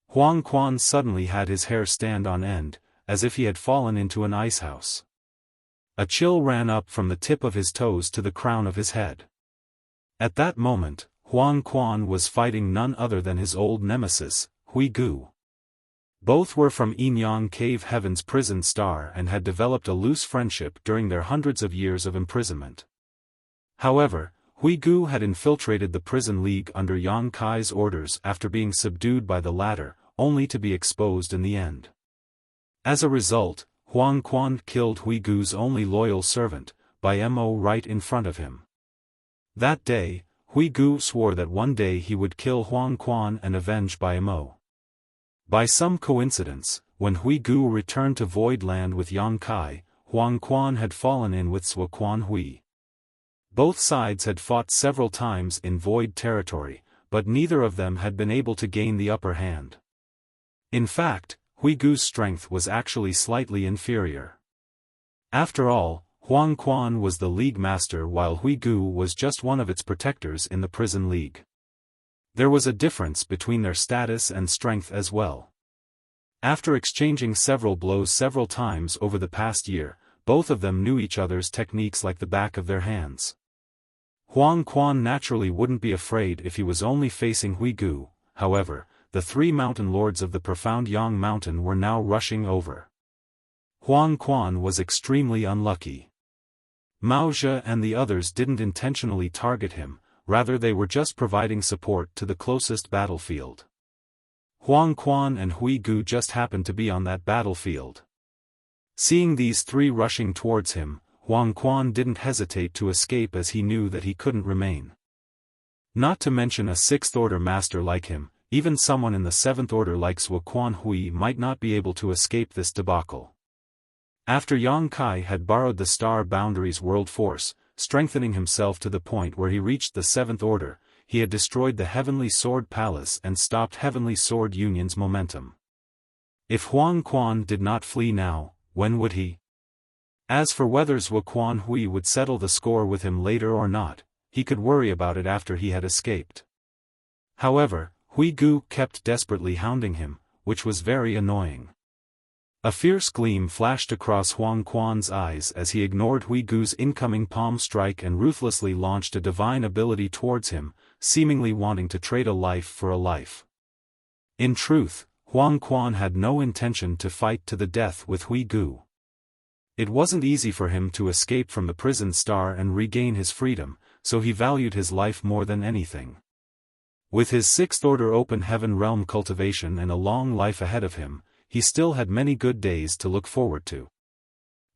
Huang Quan suddenly had his hair stand on end, as if he had fallen into an icehouse. A chill ran up from the tip of his toes to the crown of his head. At that moment, Huang Quan was fighting none other than his old nemesis, Hui Gu. Both were from Yinyang Cave Heaven's prison star and had developed a loose friendship during their hundreds of years of imprisonment. However, Hui Gu had infiltrated the prison league under Yang Kai's orders after being subdued by the latter, only to be exposed in the end. As a result, Huang Quan killed Hui Gu's only loyal servant, by Mo right in front of him. That day, Hui Gu swore that one day he would kill Huang Quan and avenge Bai Mo. By some coincidence, when Hui Gu returned to Void Land with Yang Kai, Huang Quan had fallen in with Sua Quan Hui. Both sides had fought several times in Void territory, but neither of them had been able to gain the upper hand. In fact, Hui Gu's strength was actually slightly inferior. After all, Huang Quan was the league master while Hui Gu was just one of its protectors in the prison league. There was a difference between their status and strength as well. After exchanging several blows several times over the past year, both of them knew each other's techniques like the back of their hands. Huang Quan naturally wouldn't be afraid if he was only facing Hui Gu. However, the three mountain lords of the profound Yang Mountain were now rushing over. Huang Quan was extremely unlucky. Mao Zhe and the others didn't intentionally target him, rather they were just providing support to the closest battlefield. Huang Quan and Hui Gu just happened to be on that battlefield. Seeing these three rushing towards him, Huang Quan didn't hesitate to escape as he knew that he couldn't remain. Not to mention a sixth-order master like him, even someone in the seventh order like Sua Quan Hui might not be able to escape this debacle. After Yang Kai had borrowed the Star Boundaries World Force, strengthening himself to the point where he reached the seventh order, he had destroyed the Heavenly Sword Palace and stopped Heavenly Sword Union's momentum. If Huang Quan did not flee now, when would he? As for whether Sua Quan Hui would settle the score with him later or not, he could worry about it after he had escaped. However, Hui Gu kept desperately hounding him, which was very annoying. A fierce gleam flashed across Huang Quan's eyes as he ignored Hui Gu's incoming palm strike and ruthlessly launched a divine ability towards him, seemingly wanting to trade a life for a life. In truth, Huang Quan had no intention to fight to the death with Hui Gu. It wasn't easy for him to escape from the prison star and regain his freedom, so he valued his life more than anything. With his sixth-order open heaven realm cultivation and a long life ahead of him, he still had many good days to look forward to.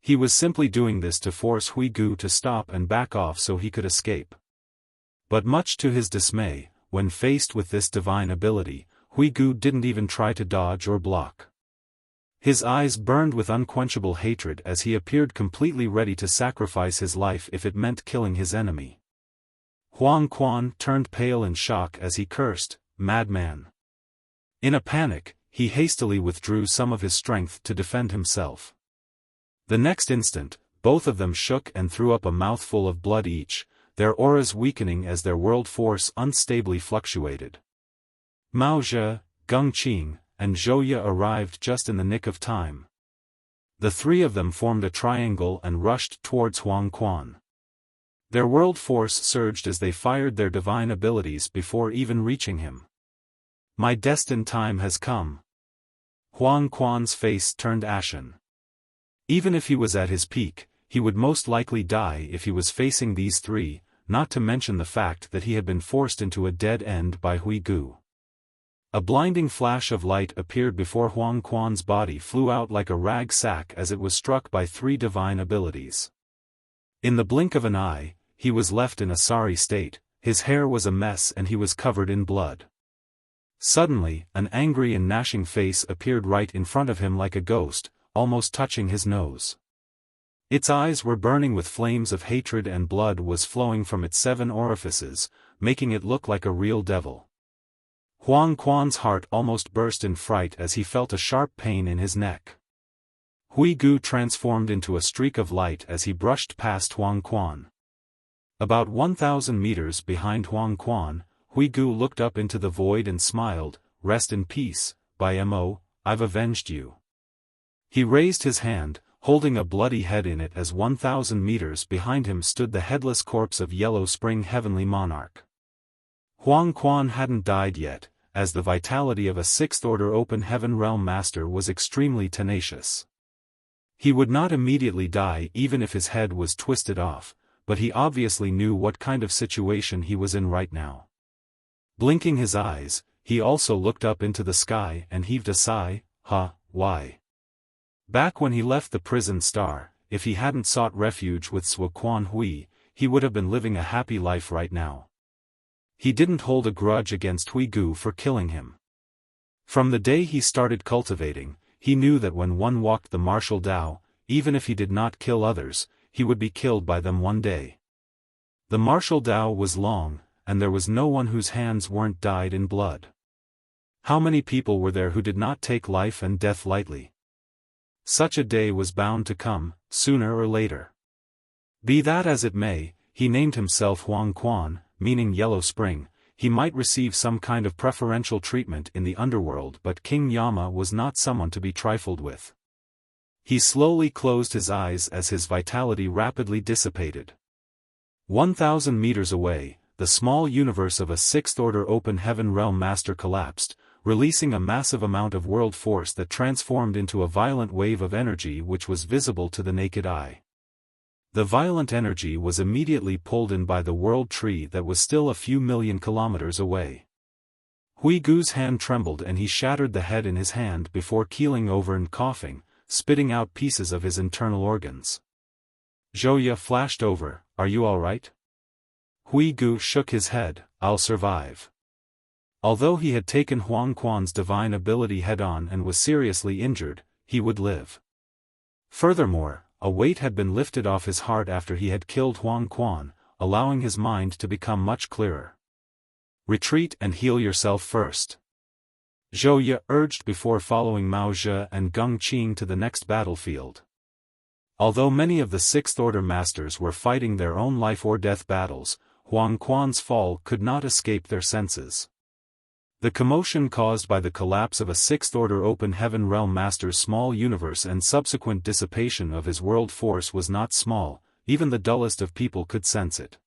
He was simply doing this to force Hui Gu to stop and back off so he could escape. But much to his dismay, when faced with this divine ability, Hui Gu didn't even try to dodge or block. His eyes burned with unquenchable hatred as he appeared completely ready to sacrifice his life if it meant killing his enemy. Huang Quan turned pale in shock as he cursed, "Madman." In a panic, he hastily withdrew some of his strength to defend himself. The next instant, both of them shook and threw up a mouthful of blood each, their auras weakening as their world force unstably fluctuated. Mao Zhe, Geng Qing, and Zhou Ye arrived just in the nick of time. The three of them formed a triangle and rushed towards Huang Quan. Their world force surged as they fired their divine abilities before even reaching him. "My destined time has come." Huang Quan's face turned ashen. Even if he was at his peak, he would most likely die if he was facing these three, not to mention the fact that he had been forced into a dead end by Hui Gu. A blinding flash of light appeared before Huang Quan's body flew out like a rag sack as it was struck by three divine abilities. In the blink of an eye, he was left in a sorry state, his hair was a mess and he was covered in blood. Suddenly, an angry and gnashing face appeared right in front of him like a ghost, almost touching his nose. Its eyes were burning with flames of hatred and blood was flowing from its 7 orifices, making it look like a real devil. Huang Quan's heart almost burst in fright as he felt a sharp pain in his neck. Hui Gu transformed into a streak of light as he brushed past Huang Quan. About 1,000 meters behind Huang Quan, Hui Gu looked up into the void and smiled, "Rest in peace, Bai Mo, I've avenged you." He raised his hand, holding a bloody head in it as 1,000 meters behind him stood the headless corpse of Yellow Spring Heavenly Monarch. Huang Quan hadn't died yet, as the vitality of a sixth-order open heaven realm master was extremely tenacious. He would not immediately die even if his head was twisted off, but he obviously knew what kind of situation he was in right now. Blinking his eyes, he also looked up into the sky and heaved a sigh, "Why? Back when he left the prison star, if he hadn't sought refuge with Xiaofan Hui, he would have been living a happy life right now. He didn't hold a grudge against Hui Gu for killing him. From the day he started cultivating, he knew that when one walked the martial Tao, even if he did not kill others, he would be killed by them one day. The martial Tao was long, and there was no one whose hands weren't dyed in blood. How many people were there who did not take life and death lightly? Such a day was bound to come, sooner or later. Be that as it may, he named himself Huang Quan, meaning Yellow Spring. He might receive some kind of preferential treatment in the underworld, but King Yama was not someone to be trifled with. He slowly closed his eyes as his vitality rapidly dissipated. 1,000 meters away, the small universe of a sixth-order open heaven realm master collapsed, releasing a massive amount of world force that transformed into a violent wave of energy which was visible to the naked eye. The violent energy was immediately pulled in by the world tree that was still a few million kilometers away. Hui Gu's hand trembled and he shattered the head in his hand before keeling over and coughing, spitting out pieces of his internal organs. Zhouya flashed over, "Are you alright?" Hui Gu shook his head, "I'll survive." Although he had taken Huang Quan's divine ability head-on and was seriously injured, he would live. Furthermore, a weight had been lifted off his heart after he had killed Huang Quan, allowing his mind to become much clearer. "Retreat and heal yourself first," Zhouya urged before following Mao Zhe and Geng Qing to the next battlefield. Although many of the sixth-order masters were fighting their own life-or-death battles, Huang Quan's fall could not escape their senses. The commotion caused by the collapse of a sixth-order open heaven realm master's small universe and subsequent dissipation of his world force was not small, even the dullest of people could sense it.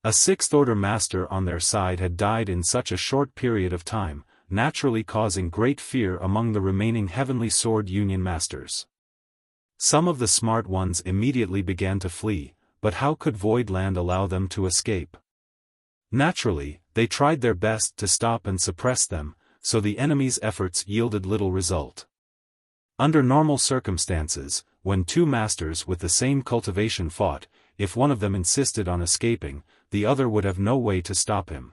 A sixth-order master on their side had died in such a short period of time, naturally causing great fear among the remaining Heavenly Sword Union masters. Some of the smart ones immediately began to flee, but how could Voidland allow them to escape? Naturally, they tried their best to stop and suppress them, so the enemy's efforts yielded little result. Under normal circumstances, when two masters with the same cultivation fought, if one of them insisted on escaping, the other would have no way to stop him.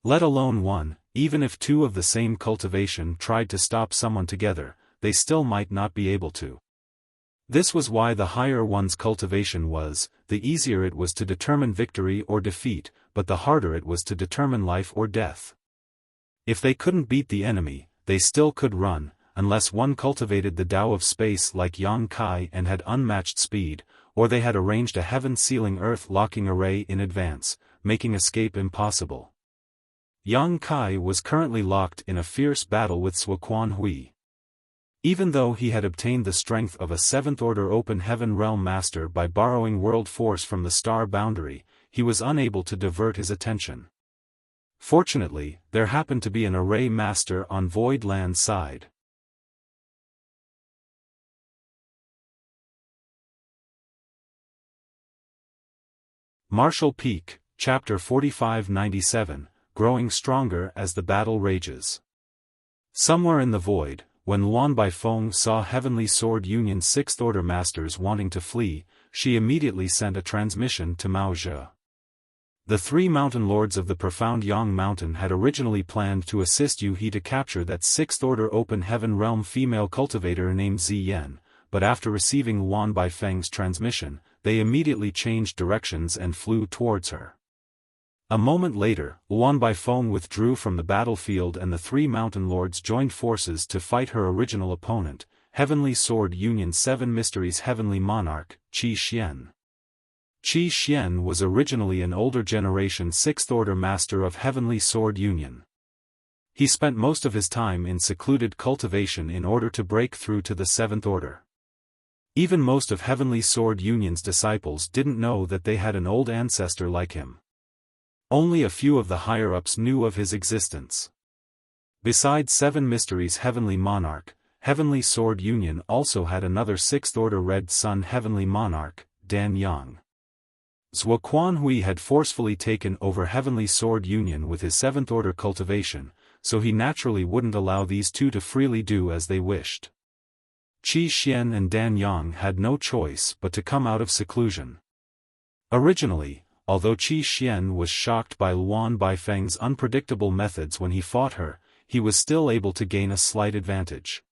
Let alone one, even if two of the same cultivation tried to stop someone together, they still might not be able to. This was why the higher one's cultivation was, the easier it was to determine victory or defeat, but the harder it was to determine life or death. If they couldn't beat the enemy, they still could run, unless one cultivated the Tao of space like Yang Kai and had unmatched speed, or they had arranged a heaven-sealing earth-locking array in advance, making escape impossible. Yang Kai was currently locked in a fierce battle with Xiaofan Hui. Even though he had obtained the strength of a seventh-order open heaven realm master by borrowing world force from the star boundary, he was unable to divert his attention. Fortunately, there happened to be an array master on Voidland's side. Martial Peak, Chapter 4597, Growing Stronger as the Battle Rages. Somewhere in the void, when Luan Baifeng saw Heavenly Sword Union's sixth-order masters wanting to flee, she immediately sent a transmission to Mao Zhe. The three mountain lords of the profound Yang Mountain had originally planned to assist Yu He to capture that sixth-order open heaven realm female cultivator named Ziyan, but after receiving Luan Baifeng's transmission, they immediately changed directions and flew towards her. A moment later, Luan Baifeng withdrew from the battlefield and the three mountain lords joined forces to fight her original opponent, Heavenly Sword Union 7 Mysteries Heavenly Monarch, Qi Xian. Qi Xian was originally an older generation sixth-order master of Heavenly Sword Union. He spent most of his time in secluded cultivation in order to break through to the seventh order. Even most of Heavenly Sword Union's disciples didn't know that they had an old ancestor like him. Only a few of the higher-ups knew of his existence. Besides 7 Mysteries Heavenly Monarch, Heavenly Sword Union also had another sixth-order Red Sun Heavenly Monarch, Dan Yang. Xiaofan Hui had forcefully taken over Heavenly Sword Union with his seventh-order cultivation, so he naturally wouldn't allow these two to freely do as they wished. Qi Xian and Dan Yang had no choice but to come out of seclusion. Originally, although Qi Xian was shocked by Luan Baifeng's unpredictable methods when he fought her, he was still able to gain a slight advantage.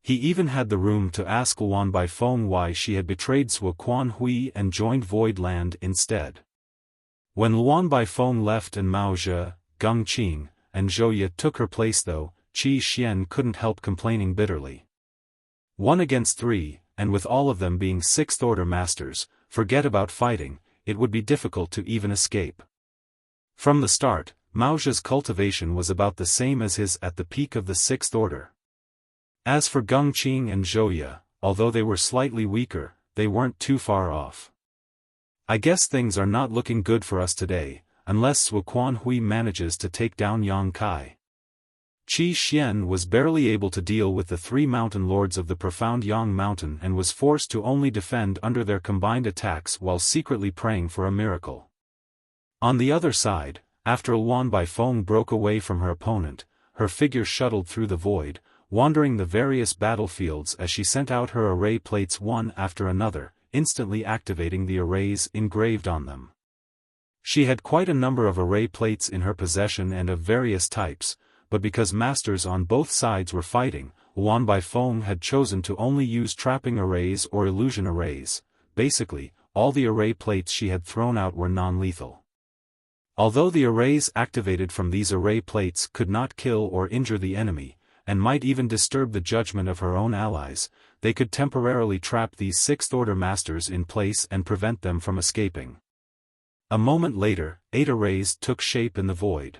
He even had the room to ask Luan Baifeng why she had betrayed Zhuo Quanhui and joined Void Land instead. When Luan Baifeng left and Mao Zhe, Geng Qing, and Zhou Ye took her place though, Qi Xian couldn't help complaining bitterly. 1 against 3, and with all of them being 6th-order masters, forget about fighting, it would be difficult to even escape. From the start, Mao Zhe's cultivation was about the same as his at the peak of the 6th order. As for Geng Qing and Zhou Ye, although they were slightly weaker, they weren't too far off. I guess things are not looking good for us today, unless Zhuo Quanhui manages to take down Yang Kai. Qi Xian was barely able to deal with the 3 mountain lords of the profound Yang Mountain and was forced to only defend under their combined attacks while secretly praying for a miracle. On the other side, after Luan Baifeng broke away from her opponent, her figure shuttled through the void, wandering the various battlefields as she sent out her array plates one after another, instantly activating the arrays engraved on them. She had quite a number of array plates in her possession and of various types, but because masters on both sides were fighting, Luan Baifeng had chosen to only use trapping arrays or illusion arrays. Basically, all the array plates she had thrown out were non-lethal. Although the arrays activated from these array plates could not kill or injure the enemy, and might even disturb the judgment of her own allies, they could temporarily trap these 6th-order masters in place and prevent them from escaping. A moment later, 8 arrays took shape in the void.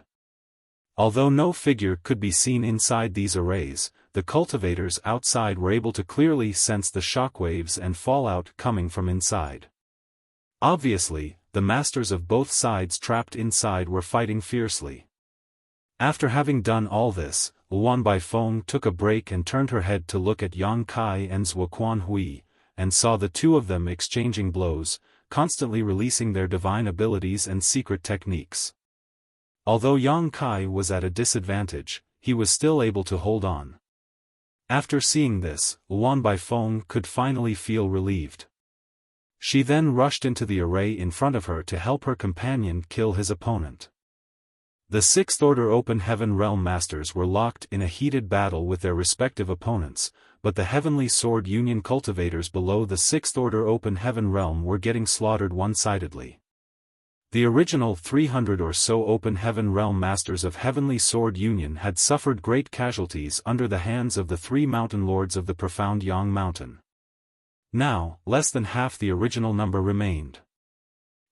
Although no figure could be seen inside these arrays, the cultivators outside were able to clearly sense the shockwaves and fallout coming from inside. Obviously, the masters of both sides trapped inside were fighting fiercely. After having done all this, Luan Baifeng took a break and turned her head to look at Yang Kai and Zhuo Quanhui, and saw the two of them exchanging blows, constantly releasing their divine abilities and secret techniques. Although Yang Kai was at a disadvantage, he was still able to hold on. After seeing this, Luan Baifeng could finally feel relieved. She then rushed into the array in front of her to help her companion kill his opponent. The 6th-order Open Heaven Realm Masters were locked in a heated battle with their respective opponents, but the Heavenly Sword Union cultivators below the 6th-order Open Heaven Realm were getting slaughtered one-sidedly. The original 300 or so Open Heaven Realm Masters of Heavenly Sword Union had suffered great casualties under the hands of the 3 Mountain Lords of the profound Yang Mountain. Now, less than half the original number remained.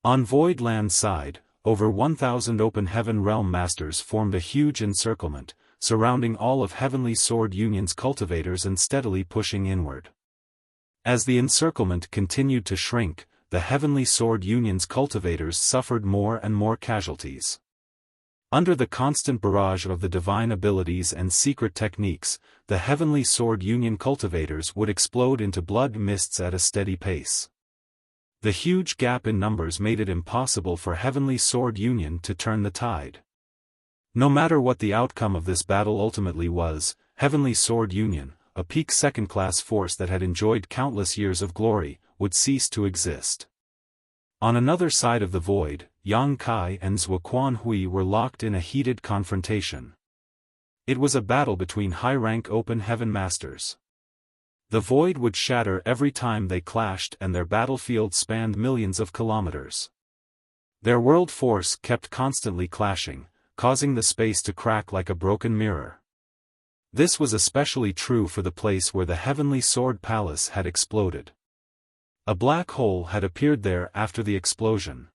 On Void Land's side, over 1,000 Open Heaven Realm Masters formed a huge encirclement, surrounding all of Heavenly Sword Union's cultivators and steadily pushing inward. As the encirclement continued to shrink, the Heavenly Sword Union's cultivators suffered more and more casualties. Under the constant barrage of the divine abilities and secret techniques, the Heavenly Sword Union cultivators would explode into blood mists at a steady pace. The huge gap in numbers made it impossible for Heavenly Sword Union to turn the tide. No matter what the outcome of this battle ultimately was, Heavenly Sword Union, a peak second-class force that had enjoyed countless years of glory, would cease to exist. On another side of the void, Yang Kai and Zhuo Quanhui were locked in a heated confrontation. It was a battle between high-rank Open Heaven Masters. The void would shatter every time they clashed and their battlefield spanned millions of kilometers. Their world force kept constantly clashing, causing the space to crack like a broken mirror. This was especially true for the place where the Heavenly Sword Palace had exploded. A black hole had appeared there after the explosion.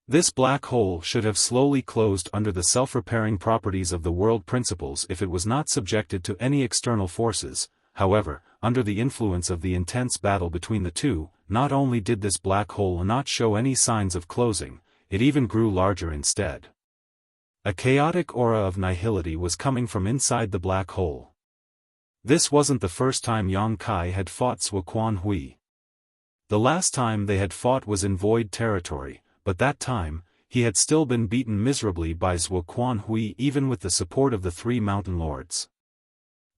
This black hole should have slowly closed under the self-repairing properties of the world principles if it was not subjected to any external forces. However, under the influence of the intense battle between the two, not only did this black hole not show any signs of closing, it even grew larger instead. A chaotic aura of nihility was coming from inside the black hole. This wasn't the first time Yang Kai had fought Zhuo Quanhui. The last time they had fought was in Void territory, but that time, he had still been beaten miserably by Zhuo Quanhui even with the support of the 3 Mountain Lords.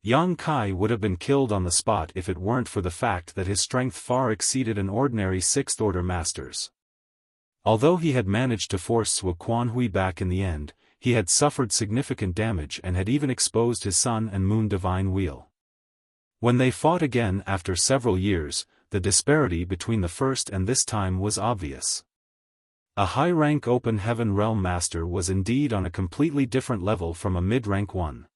Yang Kai would have been killed on the spot if it weren't for the fact that his strength far exceeded an ordinary sixth-order master's. Although he had managed to force Zhuo Quanhui back in the end, he had suffered significant damage and had even exposed his Sun and Moon Divine Wheel. When they fought again after several years, the disparity between the first and this time was obvious. A high-rank Open Heaven Realm Master was indeed on a completely different level from a mid-rank one.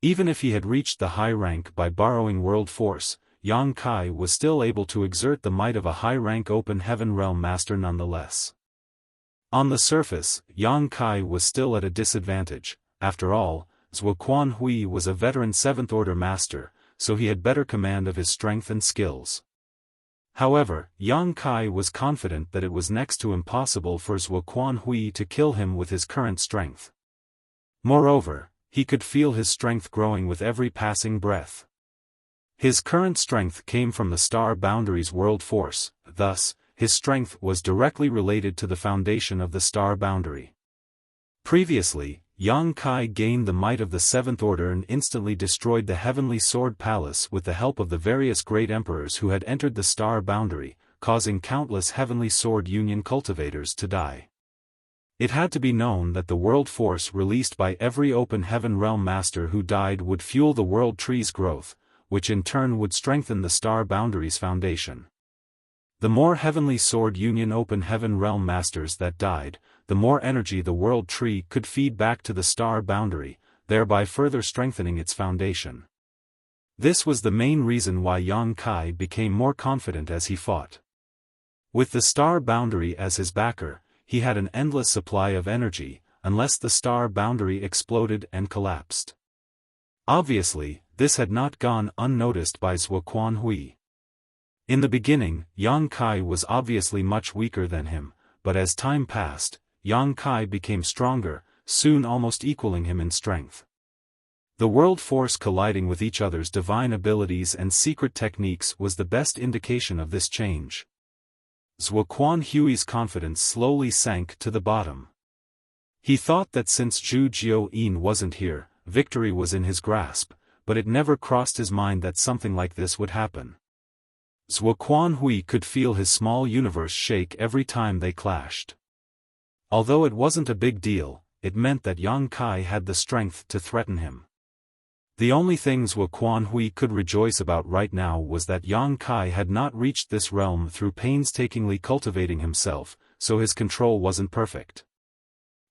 Even if he had reached the high rank by borrowing world force, Yang Kai was still able to exert the might of a high-rank Open Heaven Realm Master nonetheless. On the surface, Yang Kai was still at a disadvantage. After all, Zhuo Quanhui was a veteran 7th-order master, so he had better command of his strength and skills. However, Yang Kai was confident that it was next to impossible for Zhuo Quanhui to kill him with his current strength. Moreover, he could feel his strength growing with every passing breath. His current strength came from the Star Boundary's world force, thus, his strength was directly related to the foundation of the Star Boundary. Previously, Yang Kai gained the might of the 7th Order and instantly destroyed the Heavenly Sword Palace with the help of the various great emperors who had entered the Star Boundary, causing countless Heavenly Sword Union cultivators to die. It had to be known that the world force released by every Open Heaven Realm Master who died would fuel the World Tree's growth, which in turn would strengthen the Star Boundary's foundation. The more Heavenly Sword Union Open Heaven Realm Masters that died, the more energy the World Tree could feed back to the Star Boundary, thereby further strengthening its foundation. This was the main reason why Yang Kai became more confident as he fought. With the Star Boundary as his backer, he had an endless supply of energy, unless the Star Boundary exploded and collapsed. Obviously, this had not gone unnoticed by Zhuo Quanhui. In the beginning, Yang Kai was obviously much weaker than him, but as time passed, Yang Kai became stronger, soon almost equaling him in strength. The world force colliding with each other's divine abilities and secret techniques was the best indication of this change. Zhuo Quanhui's confidence slowly sank to the bottom. He thought that since Zhu Jiuyin wasn't here, victory was in his grasp, but it never crossed his mind that something like this would happen. Zhuo Quanhui could feel his small universe shake every time they clashed. Although it wasn't a big deal, it meant that Yang Kai had the strength to threaten him. The only thing Zhuo Quanhui could rejoice about right now was that Yang Kai had not reached this realm through painstakingly cultivating himself, so his control wasn't perfect.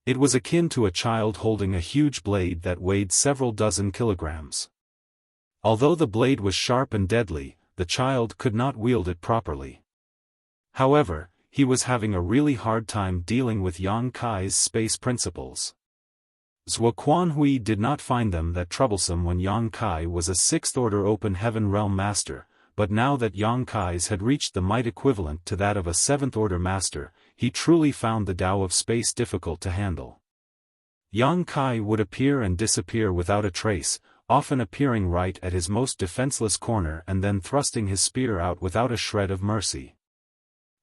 It was akin to a child holding a huge blade that weighed several dozen kilograms. Although the blade was sharp and deadly, the child could not wield it properly. However, he was having a really hard time dealing with Yang Kai's space principles. Zhuo Quanhui did not find them that troublesome when Yang Kai was a 6th-order Open Heaven Realm Master, but now that Yang Kai's had reached the might equivalent to that of a 7th-order Master, he truly found the Tao of space difficult to handle. Yang Kai would appear and disappear without a trace, often appearing right at his most defenseless corner and then thrusting his spear out without a shred of mercy.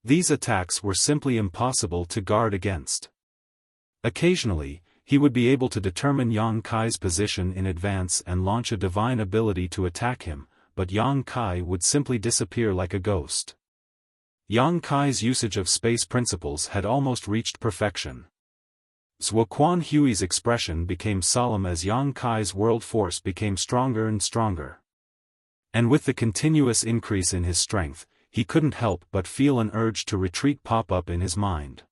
These attacks were simply impossible to guard against. Occasionally, he would be able to determine Yang Kai's position in advance and launch a divine ability to attack him, but Yang Kai would simply disappear like a ghost. Yang Kai's usage of space principles had almost reached perfection. Zhuo Quanhui's expression became solemn as Yang Kai's world force became stronger and stronger. And with the continuous increase in his strength, he couldn't help but feel an urge to retreat pop up in his mind.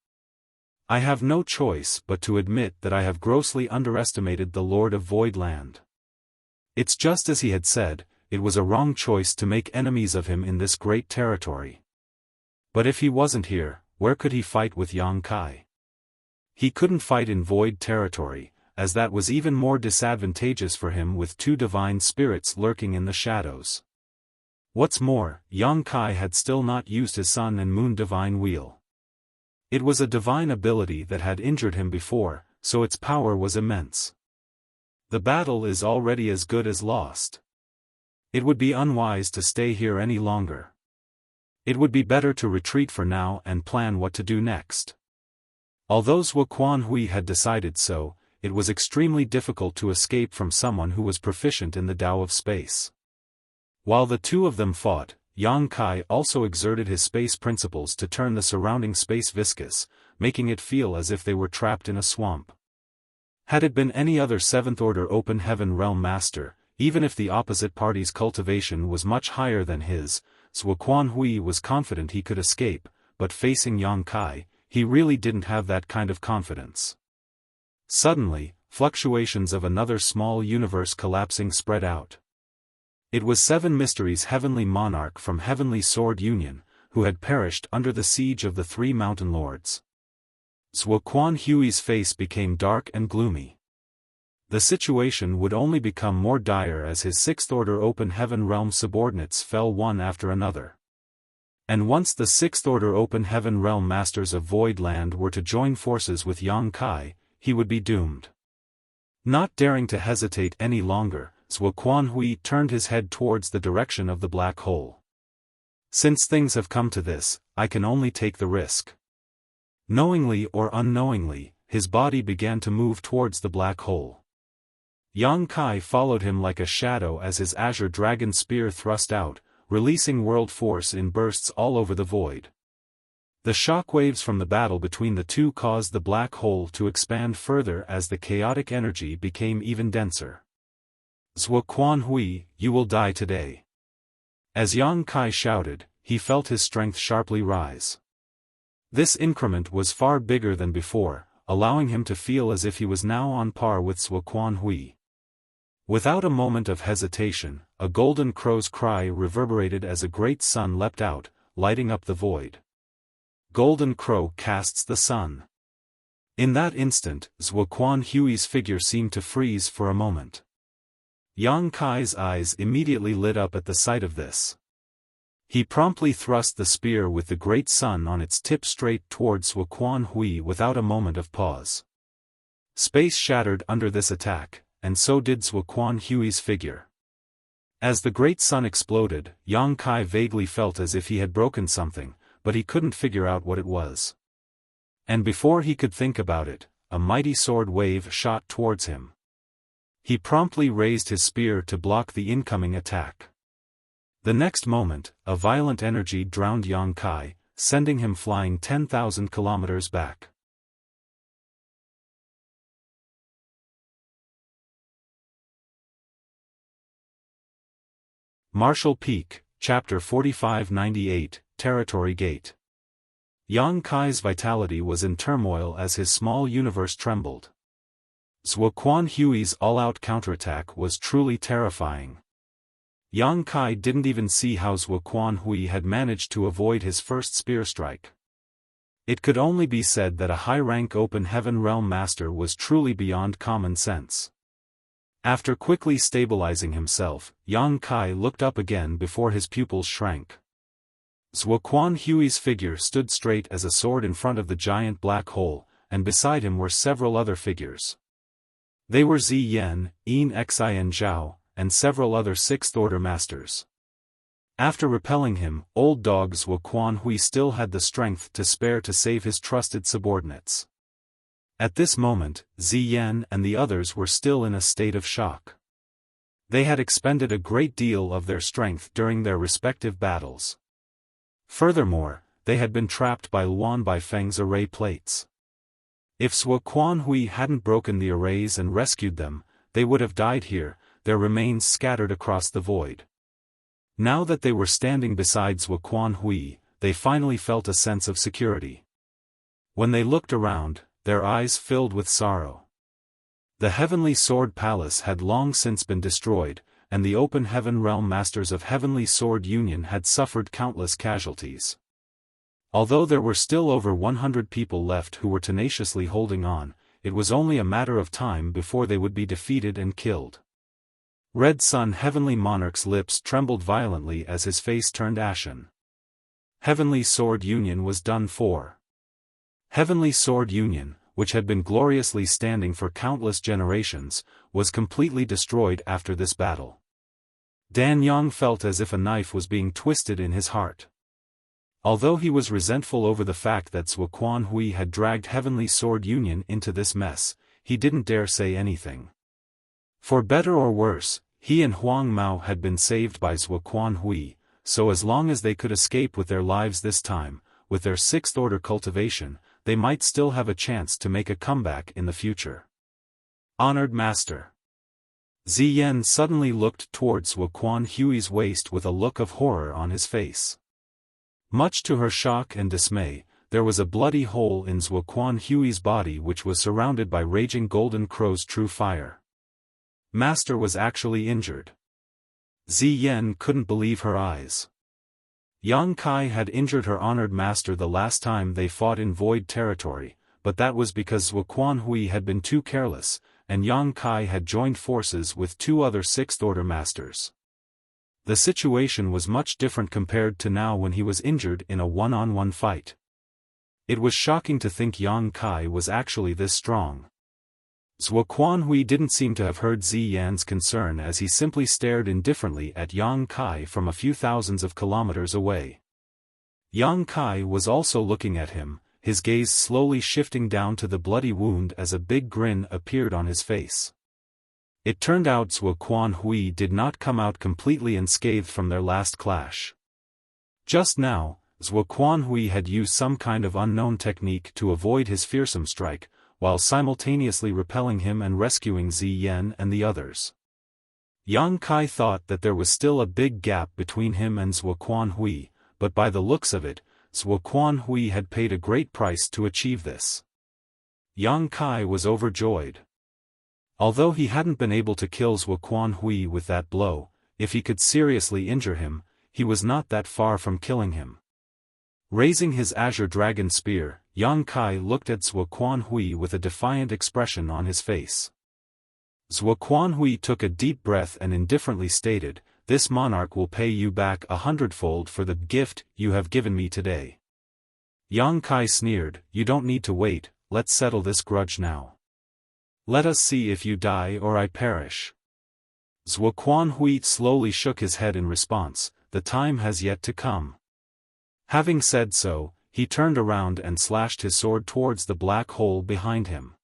I have no choice but to admit that I have grossly underestimated the Lord of Voidland. It's just as he had said, it was a wrong choice to make enemies of him in this great territory. But if he wasn't here, where could he fight with Yang Kai? He couldn't fight in Void territory, as that was even more disadvantageous for him with 2 divine spirits lurking in the shadows. What's more, Yang Kai had still not used his Sun and Moon Divine Wheel. It was a divine ability that had injured him before, so its power was immense. The battle is already as good as lost. It would be unwise to stay here any longer. It would be better to retreat for now and plan what to do next. Although Zhuo Quanhui had decided so, it was extremely difficult to escape from someone who was proficient in the Tao of space. While the two of them fought, Yang Kai also exerted his space principles to turn the surrounding space viscous, making it feel as if they were trapped in a swamp. Had it been any other seventh-order open heaven realm master, even if the opposite party's cultivation was much higher than his, Zhuo Quanhui was confident he could escape, but facing Yang Kai, he really didn't have that kind of confidence. Suddenly, fluctuations of another small universe collapsing spread out. It was Seven Mysteries' heavenly monarch from Heavenly Sword Union, who had perished under the siege of the three mountain lords. Zhuo Quanhui's face became dark and gloomy. The situation would only become more dire as his sixth-order open heaven realm subordinates fell one after another. And once the sixth-order open heaven realm masters of Void Land were to join forces with Yang Kai, he would be doomed. Not daring to hesitate any longer, Zhuo Quanhui turned his head towards the direction of the black hole. Since things have come to this, I can only take the risk. Knowingly or unknowingly, his body began to move towards the black hole. Yang Kai followed him like a shadow as his azure dragon spear thrust out, releasing world force in bursts all over the void. The shockwaves from the battle between the two caused the black hole to expand further as the chaotic energy became even denser. Zhuo Quanhui, you will die today. As Yang Kai shouted, he felt his strength sharply rise. This increment was far bigger than before, allowing him to feel as if he was now on par with Zhuo Quanhui. Without a moment of hesitation, a golden crow's cry reverberated as a great sun leapt out, lighting up the void. Golden Crow casts the sun. In that instant, Zhuo Quanhui's figure seemed to freeze for a moment. Yang Kai's eyes immediately lit up at the sight of this. He promptly thrust the spear with the great sun on its tip straight towards Zhuo Quanhui without a moment of pause. Space shattered under this attack, and so did Zhuo Quanhui's figure. As the great sun exploded, Yang Kai vaguely felt as if he had broken something, but he couldn't figure out what it was. And before he could think about it, a mighty sword wave shot towards him. He promptly raised his spear to block the incoming attack. The next moment, a violent energy drowned Yang Kai, sending him flying 10,000 kilometers back. Marshall Peak, Chapter 4598, Territory Gate. Yang Kai's vitality was in turmoil as his small universe trembled. Zhuo Quanhui's all-out counterattack was truly terrifying. Yang Kai didn't even see how Zhuo Quanhui had managed to avoid his first spear strike. It could only be said that a high-rank open heaven realm master was truly beyond common sense. After quickly stabilizing himself, Yang Kai looked up again before his pupils shrank. Zhuo Quanhui's figure stood straight as a sword in front of the giant black hole, and beside him were several other figures. They were Zi Yan, Yin Xin Zhao, and several other sixth-order masters. After repelling him, old dog Zhuo Quanhui still had the strength to spare to save his trusted subordinates. At this moment, Zi Yan and the others were still in a state of shock. They had expended a great deal of their strength during their respective battles. Furthermore, they had been trapped by Luan Baifeng's array plates. If Zhuo Quanhui hadn't broken the arrays and rescued them, they would have died here, their remains scattered across the void. Now that they were standing beside Zhuo Quanhui, they finally felt a sense of security. When they looked around, their eyes filled with sorrow. The Heavenly Sword Palace had long since been destroyed, and the open heaven realm masters of Heavenly Sword Union had suffered countless casualties. Although there were still over 100 people left who were tenaciously holding on, it was only a matter of time before they would be defeated and killed. Red Sun Heavenly Monarch's lips trembled violently as his face turned ashen. Heavenly Sword Union was done for. Heavenly Sword Union, which had been gloriously standing for countless generations, was completely destroyed after this battle. Dan Yang felt as if a knife was being twisted in his heart. Although he was resentful over the fact that Zhuo Quanhui had dragged Heavenly Sword Union into this mess, he didn't dare say anything. For better or worse, he and Huang Mao had been saved by Zuoquan Hui, so as long as they could escape with their lives this time, with their sixth-order cultivation, they might still have a chance to make a comeback in the future. Honored Master. Ziyan suddenly looked towards Zuoquan Hui's waist with a look of horror on his face. Much to her shock and dismay, there was a bloody hole in Zuoquan Hui's body which was surrounded by raging golden crow's true fire. Master was actually injured. Ziyan couldn't believe her eyes. Yang Kai had injured her honored master the last time they fought in Void territory, but that was because Zuoquan Hui had been too careless, and Yang Kai had joined forces with two other sixth-order masters. The situation was much different compared to now when he was injured in a one-on-one fight. It was shocking to think Yang Kai was actually this strong. Zuoquan Hui didn't seem to have heard Ziyan's concern as he simply stared indifferently at Yang Kai from a few thousands of kilometers away. Yang Kai was also looking at him, his gaze slowly shifting down to the bloody wound as a big grin appeared on his face. It turned out Zuoquan Hui did not come out completely unscathed from their last clash. Just now, Zuoquan Hui had used some kind of unknown technique to avoid his fearsome strike, while simultaneously repelling him and rescuing Ziyan and the others. Yang Kai thought that there was still a big gap between him and Zuoquan Hui, but by the looks of it, Zuoquan Hui had paid a great price to achieve this. Yang Kai was overjoyed. Although he hadn't been able to kill Zuoquan Hui with that blow, if he could seriously injure him, he was not that far from killing him. Raising his azure dragon spear, Yang Kai looked at Zuoquan Hui with a defiant expression on his face. Zuoquan Hui took a deep breath and indifferently stated, "This monarch will pay you back 100-fold for the gift you have given me today." Yang Kai sneered, "You don't need to wait, let's settle this grudge now. Let us see if you die or I perish." Zuoquan Hui slowly shook his head in response, "The time has yet to come." Having said so, he turned around and slashed his sword towards the black hole behind him.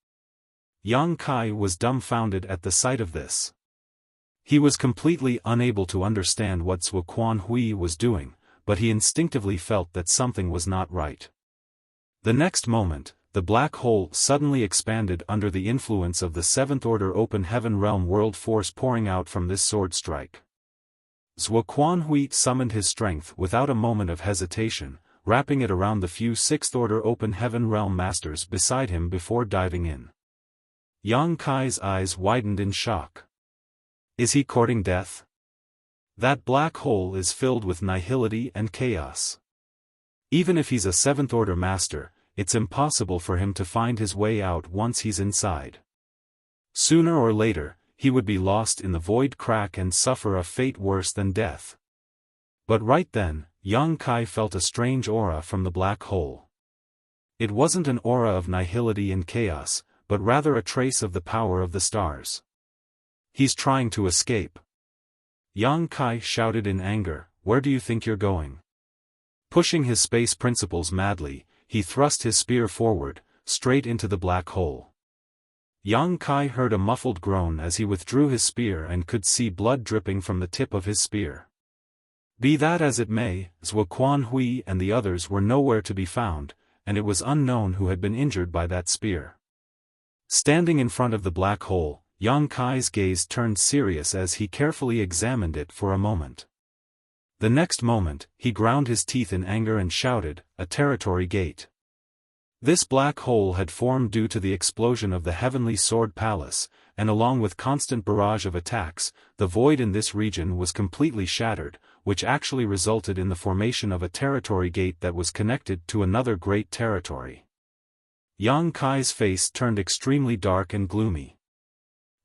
Yang Kai was dumbfounded at the sight of this. He was completely unable to understand what Zuoquan Hui was doing, but he instinctively felt that something was not right. The next moment, the black hole suddenly expanded under the influence of the seventh-order open heaven realm world force pouring out from this sword strike. Zuoquan Hui summoned his strength without a moment of hesitation, wrapping it around the few sixth-order open heaven realm masters beside him before diving in. Yang Kai's eyes widened in shock. Is he courting death? That black hole is filled with nihility and chaos. Even if he's a seventh-order master, it's impossible for him to find his way out once he's inside. Sooner or later, he would be lost in the void crack and suffer a fate worse than death. But right then, Yang Kai felt a strange aura from the black hole. It wasn't an aura of nihility and chaos, but rather a trace of the power of the stars. He's trying to escape. Yang Kai shouted in anger, "Where do you think you're going?" Pushing his space principles madly, he thrust his spear forward, straight into the black hole. Yang Kai heard a muffled groan as he withdrew his spear and could see blood dripping from the tip of his spear. Be that as it may, Zuoquan Hui and the others were nowhere to be found, and it was unknown who had been injured by that spear. Standing in front of the black hole, Yang Kai's gaze turned serious as he carefully examined it for a moment. The next moment, he ground his teeth in anger and shouted, "A territory gate." This black hole had formed due to the explosion of the Heavenly Sword Palace, and along with constant barrage of attacks, the void in this region was completely shattered, which actually resulted in the formation of a territory gate that was connected to another great territory. Yang Kai's face turned extremely dark and gloomy.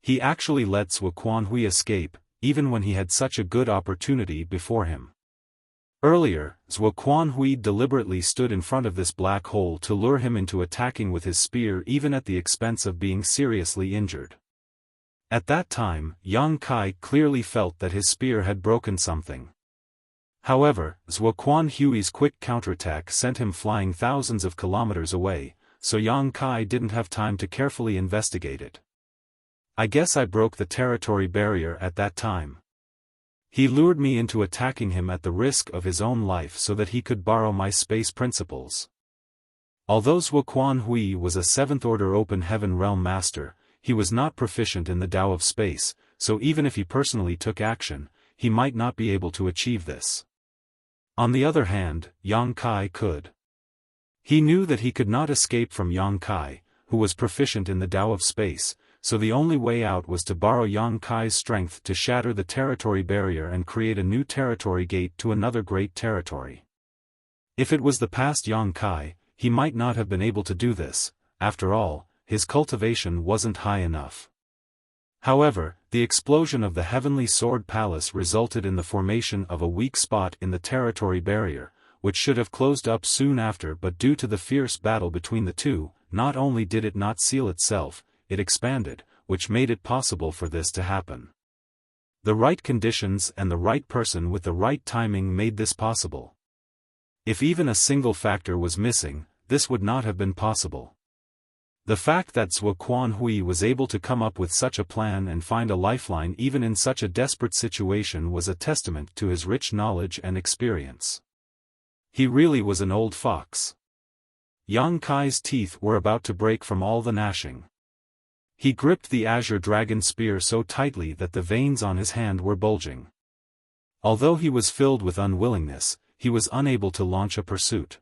He actually let Zuoquan Hui escape, even when he had such a good opportunity before him. Earlier, Zuoquan Hui deliberately stood in front of this black hole to lure him into attacking with his spear even at the expense of being seriously injured. At that time, Yang Kai clearly felt that his spear had broken something. However, Zuoquan Hui's quick counterattack sent him flying thousands of kilometers away, so Yang Kai didn't have time to carefully investigate it. I guess I broke the territory barrier at that time. He lured me into attacking him at the risk of his own life so that he could borrow my space principles. Although Zhuo Quanhui was a 7th Order Open Heaven Realm Master, he was not proficient in the Tao of Space, so even if he personally took action, he might not be able to achieve this. On the other hand, Yang Kai could. He knew that he could not escape from Yang Kai, who was proficient in the Tao of Space, so the only way out was to borrow Yang Kai's strength to shatter the territory barrier and create a new territory gate to another great territory. If it was the past Yang Kai, he might not have been able to do this. After all, his cultivation wasn't high enough. However, the explosion of the Heavenly Sword Palace resulted in the formation of a weak spot in the territory barrier, which should have closed up soon after, but due to the fierce battle between the two, not only did it not seal itself, it expanded, which made it possible for this to happen. The right conditions and the right person with the right timing made this possible. If even a single factor was missing, this would not have been possible. The fact that Zhuo Quanhui was able to come up with such a plan and find a lifeline even in such a desperate situation was a testament to his rich knowledge and experience. He really was an old fox. Yang Kai's teeth were about to break from all the gnashing. He gripped the azure dragon spear so tightly that the veins on his hand were bulging. Although he was filled with unwillingness, he was unable to launch a pursuit.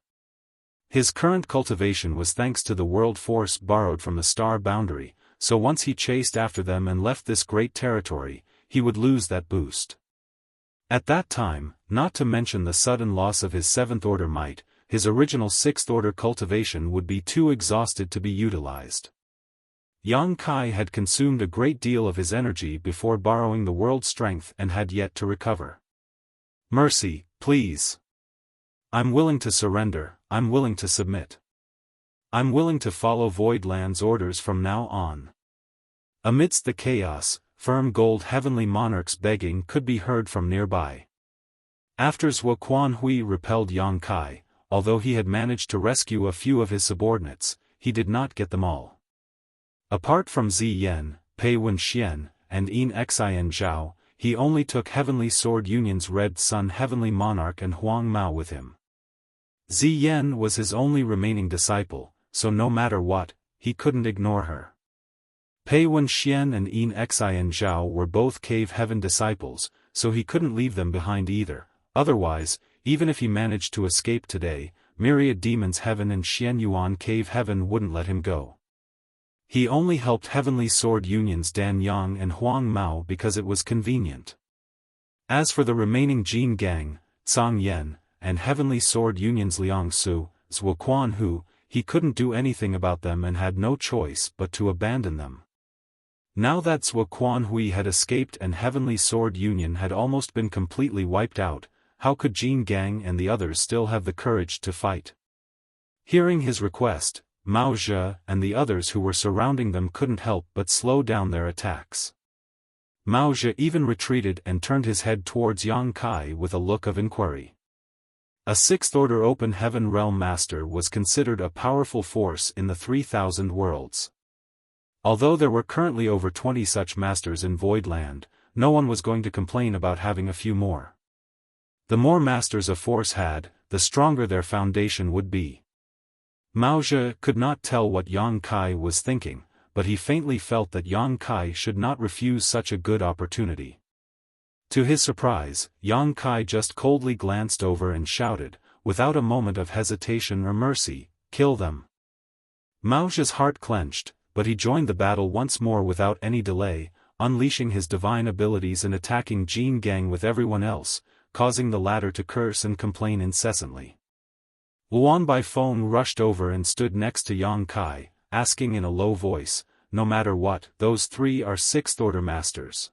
His current cultivation was thanks to the world force borrowed from the star boundary, so once he chased after them and left this great territory, he would lose that boost. At that time, not to mention the sudden loss of his 7th Order might, his original 6th Order cultivation would be too exhausted to be utilized. Yang Kai had consumed a great deal of his energy before borrowing the world strength and had yet to recover. Mercy, please. I'm willing to surrender, I'm willing to submit. I'm willing to follow Voidland's orders from now on. Amidst the chaos, firm gold heavenly monarch's begging could be heard from nearby. After Zhuo Quanhui repelled Yang Kai, although he had managed to rescue a few of his subordinates, he did not get them all. Apart from Zi Yan, Pei Wenxian, and Yin Xian Zhao, he only took Heavenly Sword Union's Red Sun Heavenly Monarch and Huang Mao with him. Zi Yan was his only remaining disciple, so no matter what, he couldn't ignore her. Pei Wenxian and Yin Xian Zhao were both Cave Heaven disciples, so he couldn't leave them behind either. Otherwise, even if he managed to escape today, Myriad Demons Heaven and Xian Yuan Cave Heaven wouldn't let him go. He only helped Heavenly Sword Union's Dan Yang and Huang Mao because it was convenient. As for the remaining Jin Gang, Zhang Yan, and Heavenly Sword Union's Liang Su, Zhuo Quanhui, he couldn't do anything about them and had no choice but to abandon them. Now that Zhuo Quanhui had escaped and Heavenly Sword Union had almost been completely wiped out, how could Jin Gang and the others still have the courage to fight? Hearing his request, Mao Zhe and the others who were surrounding them couldn't help but slow down their attacks. Mao Zhe even retreated and turned his head towards Yang Kai with a look of inquiry. A 6th Order Open Heaven Realm Master was considered a powerful force in the 3,000 worlds. Although there were currently over 20 such masters in Voidland, no one was going to complain about having a few more. The more masters a force had, the stronger their foundation would be. Mao Zhe could not tell what Yang Kai was thinking, but he faintly felt that Yang Kai should not refuse such a good opportunity. To his surprise, Yang Kai just coldly glanced over and shouted, without a moment of hesitation or mercy, "Kill them!" Mao Zhe's heart clenched, but he joined the battle once more without any delay, unleashing his divine abilities and attacking Jin Gang with everyone else, causing the latter to curse and complain incessantly. Luan Baifeng rushed over and stood next to Yang Kai, asking in a low voice, "No matter what, those 3 are 6th Order Masters.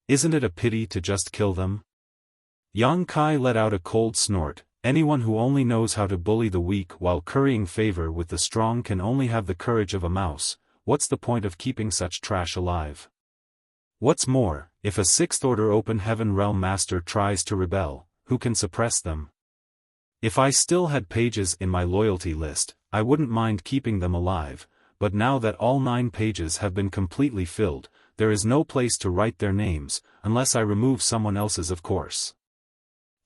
Isn't it a pity to just kill them?" Yang Kai let out a cold snort. Anyone who only knows how to bully the weak while currying favor with the strong can only have the courage of a mouse. What's the point of keeping such trash alive? What's more, if a 6th Order Open Heaven Realm Master tries to rebel, who can suppress them? If I still had pages in my loyalty list, I wouldn't mind keeping them alive, but now that all 9 pages have been completely filled, there is no place to write their names, unless I remove someone else's, of course.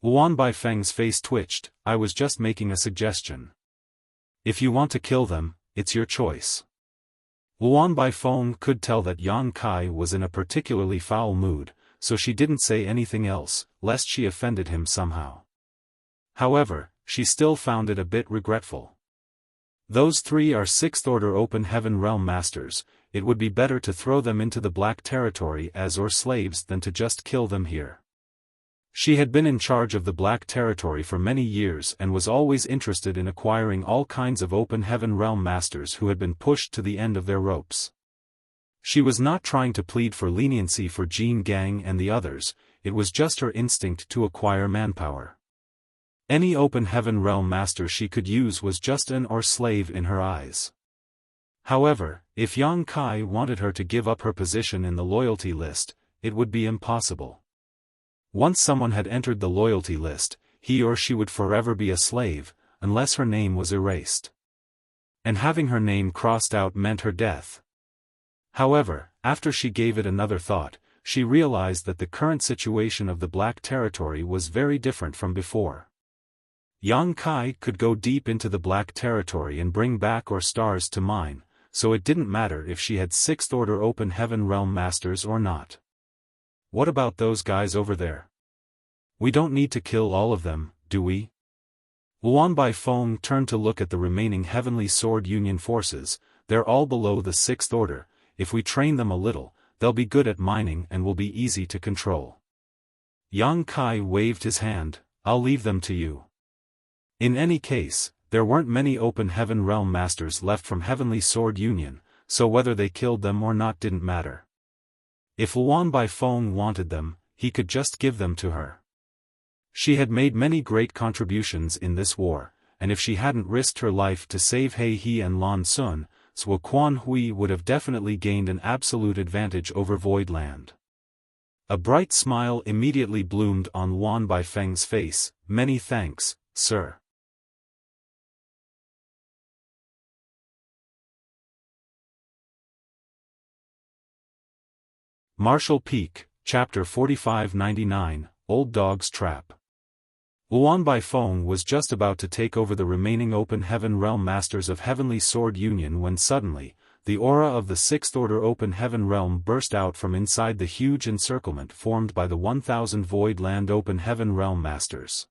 Luan Baifeng's face twitched. I was just making a suggestion. If you want to kill them, it's your choice. Luan Baifeng could tell that Yang Kai was in a particularly foul mood, so she didn't say anything else, lest she offended him somehow. However, she still found it a bit regretful. Those 3 are 6th Order Open Heaven Realm Masters. It would be better to throw them into the Black Territory as or slaves than to just kill them here. She had been in charge of the Black Territory for many years and was always interested in acquiring all kinds of Open Heaven Realm Masters who had been pushed to the end of their ropes. She was not trying to plead for leniency for Jean Gang and the others, it was just her instinct to acquire manpower. Any Open Heaven Realm Master she could use was just an or slave in her eyes. However, if Yang Kai wanted her to give up her position in the loyalty list, it would be impossible. Once someone had entered the loyalty list, he or she would forever be a slave, unless her name was erased. And having her name crossed out meant her death. However, after she gave it another thought, she realized that the current situation of the Black Territory was very different from before. Yang Kai could go deep into the Black Territory and bring back or stars to mine, so it didn't matter if she had 6th Order Open Heaven Realm Masters or not. What about those guys over there? We don't need to kill all of them, do we? Luan Baifeng turned to look at the remaining Heavenly Sword Union forces. They're all below the 6th Order. If we train them a little, they'll be good at mining and will be easy to control. Yang Kai waved his hand. I'll leave them to you. In any case, there weren't many Open Heaven Realm Masters left from Heavenly Sword Union, so whether they killed them or not didn't matter. If Luan Baifeng wanted them, he could just give them to her. She had made many great contributions in this war, and if she hadn't risked her life to save He He and Lan Sun, Zhuo Quan Hui would have definitely gained an absolute advantage over Voidland. A bright smile immediately bloomed on Luan Baifeng's face. Many thanks, sir. Marshall Peak, Chapter 4599, Old Dog's Trap. Luan Baifeng was just about to take over the remaining Open Heaven Realm Masters of Heavenly Sword Union when suddenly, the aura of the 6th Order Open Heaven Realm burst out from inside the huge encirclement formed by the 1000 Void Land Open Heaven Realm Masters.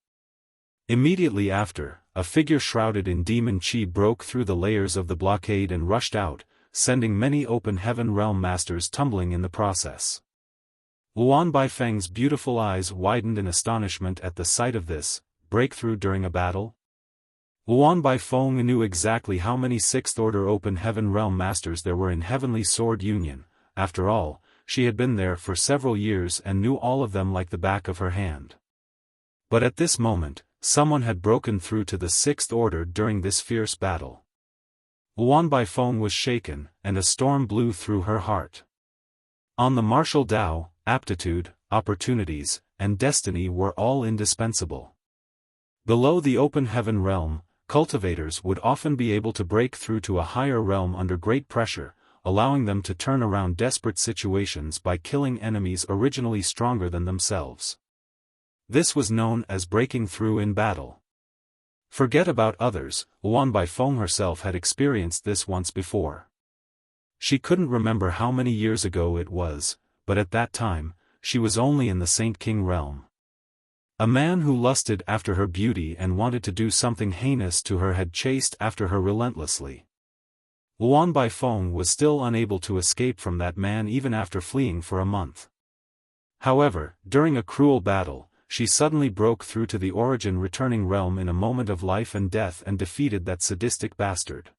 Immediately after, a figure shrouded in demon chi broke through the layers of the blockade and rushed out, sending many Open Heaven Realm Masters tumbling in the process. Luan Baifeng's beautiful eyes widened in astonishment at the sight of this breakthrough during a battle. Luan Baifeng knew exactly how many 6th Order Open Heaven Realm Masters there were in Heavenly Sword Union. After all, she had been there for several years and knew all of them like the back of her hand. But at this moment, someone had broken through to the 6th Order during this fierce battle. Luan Baifeng was shaken, and a storm blew through her heart. On the martial Tao, aptitude, opportunities, and destiny were all indispensable. Below the Open Heaven Realm, cultivators would often be able to break through to a higher realm under great pressure, allowing them to turn around desperate situations by killing enemies originally stronger than themselves. This was known as breaking through in battle. Forget about others, Luan Baifeng herself had experienced this once before. She couldn't remember how many years ago it was, but at that time, she was only in the Saint King realm. A man who lusted after her beauty and wanted to do something heinous to her had chased after her relentlessly. Luan Baifeng was still unable to escape from that man even after fleeing for a month. However, during a cruel battle, she suddenly broke through to the origin returning realm in a moment of life and death and defeated that sadistic bastard.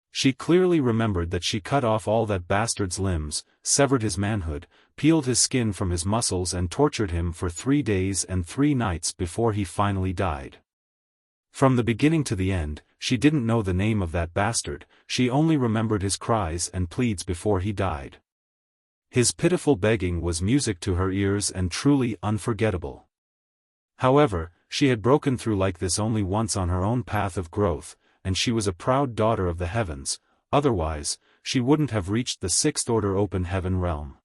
She clearly remembered that she cut off all that bastard's limbs, severed his manhood, peeled his skin from his muscles and tortured him for 3 days and 3 nights before he finally died. From the beginning to the end, she didn't know the name of that bastard, she only remembered his cries and pleads before he died. His pitiful begging was music to her ears and truly unforgettable. However, she had broken through like this only once on her own path of growth, and she was a proud daughter of the heavens, otherwise, she wouldn't have reached the sixth order open heaven realm.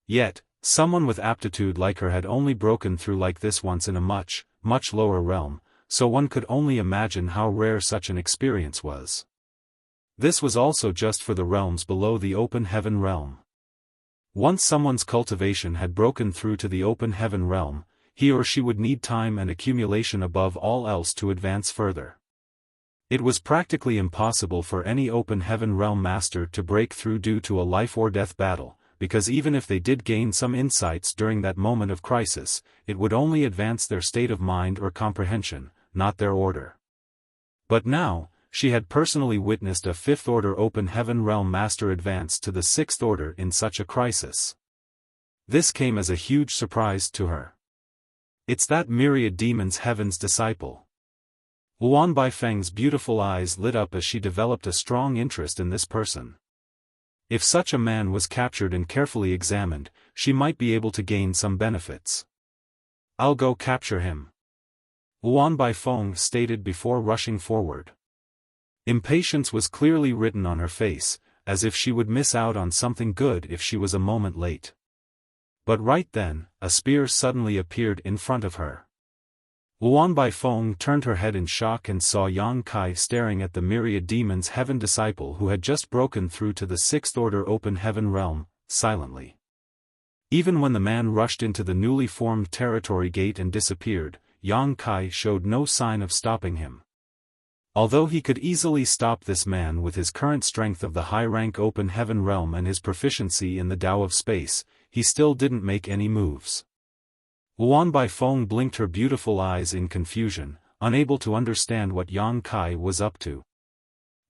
Yet, someone with aptitude like her had only broken through like this once in a much, much lower realm, so one could only imagine how rare such an experience was. This was also just for the realms below the open heaven realm. Once someone's cultivation had broken through to the open heaven realm, he or she would need time and accumulation above all else to advance further. It was practically impossible for any open heaven realm master to break through due to a life-or-death battle, because even if they did gain some insights during that moment of crisis, it would only advance their state of mind or comprehension, not their order. But now, she had personally witnessed a fifth-order open heaven realm master advance to the sixth order in such a crisis. This came as a huge surprise to her. It's that myriad demon's heaven's disciple. Luan Baifeng's beautiful eyes lit up as she developed a strong interest in this person. If such a man was captured and carefully examined, she might be able to gain some benefits. I'll go capture him, Luan Baifeng stated before rushing forward. Impatience was clearly written on her face, as if she would miss out on something good if she was a moment late. But right then, a spear suddenly appeared in front of her. Luan Baifeng turned her head in shock and saw Yang Kai staring at the myriad demon's heaven disciple who had just broken through to the sixth order open heaven realm, silently. Even when the man rushed into the newly formed territory gate and disappeared, Yang Kai showed no sign of stopping him. Although he could easily stop this man with his current strength of the high-rank open heaven realm and his proficiency in the Tao of space, he still didn't make any moves. Luan Baifeng blinked her beautiful eyes in confusion, unable to understand what Yang Kai was up to.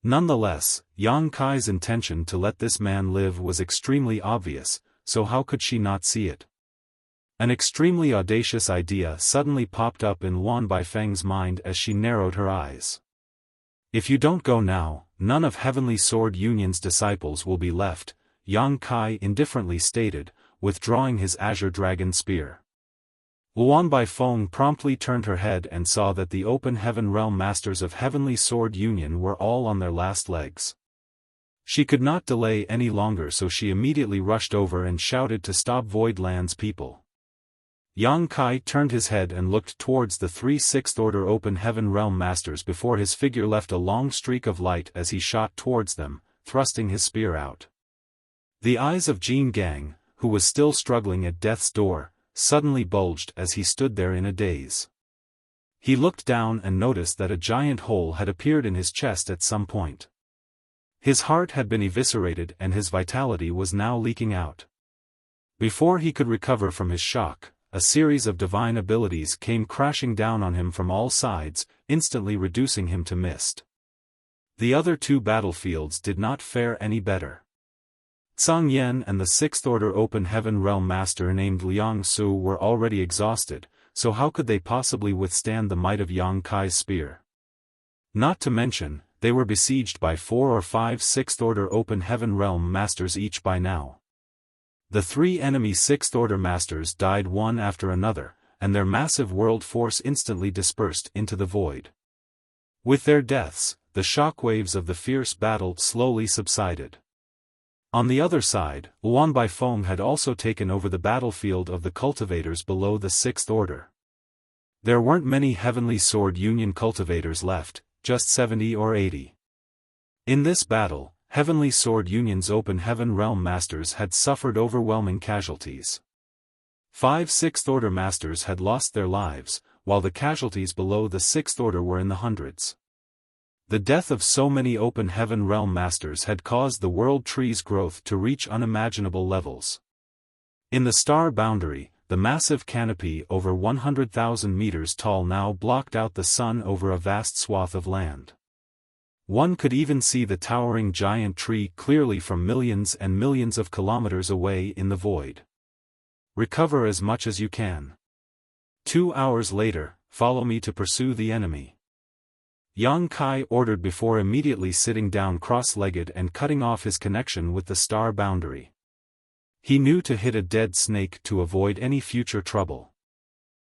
Nonetheless, Yang Kai's intention to let this man live was extremely obvious, so how could she not see it? An extremely audacious idea suddenly popped up in Luan Baifeng's mind as she narrowed her eyes. If you don't go now, none of Heavenly Sword Union's disciples will be left, Yang Kai indifferently stated, withdrawing his azure dragon spear. Luan Baifeng promptly turned her head and saw that the open heaven realm masters of Heavenly Sword Union were all on their last legs. She could not delay any longer, so she immediately rushed over and shouted to stop Void Land's people. Yang Kai turned his head and looked towards the three sixth-order open heaven realm masters before his figure left a long streak of light as he shot towards them, thrusting his spear out. The eyes of Jin Gang, who was still struggling at death's door, suddenly bulged as he stood there in a daze. He looked down and noticed that a giant hole had appeared in his chest at some point. His heart had been eviscerated and his vitality was now leaking out. Before he could recover from his shock, a series of divine abilities came crashing down on him from all sides, instantly reducing him to mist. The other two battlefields did not fare any better. Tsang Yen and the sixth-order open heaven realm master named Liang Su were already exhausted, so how could they possibly withstand the might of Yang Kai's spear? Not to mention, they were besieged by 4 or 5 sixth-order open heaven realm masters each by now. The three enemy sixth-order masters died one after another, and their massive world force instantly dispersed into the void. With their deaths, the shockwaves of the fierce battle slowly subsided. On the other side, Luan Baifeng had also taken over the battlefield of the cultivators below the sixth order. There weren't many Heavenly Sword Union cultivators left, just 70 or 80. In this battle, Heavenly Sword Union's open heaven realm masters had suffered overwhelming casualties. 5 sixth-order masters had lost their lives, while the casualties below the sixth order were in the hundreds. The death of so many open heaven realm masters had caused the world tree's growth to reach unimaginable levels. In the star boundary, the massive canopy over 100,000 meters tall now blocked out the sun over a vast swath of land. One could even see the towering giant tree clearly from millions and millions of kilometers away in the void. Recover as much as you can. 2 hours later, follow me to pursue the enemy. Yang Kai ordered before immediately sitting down cross-legged and cutting off his connection with the star boundary. He knew to hit a dead snake to avoid any future trouble.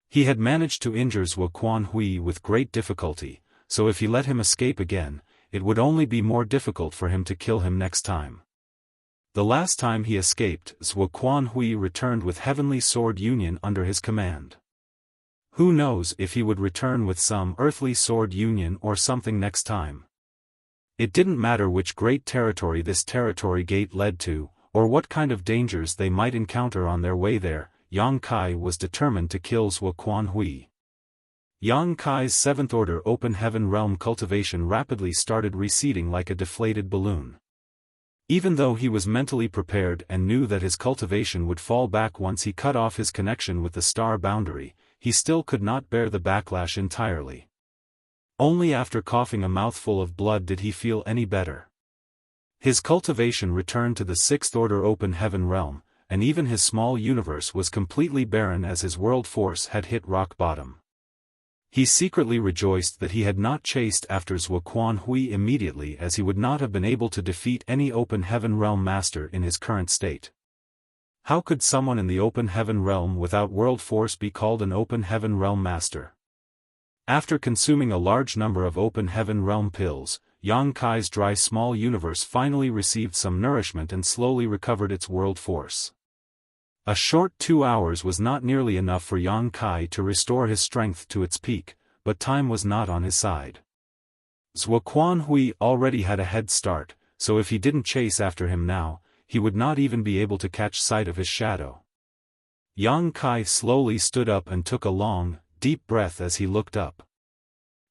He had managed to injure Zhuo Quan Hui with great difficulty, so if he let him escape again, it would only be more difficult for him to kill him next time. The last time he escaped, Zhuo Quanhui returned with Heavenly Sword Union under his command. Who knows if he would return with some Earthly Sword Union or something next time. It didn't matter which great territory this territory gate led to, or what kind of dangers they might encounter on their way there, Yang Kai was determined to kill Zhuo Quanhui. Yang Kai's 7th Order Open Heaven Realm cultivation rapidly started receding like a deflated balloon. Even though he was mentally prepared and knew that his cultivation would fall back once he cut off his connection with the star boundary, he still could not bear the backlash entirely. Only after coughing a mouthful of blood did he feel any better. His cultivation returned to the 6th Order Open Heaven Realm, and even his small universe was completely barren as his world force had hit rock bottom. He secretly rejoiced that he had not chased after Zhuo Quanhui immediately, as he would not have been able to defeat any Open Heaven Realm master in his current state. How could someone in the Open Heaven Realm without world force be called an Open Heaven Realm master? After consuming a large number of Open Heaven Realm pills, Yang Kai's dry small universe finally received some nourishment and slowly recovered its world force. A short 2 hours was not nearly enough for Yang Kai to restore his strength to its peak, but time was not on his side. Zhuo Quanhui already had a head start, so if he didn't chase after him now, he would not even be able to catch sight of his shadow. Yang Kai slowly stood up and took a long, deep breath as he looked up.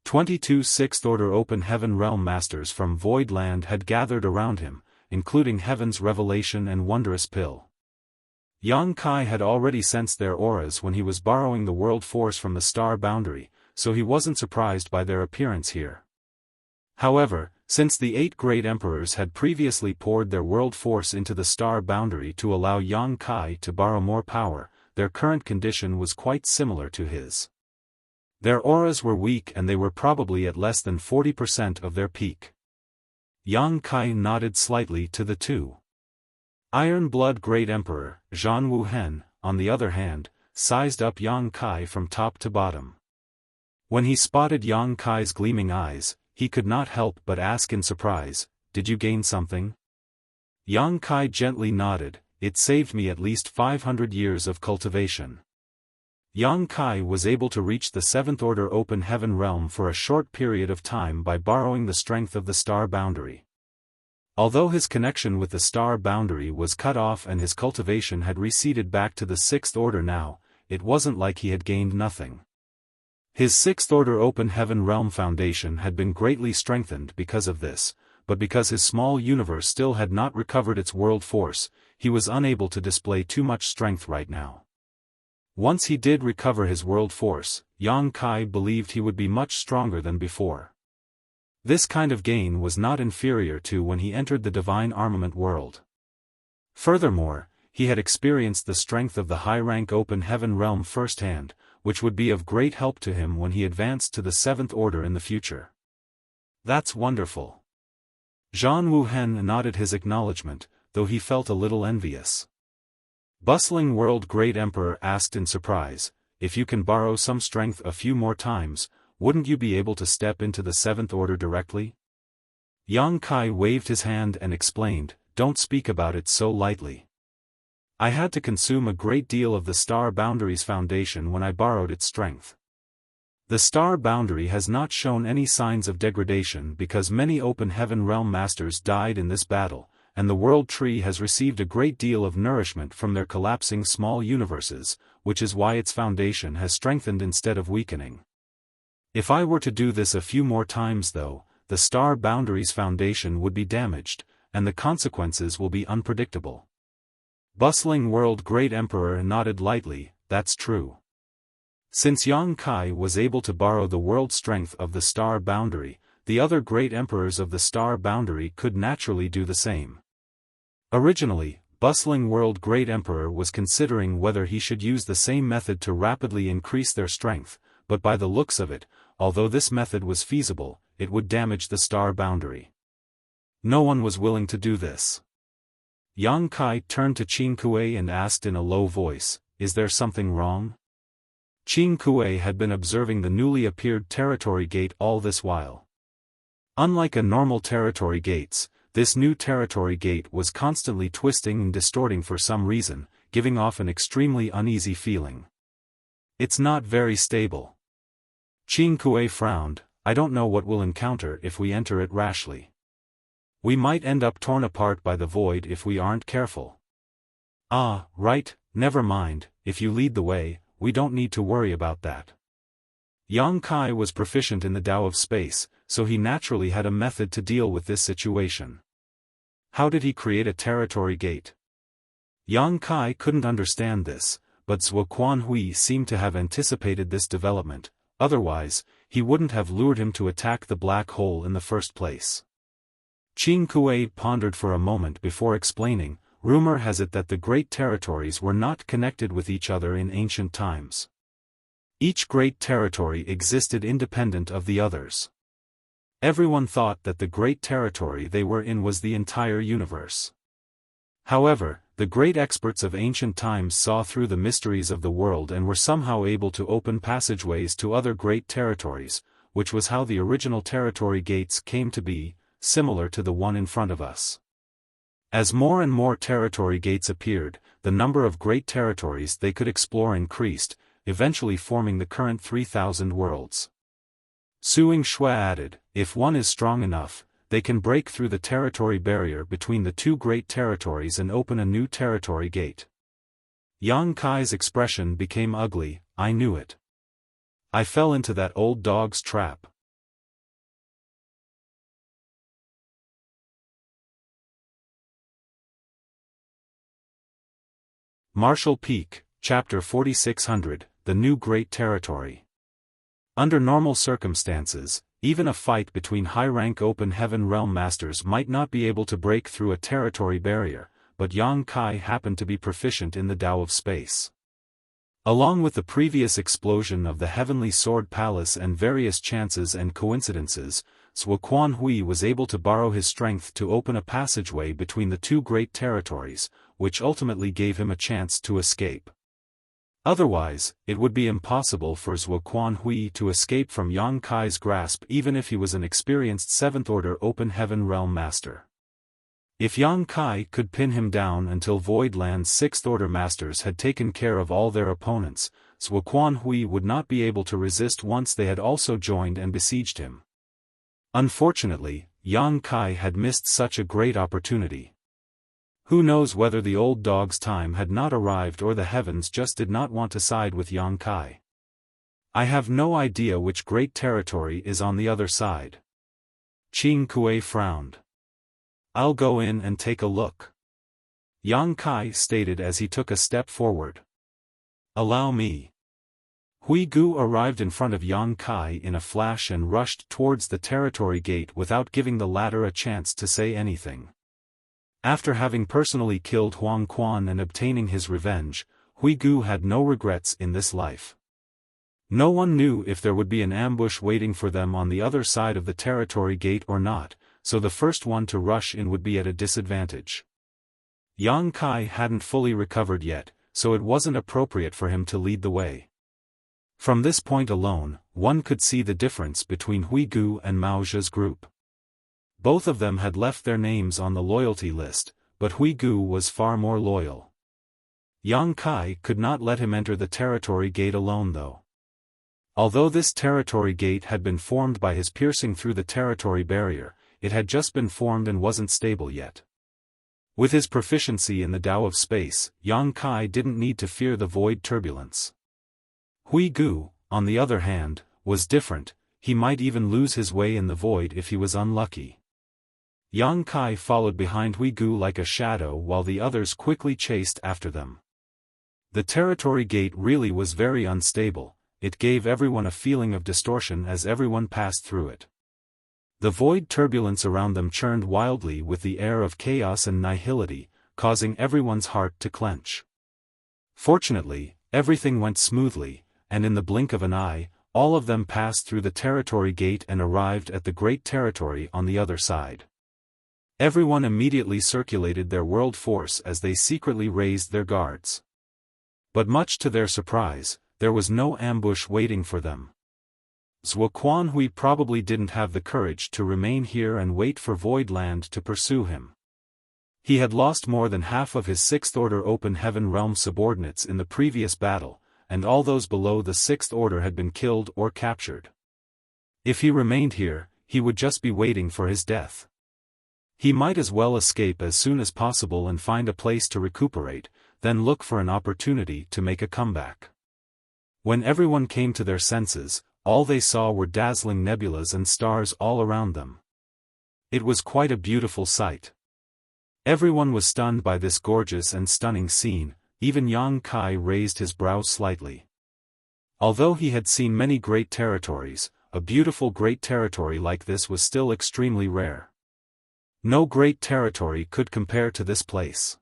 22 6th Order Open Heaven Realm Masters from Void Land had gathered around him, including Heaven's Revelation and Wondrous Pill. Yang Kai had already sensed their auras when he was borrowing the world force from the star boundary, so he wasn't surprised by their appearance here. However, since the 8 great emperors had previously poured their world force into the star boundary to allow Yang Kai to borrow more power, their current condition was quite similar to his. Their auras were weak and they were probably at less than 40% of their peak. Yang Kai nodded slightly to the 2. Iron Blood Great Emperor, Zhan Wuhen, on the other hand, sized up Yang Kai from top to bottom. When he spotted Yang Kai's gleaming eyes, he could not help but ask in surprise, "Did you gain something?" Yang Kai gently nodded, "It saved me at least 500 years of cultivation." Yang Kai was able to reach the 7th Order Open Heaven Realm for a short period of time by borrowing the strength of the star boundary. Although his connection with the star boundary was cut off and his cultivation had receded back to the 6th Order now, it wasn't like he had gained nothing. His 6th Order Open Heaven Realm foundation had been greatly strengthened because of this, but because his small universe still had not recovered its world force, he was unable to display too much strength right now. Once he did recover his world force, Yang Kai believed he would be much stronger than before. This kind of gain was not inferior to when he entered the Divine Armament world. Furthermore, he had experienced the strength of the high-rank Open Heaven Realm firsthand, which would be of great help to him when he advanced to the 7th Order in the future. That's wonderful. Zhan Wuhen nodded his acknowledgement, though he felt a little envious. Bustling World Great Emperor asked in surprise, "If you can borrow some strength a few more times, wouldn't you be able to step into the 7th Order directly?" Yang Kai waved his hand and explained, "Don't speak about it so lightly. I had to consume a great deal of the Star Boundary's foundation when I borrowed its strength. The Star Boundary has not shown any signs of degradation because many Open Heaven Realm Masters died in this battle, and the World Tree has received a great deal of nourishment from their collapsing small universes, which is why its foundation has strengthened instead of weakening. If I were to do this a few more times though, the Star Boundary's foundation would be damaged, and the consequences will be unpredictable." Bustling World Great Emperor nodded lightly, "That's true." Since Yang Kai was able to borrow the world strength of the Star Boundary, the other great emperors of the Star Boundary could naturally do the same. Originally, Bustling World Great Emperor was considering whether he should use the same method to rapidly increase their strength, but by the looks of it, although this method was feasible, it would damage the Star Boundary. No one was willing to do this. Yang Kai turned to Qin Kuei and asked in a low voice, "Is there something wrong?" Qing Kuei had been observing the newly appeared territory gate all this while. Unlike a normal territory gates, this new territory gate was constantly twisting and distorting for some reason, giving off an extremely uneasy feeling. It's not very stable. Qing Kuei frowned. I don't know what we'll encounter if we enter it rashly. We might end up torn apart by the void if we aren't careful. Ah, right, never mind, if you lead the way, we don't need to worry about that. Yang Kai was proficient in the Tao of space, so he naturally had a method to deal with this situation. How did he create a territory gate? Yang Kai couldn't understand this, but Zhuo Quanhui seemed to have anticipated this development, otherwise, he wouldn't have lured him to attack the black hole in the first place. Qing Kuei pondered for a moment before explaining. Rumor has it that the great territories were not connected with each other in ancient times. Each great territory existed independent of the others. Everyone thought that the great territory they were in was the entire universe. However, the great experts of ancient times saw through the mysteries of the world and were somehow able to open passageways to other great territories, which was how the original territory gates came to be, similar to the one in front of us. As more and more territory gates appeared, the number of great territories they could explore increased, eventually forming the current 3,000 worlds. Suing Shui added, if one is strong enough, they can break through the territory barrier between the two great territories and open a new territory gate. Yang Kai's expression became ugly. I knew it. I fell into that old dog's trap. Marshall Peak, Chapter 4600, The New Great Territory. Under normal circumstances, even a fight between high-rank open heaven realm masters might not be able to break through a territory barrier, but Yang Kai happened to be proficient in the Tao of space. Along with the previous explosion of the Heavenly Sword Palace and various chances and coincidences, Zhuo Quanhui was able to borrow his strength to open a passageway between the two great territories, which ultimately gave him a chance to escape. Otherwise, it would be impossible for Zhuo Quanhui to escape from Yang Kai's grasp even if he was an experienced 7th-order Open Heaven Realm Master. If Yang Kai could pin him down until Voidland's 6th-order Masters had taken care of all their opponents, Zhuo Quanhui would not be able to resist once they had also joined and besieged him. Unfortunately, Yang Kai had missed such a great opportunity. Who knows whether the old dog's time had not arrived or the heavens just did not want to side with Yang Kai. I have no idea which great territory is on the other side. Qing Kuei frowned. I'll go in and take a look. Yang Kai stated as he took a step forward. Allow me. Hui Gu arrived in front of Yang Kai in a flash and rushed towards the territory gate without giving the latter a chance to say anything. After having personally killed Huang Quan and obtaining his revenge, Hui Gu had no regrets in this life. No one knew if there would be an ambush waiting for them on the other side of the territory gate or not, so the first one to rush in would be at a disadvantage. Yang Kai hadn't fully recovered yet, so it wasn't appropriate for him to lead the way. From this point alone, one could see the difference between Hui Gu and Mao Zhe's group. Both of them had left their names on the loyalty list, but Hui Gu was far more loyal. Yang Kai could not let him enter the territory gate alone though. Although this territory gate had been formed by his piercing through the territory barrier, it had just been formed and wasn't stable yet. With his proficiency in the Tao of space, Yang Kai didn't need to fear the void turbulence. Hui Gu, on the other hand, was different. He might even lose his way in the void if he was unlucky. Yang Kai followed behind Hui Gu like a shadow while the others quickly chased after them. The territory gate really was very unstable. It gave everyone a feeling of distortion as everyone passed through it. The void turbulence around them churned wildly with the air of chaos and nihility, causing everyone's heart to clench. Fortunately, everything went smoothly, and in the blink of an eye, all of them passed through the territory gate and arrived at the great territory on the other side. Everyone immediately circulated their world force as they secretly raised their guards. But much to their surprise, there was no ambush waiting for them. Zhuo Quanhui probably didn't have the courage to remain here and wait for Void Land to pursue him. He had lost more than half of his Sixth Order Open Heaven Realm subordinates in the previous battle, and all those below the Sixth Order had been killed or captured. If he remained here, he would just be waiting for his death. He might as well escape as soon as possible and find a place to recuperate, then look for an opportunity to make a comeback. When everyone came to their senses, all they saw were dazzling nebulas and stars all around them. It was quite a beautiful sight. Everyone was stunned by this gorgeous and stunning scene, even Yang Kai raised his brows slightly. Although he had seen many great territories, a beautiful great territory like this was still extremely rare. No great territory could compare to this place.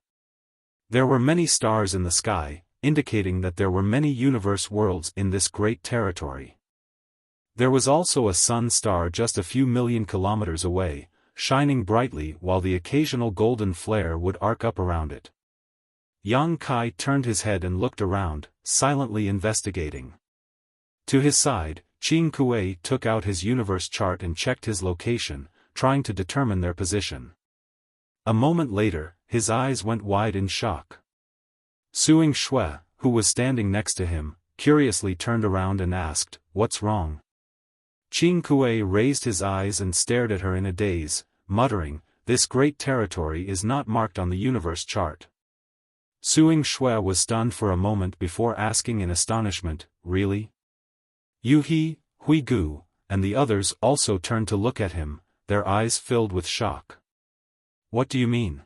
There were many stars in the sky, indicating that there were many universe worlds in this great territory. There was also a sun star just a few million kilometers away, shining brightly while the occasional golden flare would arc up around it. Yang Kai turned his head and looked around, silently investigating. To his side, Qing Kuei took out his universe chart and checked his location, trying to determine their position. A moment later, his eyes went wide in shock. Suing Shui, who was standing next to him, curiously turned around and asked, "What's wrong?" Qing Kuei raised his eyes and stared at her in a daze, muttering, "This great territory is not marked on the universe chart." Suing Shui was stunned for a moment before asking in astonishment, "Really?" Yu He, Hui Gu, and the others also turned to look at him, their eyes filled with shock. "What do you mean?"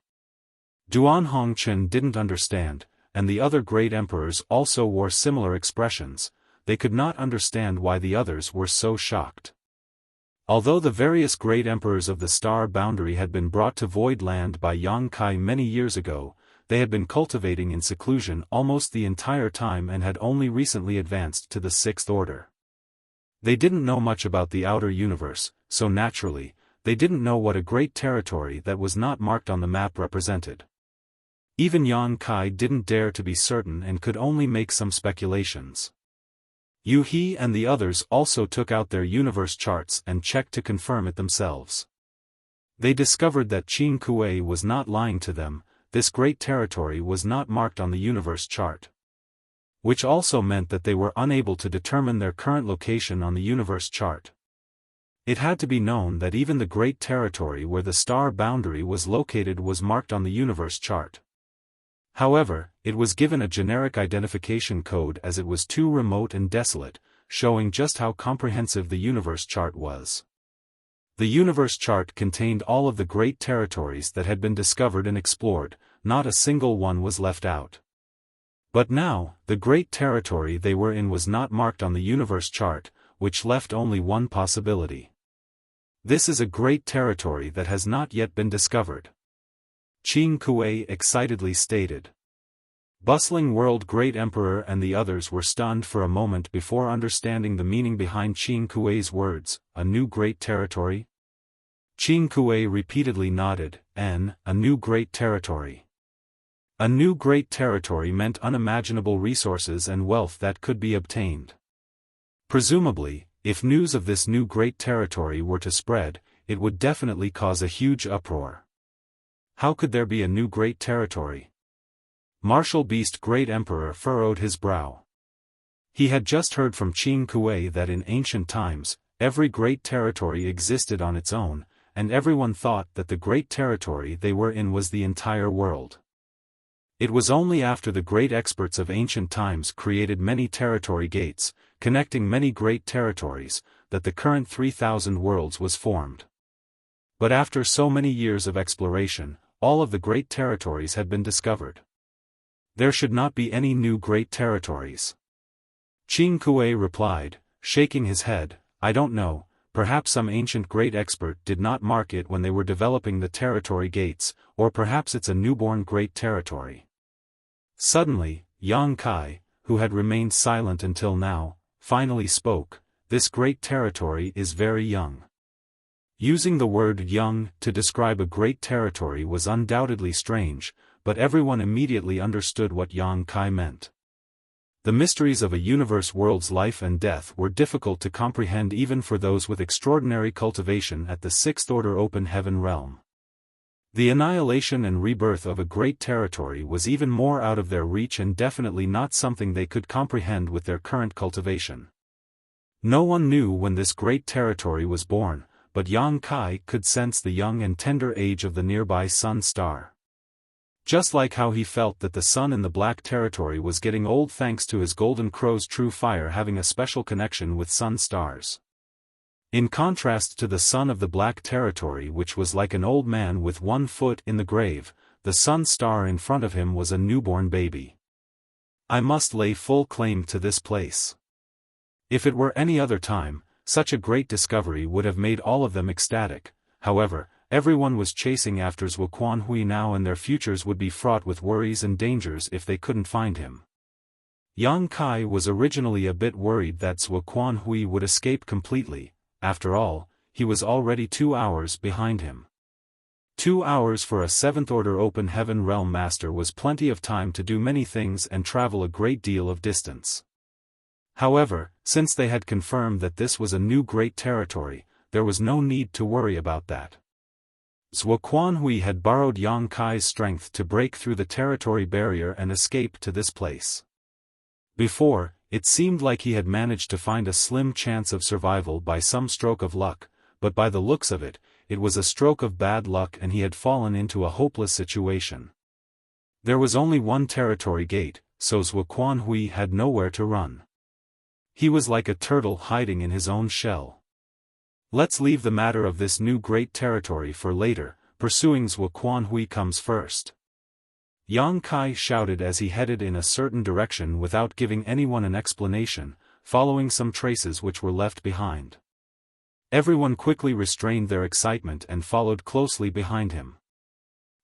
Duan Hongchen didn't understand, and the other great emperors also wore similar expressions. They could not understand why the others were so shocked. Although the various great emperors of the star boundary had been brought to Void Land by Yang Kai many years ago, they had been cultivating in seclusion almost the entire time and had only recently advanced to the Sixth Order. They didn't know much about the outer universe, so naturally, they didn't know what a great territory that was not marked on the map represented. Even Yang Kai didn't dare to be certain and could only make some speculations. Yu He and the others also took out their universe charts and checked to confirm it themselves. They discovered that Qing Kuei was not lying to them, this great territory was not marked on the universe chart. Which also meant that they were unable to determine their current location on the universe chart. It had to be known that even the great territory where the star boundary was located was marked on the universe chart. However, it was given a generic identification code as it was too remote and desolate, showing just how comprehensive the universe chart was. The universe chart contained all of the great territories that had been discovered and explored, not a single one was left out. But now, the great territory they were in was not marked on the universe chart, which left only one possibility. This is a great territory that has not yet been discovered. Qing Kuei excitedly stated. Bustling World Great Emperor and the others were stunned for a moment before understanding the meaning behind Qing Kuei's words, a new great territory? Qing Kuei repeatedly nodded, a new great territory. A new great territory meant unimaginable resources and wealth that could be obtained. Presumably, if news of this new great territory were to spread, it would definitely cause a huge uproar. How could there be a new great territory? Martial Beast Great Emperor furrowed his brow. He had just heard from Qing Kuei that in ancient times, every great territory existed on its own, and everyone thought that the great territory they were in was the entire world. It was only after the great experts of ancient times created many territory gates, connecting many great territories, that the current 3,000 worlds was formed. But after so many years of exploration, all of the great territories had been discovered. There should not be any new great territories. Qing Kuei replied, shaking his head, I don't know, perhaps some ancient great expert did not mark it when they were developing the territory gates, or perhaps it's a newborn great territory. Suddenly, Yang Kai, who had remained silent until now, finally spoke, this great territory is very young. Using the word young to describe a great territory was undoubtedly strange, but everyone immediately understood what Yang Kai meant. The mysteries of a universe world's life and death were difficult to comprehend even for those with extraordinary cultivation at the sixth-order open heaven realm. The annihilation and rebirth of a great territory was even more out of their reach and definitely not something they could comprehend with their current cultivation. No one knew when this great territory was born, but Yang Kai could sense the young and tender age of the nearby sun star. Just like how he felt that the sun in the black territory was getting old thanks to his golden crow's true fire having a special connection with sun stars. In contrast to the sun of the black territory, which was like an old man with one foot in the grave, the sun star in front of him was a newborn baby. I must lay full claim to this place. If it were any other time, such a great discovery would have made all of them ecstatic. However, everyone was chasing after Zhuo Quanhui now, and their futures would be fraught with worries and dangers if they couldn't find him. Yang Kai was originally a bit worried that Zhuo Quanhui would escape completely. After all, he was already 2 hours behind him. 2 hours for a 7th-order open heaven realm master was plenty of time to do many things and travel a great deal of distance. However, since they had confirmed that this was a new great territory, there was no need to worry about that. Zhuo Quanhui had borrowed Yang Kai's strength to break through the territory barrier and escape to this place. Before, it seemed like he had managed to find a slim chance of survival by some stroke of luck, but by the looks of it, it was a stroke of bad luck and he had fallen into a hopeless situation. There was only one territory gate, so Zhuo Quanhui had nowhere to run. He was like a turtle hiding in his own shell. Let's leave the matter of this new great territory for later, pursuing Zhuo Quanhui comes first. Yang Kai shouted as he headed in a certain direction without giving anyone an explanation, following some traces which were left behind. Everyone quickly restrained their excitement and followed closely behind him.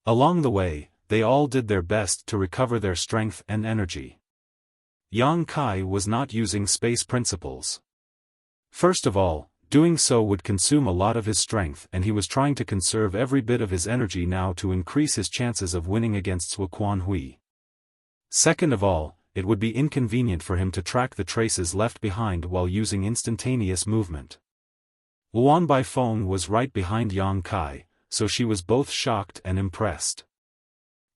Along the way, they all did their best to recover their strength and energy. Yang Kai was not using space principles. First of all, doing so would consume a lot of his strength, and he was trying to conserve every bit of his energy now to increase his chances of winning against Zhuo Quanhui. Second of all, it would be inconvenient for him to track the traces left behind while using instantaneous movement. Luan Baifeng was right behind Yang Kai, so she was both shocked and impressed.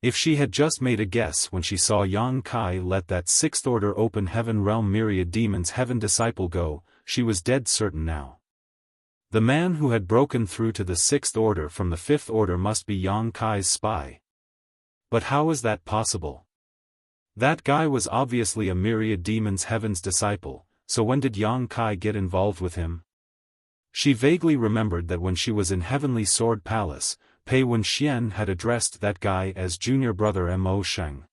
If she had just made a guess when she saw Yang Kai let that 6th-order open heaven realm myriad demons heaven disciple go, she was dead certain now. The man who had broken through to the 6th order from the 5th order must be Yang Kai's spy. But how is that possible? That guy was obviously a myriad demons heaven's disciple, so when did Yang Kai get involved with him? She vaguely remembered that when she was in Heavenly Sword Palace, Pei Wenxian had addressed that guy as junior brother Mo Sheng.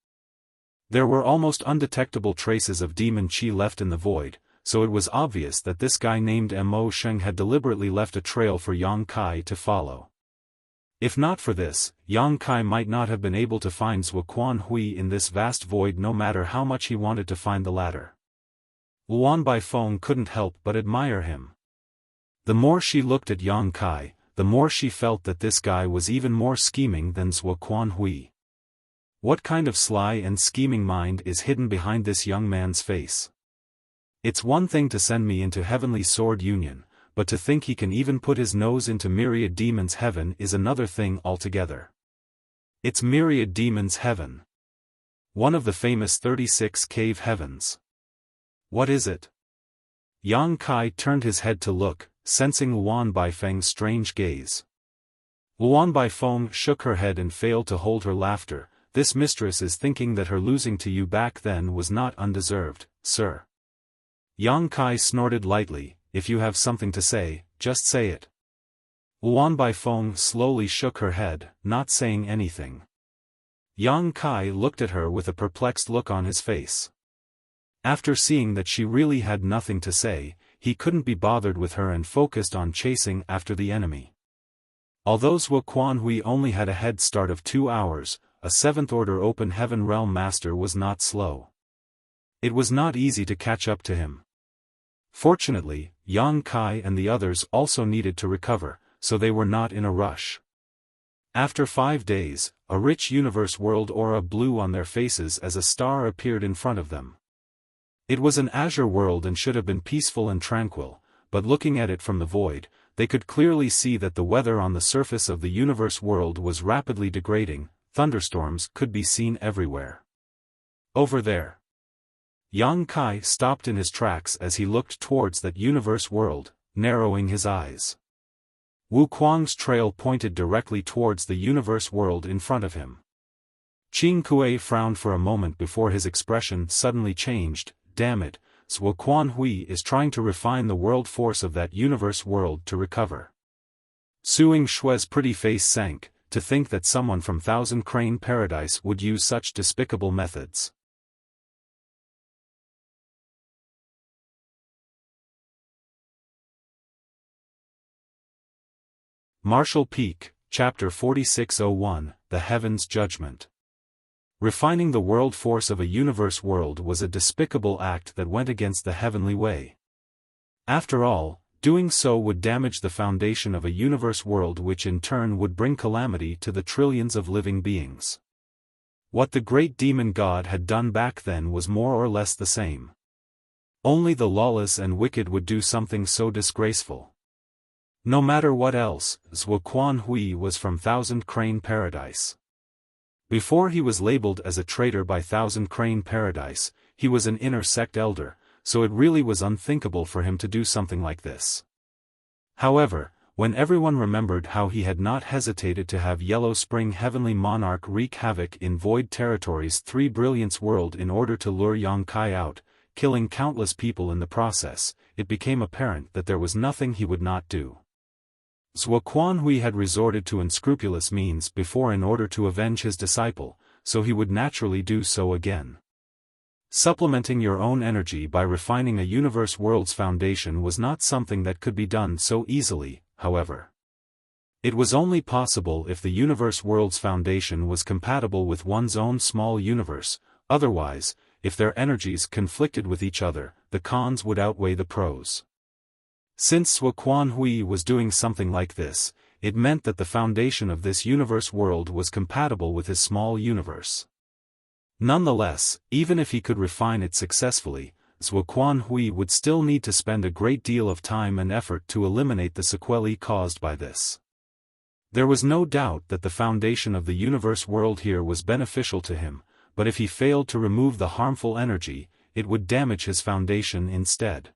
There were almost undetectable traces of demon qi left in the void, so it was obvious that this guy named Mo Sheng had deliberately left a trail for Yang Kai to follow. If not for this, Yang Kai might not have been able to find Zhuo Quanhui in this vast void no matter how much he wanted to find the latter. Luan Baifeng couldn't help but admire him. The more she looked at Yang Kai, the more she felt that this guy was even more scheming than Zhuo Quanhui. What kind of sly and scheming mind is hidden behind this young man's face? It's one thing to send me into Heavenly Sword Union, but to think he can even put his nose into Myriad Demons Heaven is another thing altogether. It's Myriad Demons Heaven. One of the famous 36 cave heavens. What is it? Yang Kai turned his head to look, sensing Luan Baifeng's strange gaze. Luan Baifeng shook her head and failed to hold her laughter. This mistress is thinking that her losing to you back then was not undeserved, sir. Yang Kai snorted lightly. If you have something to say, just say it. Luan Baifeng slowly shook her head, not saying anything. Yang Kai looked at her with a perplexed look on his face. After seeing that she really had nothing to say, he couldn't be bothered with her and focused on chasing after the enemy. Although Zhuo Quanhui only had a head start of 2 hours, a 7th-order open heaven realm master was not slow. It was not easy to catch up to him. Fortunately, Yang Kai and the others also needed to recover, so they were not in a rush. After 5 days, a rich universe world aura blew on their faces as a star appeared in front of them. It was an azure world and should have been peaceful and tranquil, but looking at it from the void, they could clearly see that the weather on the surface of the universe world was rapidly degrading. Thunderstorms could be seen everywhere. Over there. Yang Kai stopped in his tracks as he looked towards that universe world, narrowing his eyes. Wu Kuang's trail pointed directly towards the universe world in front of him. Qing Kuei frowned for a moment before his expression suddenly changed. Damn it, Zhuo Quanhui is trying to refine the world force of that universe world to recover. Suing Shue's pretty face sank, to think that someone from Thousand Crane Paradise would use such despicable methods. Martial Peak, Chapter 4601, The Heavens' Judgment. Refining the world force of a universe world was a despicable act that went against the heavenly way. After all, doing so would damage the foundation of a universe world, which in turn would bring calamity to the trillions of living beings. What the great demon god had done back then was more or less the same. Only the lawless and wicked would do something so disgraceful. No matter what else, Zhuo Quanhui was from Thousand Crane Paradise. Before he was labeled as a traitor by Thousand Crane Paradise, he was an inner sect elder, so it really was unthinkable for him to do something like this. However, when everyone remembered how he had not hesitated to have Yellow Spring Heavenly Monarch wreak havoc in Void Territory's Three Brilliance world in order to lure Yang Kai out, killing countless people in the process, it became apparent that there was nothing he would not do. Zhuo Quanhui had resorted to unscrupulous means before in order to avenge his disciple, so he would naturally do so again. Supplementing your own energy by refining a universe world's foundation was not something that could be done so easily, however. It was only possible if the universe world's foundation was compatible with one's own small universe, otherwise, if their energies conflicted with each other, the cons would outweigh the pros. Since Zhuo Quanhui was doing something like this, it meant that the foundation of this universe world was compatible with his small universe. Nonetheless, even if he could refine it successfully, Zhuo Quanhui would still need to spend a great deal of time and effort to eliminate the sequelae caused by this. There was no doubt that the foundation of the universe world here was beneficial to him, but if he failed to remove the harmful energy, it would damage his foundation instead.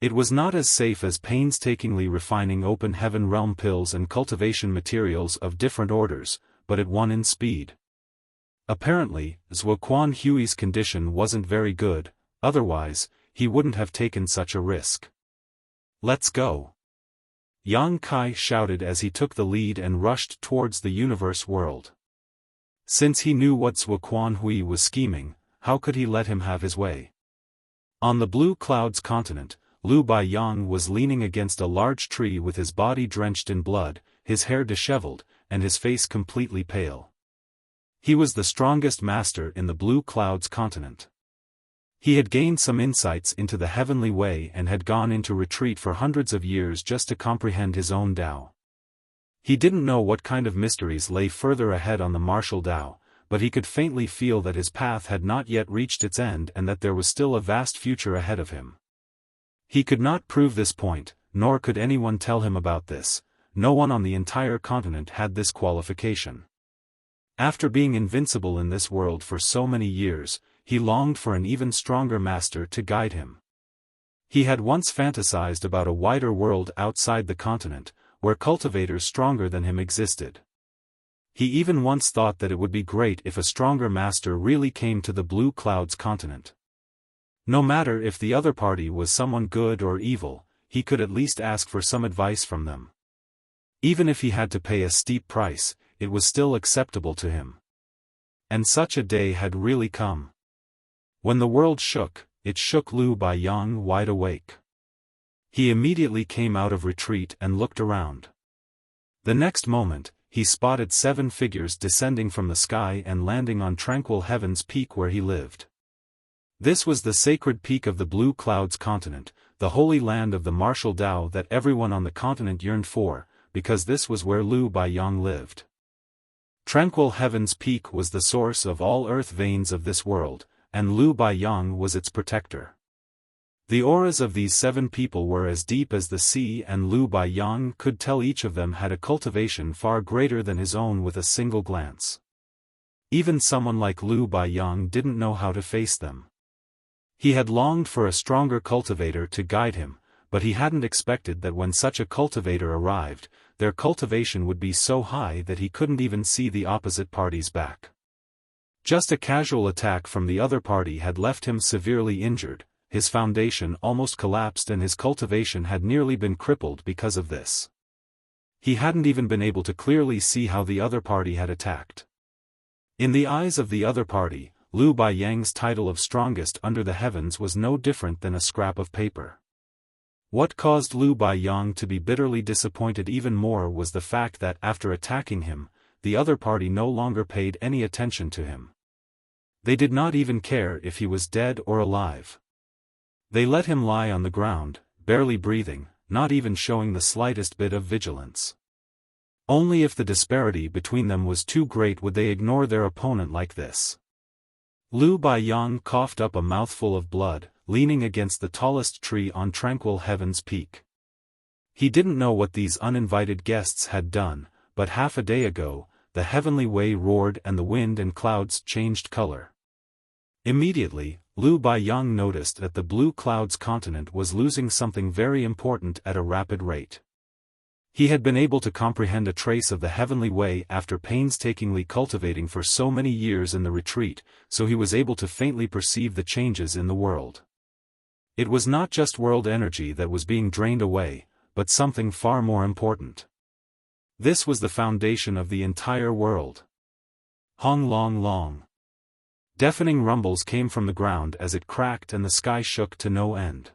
It was not as safe as painstakingly refining open heaven realm pills and cultivation materials of different orders, but it won in speed. Apparently, Zhuo Quanhui's condition wasn't very good, otherwise, he wouldn't have taken such a risk. Let's go! Yang Kai shouted as he took the lead and rushed towards the universe world. Since he knew what Zhuo Quanhui was scheming, how could he let him have his way? On the Blue Clouds continent, Lu Baiyang was leaning against a large tree with his body drenched in blood, his hair disheveled, and his face completely pale. He was the strongest master in the Blue Clouds continent. He had gained some insights into the heavenly way and had gone into retreat for hundreds of years just to comprehend his own Tao. He didn't know what kind of mysteries lay further ahead on the martial Tao, but he could faintly feel that his path had not yet reached its end and that there was still a vast future ahead of him. He could not prove this point, nor could anyone tell him about this. No one on the entire continent had this qualification. After being invincible in this world for so many years, he longed for an even stronger master to guide him. He had once fantasized about a wider world outside the continent, where cultivators stronger than him existed. He even once thought that it would be great if a stronger master really came to the Blue Clouds continent. No matter if the other party was someone good or evil, he could at least ask for some advice from them. Even if he had to pay a steep price, it was still acceptable to him. And such a day had really come. When the world shook, it shook Lu Baiyang wide awake. He immediately came out of retreat and looked around. The next moment, he spotted 7 figures descending from the sky and landing on tranquil heaven's peak where he lived. This was the sacred peak of the Blue Clouds continent, the holy land of the martial Tao that everyone on the continent yearned for, because this was where Lu Baiyang lived. Tranquil Heaven's Peak was the source of all earth veins of this world, and Lu Baiyang was its protector. The auras of these 7 people were as deep as the sea, and Lu Baiyang could tell each of them had a cultivation far greater than his own with a single glance. Even someone like Lu Baiyang didn't know how to face them. He had longed for a stronger cultivator to guide him, but he hadn't expected that when such a cultivator arrived, their cultivation would be so high that he couldn't even see the opposite party's back. Just a casual attack from the other party had left him severely injured, his foundation almost collapsed and his cultivation had nearly been crippled because of this. He hadn't even been able to clearly see how the other party had attacked. In the eyes of the other party, Lu Baiyang's title of strongest under the heavens was no different than a scrap of paper. What caused Lu Baiyang to be bitterly disappointed even more was the fact that after attacking him, the other party no longer paid any attention to him. They did not even care if he was dead or alive. They let him lie on the ground, barely breathing, not even showing the slightest bit of vigilance. Only if the disparity between them was too great would they ignore their opponent like this. Lu Baiyang coughed up a mouthful of blood, leaning against the tallest tree on tranquil heaven's peak. He didn't know what these uninvited guests had done, but half a day ago, the heavenly way roared and the wind and clouds changed color. Immediately, Lu Baiyang noticed that the blue clouds continent was losing something very important at a rapid rate. He had been able to comprehend a trace of the heavenly way after painstakingly cultivating for so many years in the retreat, so he was able to faintly perceive the changes in the world. It was not just world energy that was being drained away, but something far more important. This was the foundation of the entire world. Hong long long. Deafening rumbles came from the ground as it cracked and the sky shook to no end.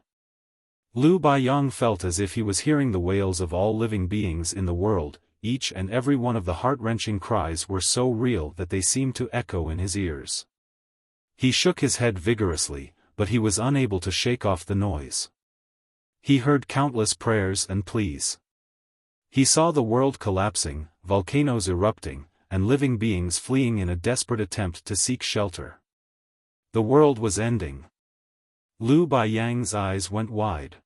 Lu Baiyang felt as if he was hearing the wails of all living beings in the world, each and every one of the heart-wrenching cries were so real that they seemed to echo in his ears. He shook his head vigorously, but he was unable to shake off the noise. He heard countless prayers and pleas. He saw the world collapsing, volcanoes erupting, and living beings fleeing in a desperate attempt to seek shelter. The world was ending. Lu Baiyang's eyes went wide.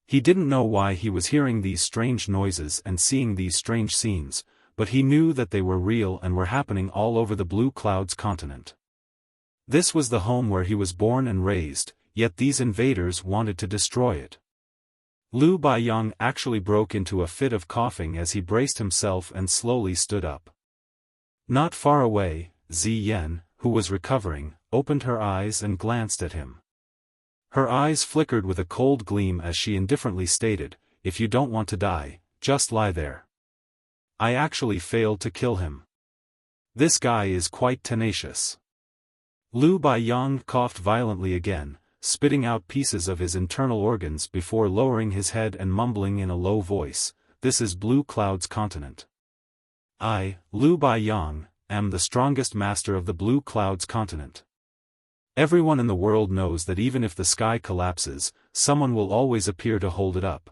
He didn't know why he was hearing these strange noises and seeing these strange scenes, but he knew that they were real and were happening all over the blue clouds continent. This was the home where he was born and raised, yet these invaders wanted to destroy it. Lu Baiyang actually broke into a fit of coughing as he braced himself and slowly stood up. Not far away, Ziyan, who was recovering, opened her eyes and glanced at him. Her eyes flickered with a cold gleam as she indifferently stated, "If you don't want to die, just lie there. I actually failed to kill him. This guy is quite tenacious." Lu Baiyang coughed violently again, spitting out pieces of his internal organs before lowering his head and mumbling in a low voice, "This is Blue Cloud's continent. I, Lu Baiyang, am the strongest master of the Blue Clouds continent. Everyone in the world knows that even if the sky collapses, someone will always appear to hold it up.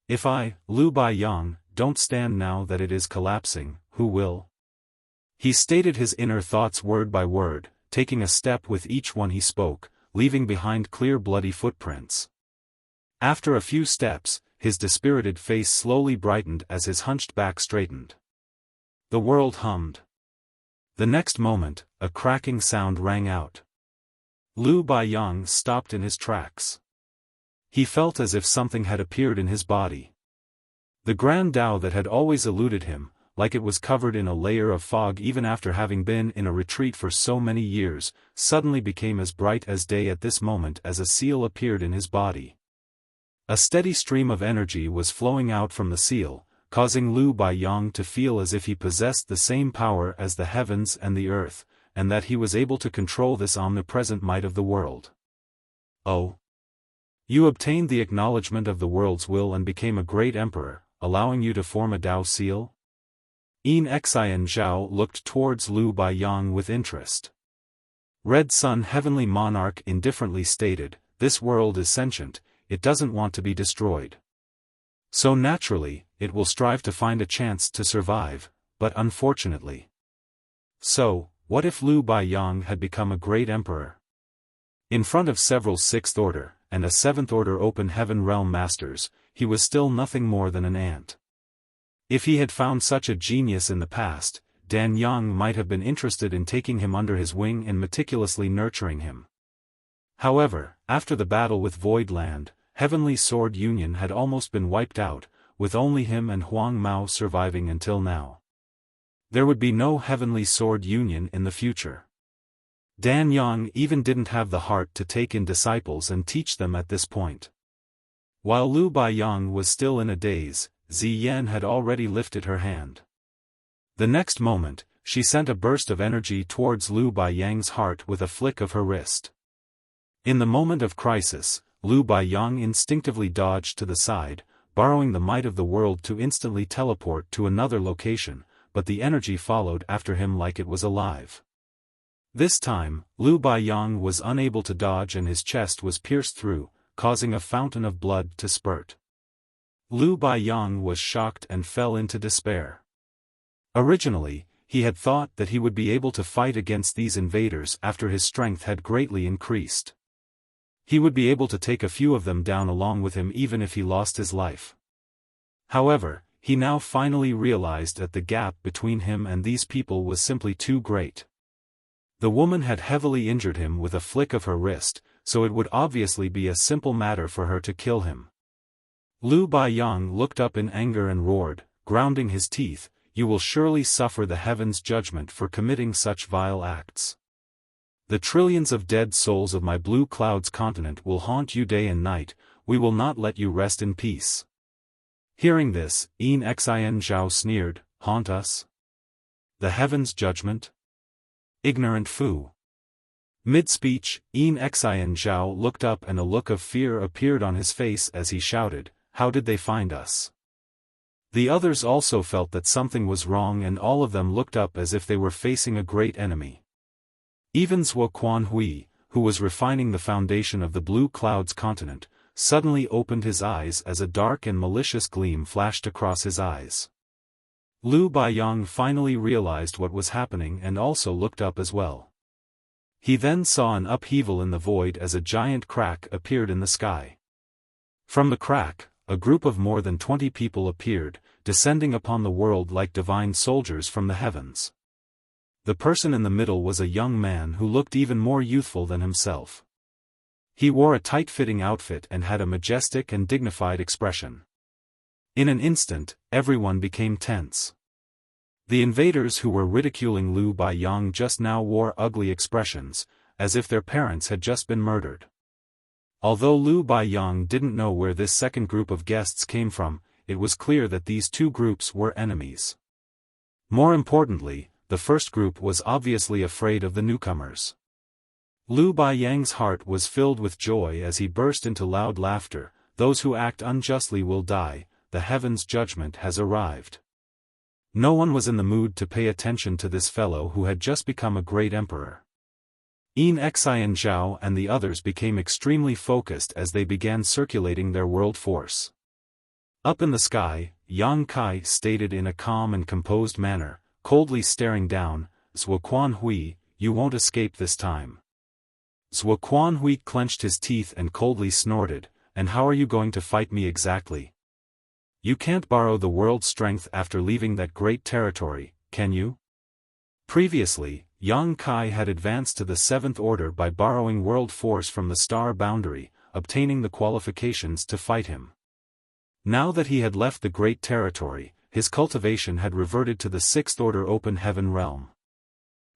If I, Lu Baiyang, don't stand now that it is collapsing, who will?" He stated his inner thoughts word by word, taking a step with each one he spoke, leaving behind clear bloody footprints. After a few steps, his dispirited face slowly brightened as his hunched back straightened. The world hummed. The next moment, a cracking sound rang out. Lu Baiyang stopped in his tracks. He felt as if something had appeared in his body. The grand Tao that had always eluded him, like it was covered in a layer of fog even after having been in a retreat for so many years, suddenly became as bright as day at this moment as a seal appeared in his body. A steady stream of energy was flowing out from the seal, causing Lu Baiyang to feel as if he possessed the same power as the heavens and the earth, and that he was able to control this omnipresent might of the world. Oh! You obtained the acknowledgement of the world's will and became a great emperor, allowing you to form a Tao seal? En Xian Zhao looked towards Lu Baiyang with interest. Red Sun Heavenly Monarch indifferently stated, "This world is sentient, it doesn't want to be destroyed. So naturally, it will strive to find a chance to survive, but unfortunately. So, what if Liu Baiyang had become a great emperor? In front of several 6th Order, and a 7th Order Open Heaven Realm Masters, he was still nothing more than an ant. If he had found such a genius in the past, Dan Yang might have been interested in taking him under his wing and meticulously nurturing him. However, after the battle with Void Land, Heavenly Sword Union had almost been wiped out, with only him and Huang Mao surviving until now. There would be no Heavenly Sword Union in the future. Dan Yang even didn't have the heart to take in disciples and teach them at this point. While Liu Baiyang was still in a daze, Ziyan had already lifted her hand. The next moment, she sent a burst of energy towards Liu Baiyang's heart with a flick of her wrist. In the moment of crisis, Liu Baiyang instinctively dodged to the side, borrowing the might of the world to instantly teleport to another location, but the energy followed after him like it was alive. This time, Liu Baiyang was unable to dodge and his chest was pierced through, causing a fountain of blood to spurt. Liu Baiyang was shocked and fell into despair. Originally, he had thought that he would be able to fight against these invaders after his strength had greatly increased. He would be able to take a few of them down along with him even if he lost his life. However, he now finally realized that the gap between him and these people was simply too great. The woman had heavily injured him with a flick of her wrist, so it would obviously be a simple matter for her to kill him. Liu Baiyang looked up in anger and roared, grounding his teeth, "You will surely suffer the heaven's judgment for committing such vile acts. The trillions of dead souls of my Blue Cloud's continent will haunt you day and night, we will not let you rest in peace." Hearing this, Yin Xian Zhao sneered, "Haunt us? The heaven's judgment? Ignorant fool." Mid-speech, Yin Xian Zhao looked up and a look of fear appeared on his face as he shouted, "How did they find us?" The others also felt that something was wrong and all of them looked up as if they were facing a great enemy. Even Zhuo Quanhui, who was refining the foundation of the Blue Cloud's continent, suddenly opened his eyes as a dark and malicious gleam flashed across his eyes. Liu Baiyang finally realized what was happening and also looked up as well. He then saw an upheaval in the void as a giant crack appeared in the sky. From the crack, a group of more than 20 people appeared, descending upon the world like divine soldiers from the heavens. The person in the middle was a young man who looked even more youthful than himself. He wore a tight-fitting outfit and had a majestic and dignified expression. In an instant, everyone became tense. The invaders who were ridiculing Liu Baiyang just now wore ugly expressions, as if their parents had just been murdered. Although Liu Baiyang didn't know where this second group of guests came from, it was clear that these two groups were enemies. More importantly, the first group was obviously afraid of the newcomers. Liu Baiyang's heart was filled with joy as he burst into loud laughter. "Those who act unjustly will die, the heaven's judgment has arrived." No one was in the mood to pay attention to this fellow who had just become a great emperor. Yin Xian Zhao and the others became extremely focused as they began circulating their world force. Up in the sky, Yang Kai stated in a calm and composed manner, coldly staring down, "Zhuo Quanhui, you won't escape this time." Zhuo Quanhui clenched his teeth and coldly snorted, "And how are you going to fight me exactly? You can't borrow the world's strength after leaving that great territory, can you?" Previously, Yang Kai had advanced to the 7th Order by borrowing world force from the star boundary, obtaining the qualifications to fight him. Now that he had left the great territory, his cultivation had reverted to the 6th Order Open Heaven realm.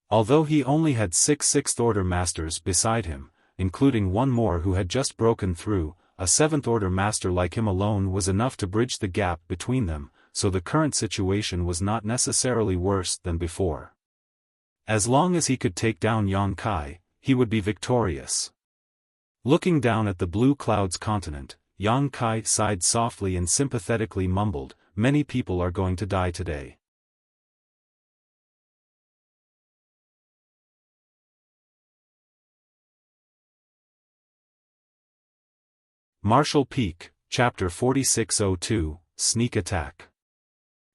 Although he only had 6 6th Order Masters beside him, including one more who had just broken through, a 7th Order Master like him alone was enough to bridge the gap between them, so the current situation was not necessarily worse than before. As long as he could take down Yang Kai, he would be victorious. Looking down at the Blue Cloud's continent, Yang Kai sighed softly and sympathetically mumbled, "Many people are going to die today." Martial Peak, Chapter 4602, Sneak Attack.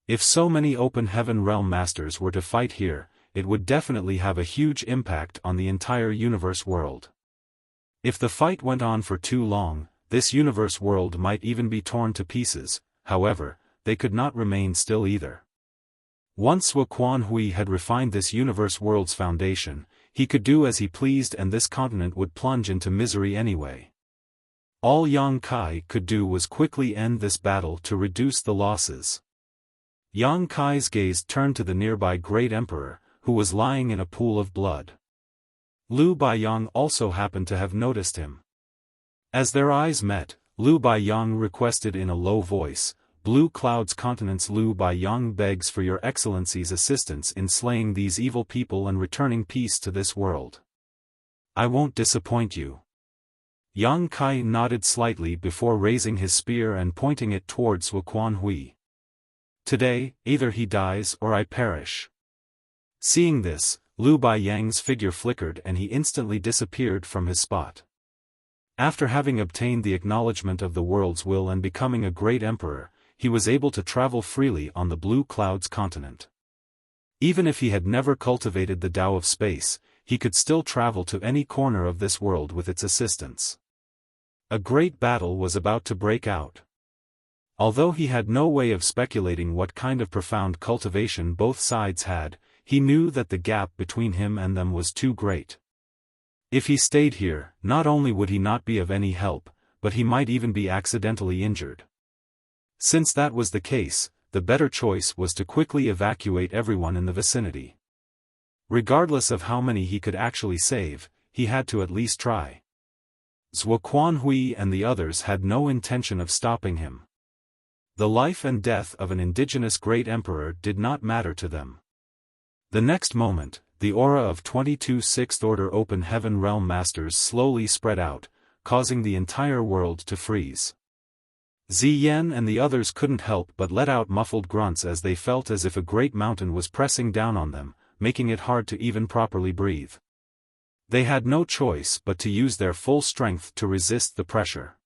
If so many Open Heaven Realm Masters were to fight here, it would definitely have a huge impact on the entire universe world. If the fight went on for too long, this universe world might even be torn to pieces. However, they could not remain still either. Once Wuquan Hui had refined this universe world's foundation, he could do as he pleased and this continent would plunge into misery anyway. All Yang Kai could do was quickly end this battle to reduce the losses. Yang Kai's gaze turned to the nearby Great Emperor, who was lying in a pool of blood. Liu Baiyang also happened to have noticed him. As their eyes met, Liu Baiyang requested in a low voice, "Blue Cloud's Continent's Liu Baiyang begs for your excellency's assistance in slaying these evil people and returning peace to this world. I won't disappoint you." Yang Kai nodded slightly before raising his spear and pointing it towards Wuquan Hui. "Today, either he dies or I perish." Seeing this, Liu Baiyang's figure flickered and he instantly disappeared from his spot. After having obtained the acknowledgement of the world's will and becoming a great emperor, he was able to travel freely on the Blue Cloud's continent. Even if he had never cultivated the Tao of space, he could still travel to any corner of this world with its assistance. A great battle was about to break out. Although he had no way of speculating what kind of profound cultivation both sides had, he knew that the gap between him and them was too great. If he stayed here, not only would he not be of any help, but he might even be accidentally injured. Since that was the case, the better choice was to quickly evacuate everyone in the vicinity. Regardless of how many he could actually save, he had to at least try. Wuquan Hui and the others had no intention of stopping him. The life and death of an indigenous great emperor did not matter to them. The next moment, the aura of 22 Sixth Order Open Heaven Realm Masters slowly spread out, causing the entire world to freeze. Ziyan and the others couldn't help but let out muffled grunts as they felt as if a great mountain was pressing down on them, making it hard to even properly breathe. They had no choice but to use their full strength to resist the pressure.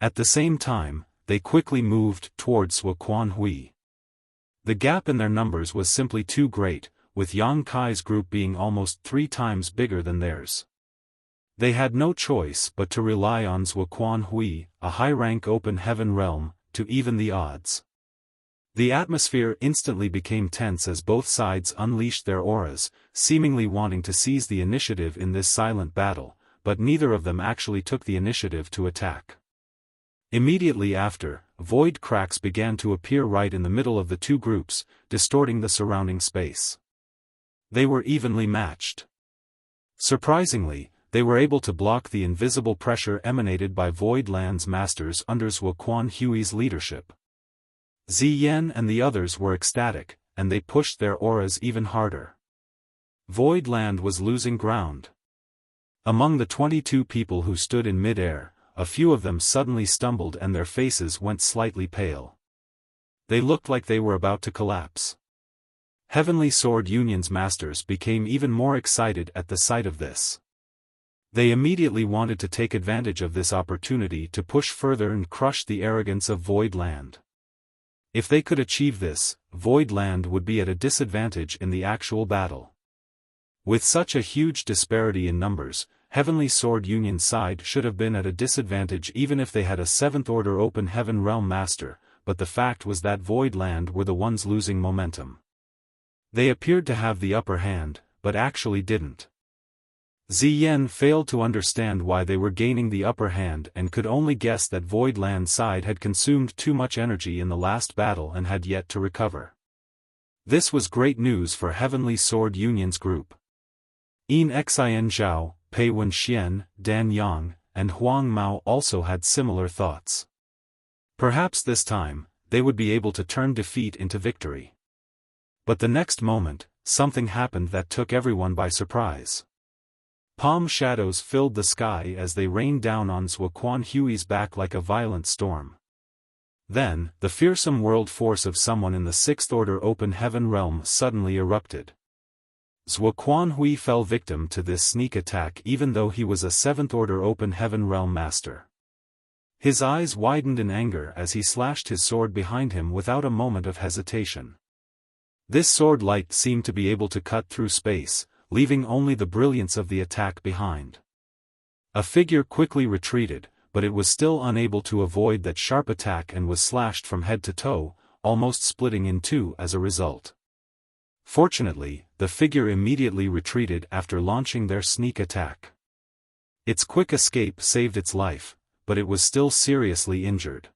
At the same time, they quickly moved towards Wuquan Hui. The gap in their numbers was simply too great, with Yang Kai's group being almost 3 times bigger than theirs. They had no choice but to rely on Wuquan Hui, a high-rank open heaven realm, to even the odds. The atmosphere instantly became tense as both sides unleashed their auras, seemingly wanting to seize the initiative in this silent battle, but neither of them actually took the initiative to attack. Immediately after, void cracks began to appear right in the middle of the two groups, distorting the surrounding space. They were evenly matched. Surprisingly, they were able to block the invisible pressure emanated by Void Land's masters under Wuquan Hui's leadership. Ziyan and the others were ecstatic, and they pushed their auras even harder. Void Land was losing ground. Among the 22 people who stood in mid-air, a few of them suddenly stumbled and their faces went slightly pale. They looked like they were about to collapse. Heavenly Sword Union's masters became even more excited at the sight of this. They immediately wanted to take advantage of this opportunity to push further and crush the arrogance of Void Land. If they could achieve this, Void Land would be at a disadvantage in the actual battle. With such a huge disparity in numbers, Heavenly Sword Union's side should have been at a disadvantage even if they had a 7th Order Open Heaven Realm Master, but the fact was that Void Land were the ones losing momentum. They appeared to have the upper hand, but actually didn't. Ziyan failed to understand why they were gaining the upper hand and could only guess that Void Land's side had consumed too much energy in the last battle and had yet to recover. This was great news for Heavenly Sword Union's group. Yin Xian Zhao, Pei Wenxian, Dan Yang, and Huang Mao also had similar thoughts. Perhaps this time, they would be able to turn defeat into victory. But the next moment, something happened that took everyone by surprise. Palm shadows filled the sky as they rained down on Wuquan Hui's back like a violent storm. Then, the fearsome world force of someone in the 6th Order Open Heaven Realm suddenly erupted. Wuquan Hui fell victim to this sneak attack even though he was a 7th Order Open Heaven Realm Master. His eyes widened in anger as he slashed his sword behind him without a moment of hesitation. This sword light seemed to be able to cut through space, leaving only the brilliance of the attack behind. A figure quickly retreated, but it was still unable to avoid that sharp attack and was slashed from head to toe, almost splitting in two as a result. Fortunately, the figure immediately retreated after launching their sneak attack. Its quick escape saved its life, but it was still seriously injured.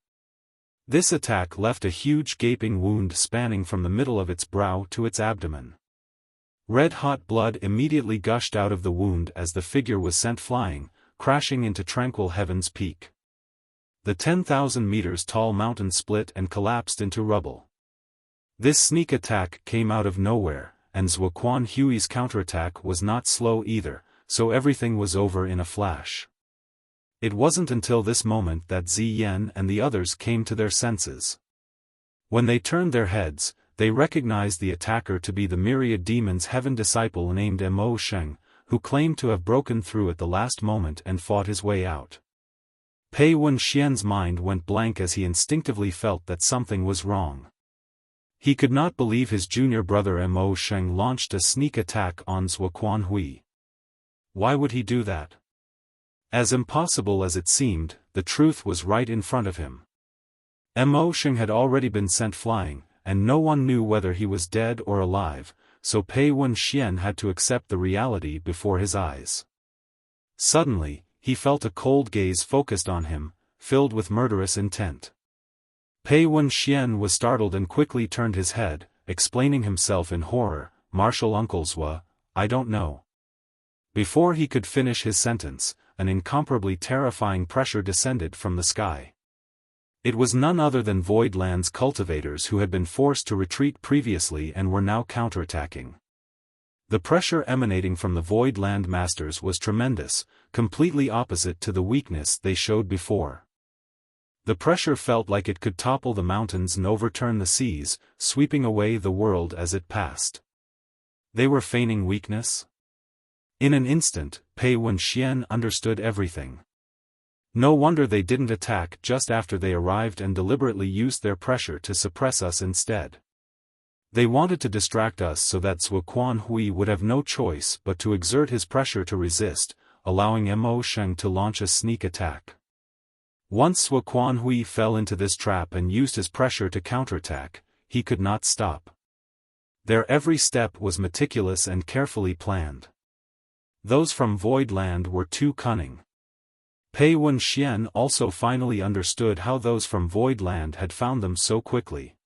This attack left a huge gaping wound spanning from the middle of its brow to its abdomen. Red-hot blood immediately gushed out of the wound as the figure was sent flying, crashing into tranquil heaven's peak. The 10,000 meters tall mountain split and collapsed into rubble. This sneak attack came out of nowhere, and Zuoquan Hui's counterattack was not slow either, so everything was over in a flash. It wasn't until this moment that Ziyan and the others came to their senses. When they turned their heads, they recognized the attacker to be the myriad demon's heaven disciple named Mo Sheng, who claimed to have broken through at the last moment and fought his way out. Pei Wenxian's mind went blank as he instinctively felt that something was wrong. He could not believe his junior brother Mo Sheng launched a sneak attack on Zuoquan Hui. Why would he do that? As impossible as it seemed, the truth was right in front of him. Mo Sheng had already been sent flying, and no one knew whether he was dead or alive, so Pei Wenxian had to accept the reality before his eyes. Suddenly, he felt a cold gaze focused on him, filled with murderous intent. Pei Wenxian was startled and quickly turned his head, explaining himself in horror, "Martial Uncle Zua, I don't know." Before he could finish his sentence, an incomparably terrifying pressure descended from the sky. It was none other than Void Land's cultivators who had been forced to retreat previously and were now counterattacking. The pressure emanating from the Void Land Masters was tremendous, completely opposite to the weakness they showed before. The pressure felt like it could topple the mountains and overturn the seas, sweeping away the world as it passed. They were feigning weakness? In an instant, Pei Wenxian understood everything. No wonder they didn't attack just after they arrived and deliberately used their pressure to suppress us instead. They wanted to distract us so that Zuoquan Hui would have no choice but to exert his pressure to resist, allowing Mo Sheng to launch a sneak attack. Once Zuoquan Hui fell into this trap and used his pressure to counterattack, he could not stop. Their every step was meticulous and carefully planned. Those from Void Land were too cunning. Pei Wenxian also finally understood how those from Void Land had found them so quickly.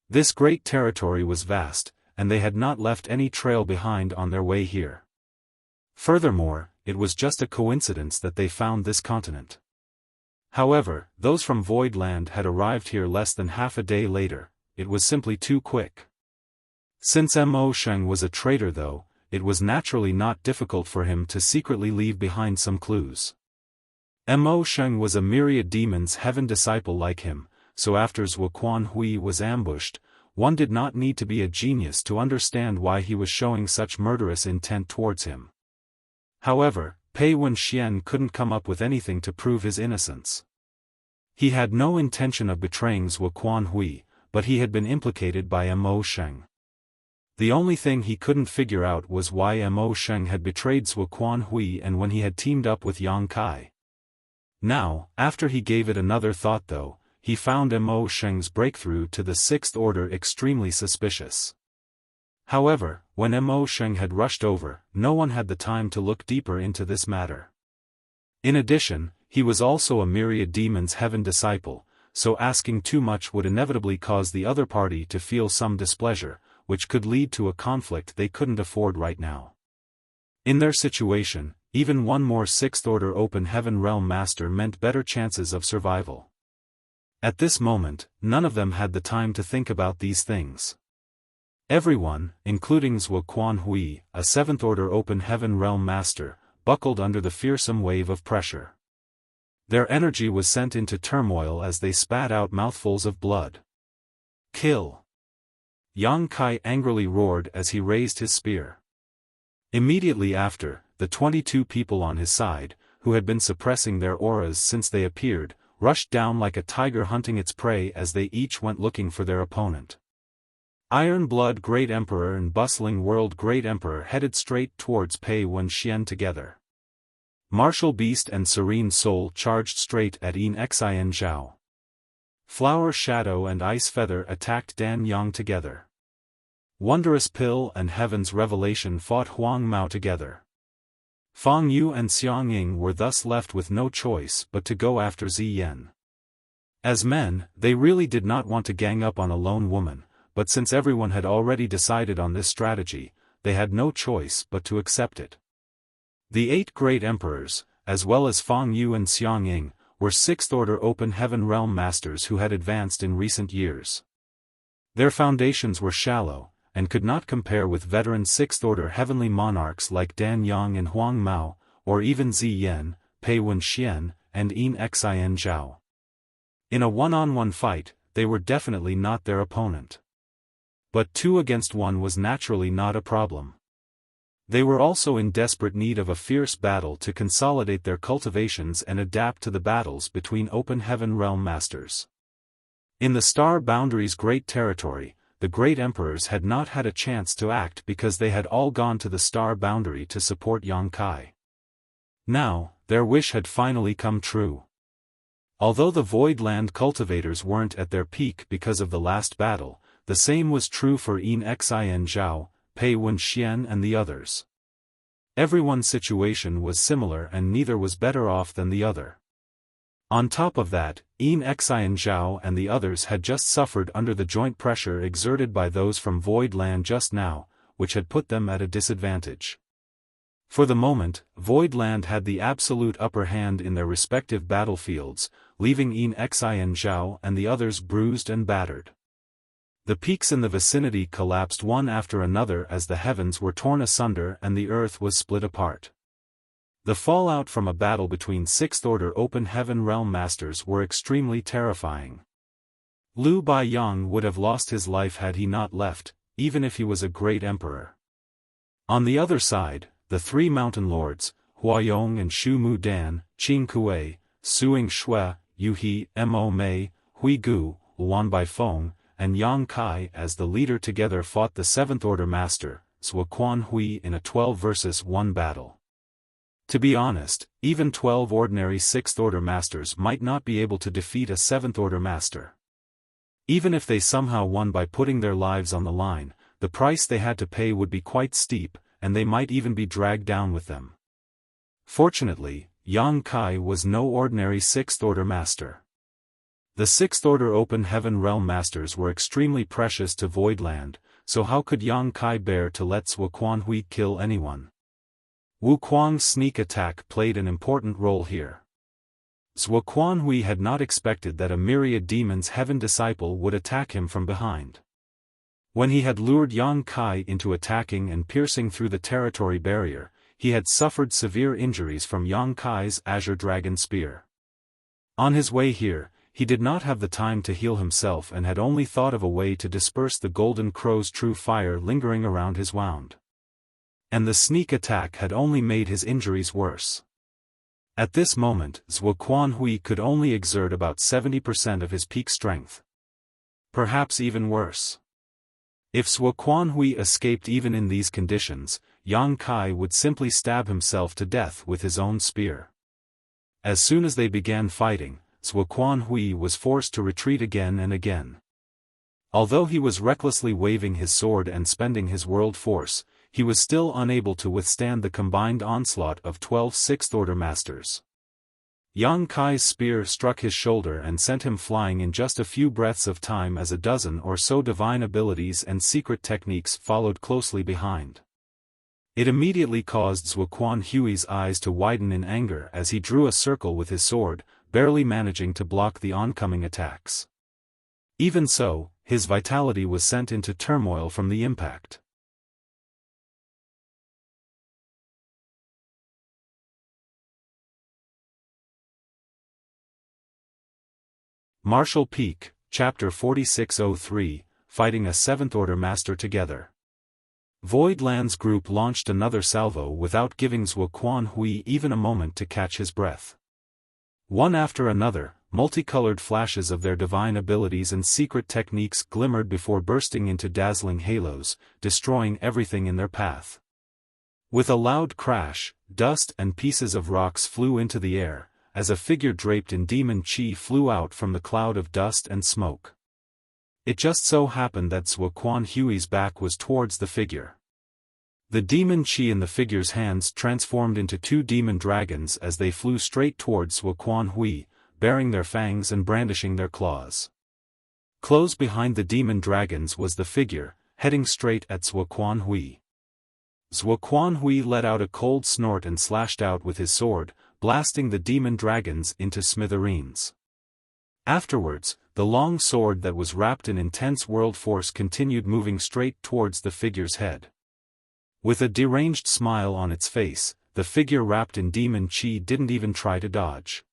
This great territory was vast, and they had not left any trail behind on their way here. Furthermore, it was just a coincidence that they found this continent. However, those from Void Land had arrived here less than half a day later. It was simply too quick. Since Mo Sheng was a traitor though, it was naturally not difficult for him to secretly leave behind some clues. Mo Sheng was a myriad demon's heaven disciple like him, so after Zuoquan Hui was ambushed, one did not need to be a genius to understand why he was showing such murderous intent towards him. However, Pei Wenxian couldn't come up with anything to prove his innocence. He had no intention of betraying Zuoquan Hui, but he had been implicated by Mo Sheng. The only thing he couldn't figure out was why Mo Sheng had betrayed Zuoquan Hui and when he had teamed up with Yang Kai. Now, after he gave it another thought though, he found Mo Sheng's breakthrough to the Sixth Order extremely suspicious. However, when Mo Sheng had rushed over, no one had the time to look deeper into this matter. In addition, he was also a myriad demon's heaven disciple, so asking too much would inevitably cause the other party to feel some displeasure, which could lead to a conflict they couldn't afford right now. In their situation, even one more Sixth Order Open Heaven Realm Master meant better chances of survival. At this moment, none of them had the time to think about these things. Everyone, including Zuoquan Hui, a Seventh Order Open Heaven Realm Master, buckled under the fearsome wave of pressure. Their energy was sent into turmoil as they spat out mouthfuls of blood. Kill! Yang Kai angrily roared as he raised his spear. Immediately after, the 22 people on his side, who had been suppressing their auras since they appeared, rushed down like a tiger hunting its prey as they each went looking for their opponent. Iron Blood Great Emperor and Bustling World Great Emperor headed straight towards Pei Wenxian together. Martial Beast and Serene Soul charged straight at Yin Xian Zhao. Flower Shadow and Ice Feather attacked Dan Yang together. Wondrous Pill and Heaven's Revelation fought Huang Mao together. Fang Yu and Xiang Ying were thus left with no choice but to go after Ziyan. As men, they really did not want to gang up on a lone woman, but since everyone had already decided on this strategy, they had no choice but to accept it. The 8 great emperors, as well as Fang Yu and Xiang Ying, were Sixth-order Open Heaven Realm Masters who had advanced in recent years. Their foundations were shallow, and could not compare with veteran Sixth-order Heavenly Monarchs like Dan Yang and Huang Mao, or even Ziyan, Pei Wenxian, and Yin Xian Zhao. In a one-on-one fight, they were definitely not their opponent. But 2 against 1 was naturally not a problem. They were also in desperate need of a fierce battle to consolidate their cultivations and adapt to the battles between Open Heaven Realm Masters. In the Star Boundary's great territory, the great emperors had not had a chance to act because they had all gone to the Star Boundary to support Yang Kai. Now, their wish had finally come true. Although the Void Land cultivators weren't at their peak because of the last battle, the same was true for Yin Xian Zhao, Pei Wenxian and the others. Everyone's situation was similar and neither was better off than the other. On top of that, Yin Xian Zhao and the others had just suffered under the joint pressure exerted by those from Void Land just now, which had put them at a disadvantage. For the moment, Void Land had the absolute upper hand in their respective battlefields, leaving Yin Xian Zhao and the others bruised and battered. The peaks in the vicinity collapsed one after another as the heavens were torn asunder and the earth was split apart. The fallout from a battle between Sixth-order Open Heaven Realm Masters were extremely terrifying. Liu Baiyang would have lost his life had he not left, even if he was a great emperor. On the other side, the 3 mountain lords, Huayong and Shu Mu Dan, Qing Kuei, Suing Shui, Yu He, Mo Mei, Hui Gu, Wan Baifeng, and Yang Kai as the leader together fought the 7th-order master, Zhuo Quanhui in a 12 versus 1 battle. To be honest, even 12 ordinary 6th-order masters might not be able to defeat a 7th-order master. Even if they somehow won by putting their lives on the line, the price they had to pay would be quite steep, and they might even be dragged down with them. Fortunately, Yang Kai was no ordinary 6th-order master. The 6th-order Open Heaven Realm Masters were extremely precious to Void Land, so how could Yang Kai bear to let Zhuo Quanhui kill anyone? Wu Kuang's sneak attack played an important role here. Zhuo Quanhui had not expected that a myriad demons heaven disciple would attack him from behind. When he had lured Yang Kai into attacking and piercing through the territory barrier, he had suffered severe injuries from Yang Kai's Azure Dragon Spear. On his way here, he did not have the time to heal himself and had only thought of a way to disperse the Golden Crow's true fire lingering around his wound. And the sneak attack had only made his injuries worse. At this moment, Zhuo Quanhui could only exert about 70% of his peak strength. Perhaps even worse. If Zhuo Quanhui escaped even in these conditions, Yang Kai would simply stab himself to death with his own spear. As soon as they began fighting, Zhuo Quanhui was forced to retreat again and again. Although he was recklessly waving his sword and spending his world force, he was still unable to withstand the combined onslaught of 12 6th-order masters. Yang Kai's spear struck his shoulder and sent him flying in just a few breaths of time as a dozen or so divine abilities and secret techniques followed closely behind. It immediately caused Zhuo Quanhui's eyes to widen in anger as he drew a circle with his sword, barely managing to block the oncoming attacks. Even so, his vitality was sent into turmoil from the impact. Martial Peak, Chapter 4603, Fighting a 7th-order Master Together. Void Land's group launched another salvo without giving Zhuo Quanhui even a moment to catch his breath. One after another, multicolored flashes of their divine abilities and secret techniques glimmered before bursting into dazzling halos, destroying everything in their path. With a loud crash, dust and pieces of rocks flew into the air, as a figure draped in demon chi flew out from the cloud of dust and smoke. It just so happened that Zhuo Quanhui's back was towards the figure. The demon chi in the figure's hands transformed into two demon dragons as they flew straight towards Zhuo Quanhui, baring their fangs and brandishing their claws. Close behind the demon dragons was the figure, heading straight at Zhuo Quanhui. Zhuo Quanhui let out a cold snort and slashed out with his sword, blasting the demon dragons into smithereens. Afterwards, the long sword that was wrapped in intense world force continued moving straight towards the figure's head. With a deranged smile on its face, the figure wrapped in demon chi didn't even try to dodge.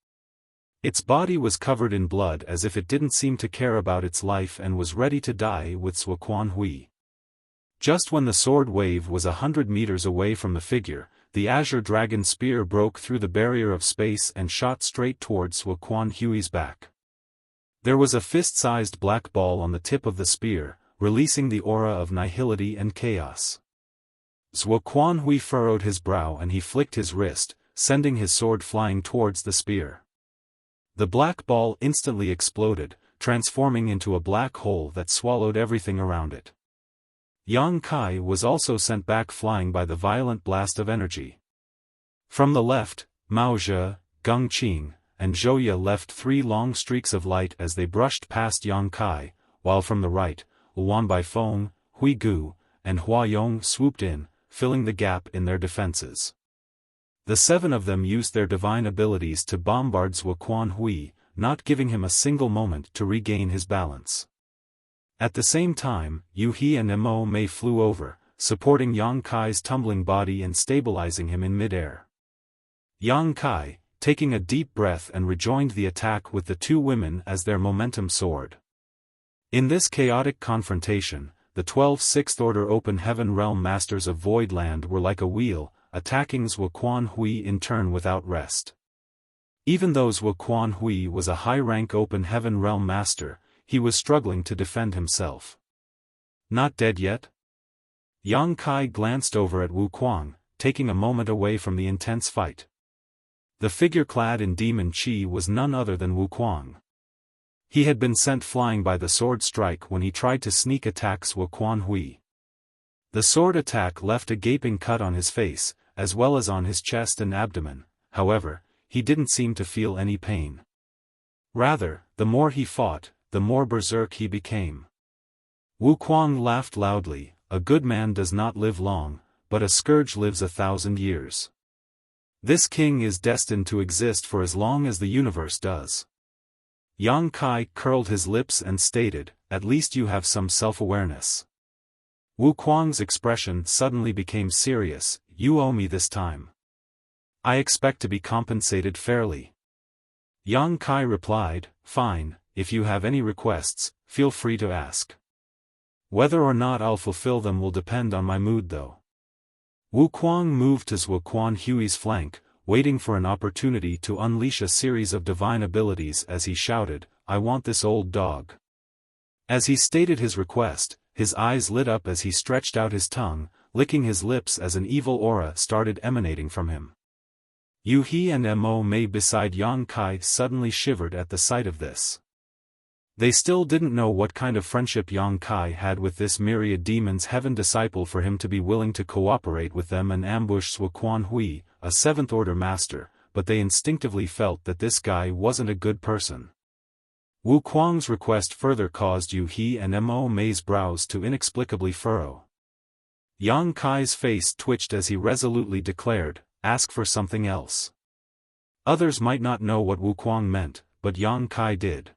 Its body was covered in blood as if it didn't seem to care about its life and was ready to die with Zhuo Quanhui. Just when the sword wave was 100 meters away from the figure, the azure dragon spear broke through the barrier of space and shot straight towards Zhuo Quanhui's back. There was a fist-sized black ball on the tip of the spear, releasing the aura of nihility and chaos. Zhuo Quanhui furrowed his brow and he flicked his wrist, sending his sword flying towards the spear. The black ball instantly exploded, transforming into a black hole that swallowed everything around it. Yang Kai was also sent back flying by the violent blast of energy. From the left, Mao Zhe, Geng Qing, and Zhouye left three long streaks of light as they brushed past Yang Kai, while from the right, Luan Baifeng, Hui Gu, and Hua Yong swooped in, filling the gap in their defenses. The seven of them used their divine abilities to bombard Zhuo Quanhui, not giving him a single moment to regain his balance. At the same time, Yu He and Mo Mei flew over, supporting Yang Kai's tumbling body and stabilizing him in midair. Yang Kai, taking a deep breath, and rejoined the attack with the two women as their momentum soared. In this chaotic confrontation, the 12 Sixth-Order Open Heaven Realm Masters of Voidland were like a wheel, attacking Zhuo Quanhui in turn without rest. Even though Zhuo Quanhui was a high-rank Open Heaven Realm Master, he was struggling to defend himself. Not dead yet? Yang Kai glanced over at Wu Kuang, taking a moment away from the intense fight. The figure clad in demon chi was none other than Wu Kuang. He had been sent flying by the sword strike when he tried to sneak attack Zhuo Quanhui. The sword attack left a gaping cut on his face, as well as on his chest and abdomen. However, he didn't seem to feel any pain. Rather, the more he fought, the more berserk he became. Wu Kuang laughed loudly. A good man does not live long, but a scourge lives 1,000 years. This king is destined to exist for as long as the universe does. Yang Kai curled his lips and stated, "At least you have some self-awareness." Wu Kuang's expression suddenly became serious. "You owe me this time. I expect to be compensated fairly." Yang Kai replied, "Fine, if you have any requests, feel free to ask. Whether or not I'll fulfill them will depend on my mood though." Wu Kuang moved to Zhuo Quanhui's flank, waiting for an opportunity to unleash a series of divine abilities as he shouted, "I want this old dog." As he stated his request, his eyes lit up as he stretched out his tongue, licking his lips as an evil aura started emanating from him. Yu He and Mo Mei beside Yang Kai suddenly shivered at the sight of this. They still didn't know what kind of friendship Yang Kai had with this myriad demons heaven disciple for him to be willing to cooperate with them and ambush Zhuo Quanhui, a seventh-order master, but they instinctively felt that this guy wasn't a good person. Wu Kuang's request further caused Yu He and Mo Mei's brows to inexplicably furrow. Yang Kai's face twitched as he resolutely declared, "Ask for something else." Others might not know what Wu Kuang meant, but Yang Kai did.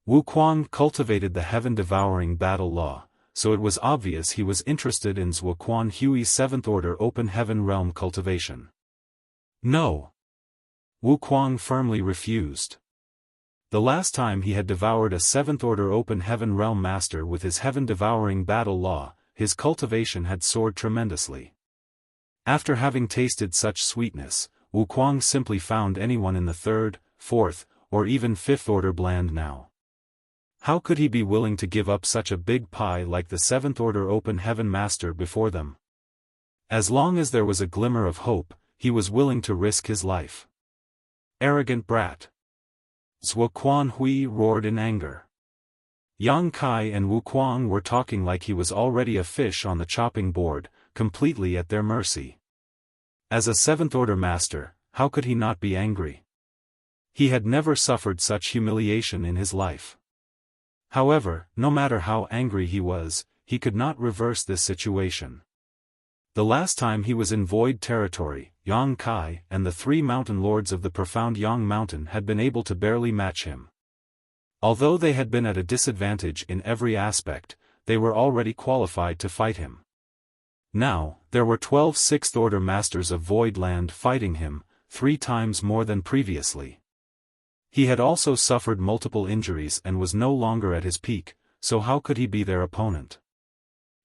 Wu Kuang cultivated the heaven-devouring battle law, so it was obvious he was interested in Zhuo Quanhui's seventh-order open heaven realm cultivation. No. Wu Kuang firmly refused. The last time he had devoured a seventh-order open heaven realm master with his heaven-devouring battle law, his cultivation had soared tremendously. After having tasted such sweetness, Wu Kuang simply found anyone in the third, fourth, or even fifth-order bland now. How could he be willing to give up such a big pie like the seventh-order open heaven master before them? As long as there was a glimmer of hope, he was willing to risk his life. Arrogant brat! Zhuo Quanhui roared in anger. Yang Kai and Wu Kuang were talking like he was already a fish on the chopping board, completely at their mercy. As a seventh-order master, how could he not be angry? He had never suffered such humiliation in his life. However, no matter how angry he was, he could not reverse this situation. The last time he was in void territory, Yang Kai and the 3 mountain lords of the profound Yang Mountain had been able to barely match him. Although they had been at a disadvantage in every aspect, they were already qualified to fight him. Now, there were 12 sixth-order masters of Void Land fighting him, 3 times more than previously. He had also suffered multiple injuries and was no longer at his peak, so how could he be their opponent?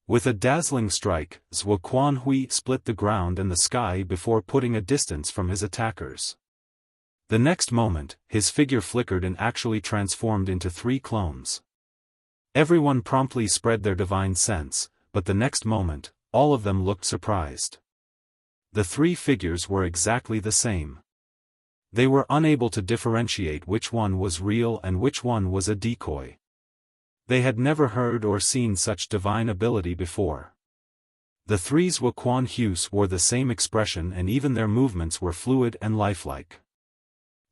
With a dazzling strike, Zhuo Quanhui split the ground and the sky before putting a distance from his attackers. The next moment, his figure flickered and actually transformed into 3 clones. Everyone promptly spread their divine sense, but the next moment, all of them looked surprised. The 3 figures were exactly the same. They were unable to differentiate which one was real and which one was a decoy. They had never heard or seen such divine ability before. The 3 Zhuo Quanhuis wore the same expression and even their movements were fluid and lifelike.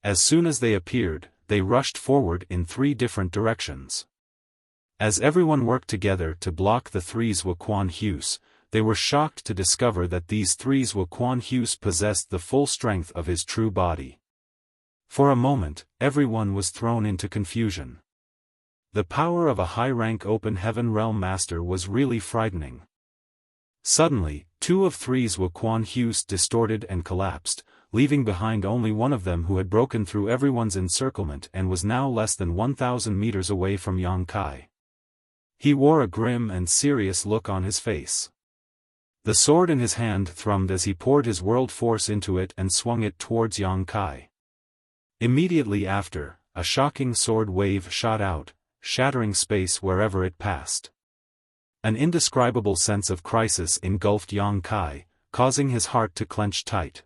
As soon as they appeared, they rushed forward in 3 different directions. As everyone worked together to block the 3 Zhuo Quanhuis, they were shocked to discover that these 3 Zhuo Quanhuis possessed the full strength of his true body. For a moment, everyone was thrown into confusion. The power of a high-rank open heaven realm master was really frightening. Suddenly, 2 of 3 Zhuo Quanhuis distorted and collapsed, leaving behind only one of them who had broken through everyone's encirclement and was now less than 1,000 meters away from Yang Kai. He wore a grim and serious look on his face. The sword in his hand thrummed as he poured his world force into it and swung it towards Yang Kai. Immediately after, a shocking sword wave shot out, shattering space wherever it passed. An indescribable sense of crisis engulfed Yang Kai, causing his heart to clench tight.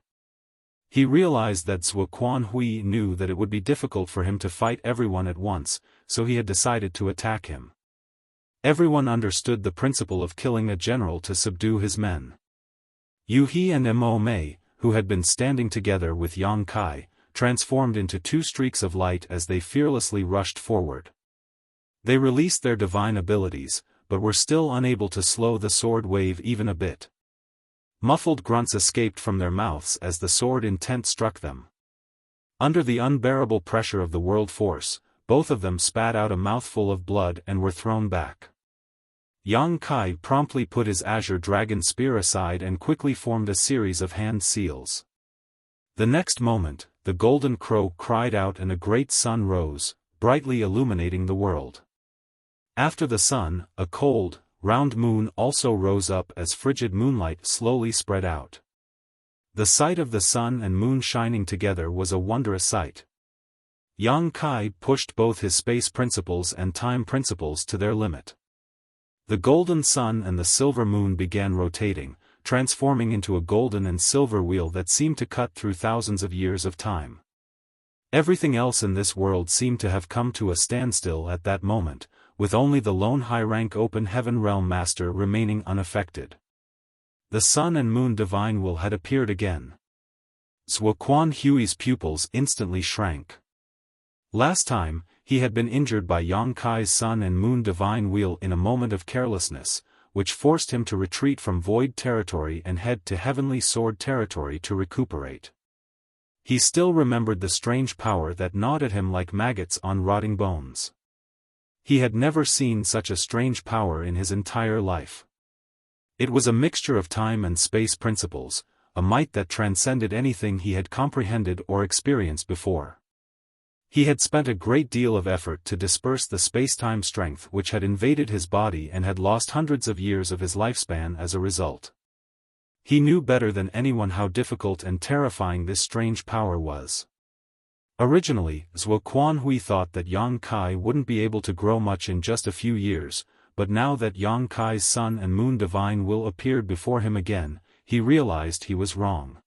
He realized that Zhuo Quanhui knew that it would be difficult for him to fight everyone at once, so he had decided to attack him. Everyone understood the principle of killing a general to subdue his men. Yu He and Mo Mei, who had been standing together with Yang Kai, transformed into 2 streaks of light as they fearlessly rushed forward. They released their divine abilities, but were still unable to slow the sword wave even a bit. Muffled grunts escaped from their mouths as the sword intent struck them. Under the unbearable pressure of the world force, both of them spat out a mouthful of blood and were thrown back. Yang Kai promptly put his azure dragon spear aside and quickly formed a series of hand seals. The next moment, the golden crow cried out and a great sun rose, brightly illuminating the world. After the sun, a cold, round moon also rose up as frigid moonlight slowly spread out. The sight of the sun and moon shining together was a wondrous sight. Yang Kai pushed both his space principles and time principles to their limit. The golden sun and the silver moon began rotating, transforming into a golden and silver wheel that seemed to cut through thousands of years of time. Everything else in this world seemed to have come to a standstill at that moment, with only the lone high-rank open heaven realm master remaining unaffected. The sun and moon divine will had appeared again. Zhuo Quanhui's pupils instantly shrank. Last time, he had been injured by Yang Kai's sun and moon divine wheel in a moment of carelessness, which forced him to retreat from void territory and head to heavenly sword territory to recuperate. He still remembered the strange power that gnawed at him like maggots on rotting bones. He had never seen such a strange power in his entire life. It was a mixture of time and space principles, a might that transcended anything he had comprehended or experienced before. He had spent a great deal of effort to disperse the space-time strength which had invaded his body and had lost hundreds of years of his lifespan as a result. He knew better than anyone how difficult and terrifying this strange power was. Originally, Zhuo Quanhui thought that Yang Kai wouldn't be able to grow much in just a few years, but now that Yang Kai's Sun and Moon Divine Will appeared before him again, he realized he was wrong.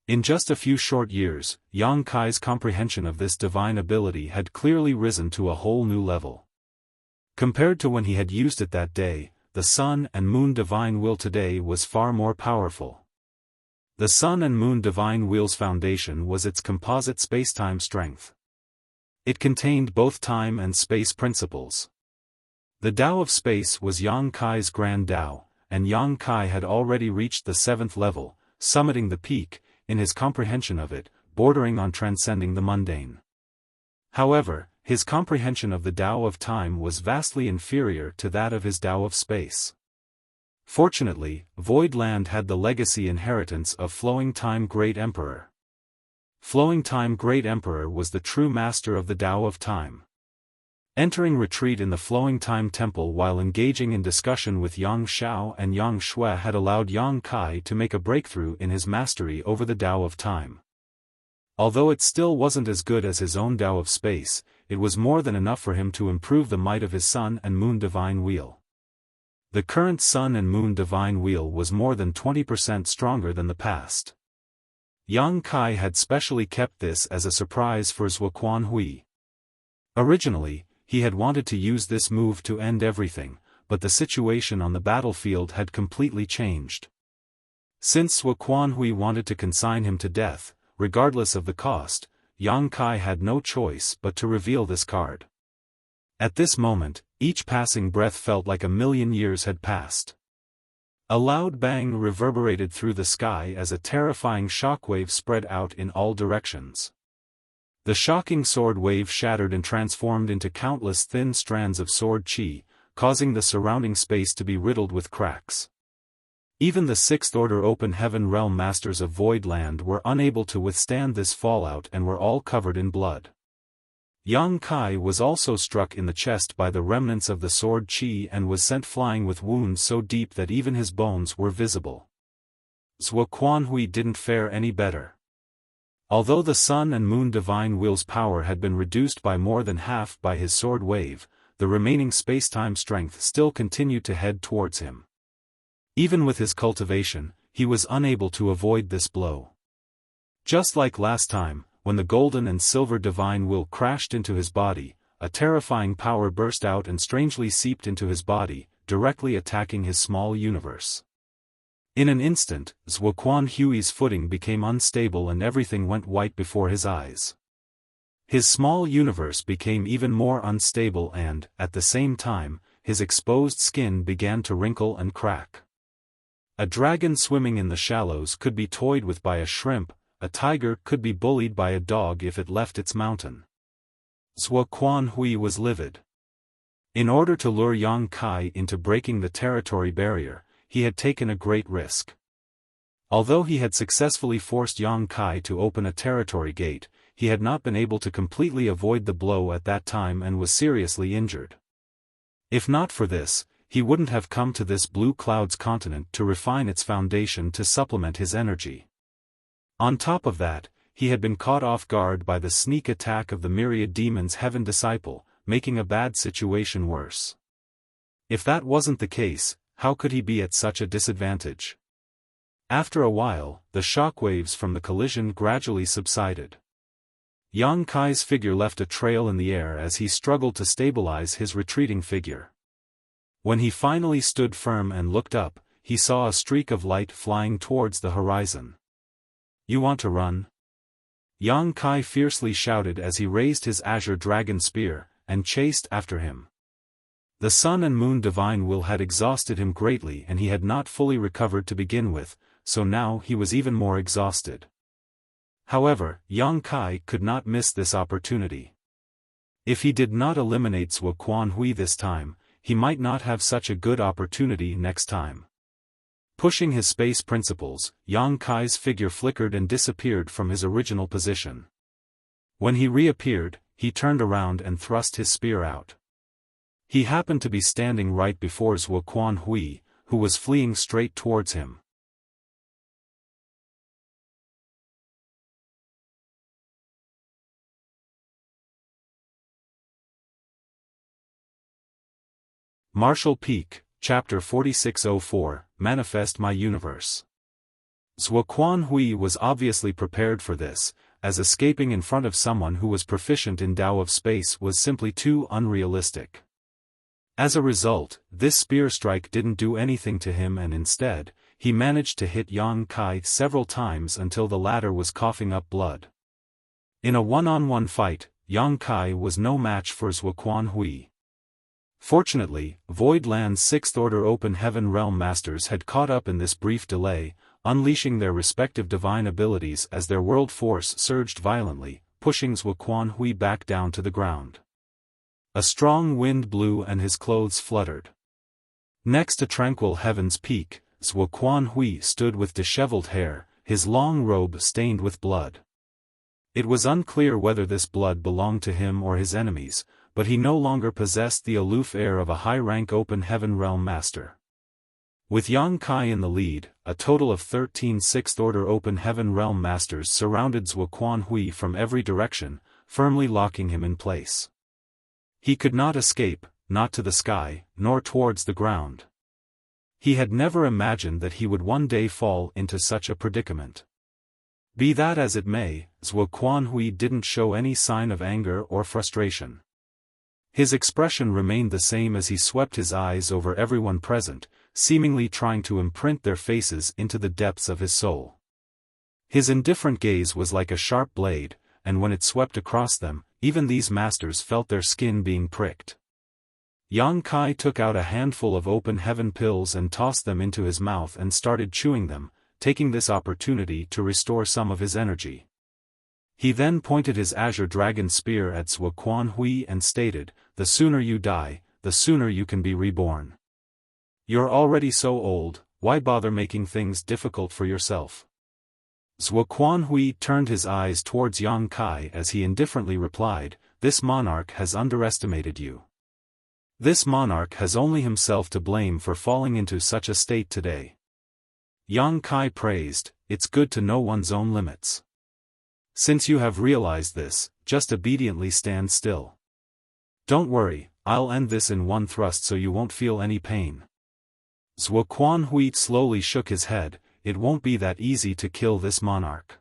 In just a few short years, Yang Kai's comprehension of this divine ability had clearly risen to a whole new level. Compared to when he had used it that day, the Sun and Moon Divine Will today was far more powerful. The Sun and Moon Divine Will's foundation was its composite spacetime strength. It contained both time and space principles. The Tao of Space was Yang Kai's Grand Tao, and Yang Kai had already reached the 7th level, summiting the peak, in his comprehension of it, bordering on transcending the mundane. However, his comprehension of the Tao of Time was vastly inferior to that of his Tao of Space. Fortunately, Void Land had the legacy inheritance of Flowing Time Great Emperor. Flowing Time Great Emperor was the true master of the Tao of Time. Entering retreat in the Flowing Time Temple while engaging in discussion with Yang Xiao and Yang Shui had allowed Yang Kai to make a breakthrough in his mastery over the Tao of Time. Although it still wasn't as good as his own Tao of Space, it was more than enough for him to improve the might of his Sun and Moon Divine Wheel. The current Sun and Moon Divine Wheel was more than 20% stronger than the past. Yang Kai had specially kept this as a surprise for Zhuo Quanhui. Originally, he had wanted to use this move to end everything, but the situation on the battlefield had completely changed. Since Zhuo Quanhui wanted to consign him to death, regardless of the cost, Yang Kai had no choice but to reveal this card. At this moment, each passing breath felt like a million years had passed. A loud bang reverberated through the sky as a terrifying shockwave spread out in all directions. The shocking sword wave shattered and transformed into countless thin strands of sword chi, causing the surrounding space to be riddled with cracks. Even the 6th Order Open Heaven Realm Masters of Void Land were unable to withstand this fallout and were all covered in blood. Yang Kai was also struck in the chest by the remnants of the sword chi and was sent flying with wounds so deep that even his bones were visible. Zhuo Quanhui didn't fare any better. Although the Sun and Moon Divine Will's power had been reduced by more than half by his sword wave, the remaining spacetime strength still continued to head towards him. Even with his cultivation, he was unable to avoid this blow. Just like last time, when the Golden and Silver Divine Will crashed into his body, a terrifying power burst out and strangely seeped into his body, directly attacking his small universe. In an instant, Zhuo Quanhui's footing became unstable and everything went white before his eyes. His small universe became even more unstable and, at the same time, his exposed skin began to wrinkle and crack. A dragon swimming in the shallows could be toyed with by a shrimp, a tiger could be bullied by a dog if it left its mountain. Zhuo Quanhui was livid. In order to lure Yang Kai into breaking the territory barrier, he had taken a great risk. Although he had successfully forced Yang Kai to open a territory gate, he had not been able to completely avoid the blow at that time and was seriously injured. If not for this, he wouldn't have come to this Blue Cloud's continent to refine its foundation to supplement his energy. On top of that, he had been caught off guard by the sneak attack of the Myriad Demon's Heaven Disciple, making a bad situation worse. If that wasn't the case, how could he be at such a disadvantage? After a while, the shockwaves from the collision gradually subsided. Yang Kai's figure left a trail in the air as he struggled to stabilize his retreating figure. When he finally stood firm and looked up, he saw a streak of light flying towards the horizon. "You want to run?" Yang Kai fiercely shouted as he raised his azure dragon spear, and chased after him. The Sun and Moon Divine Will had exhausted him greatly and he had not fully recovered to begin with, so now he was even more exhausted. However, Yang Kai could not miss this opportunity. If he did not eliminate Zhuo Quanhui this time, he might not have such a good opportunity next time. Pushing his space principles, Yang Kai's figure flickered and disappeared from his original position. When he reappeared, he turned around and thrust his spear out. He happened to be standing right before Zhuo Quanhui, who was fleeing straight towards him. Martial Peak, Chapter 4604, Manifest My Universe. Zhuo Quanhui was obviously prepared for this, as escaping in front of someone who was proficient in Tao of space was simply too unrealistic. As a result, this spear strike didn't do anything to him, and instead, he managed to hit Yang Kai several times until the latter was coughing up blood. In a one-on-one fight, Yang Kai was no match for Zhuo Quanhui. Fortunately, Void Land's Sixth Order Open Heaven Realm Masters had caught up in this brief delay, unleashing their respective divine abilities as their world force surged violently, pushing Zhuo Quanhui back down to the ground. A strong wind blew and his clothes fluttered. Next to tranquil Heaven's Peak, Zhuo Quanhui stood with disheveled hair, his long robe stained with blood. It was unclear whether this blood belonged to him or his enemies, but he no longer possessed the aloof air of a high-rank Open Heaven Realm Master. With Yang Kai in the lead, a total of 13 Sixth Order Open Heaven Realm Masters surrounded Zhuo Quanhui from every direction, firmly locking him in place. He could not escape, not to the sky, nor towards the ground. He had never imagined that he would one day fall into such a predicament. Be that as it may, Zhuo Quanhui didn't show any sign of anger or frustration. His expression remained the same as he swept his eyes over everyone present, seemingly trying to imprint their faces into the depths of his soul. His indifferent gaze was like a sharp blade, and when it swept across them, even these masters felt their skin being pricked. Yang Kai took out a handful of Open Heaven pills and tossed them into his mouth and started chewing them, taking this opportunity to restore some of his energy. He then pointed his Azure Dragon Spear at Zhuo Quanhui and stated, "The sooner you die, the sooner you can be reborn. You're already so old, why bother making things difficult for yourself?" Zhuo Quanhui turned his eyes towards Yang Kai as he indifferently replied, "This monarch has underestimated you. This monarch has only himself to blame for falling into such a state today." Yang Kai praised, "It's good to know one's own limits. Since you have realized this, just obediently stand still. Don't worry, I'll end this in one thrust so you won't feel any pain." Zhuo Quanhui slowly shook his head, "It won't be that easy to kill this monarch.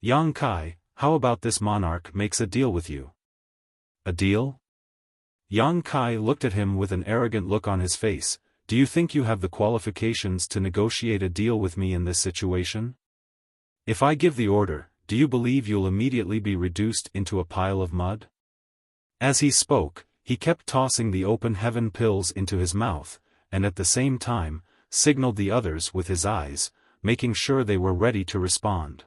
Yang Kai, how about this monarch makes a deal with you?" "A deal?" Yang Kai looked at him with an arrogant look on his face. "Do you think you have the qualifications to negotiate a deal with me in this situation? If I give the order, do you believe you'll immediately be reduced into a pile of mud?" As he spoke, he kept tossing the Open Heaven pills into his mouth, and at the same time, signaled the others with his eyes, making sure they were ready to respond.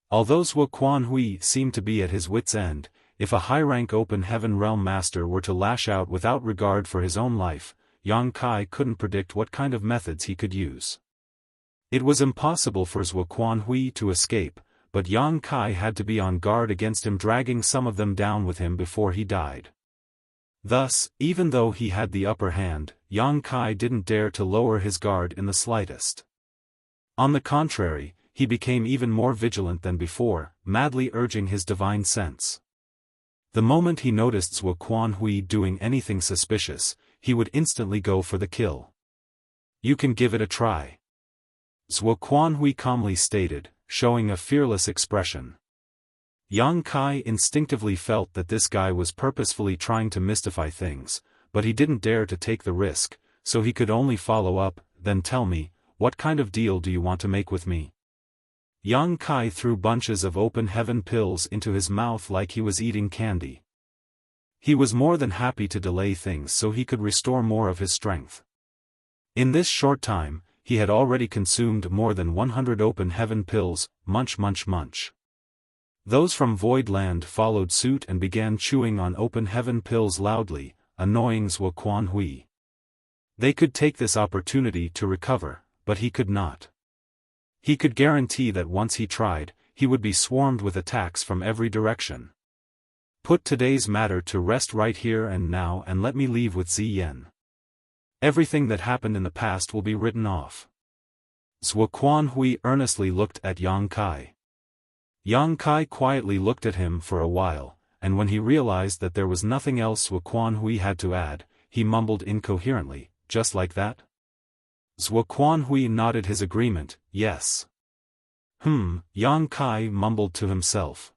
Although Zhuo Quanhui seemed to be at his wit's end, if a high-rank Open Heaven Realm Master were to lash out without regard for his own life, Yang Kai couldn't predict what kind of methods he could use. It was impossible for Zhuo Quanhui to escape, but Yang Kai had to be on guard against him dragging some of them down with him before he died. Thus, even though he had the upper hand, Yang Kai didn't dare to lower his guard in the slightest. On the contrary, he became even more vigilant than before, madly urging his divine sense. The moment he noticed Zhuo Quanhui doing anything suspicious, he would instantly go for the kill. "You can give it a try," Zhuo Quanhui calmly stated, showing a fearless expression. Yang Kai instinctively felt that this guy was purposefully trying to mystify things, but he didn't dare to take the risk, so he could only follow up, "Then tell me, what kind of deal do you want to make with me?" Yang Kai threw bunches of Open Heaven pills into his mouth like he was eating candy. He was more than happy to delay things so he could restore more of his strength. In this short time, he had already consumed more than 100 Open Heaven pills. Munch munch munch. Those from Void Land followed suit and began chewing on Open Heaven pills loudly, annoying Zhuo Quanhui. They could take this opportunity to recover, but he could not. He could guarantee that once he tried, he would be swarmed with attacks from every direction. Put today's matter to rest right here and now and let me leave with Ziyan. Everything that happened in the past will be written off. Zhuo Quanhui earnestly looked at Yang Kai. Yang Kai quietly looked at him for a while, and when he realized that there was nothing else Zhuo Quanhui had to add, he mumbled incoherently, just like that? Zhuo Quanhui nodded his agreement, yes. Yang Kai mumbled to himself.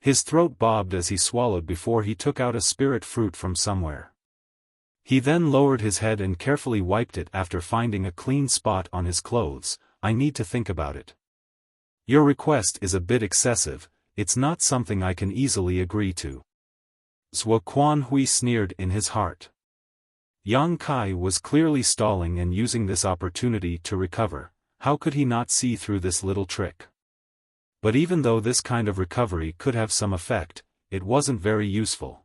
His throat bobbed as he swallowed before he took out a spirit fruit from somewhere. He then lowered his head and carefully wiped it after finding a clean spot on his clothes. I need to think about it. Your request is a bit excessive, it's not something I can easily agree to. Zhuo Quanhui sneered in his heart. Yang Kai was clearly stalling and using this opportunity to recover. How could he not see through this little trick? But even though this kind of recovery could have some effect, it wasn't very useful.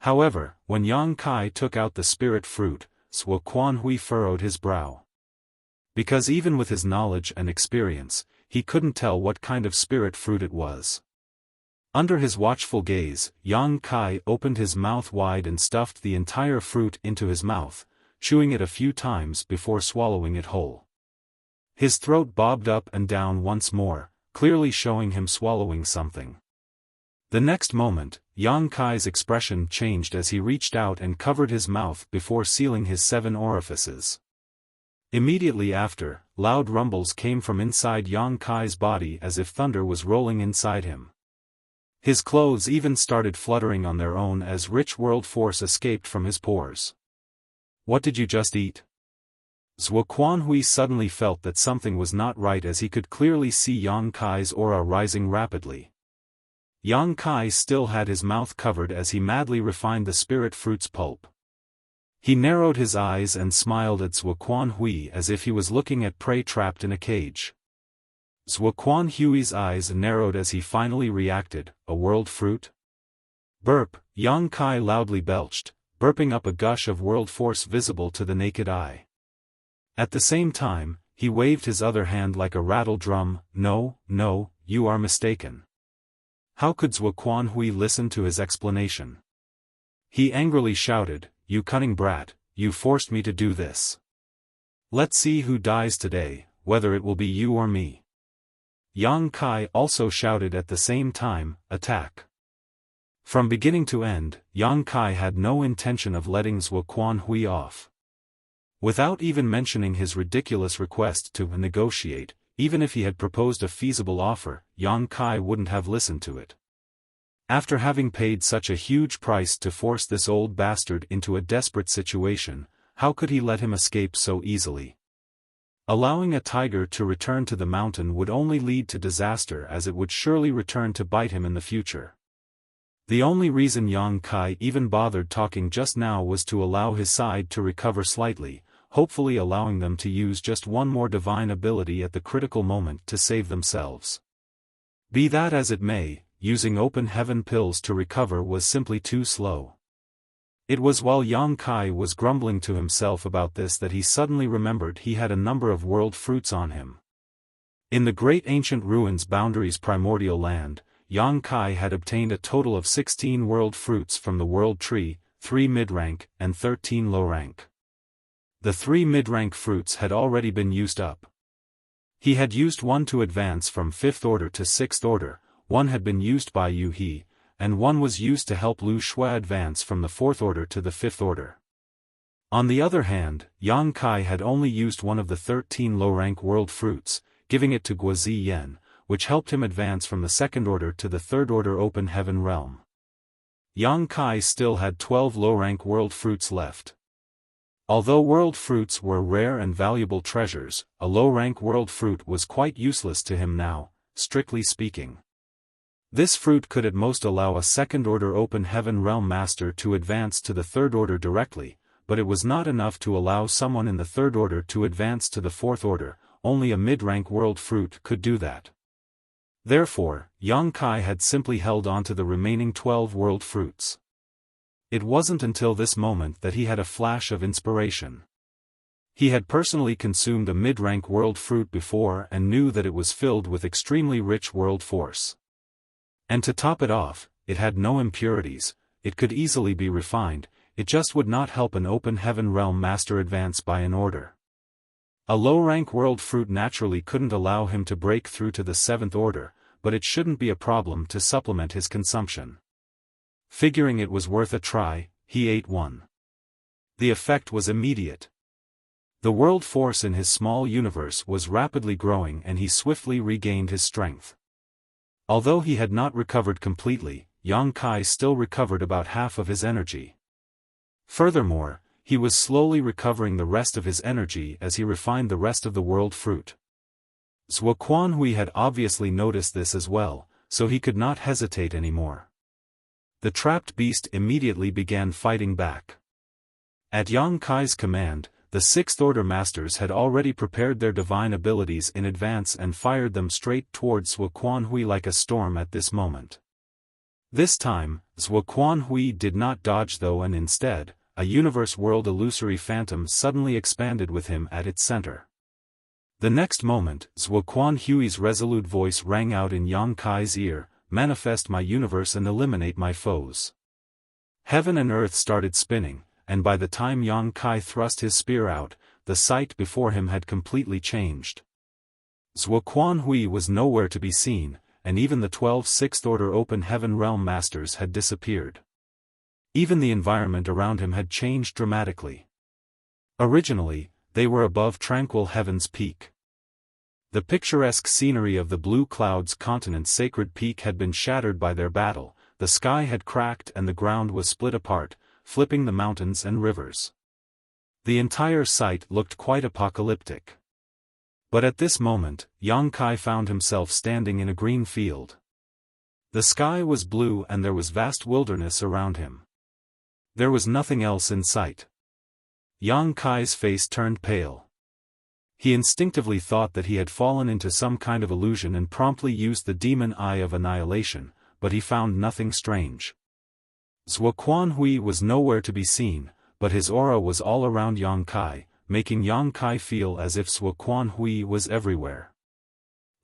However, when Yang Kai took out the spirit fruit, Zhuo Quanhui furrowed his brow. Because even with his knowledge and experience, he couldn't tell what kind of spirit fruit it was. Under his watchful gaze, Yang Kai opened his mouth wide and stuffed the entire fruit into his mouth, chewing it a few times before swallowing it whole. His throat bobbed up and down once more, clearly showing him swallowing something. The next moment, Yang Kai's expression changed as he reached out and covered his mouth before sealing his 7 orifices. Immediately after, loud rumbles came from inside Yang Kai's body as if thunder was rolling inside him. His clothes even started fluttering on their own as rich world force escaped from his pores. What did you just eat? Zhuo Quanhui suddenly felt that something was not right as he could clearly see Yang Kai's aura rising rapidly. Yang Kai still had his mouth covered as he madly refined the spirit fruit's pulp. He narrowed his eyes and smiled at Zhuo Quanhui as if he was looking at prey trapped in a cage. Zhuo Quanhui's eyes narrowed as he finally reacted, a world fruit? Burp, Yang Kai loudly belched, burping up a gush of world force visible to the naked eye. At the same time, he waved his other hand like a rattle drum. No, you are mistaken. How could Zhuo Quanhui listen to his explanation? He angrily shouted, you cunning brat, you forced me to do this. Let's see who dies today, whether it will be you or me. Yang Kai also shouted at the same time, attack. From beginning to end, Yang Kai had no intention of letting Zhuo Quanhui off. Without even mentioning his ridiculous request to negotiate, even if he had proposed a feasible offer, Yang Kai wouldn't have listened to it. After having paid such a huge price to force this old bastard into a desperate situation, how could he let him escape so easily? Allowing a tiger to return to the mountain would only lead to disaster as it would surely return to bite him in the future. The only reason Yang Kai even bothered talking just now was to allow his side to recover slightly, hopefully allowing them to use just one more divine ability at the critical moment to save themselves. Be that as it may, using open heaven pills to recover was simply too slow. It was while Yang Kai was grumbling to himself about this that he suddenly remembered he had a number of world fruits on him. In the great ancient ruins boundaries primordial land, Yang Kai had obtained a total of 16 world fruits from the world tree, 3 mid-rank and 13 low-rank. The 3 mid-rank fruits had already been used up. He had used one to advance from 5th order to 6th order, one had been used by Yu He, and one was used to help Lu Shui advance from the 4th order to the 5th order. On the other hand, Yang Kai had only used one of the 13 low-rank world fruits, giving it to Guozi Yen, which helped him advance from the 2nd order to the 3rd order open heaven realm. Yang Kai still had 12 low-rank world fruits left. Although world fruits were rare and valuable treasures, a low-rank world fruit was quite useless to him now, strictly speaking. This fruit could at most allow a 2nd order open heaven realm master to advance to the 3rd order directly, but it was not enough to allow someone in the 3rd order to advance to the 4th order, only a mid-rank world fruit could do that. Therefore, Yang Kai had simply held on to the remaining 12 world fruits. It wasn't until this moment that he had a flash of inspiration. He had personally consumed a mid-rank world fruit before and knew that it was filled with extremely rich world force. And to top it off, it had no impurities, it could easily be refined, it just would not help an open heaven realm master advance by an order. A low-rank world fruit naturally couldn't allow him to break through to the 7th order, but it shouldn't be a problem to supplement his consumption. Figuring it was worth a try, he ate one. The effect was immediate. The world force in his small universe was rapidly growing and he swiftly regained his strength. Although he had not recovered completely, Yang Kai still recovered about half of his energy. Furthermore, he was slowly recovering the rest of his energy as he refined the rest of the world fruit. Zhuo Quanhui had obviously noticed this as well, so he could not hesitate anymore. The trapped beast immediately began fighting back. At Yang Kai's command, the Sixth Order Masters had already prepared their divine abilities in advance and fired them straight towards Zhuo Quanhui like a storm at this moment. This time, Zhuo Quanhui did not dodge though, and instead, a universe-world illusory phantom suddenly expanded with him at its center. The next moment, Zhuo Quanhui's resolute voice rang out in Yang Kai's ear, "Manifest my universe and eliminate my foes." Heaven and earth started spinning, and by the time Yang Kai thrust his spear out, the sight before him had completely changed. Zhuo Quanhui was nowhere to be seen, and even the 12 Sixth Order Open Heaven Realm Masters had disappeared. Even the environment around him had changed dramatically. Originally, they were above tranquil heaven's peak. The picturesque scenery of the Blue Cloud's continent's sacred peak had been shattered by their battle, the sky had cracked and the ground was split apart, flipping the mountains and rivers. The entire site looked quite apocalyptic. But at this moment, Yang Kai found himself standing in a green field. The sky was blue and there was vast wilderness around him. There was nothing else in sight. Yang Kai's face turned pale. He instinctively thought that he had fallen into some kind of illusion and promptly used the demon eye of annihilation, but he found nothing strange. Zhuo Quanhui was nowhere to be seen, but his aura was all around Yang Kai, making Yang Kai feel as if Zhuo Quanhui was everywhere.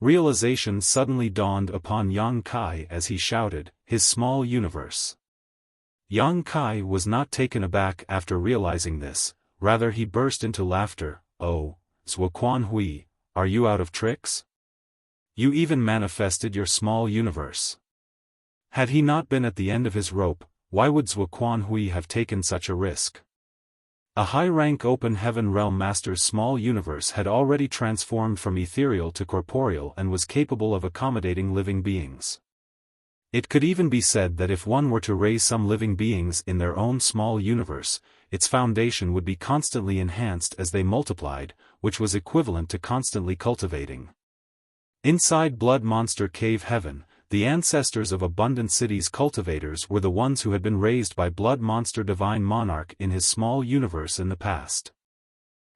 Realization suddenly dawned upon Yang Kai as he shouted, "His small universe." Yang Kai was not taken aback after realizing this, rather he burst into laughter. "Oh, Zhuo Quanhui, are you out of tricks? You even manifested your small universe." Had he not been at the end of his rope, why would Zhuo Quanhui have taken such a risk? A high-rank Open Heaven Realm Master's small universe had already transformed from ethereal to corporeal and was capable of accommodating living beings. It could even be said that if one were to raise some living beings in their own small universe, its foundation would be constantly enhanced as they multiplied, which was equivalent to constantly cultivating. Inside Blood Monster Cave Heaven, the ancestors of Abundant City's cultivators were the ones who had been raised by Blood Monster Divine Monarch in his small universe in the past.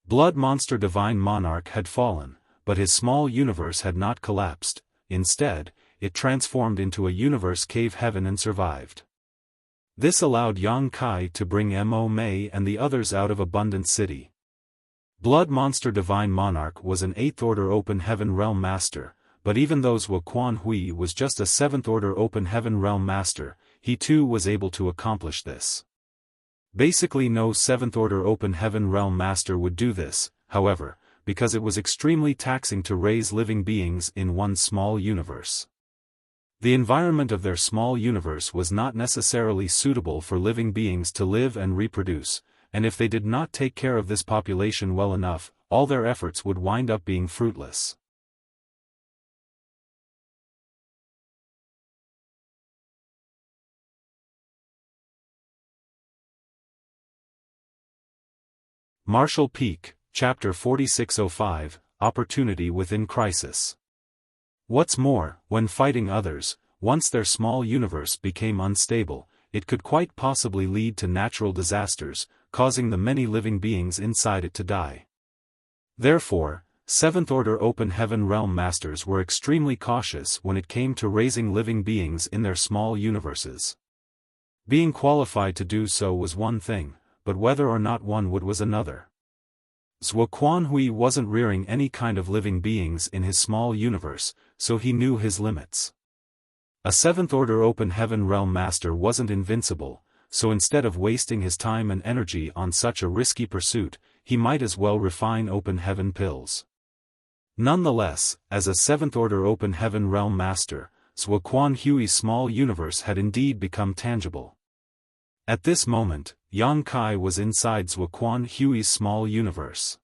Blood Monster Divine Monarch had fallen, but his small universe had not collapsed. Instead, it transformed into a universe cave heaven and survived. This allowed Yang Kai to bring Mo Mei and the others out of Abundant City. Blood Monster Divine Monarch was an 8th Order Open Heaven Realm Master, but even though Zhuo Quanhui was just a 7th Order Open Heaven Realm Master, he too was able to accomplish this. Basically no 7th Order Open Heaven Realm Master would do this, however, because it was extremely taxing to raise living beings in one small universe. The environment of their small universe was not necessarily suitable for living beings to live and reproduce, and if they did not take care of this population well enough, all their efforts would wind up being fruitless. Marshall Peak, Chapter 4605, Opportunity Within Crisis. What's more, when fighting others, once their small universe became unstable, it could quite possibly lead to natural disasters, causing the many living beings inside it to die. Therefore, 7th Order Open Heaven Realm Masters were extremely cautious when it came to raising living beings in their small universes. Being qualified to do so was one thing, but whether or not one would was another. Zhuo Quanhui wasn't rearing any kind of living beings in his small universe, so he knew his limits. A 7th Order Open Heaven Realm Master wasn't invincible, so instead of wasting his time and energy on such a risky pursuit, he might as well refine Open Heaven pills. Nonetheless, as a 7th Order Open Heaven Realm Master, Zhuo Quanhui's small universe had indeed become tangible. At this moment, Yang Kai was inside Zuoquan Hui's small universe.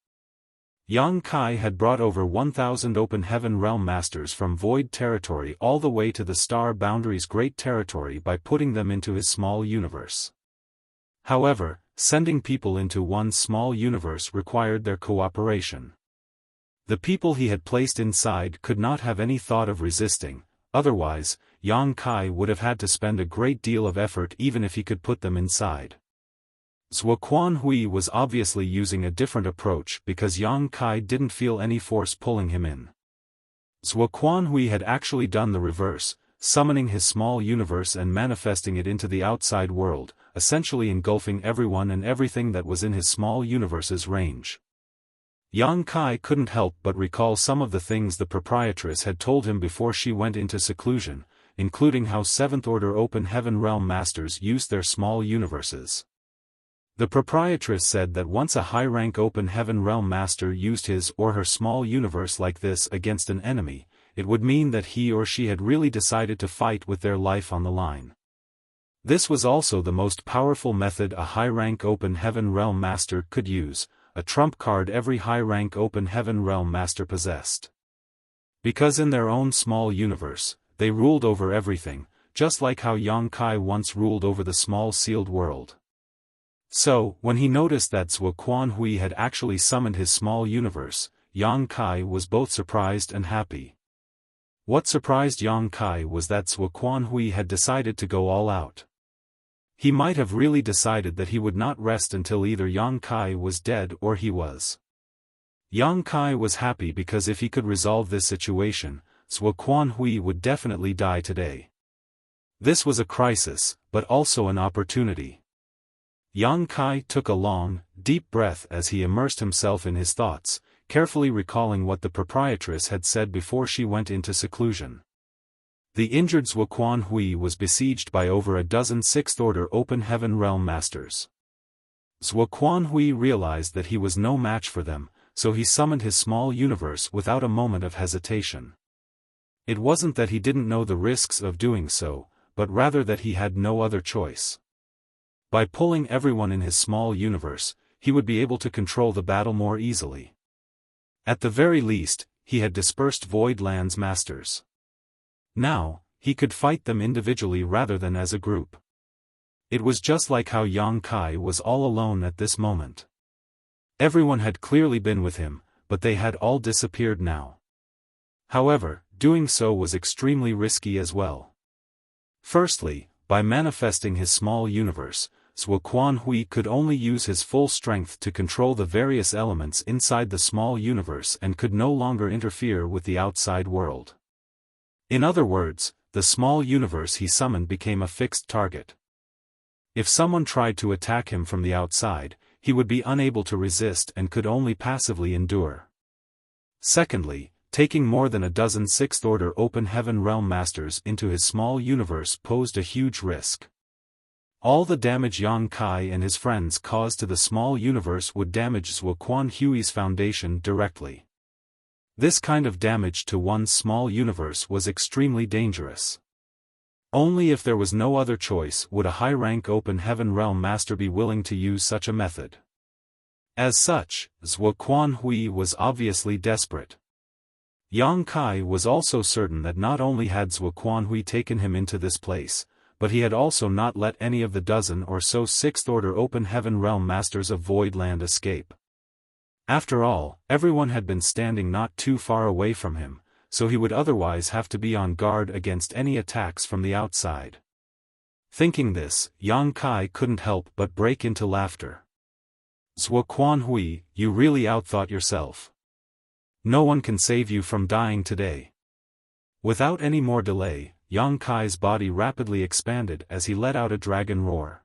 Yang Kai had brought over 1,000 Open Heaven Realm Masters from Void Territory all the way to the Star Boundary's Great Territory by putting them into his small universe. However, sending people into one's small universe required their cooperation. The people he had placed inside could not have any thought of resisting, otherwise, Yang Kai would have had to spend a great deal of effort even if he could put them inside. Zuoquan Hui was obviously using a different approach because Yang Kai didn't feel any force pulling him in. Zuoquan Hui had actually done the reverse, summoning his small universe and manifesting it into the outside world, essentially engulfing everyone and everything that was in his small universe's range. Yang Kai couldn't help but recall some of the things the proprietress had told him before she went into seclusion, including how 7th Order Open Heaven Realm Masters used their small universes. The proprietress said that once a high-rank Open Heaven Realm Master used his or her small universe like this against an enemy, it would mean that he or she had really decided to fight with their life on the line. This was also the most powerful method a high-rank Open Heaven Realm Master could use, a trump card every high-rank Open Heaven Realm Master possessed. Because in their own small universe, they ruled over everything, just like how Yang Kai once ruled over the small sealed world. So, when he noticed that Zuoquan Hui had actually summoned his small universe, Yang Kai was both surprised and happy. What surprised Yang Kai was that Zuoquan Hui had decided to go all out. He might have really decided that he would not rest until either Yang Kai was dead or he was. Yang Kai was happy because if he could resolve this situation, Zuoquan Hui would definitely die today. This was a crisis, but also an opportunity. Yang Kai took a long, deep breath as he immersed himself in his thoughts, carefully recalling what the proprietress had said before she went into seclusion. The injured Zuoquan Hui was besieged by over a dozen 6th Order Open Heaven Realm Masters. Zuoquan Hui realized that he was no match for them, so he summoned his small universe without a moment of hesitation. It wasn't that he didn't know the risks of doing so, but rather that he had no other choice. By pulling everyone in his small universe, he would be able to control the battle more easily. At the very least, he had dispersed Void Land's masters. Now, he could fight them individually rather than as a group. It was just like how Yang Kai was all alone at this moment. Everyone had clearly been with him, but they had all disappeared now. However, doing so was extremely risky as well. Firstly, by manifesting his small universe, Zuoquan Hui could only use his full strength to control the various elements inside the small universe and could no longer interfere with the outside world. In other words, the small universe he summoned became a fixed target. If someone tried to attack him from the outside, he would be unable to resist and could only passively endure. Secondly, taking more than a dozen 6th Order Open Heaven Realm Masters into his small universe posed a huge risk. All the damage Yang Kai and his friends caused to the small universe would damage Zuoquan Hui's foundation directly. This kind of damage to one's small universe was extremely dangerous. Only if there was no other choice would a high-rank Open Heaven Realm Master be willing to use such a method. As such, Zuoquan Hui was obviously desperate. Yang Kai was also certain that not only had Zuoquan Hui taken him into this place, but he had also not let any of the dozen or so 6th Order Open Heaven Realm Masters of Void Land escape. After all, everyone had been standing not too far away from him, so he would otherwise have to be on guard against any attacks from the outside. Thinking this, Yang Kai couldn't help but break into laughter. Zuoquan Hui, you really outthought yourself. No one can save you from dying today. Without any more delay, Yang Kai's body rapidly expanded as he let out a dragon roar.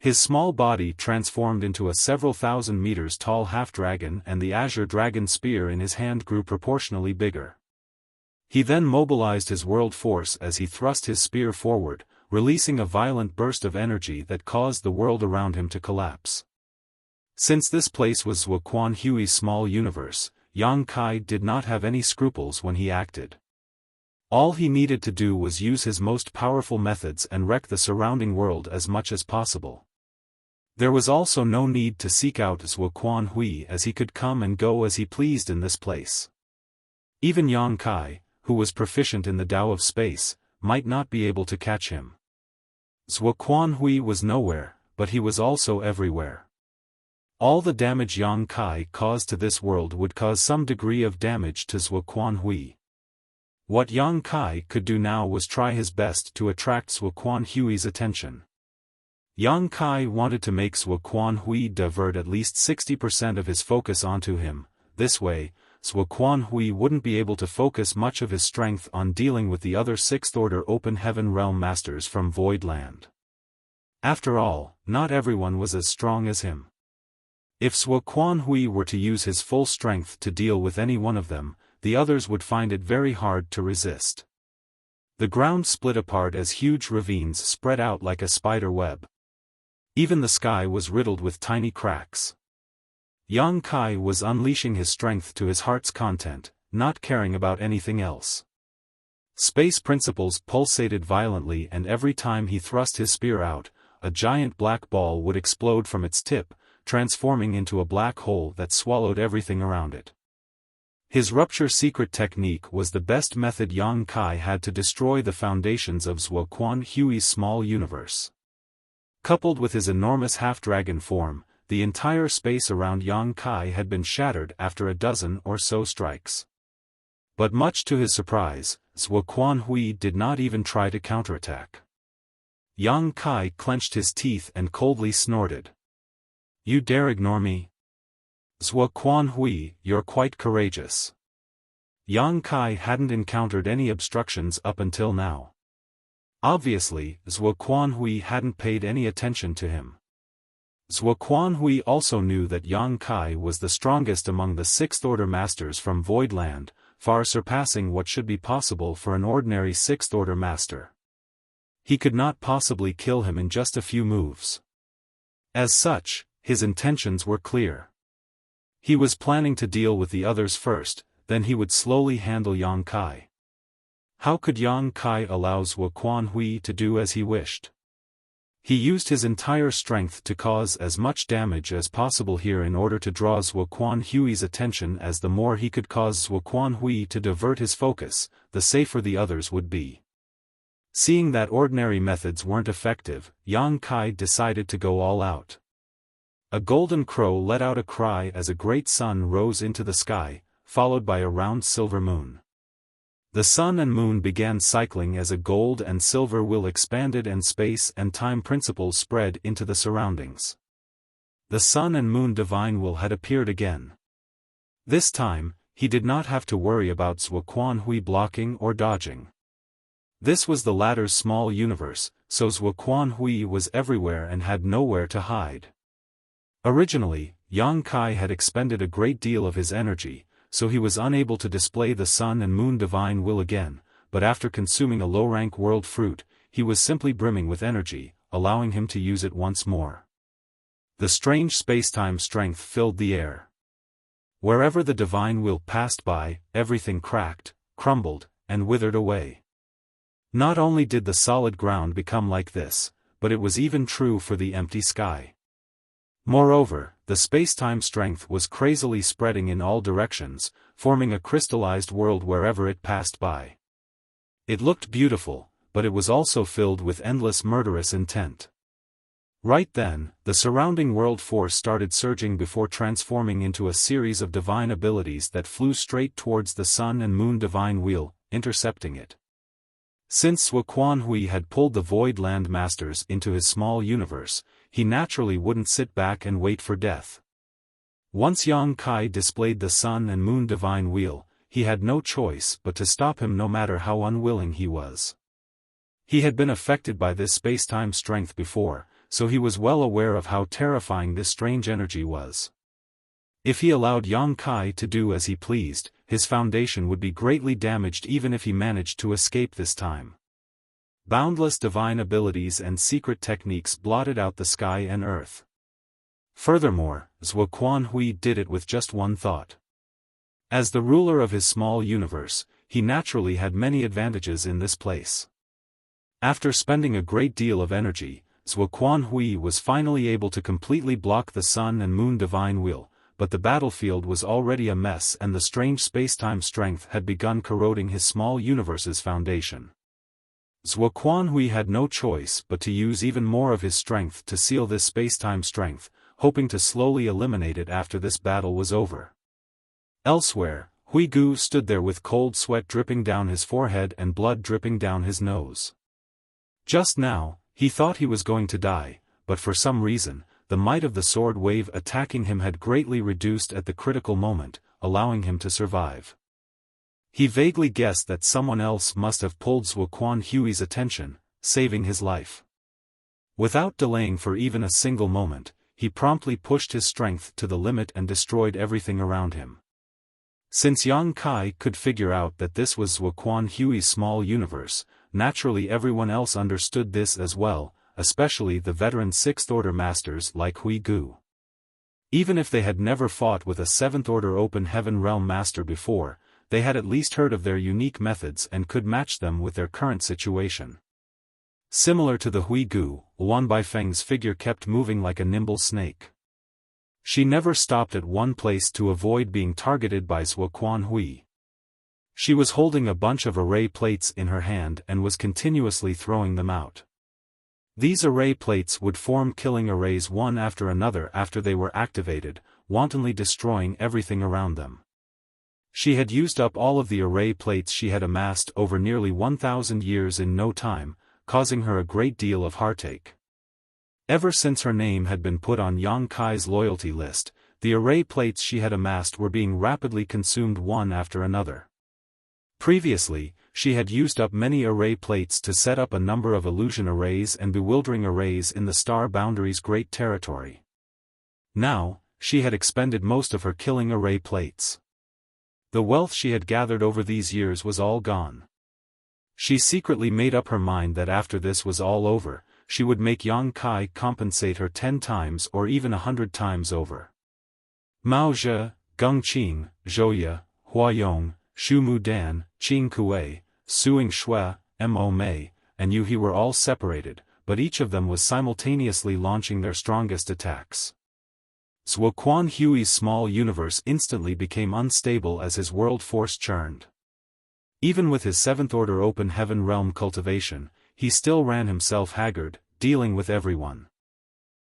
His small body transformed into a several thousand meters tall half-dragon and the azure dragon spear in his hand grew proportionally bigger. He then mobilized his world force as he thrust his spear forward, releasing a violent burst of energy that caused the world around him to collapse. Since this place was Zuoquan Hui's small universe, Yang Kai did not have any scruples when he acted. All he needed to do was use his most powerful methods and wreck the surrounding world as much as possible. There was also no need to seek out Zhuo Quanhui, as he could come and go as he pleased in this place. Even Yang Kai, who was proficient in the Tao of space, might not be able to catch him. Zhuo Quanhui was nowhere, but he was also everywhere. All the damage Yang Kai caused to this world would cause some degree of damage to Zhuo Quanhui. What Yang Kai could do now was try his best to attract Zhuo Quanhui's attention. Yang Kai wanted to make Zhuo Quanhui divert at least 60% of his focus onto him. This way, Zhuo Quanhui wouldn't be able to focus much of his strength on dealing with the other Sixth-Order Open Heaven Realm Masters from Void Land. After all, not everyone was as strong as him. If Zhuo Quanhui were to use his full strength to deal with any one of them, the others would find it very hard to resist. The ground split apart as huge ravines spread out like a spider web. Even the sky was riddled with tiny cracks. Yang Kai was unleashing his strength to his heart's content, not caring about anything else. Space principles pulsated violently, and every time he thrust his spear out, a giant black ball would explode from its tip, transforming into a black hole that swallowed everything around it. His rupture secret technique was the best method Yang Kai had to destroy the foundations of Zhuo Quanhui's small universe. Coupled with his enormous half-dragon form, the entire space around Yang Kai had been shattered after a dozen or so strikes. But much to his surprise, Zhuo Quanhui did not even try to counterattack. Yang Kai clenched his teeth and coldly snorted. "You dare ignore me? Zhuo Quanhui, you're quite courageous." Yang Kai hadn't encountered any obstructions up until now. Obviously, Zhuo Quanhui hadn't paid any attention to him. Zhuo Quanhui also knew that Yang Kai was the strongest among the Sixth-Order Masters from Void Land, far surpassing what should be possible for an ordinary Sixth-Order Master. He could not possibly kill him in just a few moves. As such, his intentions were clear. He was planning to deal with the others first, then he would slowly handle Yang Kai. How could Yang Kai allow Zhuo Quanhui to do as he wished? He used his entire strength to cause as much damage as possible here in order to draw Zhuo Quanhui's attention, as the more he could cause Zhuo Quanhui to divert his focus, the safer the others would be. Seeing that ordinary methods weren't effective, Yang Kai decided to go all out. A golden crow let out a cry as a great sun rose into the sky, followed by a round silver moon. The sun and moon began cycling as a gold and silver wheel expanded and space and time principles spread into the surroundings. The sun and moon divine will had appeared again. This time, he did not have to worry about Zhuo Quanhui blocking or dodging. This was the latter's small universe, so Zhuo Quanhui was everywhere and had nowhere to hide. Originally, Yang Kai had expended a great deal of his energy, so he was unable to display the sun and moon divine will again, but after consuming a low-rank world fruit, he was simply brimming with energy, allowing him to use it once more. The strange space-time strength filled the air. Wherever the divine will passed by, everything cracked, crumbled, and withered away. Not only did the solid ground become like this, but it was even true for the empty sky. Moreover, the space-time strength was crazily spreading in all directions, forming a crystallized world wherever it passed by. It looked beautiful, but it was also filled with endless murderous intent. Right then, the surrounding world force started surging before transforming into a series of divine abilities that flew straight towards the sun and moon divine wheel, intercepting it. Since Zhuo Quanhui had pulled the Void Land Masters into his small universe, he naturally wouldn't sit back and wait for death. Once Yang Kai displayed the sun and moon divine wheel, he had no choice but to stop him no matter how unwilling he was. He had been affected by this space-time strength before, so he was well aware of how terrifying this strange energy was. If he allowed Yang Kai to do as he pleased, his foundation would be greatly damaged even if he managed to escape this time. Boundless divine abilities and secret techniques blotted out the sky and earth. Furthermore, Zhuo Quanhui did it with just one thought. As the ruler of his small universe, he naturally had many advantages in this place. After spending a great deal of energy, Zuoquan Hui was finally able to completely block the Sun and Moon divine will, but the battlefield was already a mess and the strange spacetime strength had begun corroding his small universe's foundation. Zuoquan Hui had no choice but to use even more of his strength to seal this spacetime strength, hoping to slowly eliminate it after this battle was over. Elsewhere, Hui Gu stood there with cold sweat dripping down his forehead and blood dripping down his nose. Just now, he thought he was going to die, but for some reason, the might of the sword wave attacking him had greatly reduced at the critical moment, allowing him to survive. He vaguely guessed that someone else must have pulled Zuoquan Hui's attention, saving his life. Without delaying for even a single moment, he promptly pushed his strength to the limit and destroyed everything around him. Since Yang Kai could figure out that this was Zuoquan Hui's small universe, naturally everyone else understood this as well, especially the veteran Sixth-Order masters like Hui Gu. Even if they had never fought with a Seventh-Order Open Heaven Realm master before, they had at least heard of their unique methods and could match them with their current situation. Similar to the Hui Gu, Wan Baifeng's figure kept moving like a nimble snake. She never stopped at one place to avoid being targeted by Zuoquan Hui. She was holding a bunch of array plates in her hand and was continuously throwing them out. These array plates would form killing arrays one after another after they were activated, wantonly destroying everything around them. She had used up all of the array plates she had amassed over nearly 1,000 years in no time, causing her a great deal of heartache. Ever since her name had been put on Yang Kai's loyalty list, the array plates she had amassed were being rapidly consumed one after another. Previously, she had used up many array plates to set up a number of illusion arrays and bewildering arrays in the Star Boundary's great territory. Now, she had expended most of her killing array plates. The wealth she had gathered over these years was all gone. She secretly made up her mind that after this was all over, she would make Yang Kai compensate her 10 times or even 100 times over. Mao Zhe, Geng Qing, Zhou Huayong, Xu Mu Dan, Qing Kuei, Suing Shui, Mo Mei, and Yu He were all separated, but each of them was simultaneously launching their strongest attacks. Zuoquan Hui's small universe instantly became unstable as his world force churned. Even with his Seventh-Order Open Heaven Realm cultivation, he still ran himself haggard, dealing with everyone.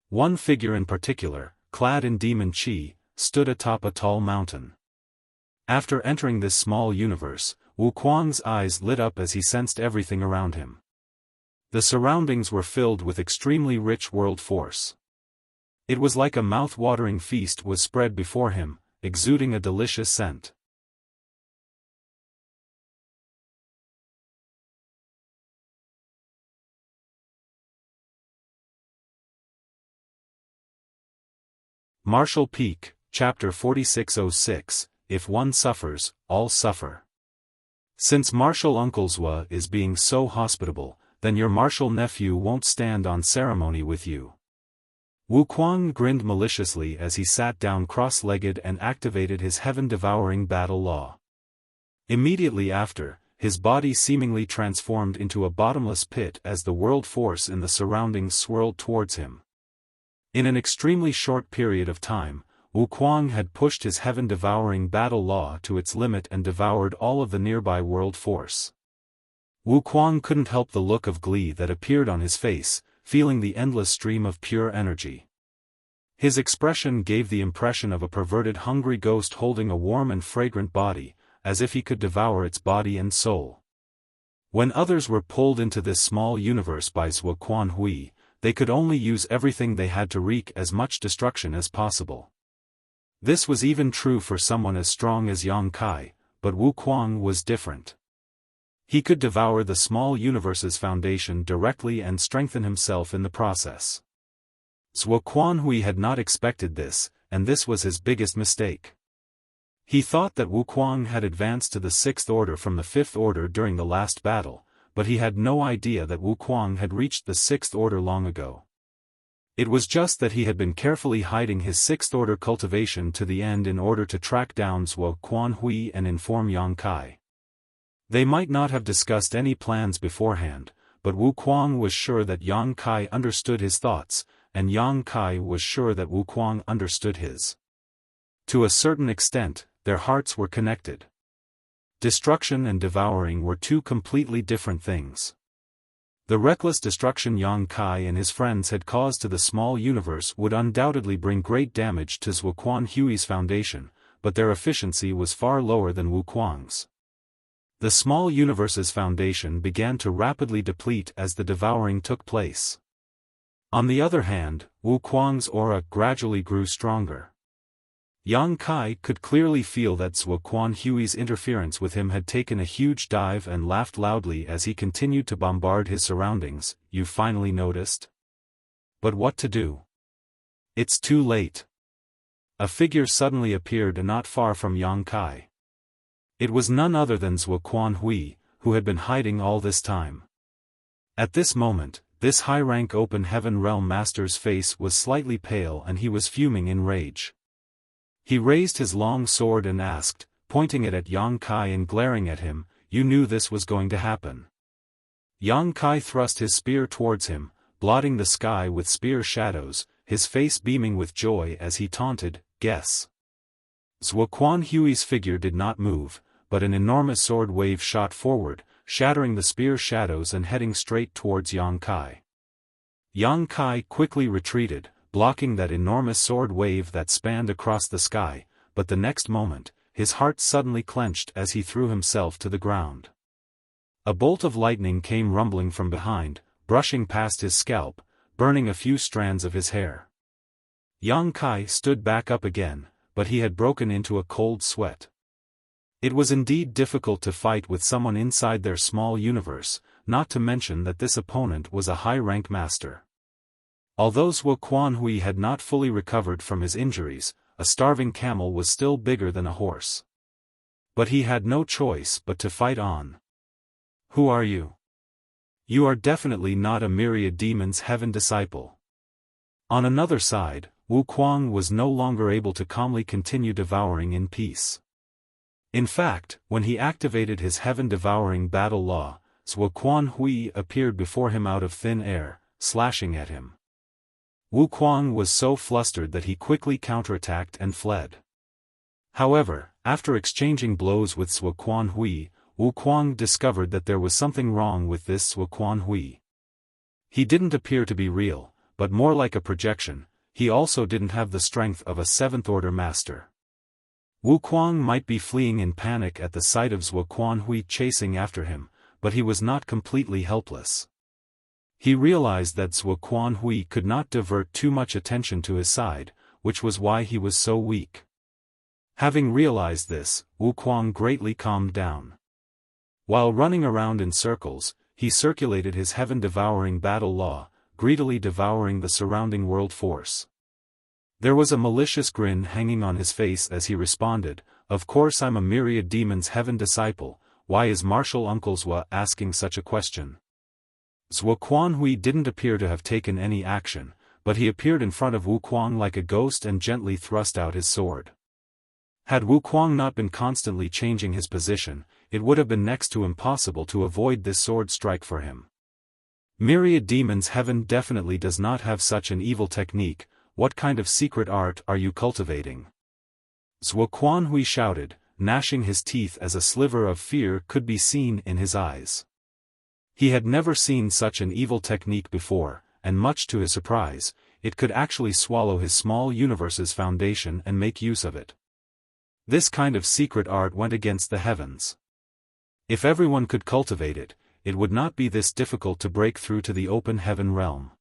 One figure in particular, clad in demon chi, stood atop a tall mountain. After entering this small universe, Wu Kuang's eyes lit up as he sensed everything around him. The surroundings were filled with extremely rich world force. It was like a mouth-watering feast was spread before him, exuding a delicious scent. Martial Peak, Chapter 4606, If one suffers, all suffer. Since Martial Uncle Zua is being so hospitable, then your martial nephew won't stand on ceremony with you. Wu Kuang grinned maliciously as he sat down cross-legged and activated his heaven-devouring battle law. Immediately after, his body seemingly transformed into a bottomless pit as the world force in the surroundings swirled towards him. In an extremely short period of time, Wu Kuang had pushed his heaven-devouring battle law to its limit and devoured all of the nearby world force. Wu Kuang couldn't help the look of glee that appeared on his face, feeling the endless stream of pure energy. His expression gave the impression of a perverted hungry ghost holding a warm and fragrant body, as if he could devour its body and soul. When others were pulled into this small universe by Zuoquan Hui, they could only use everything they had to wreak as much destruction as possible. This was even true for someone as strong as Yang Kai, but Wu Kuang was different. He could devour the small universe's foundation directly and strengthen himself in the process. Zuoquan Hui had not expected this, and this was his biggest mistake. He thought that Wu Kuang had advanced to the Sixth Order from the Fifth Order during the last battle, but he had no idea that Wu Kuang had reached the Sixth Order long ago. It was just that he had been carefully hiding his Sixth Order cultivation to the end in order to track down Zuoquan Hui and inform Yang Kai. They might not have discussed any plans beforehand, but Wu Kuang was sure that Yang Kai understood his thoughts, and Yang Kai was sure that Wu Kuang understood his. To a certain extent, their hearts were connected. Destruction and devouring were two completely different things. The reckless destruction Yang Kai and his friends had caused to the small universe would undoubtedly bring great damage to Zhuo Hui's foundation, but their efficiency was far lower than Wu Kuang's. The small universe's foundation began to rapidly deplete as the devouring took place. On the other hand, Wu Kuang's aura gradually grew stronger. Yang Kai could clearly feel that Zhuo Hui's interference with him had taken a huge dive and laughed loudly as he continued to bombard his surroundings. "You finally noticed? But what to do? It's too late." A figure suddenly appeared not far from Yang Kai. It was none other than Zhuo Hui, who had been hiding all this time. At this moment, this high-rank open heaven realm master's face was slightly pale and he was fuming in rage. He raised his long sword and asked, pointing it at Yang Kai and glaring at him, "You knew this was going to happen." Yang Kai thrust his spear towards him, blotting the sky with spear shadows, his face beaming with joy as he taunted, "Guess." Zhuo Hui's figure did not move, but an enormous sword wave shot forward, shattering the spear shadows and heading straight towards Yang Kai. Yang Kai quickly retreated, blocking that enormous sword wave that spanned across the sky, but the next moment, his heart suddenly clenched as he threw himself to the ground. A bolt of lightning came rumbling from behind, brushing past his scalp, burning a few strands of his hair. Yang Kai stood back up again, but he had broken into a cold sweat. It was indeed difficult to fight with someone inside their small universe, not to mention that this opponent was a high-rank master. Although Zhuo Hui had not fully recovered from his injuries, a starving camel was still bigger than a horse. But he had no choice but to fight on. "Who are you? You are definitely not a myriad demon's heaven disciple." On another side, Wu Kuang was no longer able to calmly continue devouring in peace. In fact, when he activated his heaven-devouring battle law, Zhuo Hui appeared before him out of thin air, slashing at him. Wu Kuang was so flustered that he quickly counterattacked and fled. However, after exchanging blows with Zhuo Hui, Wu Kuang discovered that there was something wrong with this Zhuo Hui. He didn't appear to be real, but more like a projection. He also didn't have the strength of a seventh-order master. Wu Kuang might be fleeing in panic at the sight of Zhuo Hui chasing after him, but he was not completely helpless. He realized that Zhuo Hui could not divert too much attention to his side, which was why he was so weak. Having realized this, Wu Kuang greatly calmed down. While running around in circles, he circulated his heaven-devouring battle law, greedily devouring the surrounding world force. There was a malicious grin hanging on his face as he responded, "Of course I'm a myriad demon's heaven disciple, why is Martial Uncle Zhua asking such a question?" Zhuo Hui didn't appear to have taken any action, but he appeared in front of Wu Kuang like a ghost and gently thrust out his sword. Had Wu Kuang not been constantly changing his position, it would have been next to impossible to avoid this sword strike for him. Myriad Demon's Heaven definitely does not have such an evil technique. What kind of secret art are you cultivating? Zhuo Hui shouted, gnashing his teeth as a sliver of fear could be seen in his eyes. He had never seen such an evil technique before, and much to his surprise, it could actually swallow his small universe's foundation and make use of it. This kind of secret art went against the heavens. If everyone could cultivate it, it would not be this difficult to break through to the open heaven realm.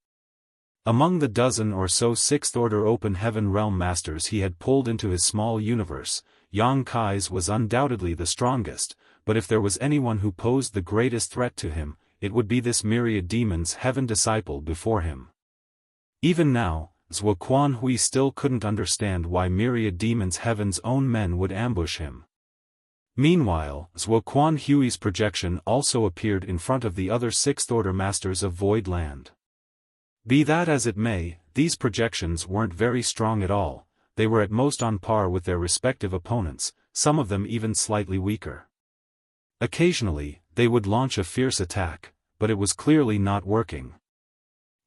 Among the dozen or so sixth-order open heaven realm masters he had pulled into his small universe, Yang Kai's was undoubtedly the strongest, but if there was anyone who posed the greatest threat to him, it would be this myriad demon's heaven disciple before him. Even now, Zhuo Hui still couldn't understand why myriad demon's heaven's own men would ambush him. Meanwhile, Zhuo Hui's projection also appeared in front of the other sixth-order masters of Void Land. Be that as it may, these projections weren't very strong at all, they were at most on par with their respective opponents, some of them even slightly weaker. Occasionally, they would launch a fierce attack, but it was clearly not working.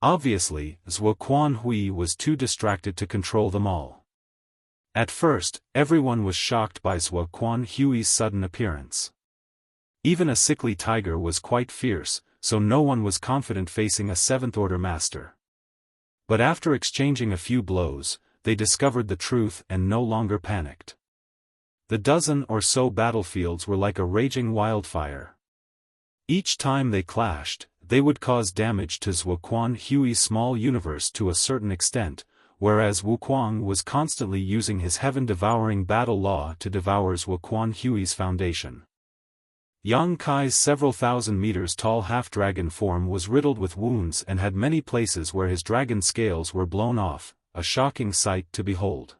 Obviously, Zhuo Quanhui was too distracted to control them all. At first, everyone was shocked by Zhuo Quanhui's sudden appearance. Even a sickly tiger was quite fierce, so no one was confident facing a seventh-order master. But after exchanging a few blows, they discovered the truth and no longer panicked. The dozen or so battlefields were like a raging wildfire. Each time they clashed, they would cause damage to Zhuo Quanhui's small universe to a certain extent, whereas Wu Kuang was constantly using his heaven-devouring battle law to devour Zhuo Quanhui's foundation. Yang Kai's several thousand meters tall half-dragon form was riddled with wounds and had many places where his dragon scales were blown off, a shocking sight to behold.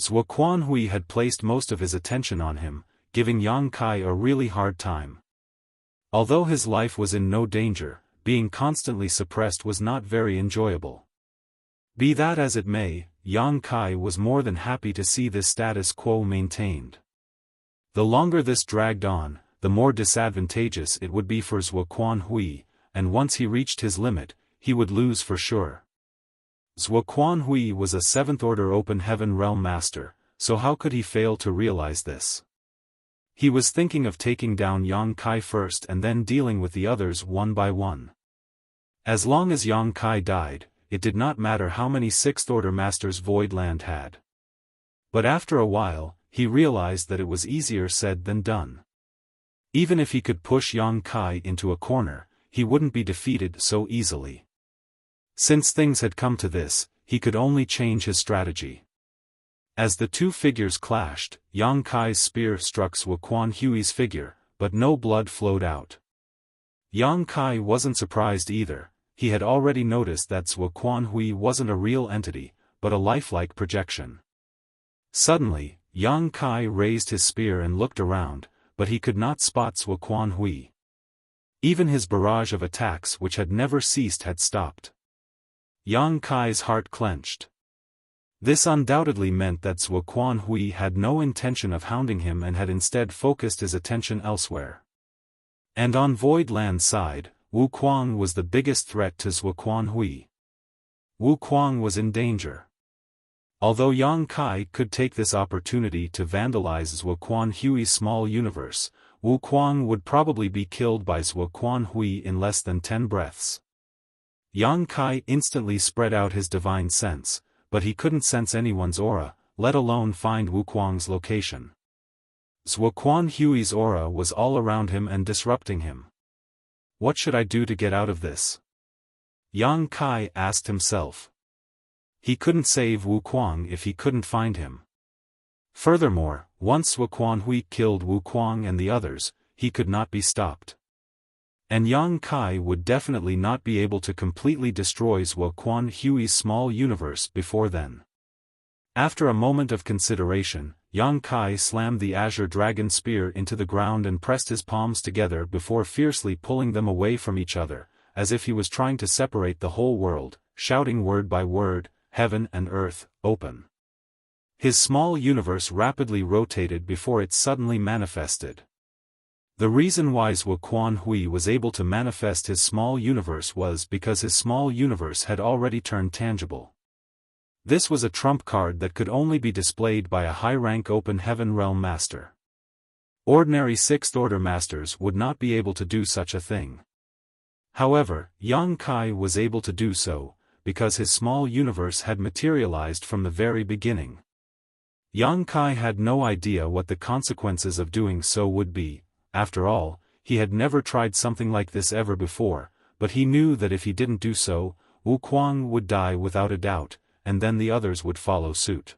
Zhuo Quanhui had placed most of his attention on him, giving Yang Kai a really hard time. Although his life was in no danger, being constantly suppressed was not very enjoyable. Be that as it may, Yang Kai was more than happy to see this status quo maintained. The longer this dragged on, the more disadvantageous it would be for Zhuo Quanhui, and once he reached his limit, he would lose for sure. Zhuo Quanhui was a seventh-order open heaven realm master, so how could he fail to realize this? He was thinking of taking down Yang Kai first and then dealing with the others one by one. As long as Yang Kai died, it did not matter how many sixth-order masters Void Land had. But after a while, he realized that it was easier said than done. Even if he could push Yang Kai into a corner, he wouldn't be defeated so easily. Since things had come to this, he could only change his strategy. As the two figures clashed, Yang Kai's spear struck Zhuo Quanhui's figure, but no blood flowed out. Yang Kai wasn't surprised either. He had already noticed that Zhuo Quanhui wasn't a real entity, but a lifelike projection. Suddenly, Yang Kai raised his spear and looked around, but he could not spot Zhuo Quanhui. Even his barrage of attacks which had never ceased had stopped. Yang Kai's heart clenched. This undoubtedly meant that Zhuo Quanhui had no intention of hounding him and had instead focused his attention elsewhere. And on Void Land's side, Wu Kuang was the biggest threat to Zhuo Quanhui. Wu Kuang was in danger. Although Yang Kai could take this opportunity to vandalize Zhuo Quanhui's small universe, Wu Kuang would probably be killed by Zhuo Quanhui in less than 10 breaths. Yang Kai instantly spread out his divine sense, but he couldn't sense anyone's aura, let alone find Wu Kuang's location. Zhuo Quanhui's aura was all around him and disrupting him. What should I do to get out of this? Yang Kai asked himself. He couldn't save Wu Kuang if he couldn't find him. Furthermore, once Zhuo Quanhui killed Wu Kuang and the others, he could not be stopped. And Yang Kai would definitely not be able to completely destroy Zhuo Quanhui's small universe before then. After a moment of consideration, Yang Kai slammed the Azure Dragon Spear into the ground and pressed his palms together before fiercely pulling them away from each other, as if he was trying to separate the whole world, shouting word by word, "Heaven and earth, open." His small universe rapidly rotated before it suddenly manifested. The reason why Zhuo Quanhui was able to manifest his small universe was because his small universe had already turned tangible. This was a trump card that could only be displayed by a high-rank open heaven realm master. Ordinary sixth-order masters would not be able to do such a thing. However, Yang Kai was able to do so, because his small universe had materialized from the very beginning. Yang Kai had no idea what the consequences of doing so would be. After all, he had never tried something like this ever before, but he knew that if he didn't do so, Wu Kuang would die without a doubt, and then the others would follow suit.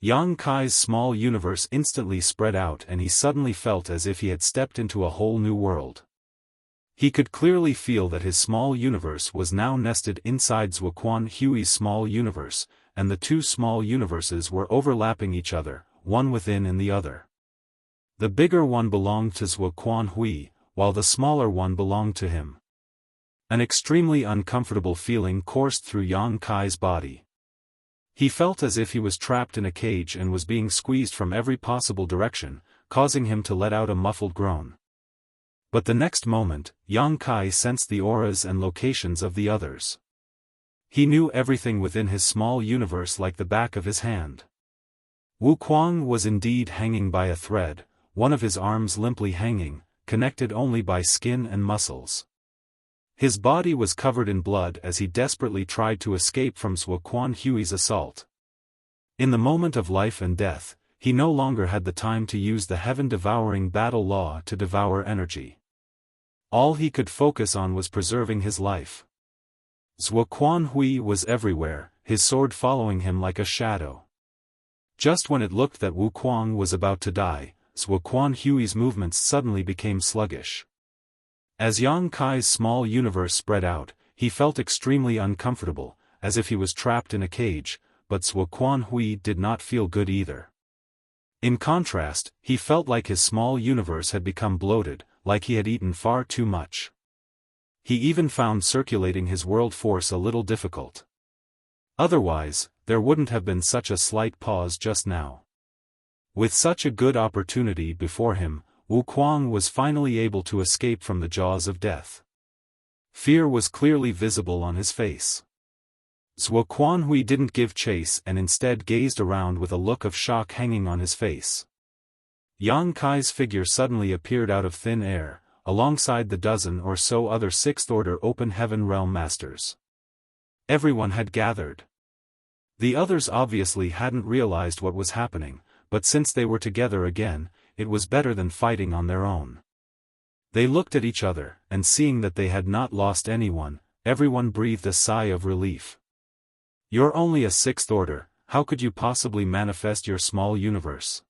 Yang Kai's small universe instantly spread out and he suddenly felt as if he had stepped into a whole new world. He could clearly feel that his small universe was now nested inside Zhuo Quanhui's small universe, and the two small universes were overlapping each other, one within and the other. The bigger one belonged to Zhuo Quanhui, while the smaller one belonged to him. An extremely uncomfortable feeling coursed through Yang Kai's body. He felt as if he was trapped in a cage and was being squeezed from every possible direction, causing him to let out a muffled groan. But the next moment, Yang Kai sensed the auras and locations of the others. He knew everything within his small universe like the back of his hand. Wu Kuang was indeed hanging by a thread, one of his arms limply hanging, connected only by skin and muscles. His body was covered in blood as he desperately tried to escape from Zhuo Quanhui's assault. In the moment of life and death, he no longer had the time to use the heaven-devouring battle law to devour energy. All he could focus on was preserving his life. Zhuo Quanhui was everywhere, his sword following him like a shadow. Just when it looked that Wu Kuang was about to die, Zhuo Quanhui's movements suddenly became sluggish. As Yang Kai's small universe spread out, he felt extremely uncomfortable, as if he was trapped in a cage, but Zhuo Quanhui did not feel good either. In contrast, he felt like his small universe had become bloated, like he had eaten far too much. He even found circulating his world force a little difficult. Otherwise, there wouldn't have been such a slight pause just now. With such a good opportunity before him, Wu Kuang was finally able to escape from the jaws of death. Fear was clearly visible on his face. Zhuo Quanhui didn't give chase and instead gazed around with a look of shock hanging on his face. Yang Kai's figure suddenly appeared out of thin air, alongside the dozen or so other sixth-order open heaven realm masters. Everyone had gathered. The others obviously hadn't realized what was happening, but since they were together again, it was better than fighting on their own. They looked at each other, and seeing that they had not lost anyone, everyone breathed a sigh of relief. "You're only a sixth order, how could you possibly manifest your small universe?"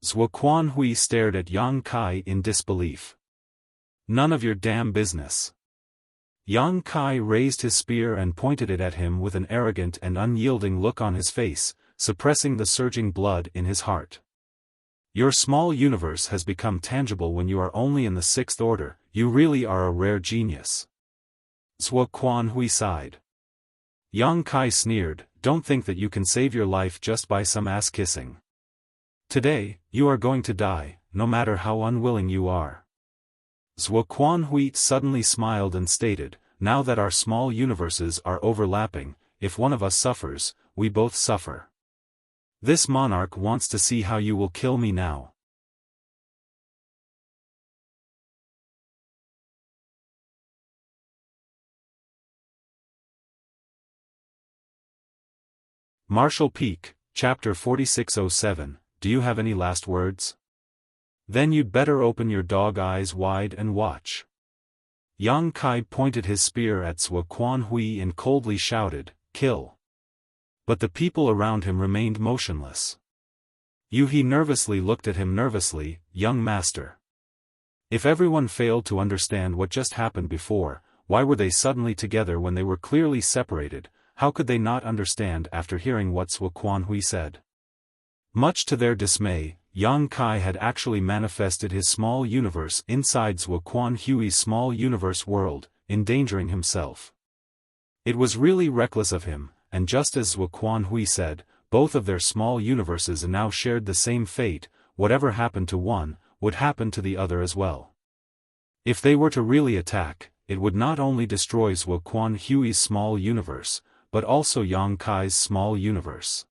Zhuo Quanhui stared at Yang Kai in disbelief. "None of your damn business." Yang Kai raised his spear and pointed it at him with an arrogant and unyielding look on his face, suppressing the surging blood in his heart. "Your small universe has become tangible when you are only in the sixth order, you really are a rare genius." Zhuo Quanhui sighed. Yang Kai sneered, "Don't think that you can save your life just by some ass-kissing. Today, you are going to die, no matter how unwilling you are." Zhuo Quanhui suddenly smiled and stated, "Now that our small universes are overlapping, if one of us suffers, we both suffer. This monarch wants to see how you will kill me now." Martial Peak, Chapter 4607, Do you have any last words? Then you'd better open your dog eyes wide and watch. Yang Kai pointed his spear at Zhuo Quanhui and coldly shouted, "Kill." But the people around him remained motionless. He nervously looked at him nervously, "Young master. If everyone failed to understand what just happened before, why were they suddenly together when they were clearly separated? How could they not understand after hearing what Zhuo Quanhui said?" Much to their dismay, Yang Kai had actually manifested his small universe inside Zhuo Quanhui's small universe world, endangering himself. It was really reckless of him, and just as Zhuo Quanhui said, both of their small universes now shared the same fate. Whatever happened to one, would happen to the other as well. If they were to really attack, it would not only destroy Zhuo Quanhui's small universe, but also Yang Kai's small universe.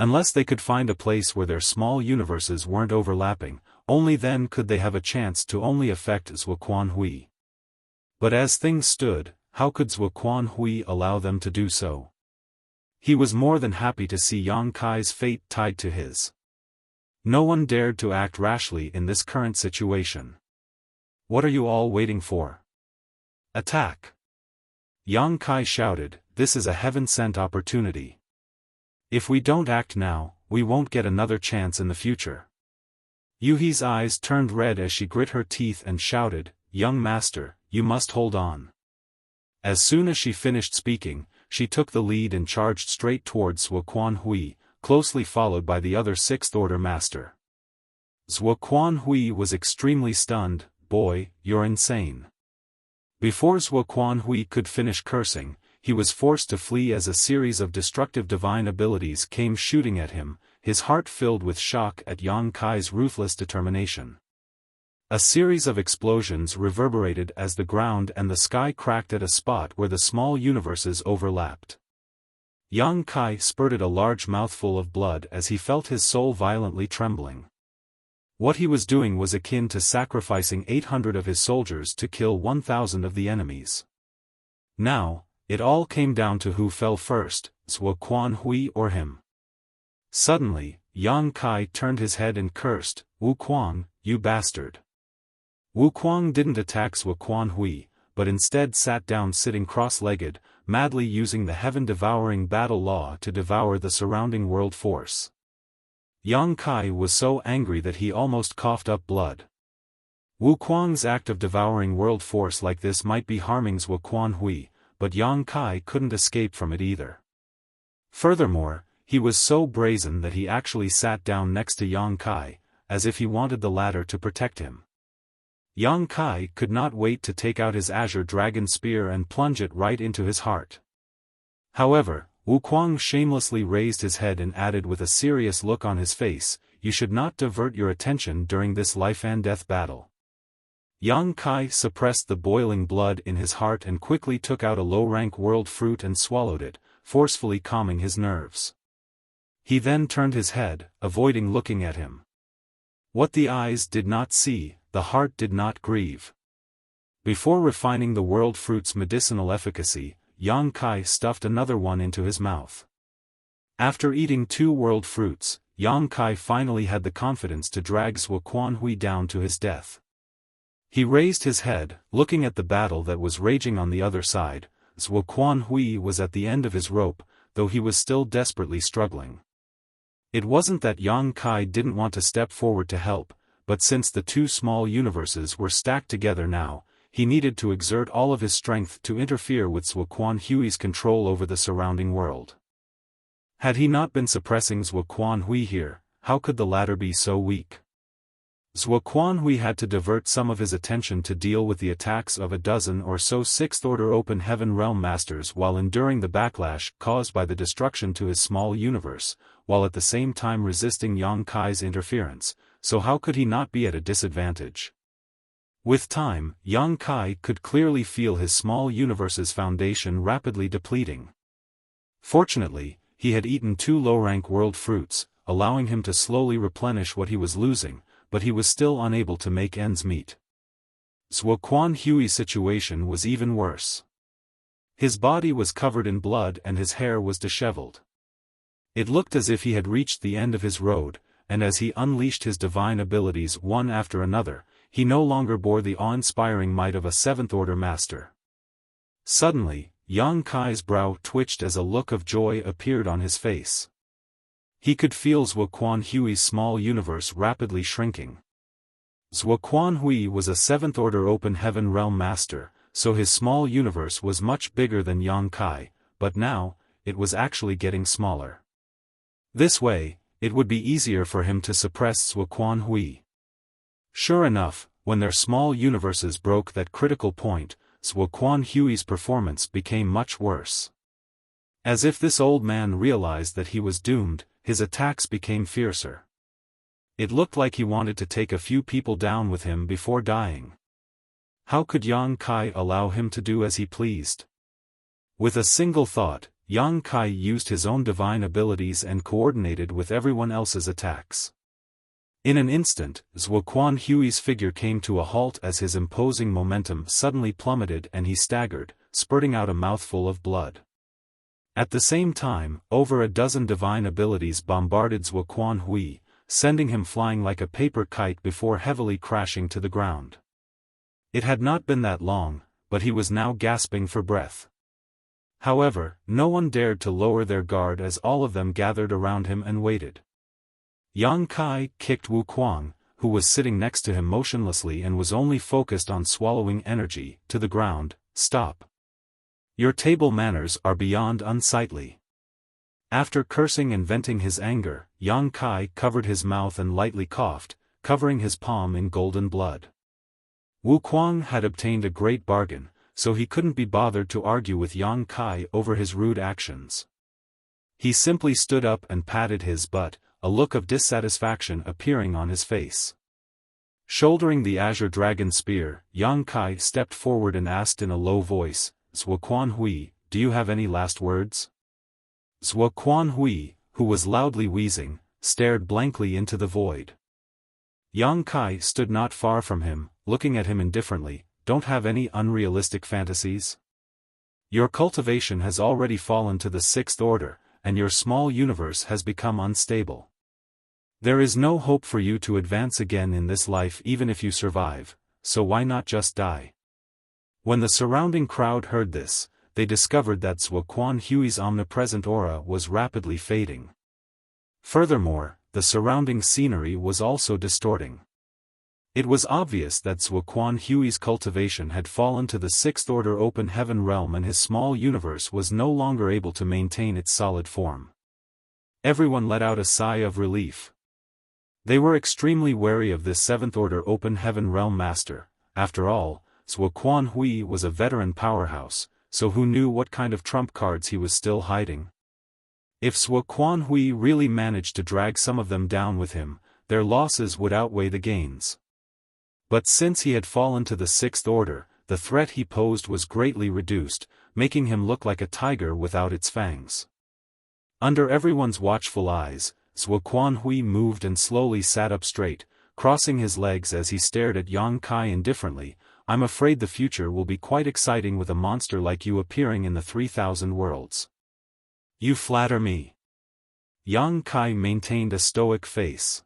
Unless they could find a place where their small universes weren't overlapping, only then could they have a chance to only affect Zhuo Quanhui. But as things stood, how could Zhuo Quanhui allow them to do so? He was more than happy to see Yang Kai's fate tied to his. No one dared to act rashly in this current situation. "What are you all waiting for? Attack!" Yang Kai shouted, "This is a heaven-sent opportunity. If we don't act now, we won't get another chance in the future." Yuhi's eyes turned red as she grit her teeth and shouted, "Young master, you must hold on." As soon as she finished speaking, she took the lead and charged straight towards Zhuo Quanhui, closely followed by the other sixth-order master. Zhuo Quanhui was extremely stunned. "Boy, you're insane." Before Zhuo Quanhui could finish cursing, he was forced to flee as a series of destructive divine abilities came shooting at him, his heart filled with shock at Yang Kai's ruthless determination. A series of explosions reverberated as the ground and the sky cracked at a spot where the small universes overlapped. Yang Kai spurted a large mouthful of blood as he felt his soul violently trembling. What he was doing was akin to sacrificing 800 of his soldiers to kill 1,000 of the enemies. Now, it all came down to who fell first, Zuoquan Hui or him. Suddenly, Yang Kai turned his head and cursed, "Wu Kuang, you bastard." Wu Kuang didn't attack Zuoquan Hui, but instead sat down sitting cross-legged, madly using the heaven-devouring battle law to devour the surrounding world force. Yang Kai was so angry that he almost coughed up blood. Wu Kuang's act of devouring world force like this might be harming Zuoquan Hui, but Yang Kai couldn't escape from it either. Furthermore, he was so brazen that he actually sat down next to Yang Kai, as if he wanted the latter to protect him. Yang Kai could not wait to take out his azure dragon spear and plunge it right into his heart. However, Wu Kuang shamelessly raised his head and added with a serious look on his face, "You should not divert your attention during this life-and-death battle." Yang Kai suppressed the boiling blood in his heart and quickly took out a low-rank world fruit and swallowed it, forcefully calming his nerves. He then turned his head, avoiding looking at him. What the eyes did not see, the heart did not grieve. Before refining the world fruit's medicinal efficacy, Yang Kai stuffed another one into his mouth. After eating 2 world fruits, Yang Kai finally had the confidence to drag Zuoquan Hui down to his death. He raised his head, looking at the battle that was raging on the other side. Zuoquan Hui was at the end of his rope, though he was still desperately struggling. It wasn't that Yang Kai didn't want to step forward to help, but since the 2 small universes were stacked together now, he needed to exert all of his strength to interfere with Zuoquan Hui's control over the surrounding world. Had he not been suppressing Zuoquan Hui here, how could the latter be so weak? Zuoquan Hui had to divert some of his attention to deal with the attacks of a dozen or so 6th-order open heaven realm masters while enduring the backlash caused by the destruction to his small universe, while at the same time resisting Yang Kai's interference, so how could he not be at a disadvantage? With time, Yang Kai could clearly feel his small universe's foundation rapidly depleting. Fortunately, he had eaten 2 low-rank world fruits, allowing him to slowly replenish what he was losing, but he was still unable to make ends meet. Zuoquan Hui's situation was even worse. His body was covered in blood and his hair was disheveled. It looked as if he had reached the end of his road, and as he unleashed his divine abilities one after another, he no longer bore the awe-inspiring might of a 7th-order master. Suddenly, Yang Kai's brow twitched as a look of joy appeared on his face. He could feel Zuoquan Hui's small universe rapidly shrinking. Zuoquan Hui was a 7th-order open heaven realm master, so his small universe was much bigger than Yang Kai, but now, it was actually getting smaller. This way, it would be easier for him to suppress Zuoquan Hui. Sure enough, when their small universes broke that critical point, Zuoquan Hui's performance became much worse. As if this old man realized that he was doomed, his attacks became fiercer. It looked like he wanted to take a few people down with him before dying. How could Yang Kai allow him to do as he pleased? With a single thought, Yang Kai used his own divine abilities and coordinated with everyone else's attacks. In an instant, Zuoquan Hui's figure came to a halt as his imposing momentum suddenly plummeted and he staggered, spurting out a mouthful of blood. At the same time, over a dozen divine abilities bombarded Zuoquan Hui, sending him flying like a paper kite before heavily crashing to the ground. It had not been that long, but he was now gasping for breath. However, no one dared to lower their guard as all of them gathered around him and waited. Yang Kai kicked Wu Kuang, who was sitting next to him motionlessly and was only focused on swallowing energy, to the ground. "Stop. Your table manners are beyond unsightly." After cursing and venting his anger, Yang Kai covered his mouth and lightly coughed, covering his palm in golden blood. Wu Kuang had obtained a great bargain, so he couldn't be bothered to argue with Yang Kai over his rude actions. He simply stood up and patted his butt, a look of dissatisfaction appearing on his face. Shouldering the azure dragon spear, Yang Kai stepped forward and asked in a low voice, "Zhuo Quan Hui, do you have any last words?" Zhuo Quan Hui, who was loudly wheezing, stared blankly into the void. Yang Kai stood not far from him, looking at him indifferently. "Don't have any unrealistic fantasies? Your cultivation has already fallen to the sixth order, and your small universe has become unstable. There is no hope for you to advance again in this life even if you survive, so why not just die?" When the surrounding crowd heard this, they discovered that Zhuo Quan Hui's omnipresent aura was rapidly fading. Furthermore, the surrounding scenery was also distorting. It was obvious that Zhuo Quan Hui's cultivation had fallen to the sixth order open heaven realm and his small universe was no longer able to maintain its solid form. Everyone let out a sigh of relief. They were extremely wary of this seventh order open heaven realm master. After all, Zhuo Quan Hui was a veteran powerhouse, so who knew what kind of trump cards he was still hiding? If Zhuo Quan Hui really managed to drag some of them down with him, their losses would outweigh the gains. But since he had fallen to the sixth order, the threat he posed was greatly reduced, making him look like a tiger without its fangs. Under everyone's watchful eyes, Zhuo Quan Hui moved and slowly sat up straight, crossing his legs as he stared at Yang Kai indifferently. "I'm afraid the future will be quite exciting with a monster like you appearing in the 3,000 worlds. You flatter me." Yang Kai maintained a stoic face.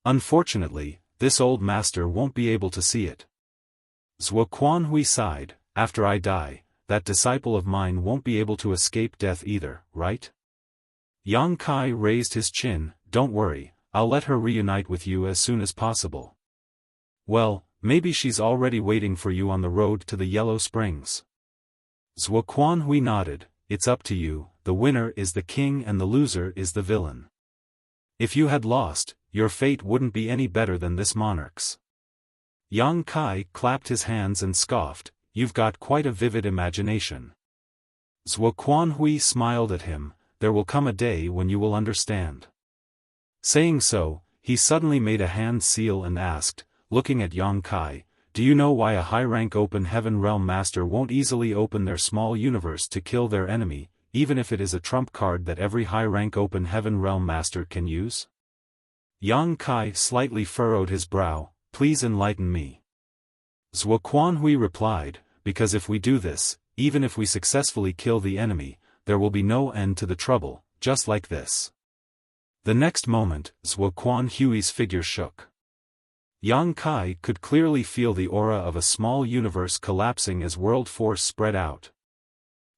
"Unfortunately, this old master won't be able to see it." Zhuo Quan Hui sighed, "After I die, that disciple of mine won't be able to escape death either, right?" Yang Kai raised his chin, "Don't worry, I'll let her reunite with you as soon as possible." "Well, maybe she's already waiting for you on the road to the Yellow Springs." Zhuo Quan Hui nodded, "It's up to you, the winner is the king and the loser is the villain. If you had lost, your fate wouldn't be any better than this monarch's." Yang Kai clapped his hands and scoffed, "You've got quite a vivid imagination." Zhuo Quan Hui smiled at him, "There will come a day when you will understand." Saying so, he suddenly made a hand seal and asked, looking at Yang Kai, "Do you know why a high-rank open heaven realm master won't easily open their small universe to kill their enemy, even if it is a trump card that every high-rank open heaven realm master can use?" Yang Kai slightly furrowed his brow, "Please enlighten me." Zhuo Quan Hui replied, "Because if we do this, even if we successfully kill the enemy, there will be no end to the trouble, just like this." The next moment, Zhuo Quan Hui's figure shook. Yang Kai could clearly feel the aura of a small universe collapsing as world force spread out.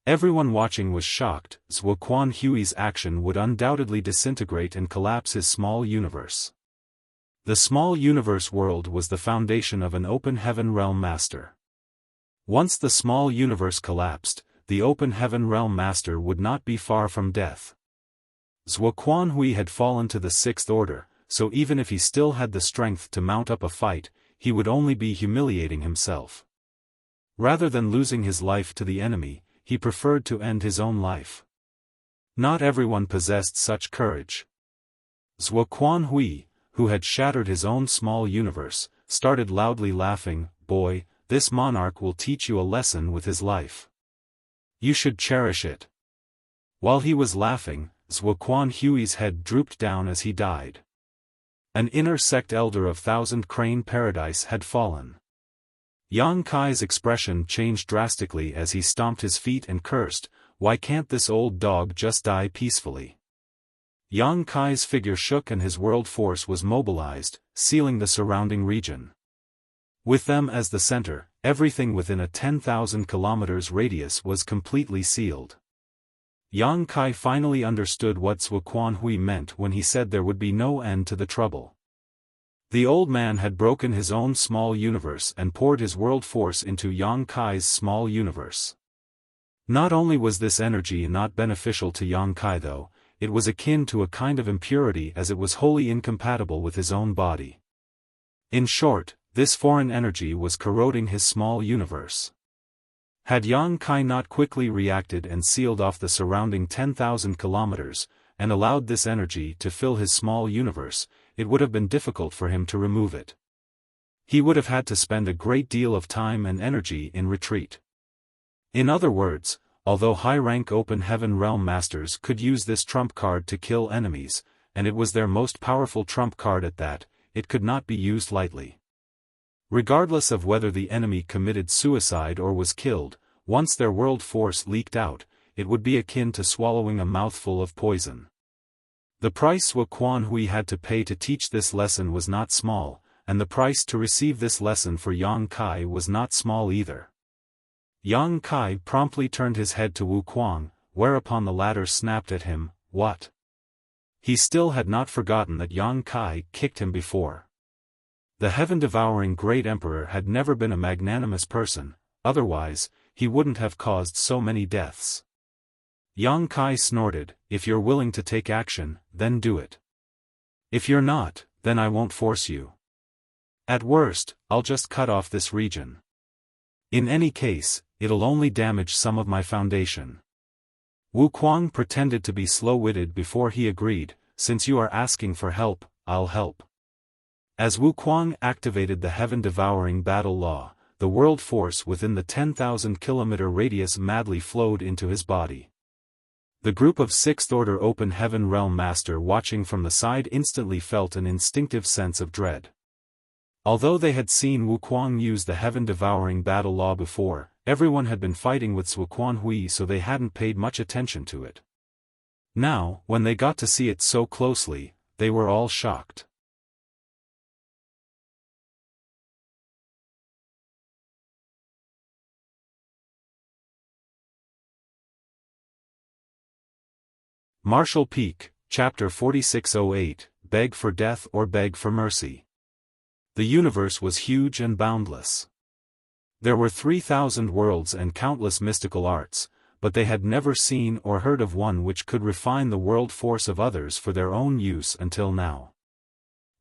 Everyone watching was shocked. Zhuo Quan Hui's action would undoubtedly disintegrate and collapse his small universe. The small universe world was the foundation of an open heaven realm master. Once the small universe collapsed, the open heaven realm master would not be far from death. Zhuo Quan Hui had fallen to the sixth order, so even if he still had the strength to mount up a fight, he would only be humiliating himself. Rather than losing his life to the enemy, he preferred to end his own life. Not everyone possessed such courage. Zhuo Quan Hui, who had shattered his own small universe, started loudly laughing, "Boy, this monarch will teach you a lesson with his life. You should cherish it." While he was laughing, Zhuo Quan Hui's head drooped down as he died. An inner sect elder of Thousand Crane Paradise had fallen. Yang Kai's expression changed drastically as he stomped his feet and cursed, "Why can't this old dog just die peacefully?" Yang Kai's figure shook and his world force was mobilized, sealing the surrounding region. With them as the center, everything within a 10,000 kilometers radius was completely sealed. Yang Kai finally understood what Zhuo Quan Hui meant when he said there would be no end to the trouble. The old man had broken his own small universe and poured his world force into Yang Kai's small universe. Not only was this energy not beneficial to Yang Kai though, it was akin to a kind of impurity as it was wholly incompatible with his own body. In short, this foreign energy was corroding his small universe. Had Yang Kai not quickly reacted and sealed off the surrounding 10,000 kilometers, and allowed this energy to fill his small universe, it would have been difficult for him to remove it. He would have had to spend a great deal of time and energy in retreat. In other words, although high-rank open heaven realm masters could use this trump card to kill enemies, and it was their most powerful trump card at that, it could not be used lightly. Regardless of whether the enemy committed suicide or was killed, once their world force leaked out, it would be akin to swallowing a mouthful of poison. The price Wuquan Hui had to pay to teach this lesson was not small, and the price to receive this lesson for Yang Kai was not small either. Yang Kai promptly turned his head to Wuquan, whereupon the latter snapped at him, "What?" He still had not forgotten that Yang Kai kicked him before. The heaven-devouring great emperor had never been a magnanimous person, otherwise, he wouldn't have caused so many deaths. Yang Kai snorted, "If you're willing to take action, then do it. If you're not, then I won't force you. At worst, I'll just cut off this region. In any case, it'll only damage some of my foundation." Wuquan pretended to be slow-witted before he agreed, "Since you are asking for help, I'll help." As Wuquan activated the heaven-devouring battle law, the world force within the 10,000-kilometer radius madly flowed into his body. The group of Sixth-Order Open Heaven Realm Master watching from the side instantly felt an instinctive sense of dread. Although they had seen Wuquan use the heaven-devouring battle law before, everyone had been fighting with Wuquan Hui, so they hadn't paid much attention to it. Now, when they got to see it so closely, they were all shocked. Martial Peak, Chapter 4608, Beg for Death or Beg for Mercy. The universe was huge and boundless. There were 3,000 worlds and countless mystical arts, but they had never seen or heard of one which could refine the world force of others for their own use until now.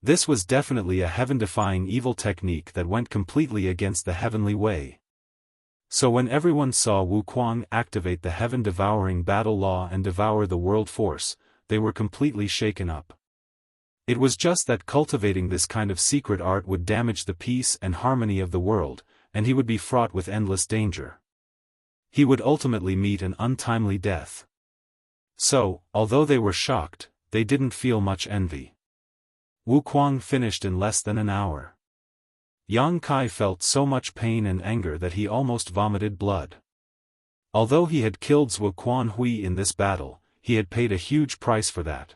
This was definitely a heaven-defying evil technique that went completely against the heavenly way. So when everyone saw Wuquan activate the heaven-devouring battle law and devour the world force, they were completely shaken up. It was just that cultivating this kind of secret art would damage the peace and harmony of the world, and he would be fraught with endless danger. He would ultimately meet an untimely death. So, although they were shocked, they didn't feel much envy. Wuquan finished in less than an hour. Yang Kai felt so much pain and anger that he almost vomited blood. Although he had killed Wuquan Hui in this battle, he had paid a huge price for that.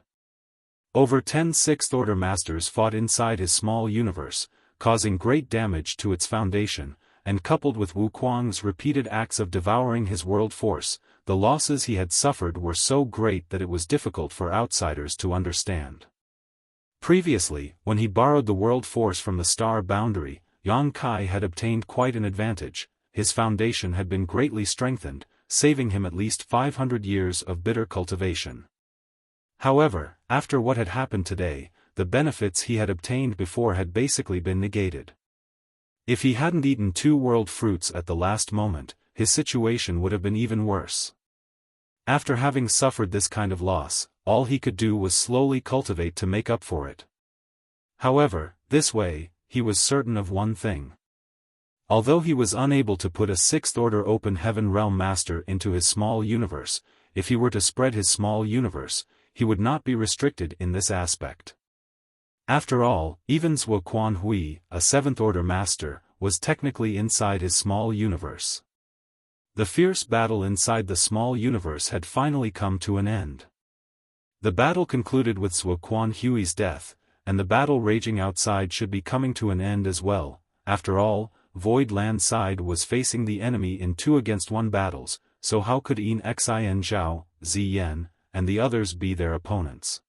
Over 10 Sixth-Order Masters fought inside his small universe, causing great damage to its foundation, and coupled with Wuquan's repeated acts of devouring his world force, the losses he had suffered were so great that it was difficult for outsiders to understand. Previously, when he borrowed the world force from the star boundary, Yang Kai had obtained quite an advantage. His foundation had been greatly strengthened, saving him at least 500 years of bitter cultivation. However, after what had happened today, the benefits he had obtained before had basically been negated. If he hadn't eaten 2 world fruits at the last moment, his situation would have been even worse. After having suffered this kind of loss, all he could do was slowly cultivate to make up for it. However, this way, he was certain of one thing. Although he was unable to put a Sixth-Order Open Heaven Realm Master into his small universe, if he were to spread his small universe, he would not be restricted in this aspect. After all, even Wuquan Hui, a Seventh-Order Master, was technically inside his small universe. The fierce battle inside the small universe had finally come to an end. The battle concluded with Wuquan Hui's death, and the battle raging outside should be coming to an end as well. After all, Void Land side was facing the enemy in 2-against-1 battles, so how could Yin Xin Zhao, Ziyan, and the others be their opponents?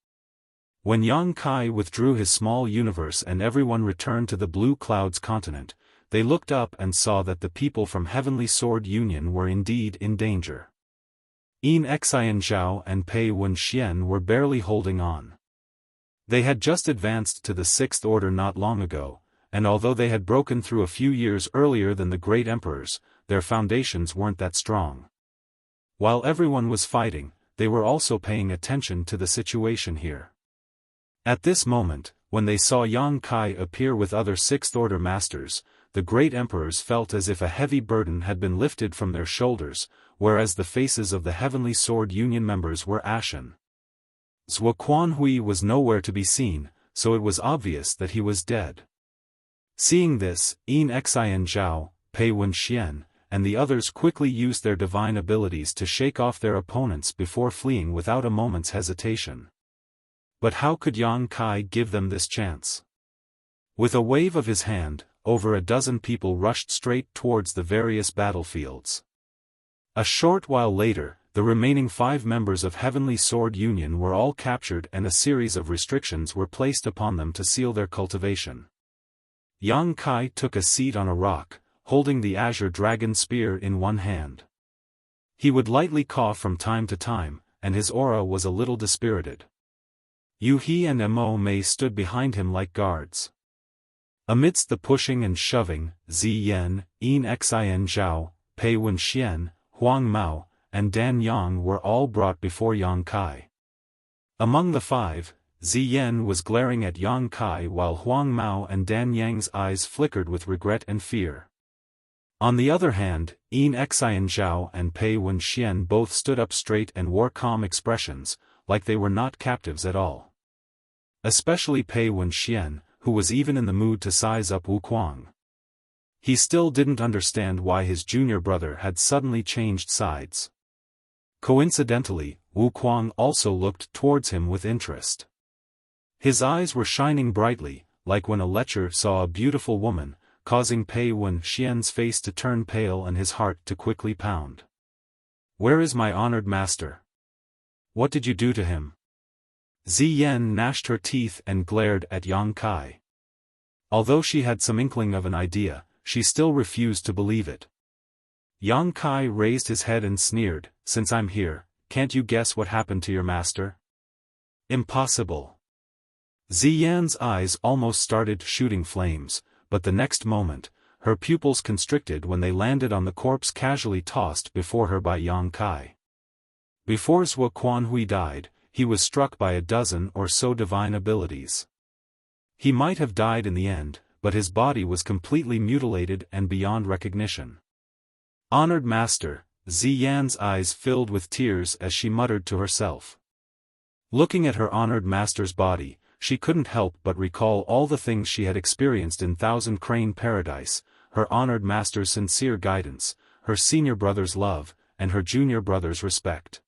When Yang Kai withdrew his small universe and everyone returned to the Blue Clouds continent, they looked up and saw that the people from Heavenly Sword Union were indeed in danger. Yin Xin Zhao and Pei Wenxian were barely holding on. They had just advanced to the Sixth Order not long ago, and although they had broken through a few years earlier than the great emperors, their foundations weren't that strong. While everyone was fighting, they were also paying attention to the situation here. At this moment, When they saw Yang Kai appear with other sixth-order masters, the great emperors felt as if a heavy burden had been lifted from their shoulders, whereas the faces of the Heavenly Sword Union members were ashen. Zhuo Quanhui was nowhere to be seen, so it was obvious that he was dead. Seeing this, Yin Xian Zhao, Pei Wenxian, and the others quickly used their divine abilities to shake off their opponents before fleeing without a moment's hesitation. But how could Yang Kai give them this chance? With a wave of his hand, over a dozen people rushed straight towards the various battlefields. A short while later, the remaining 5 members of Heavenly Sword Union were all captured and a series of restrictions were placed upon them to seal their cultivation. Yang Kai took a seat on a rock, holding the azure dragon spear in one hand. He would lightly cough from time to time, and his aura was a little dispirited. Yu He and Mo Mei stood behind him like guards. Amidst the pushing and shoving, Zi Yan, Yin Xian Zhao, Pei Wenxian, Huang Mao, and Dan Yang were all brought before Yang Kai. Among the 5, Zi Yan was glaring at Yang Kai while Huang Mao and Dan Yang's eyes flickered with regret and fear. On the other hand, Yin Xian Zhao and Pei Wenxian both stood up straight and wore calm expressions, like they were not captives at all. Especially Pei Wenxian, who was even in the mood to size up Wu Kuang. He still didn't understand why his junior brother had suddenly changed sides. Coincidentally, Wu Kuang also looked towards him with interest. His eyes were shining brightly, like when a lecher saw a beautiful woman, causing Pei Wenxian's face to turn pale and his heart to quickly pound. "Where is my honored master? What did you do to him?" Zi Yan gnashed her teeth and glared at Yang Kai. Although she had some inkling of an idea, she still refused to believe it. Yang Kai raised his head and sneered, "Since I'm here, can't you guess what happened to your master?" "Impossible." Zi Yan's eyes almost started shooting flames, but the next moment, her pupils constricted when they landed on the corpse casually tossed before her by Yang Kai. Before Zhuo Quanhui died, he was struck by a dozen or so divine abilities. He might have died in the end, but his body was completely mutilated and beyond recognition. "Honored master," Zi Yan's eyes filled with tears as she muttered to herself. Looking at her honored master's body, she couldn't help but recall all the things she had experienced in Thousand Crane Paradise, her honored master's sincere guidance, her senior brother's love, and her junior brother's respect.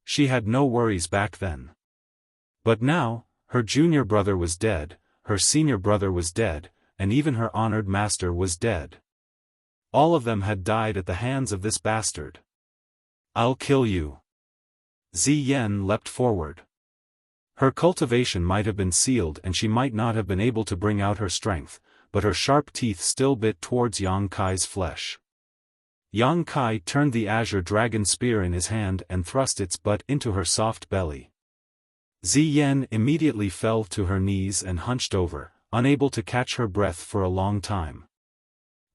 She had no worries back then. But now, her junior brother was dead, her senior brother was dead, and even her honored master was dead. All of them had died at the hands of this bastard. "I'll kill you." Zi Yan leapt forward. Her cultivation might have been sealed and she might not have been able to bring out her strength, but her sharp teeth still bit towards Yang Kai's flesh. Yang Kai turned the azure dragon spear in his hand and thrust its butt into her soft belly. Zi Yan immediately fell to her knees and hunched over, unable to catch her breath for a long time.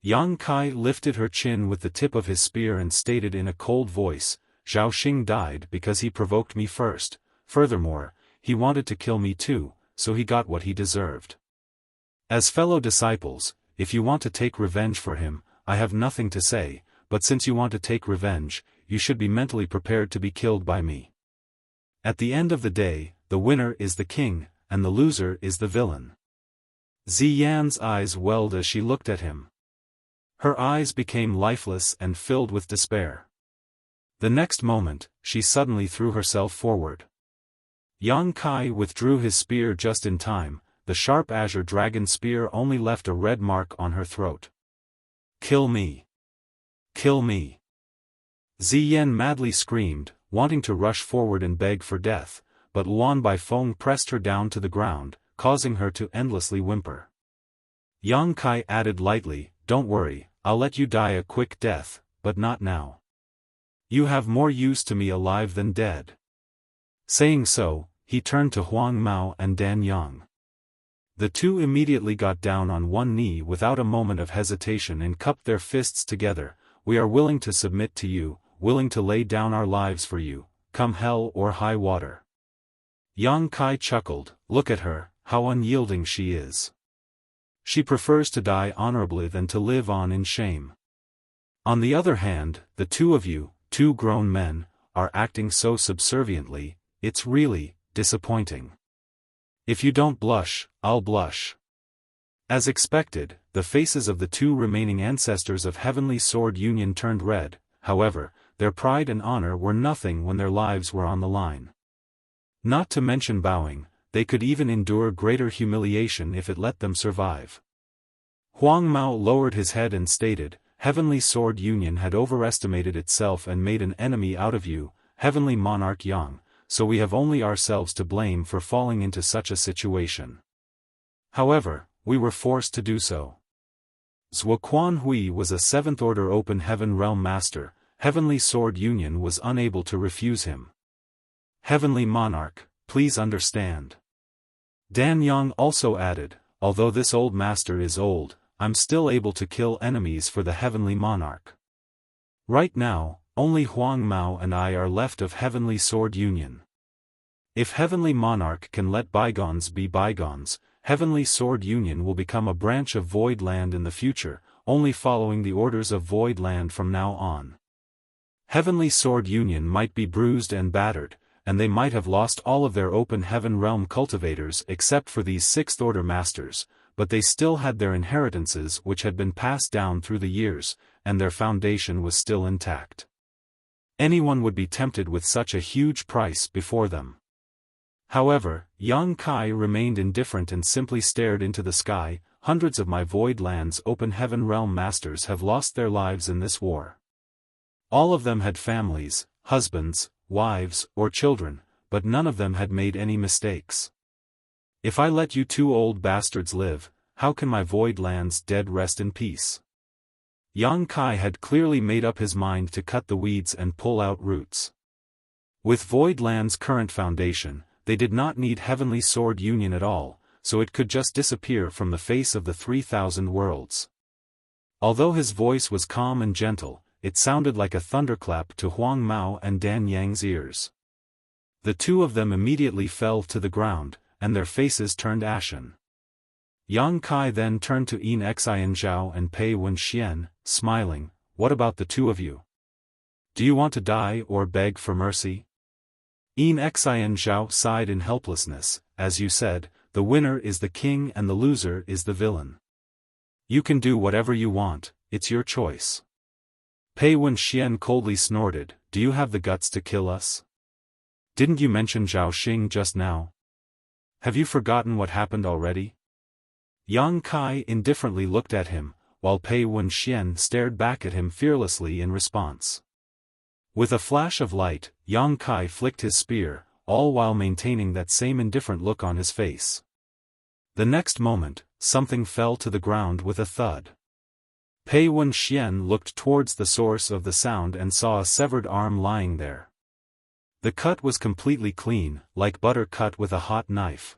Yang Kai lifted her chin with the tip of his spear and stated in a cold voice, "Zhao Xing died because he provoked me first, furthermore, he wanted to kill me too, so he got what he deserved. As fellow disciples, if you want to take revenge for him, I have nothing to say, but since you want to take revenge, you should be mentally prepared to be killed by me. At the end of the day, the winner is the king, and the loser is the villain." Zi Yan's eyes welled as she looked at him. Her eyes became lifeless and filled with despair. The next moment, she suddenly threw herself forward. Yang Kai withdrew his spear just in time, the sharp azure dragon spear only left a red mark on her throat. "Kill me! Kill me!" Zi Yan madly screamed, wanting to rush forward and beg for death, but Luan Baifeng pressed her down to the ground, causing her to endlessly whimper. Yang Kai added lightly, "Don't worry, I'll let you die a quick death, but not now. You have more use to me alive than dead." Saying so, he turned to Huang Mao and Dan Yang. The two immediately got down on one knee without a moment of hesitation and cupped their fists together. "We are willing to submit to you, willing to lay down our lives for you, come hell or high water." Yang Kai chuckled, "Look at her, how unyielding she is. She prefers to die honorably than to live on in shame. On the other hand, the two of you, two grown men, are acting so subserviently, it's really disappointing. If you don't blush, I'll blush. As expected, the faces of the two remaining ancestors of Heavenly Sword Union turned red. However, their pride and honor were nothing when their lives were on the line. Not to mention bowing, they could even endure greater humiliation if it let them survive. Huang Mao lowered his head and stated, Heavenly Sword Union had overestimated itself and made an enemy out of you, Heavenly Monarch Yang, so we have only ourselves to blame for falling into such a situation. However, we were forced to do so. Zhuo Quanhui was a 7th Order Open Heaven Realm Master. Heavenly Sword Union was unable to refuse him. Heavenly Monarch, please understand. Dan Yang also added, although this old master is old, I'm still able to kill enemies for the Heavenly Monarch. Right now, only Huang Mao and I are left of Heavenly Sword Union. If Heavenly Monarch can let bygones be bygones, Heavenly Sword Union will become a branch of Void Land in the future, only following the orders of Void Land from now on. Heavenly Sword Union might be bruised and battered, and they might have lost all of their Open Heaven Realm cultivators except for these 6th Order Masters, but they still had their inheritances which had been passed down through the years, and their foundation was still intact. Anyone would be tempted with such a huge price before them. However, Yang Kai remained indifferent and simply stared into the sky. Hundreds of my Void Land's Open Heaven Realm Masters have lost their lives in this war. All of them had families, husbands, wives, or children, but none of them had made any mistakes. If I let you two old bastards live, how can my Void Land's dead rest in peace? Yang Kai had clearly made up his mind to cut the weeds and pull out roots. With Void Land's current foundation, they did not need Heavenly Sword Union at all, so it could just disappear from the face of the 3,000 worlds. Although his voice was calm and gentle, it sounded like a thunderclap to Huang Mao and Dan Yang's ears. The two of them immediately fell to the ground, and their faces turned ashen. Yang Kai then turned to Yin Xian Zhao and Pei Wenxian, smiling, what about the two of you? Do you want to die or beg for mercy? Yin Xian Zhao sighed in helplessness, as you said, the winner is the king and the loser is the villain. You can do whatever you want, it's your choice. Pei Wenxian coldly snorted, do you have the guts to kill us? Didn't you mention Zhao Xing just now? Have you forgotten what happened already? Yang Kai indifferently looked at him, while Pei Wenxian stared back at him fearlessly in response. With a flash of light, Yang Kai flicked his spear, all while maintaining that same indifferent look on his face. The next moment, something fell to the ground with a thud. Pei Wenxian looked towards the source of the sound and saw a severed arm lying there. The cut was completely clean, like butter cut with a hot knife.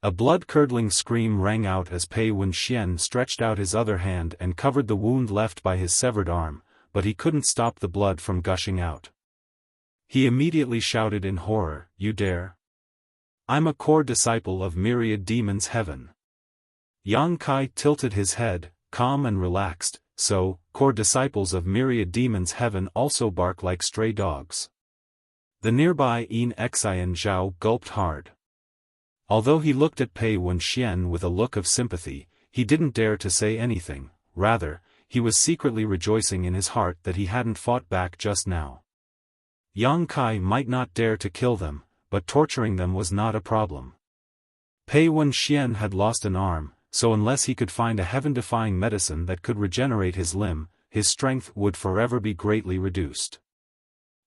A blood-curdling scream rang out as Pei Wenxian stretched out his other hand and covered the wound left by his severed arm, but he couldn't stop the blood from gushing out. He immediately shouted in horror, you dare? I'm a core disciple of Myriad Demons Heaven. Yang Kai tilted his head, calm and relaxed, so, core disciples of Myriad Demons Heaven also bark like stray dogs. The nearby Yin Xian Zhao gulped hard. Although he looked at Pei Wenxian with a look of sympathy, he didn't dare to say anything, rather, he was secretly rejoicing in his heart that he hadn't fought back just now. Yang Kai might not dare to kill them, but torturing them was not a problem. Pei Wenxian had lost an arm, so unless he could find a heaven-defying medicine that could regenerate his limb, his strength would forever be greatly reduced.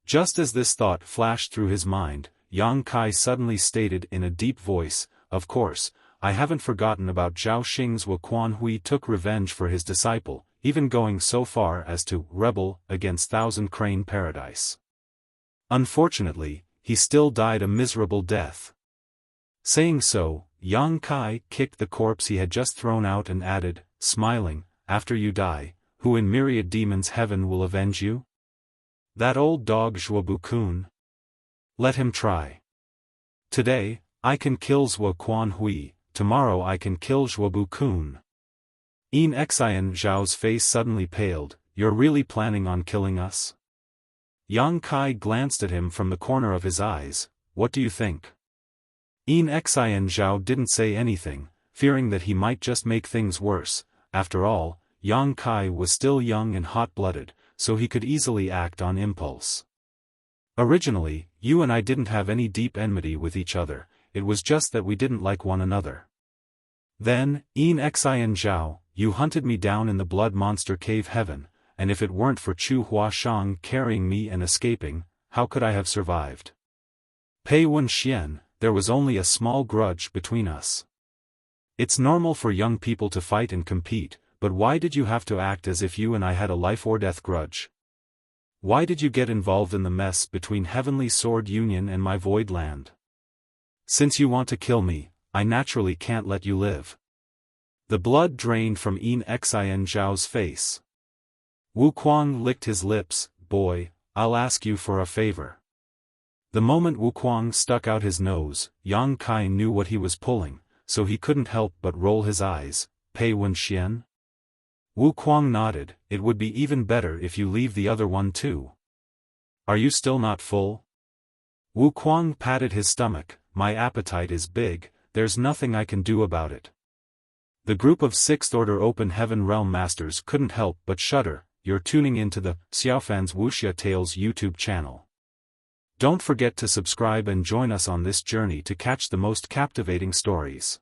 Just as this thought flashed through his mind, Yang Kai suddenly stated in a deep voice, of course, I haven't forgotten about Zhao Xing's Wu Quanhui took revenge for his disciple, even going so far as to rebel against Thousand Crane Paradise. Unfortunately, he still died a miserable death. Saying so, Yang Kai kicked the corpse he had just thrown out and added, smiling, after you die, who in Myriad Demons Heaven will avenge you? That old dog Zhuobu-kun? Let him try. Today, I can kill Zhuo Quan Hui, tomorrow I can kill Zhuobu Kun. In Xian Zhao's face suddenly paled. You're really planning on killing us? Yang Kai glanced at him from the corner of his eyes. What do you think? In Xian Zhao didn't say anything, fearing that he might just make things worse. After all, Yang Kai was still young and hot-blooded, so he could easily act on impulse. Originally, you and I didn't have any deep enmity with each other, it was just that we didn't like one another. Then, in Xian Zhao, you hunted me down in the blood monster cave heaven, and if it weren't for Chu Huashang carrying me and escaping, how could I have survived? Pei Wenxian, there was only a small grudge between us. It's normal for young people to fight and compete, but why did you have to act as if you and I had a life-or-death grudge? Why did you get involved in the mess between Heavenly Sword Union and my Void Land? Since you want to kill me, I naturally can't let you live. The blood drained from In Xian Zhao's face. Wu Kuang licked his lips. Boy, I'll ask you for a favor. The moment Wu Kuang stuck out his nose, Yang Kai knew what he was pulling, so he couldn't help but roll his eyes. Pei Wenxian? Wu Kuang nodded. It would be even better if you leave the other one too. Are you still not full? Wu Kuang patted his stomach. My appetite is big, there's nothing I can do about it. The group of 6th Order Open Heaven Realm Masters couldn't help but shudder. You're tuning into the Xiaofan's Wuxia Tales YouTube channel. Don't forget to subscribe and join us on this journey to catch the most captivating stories.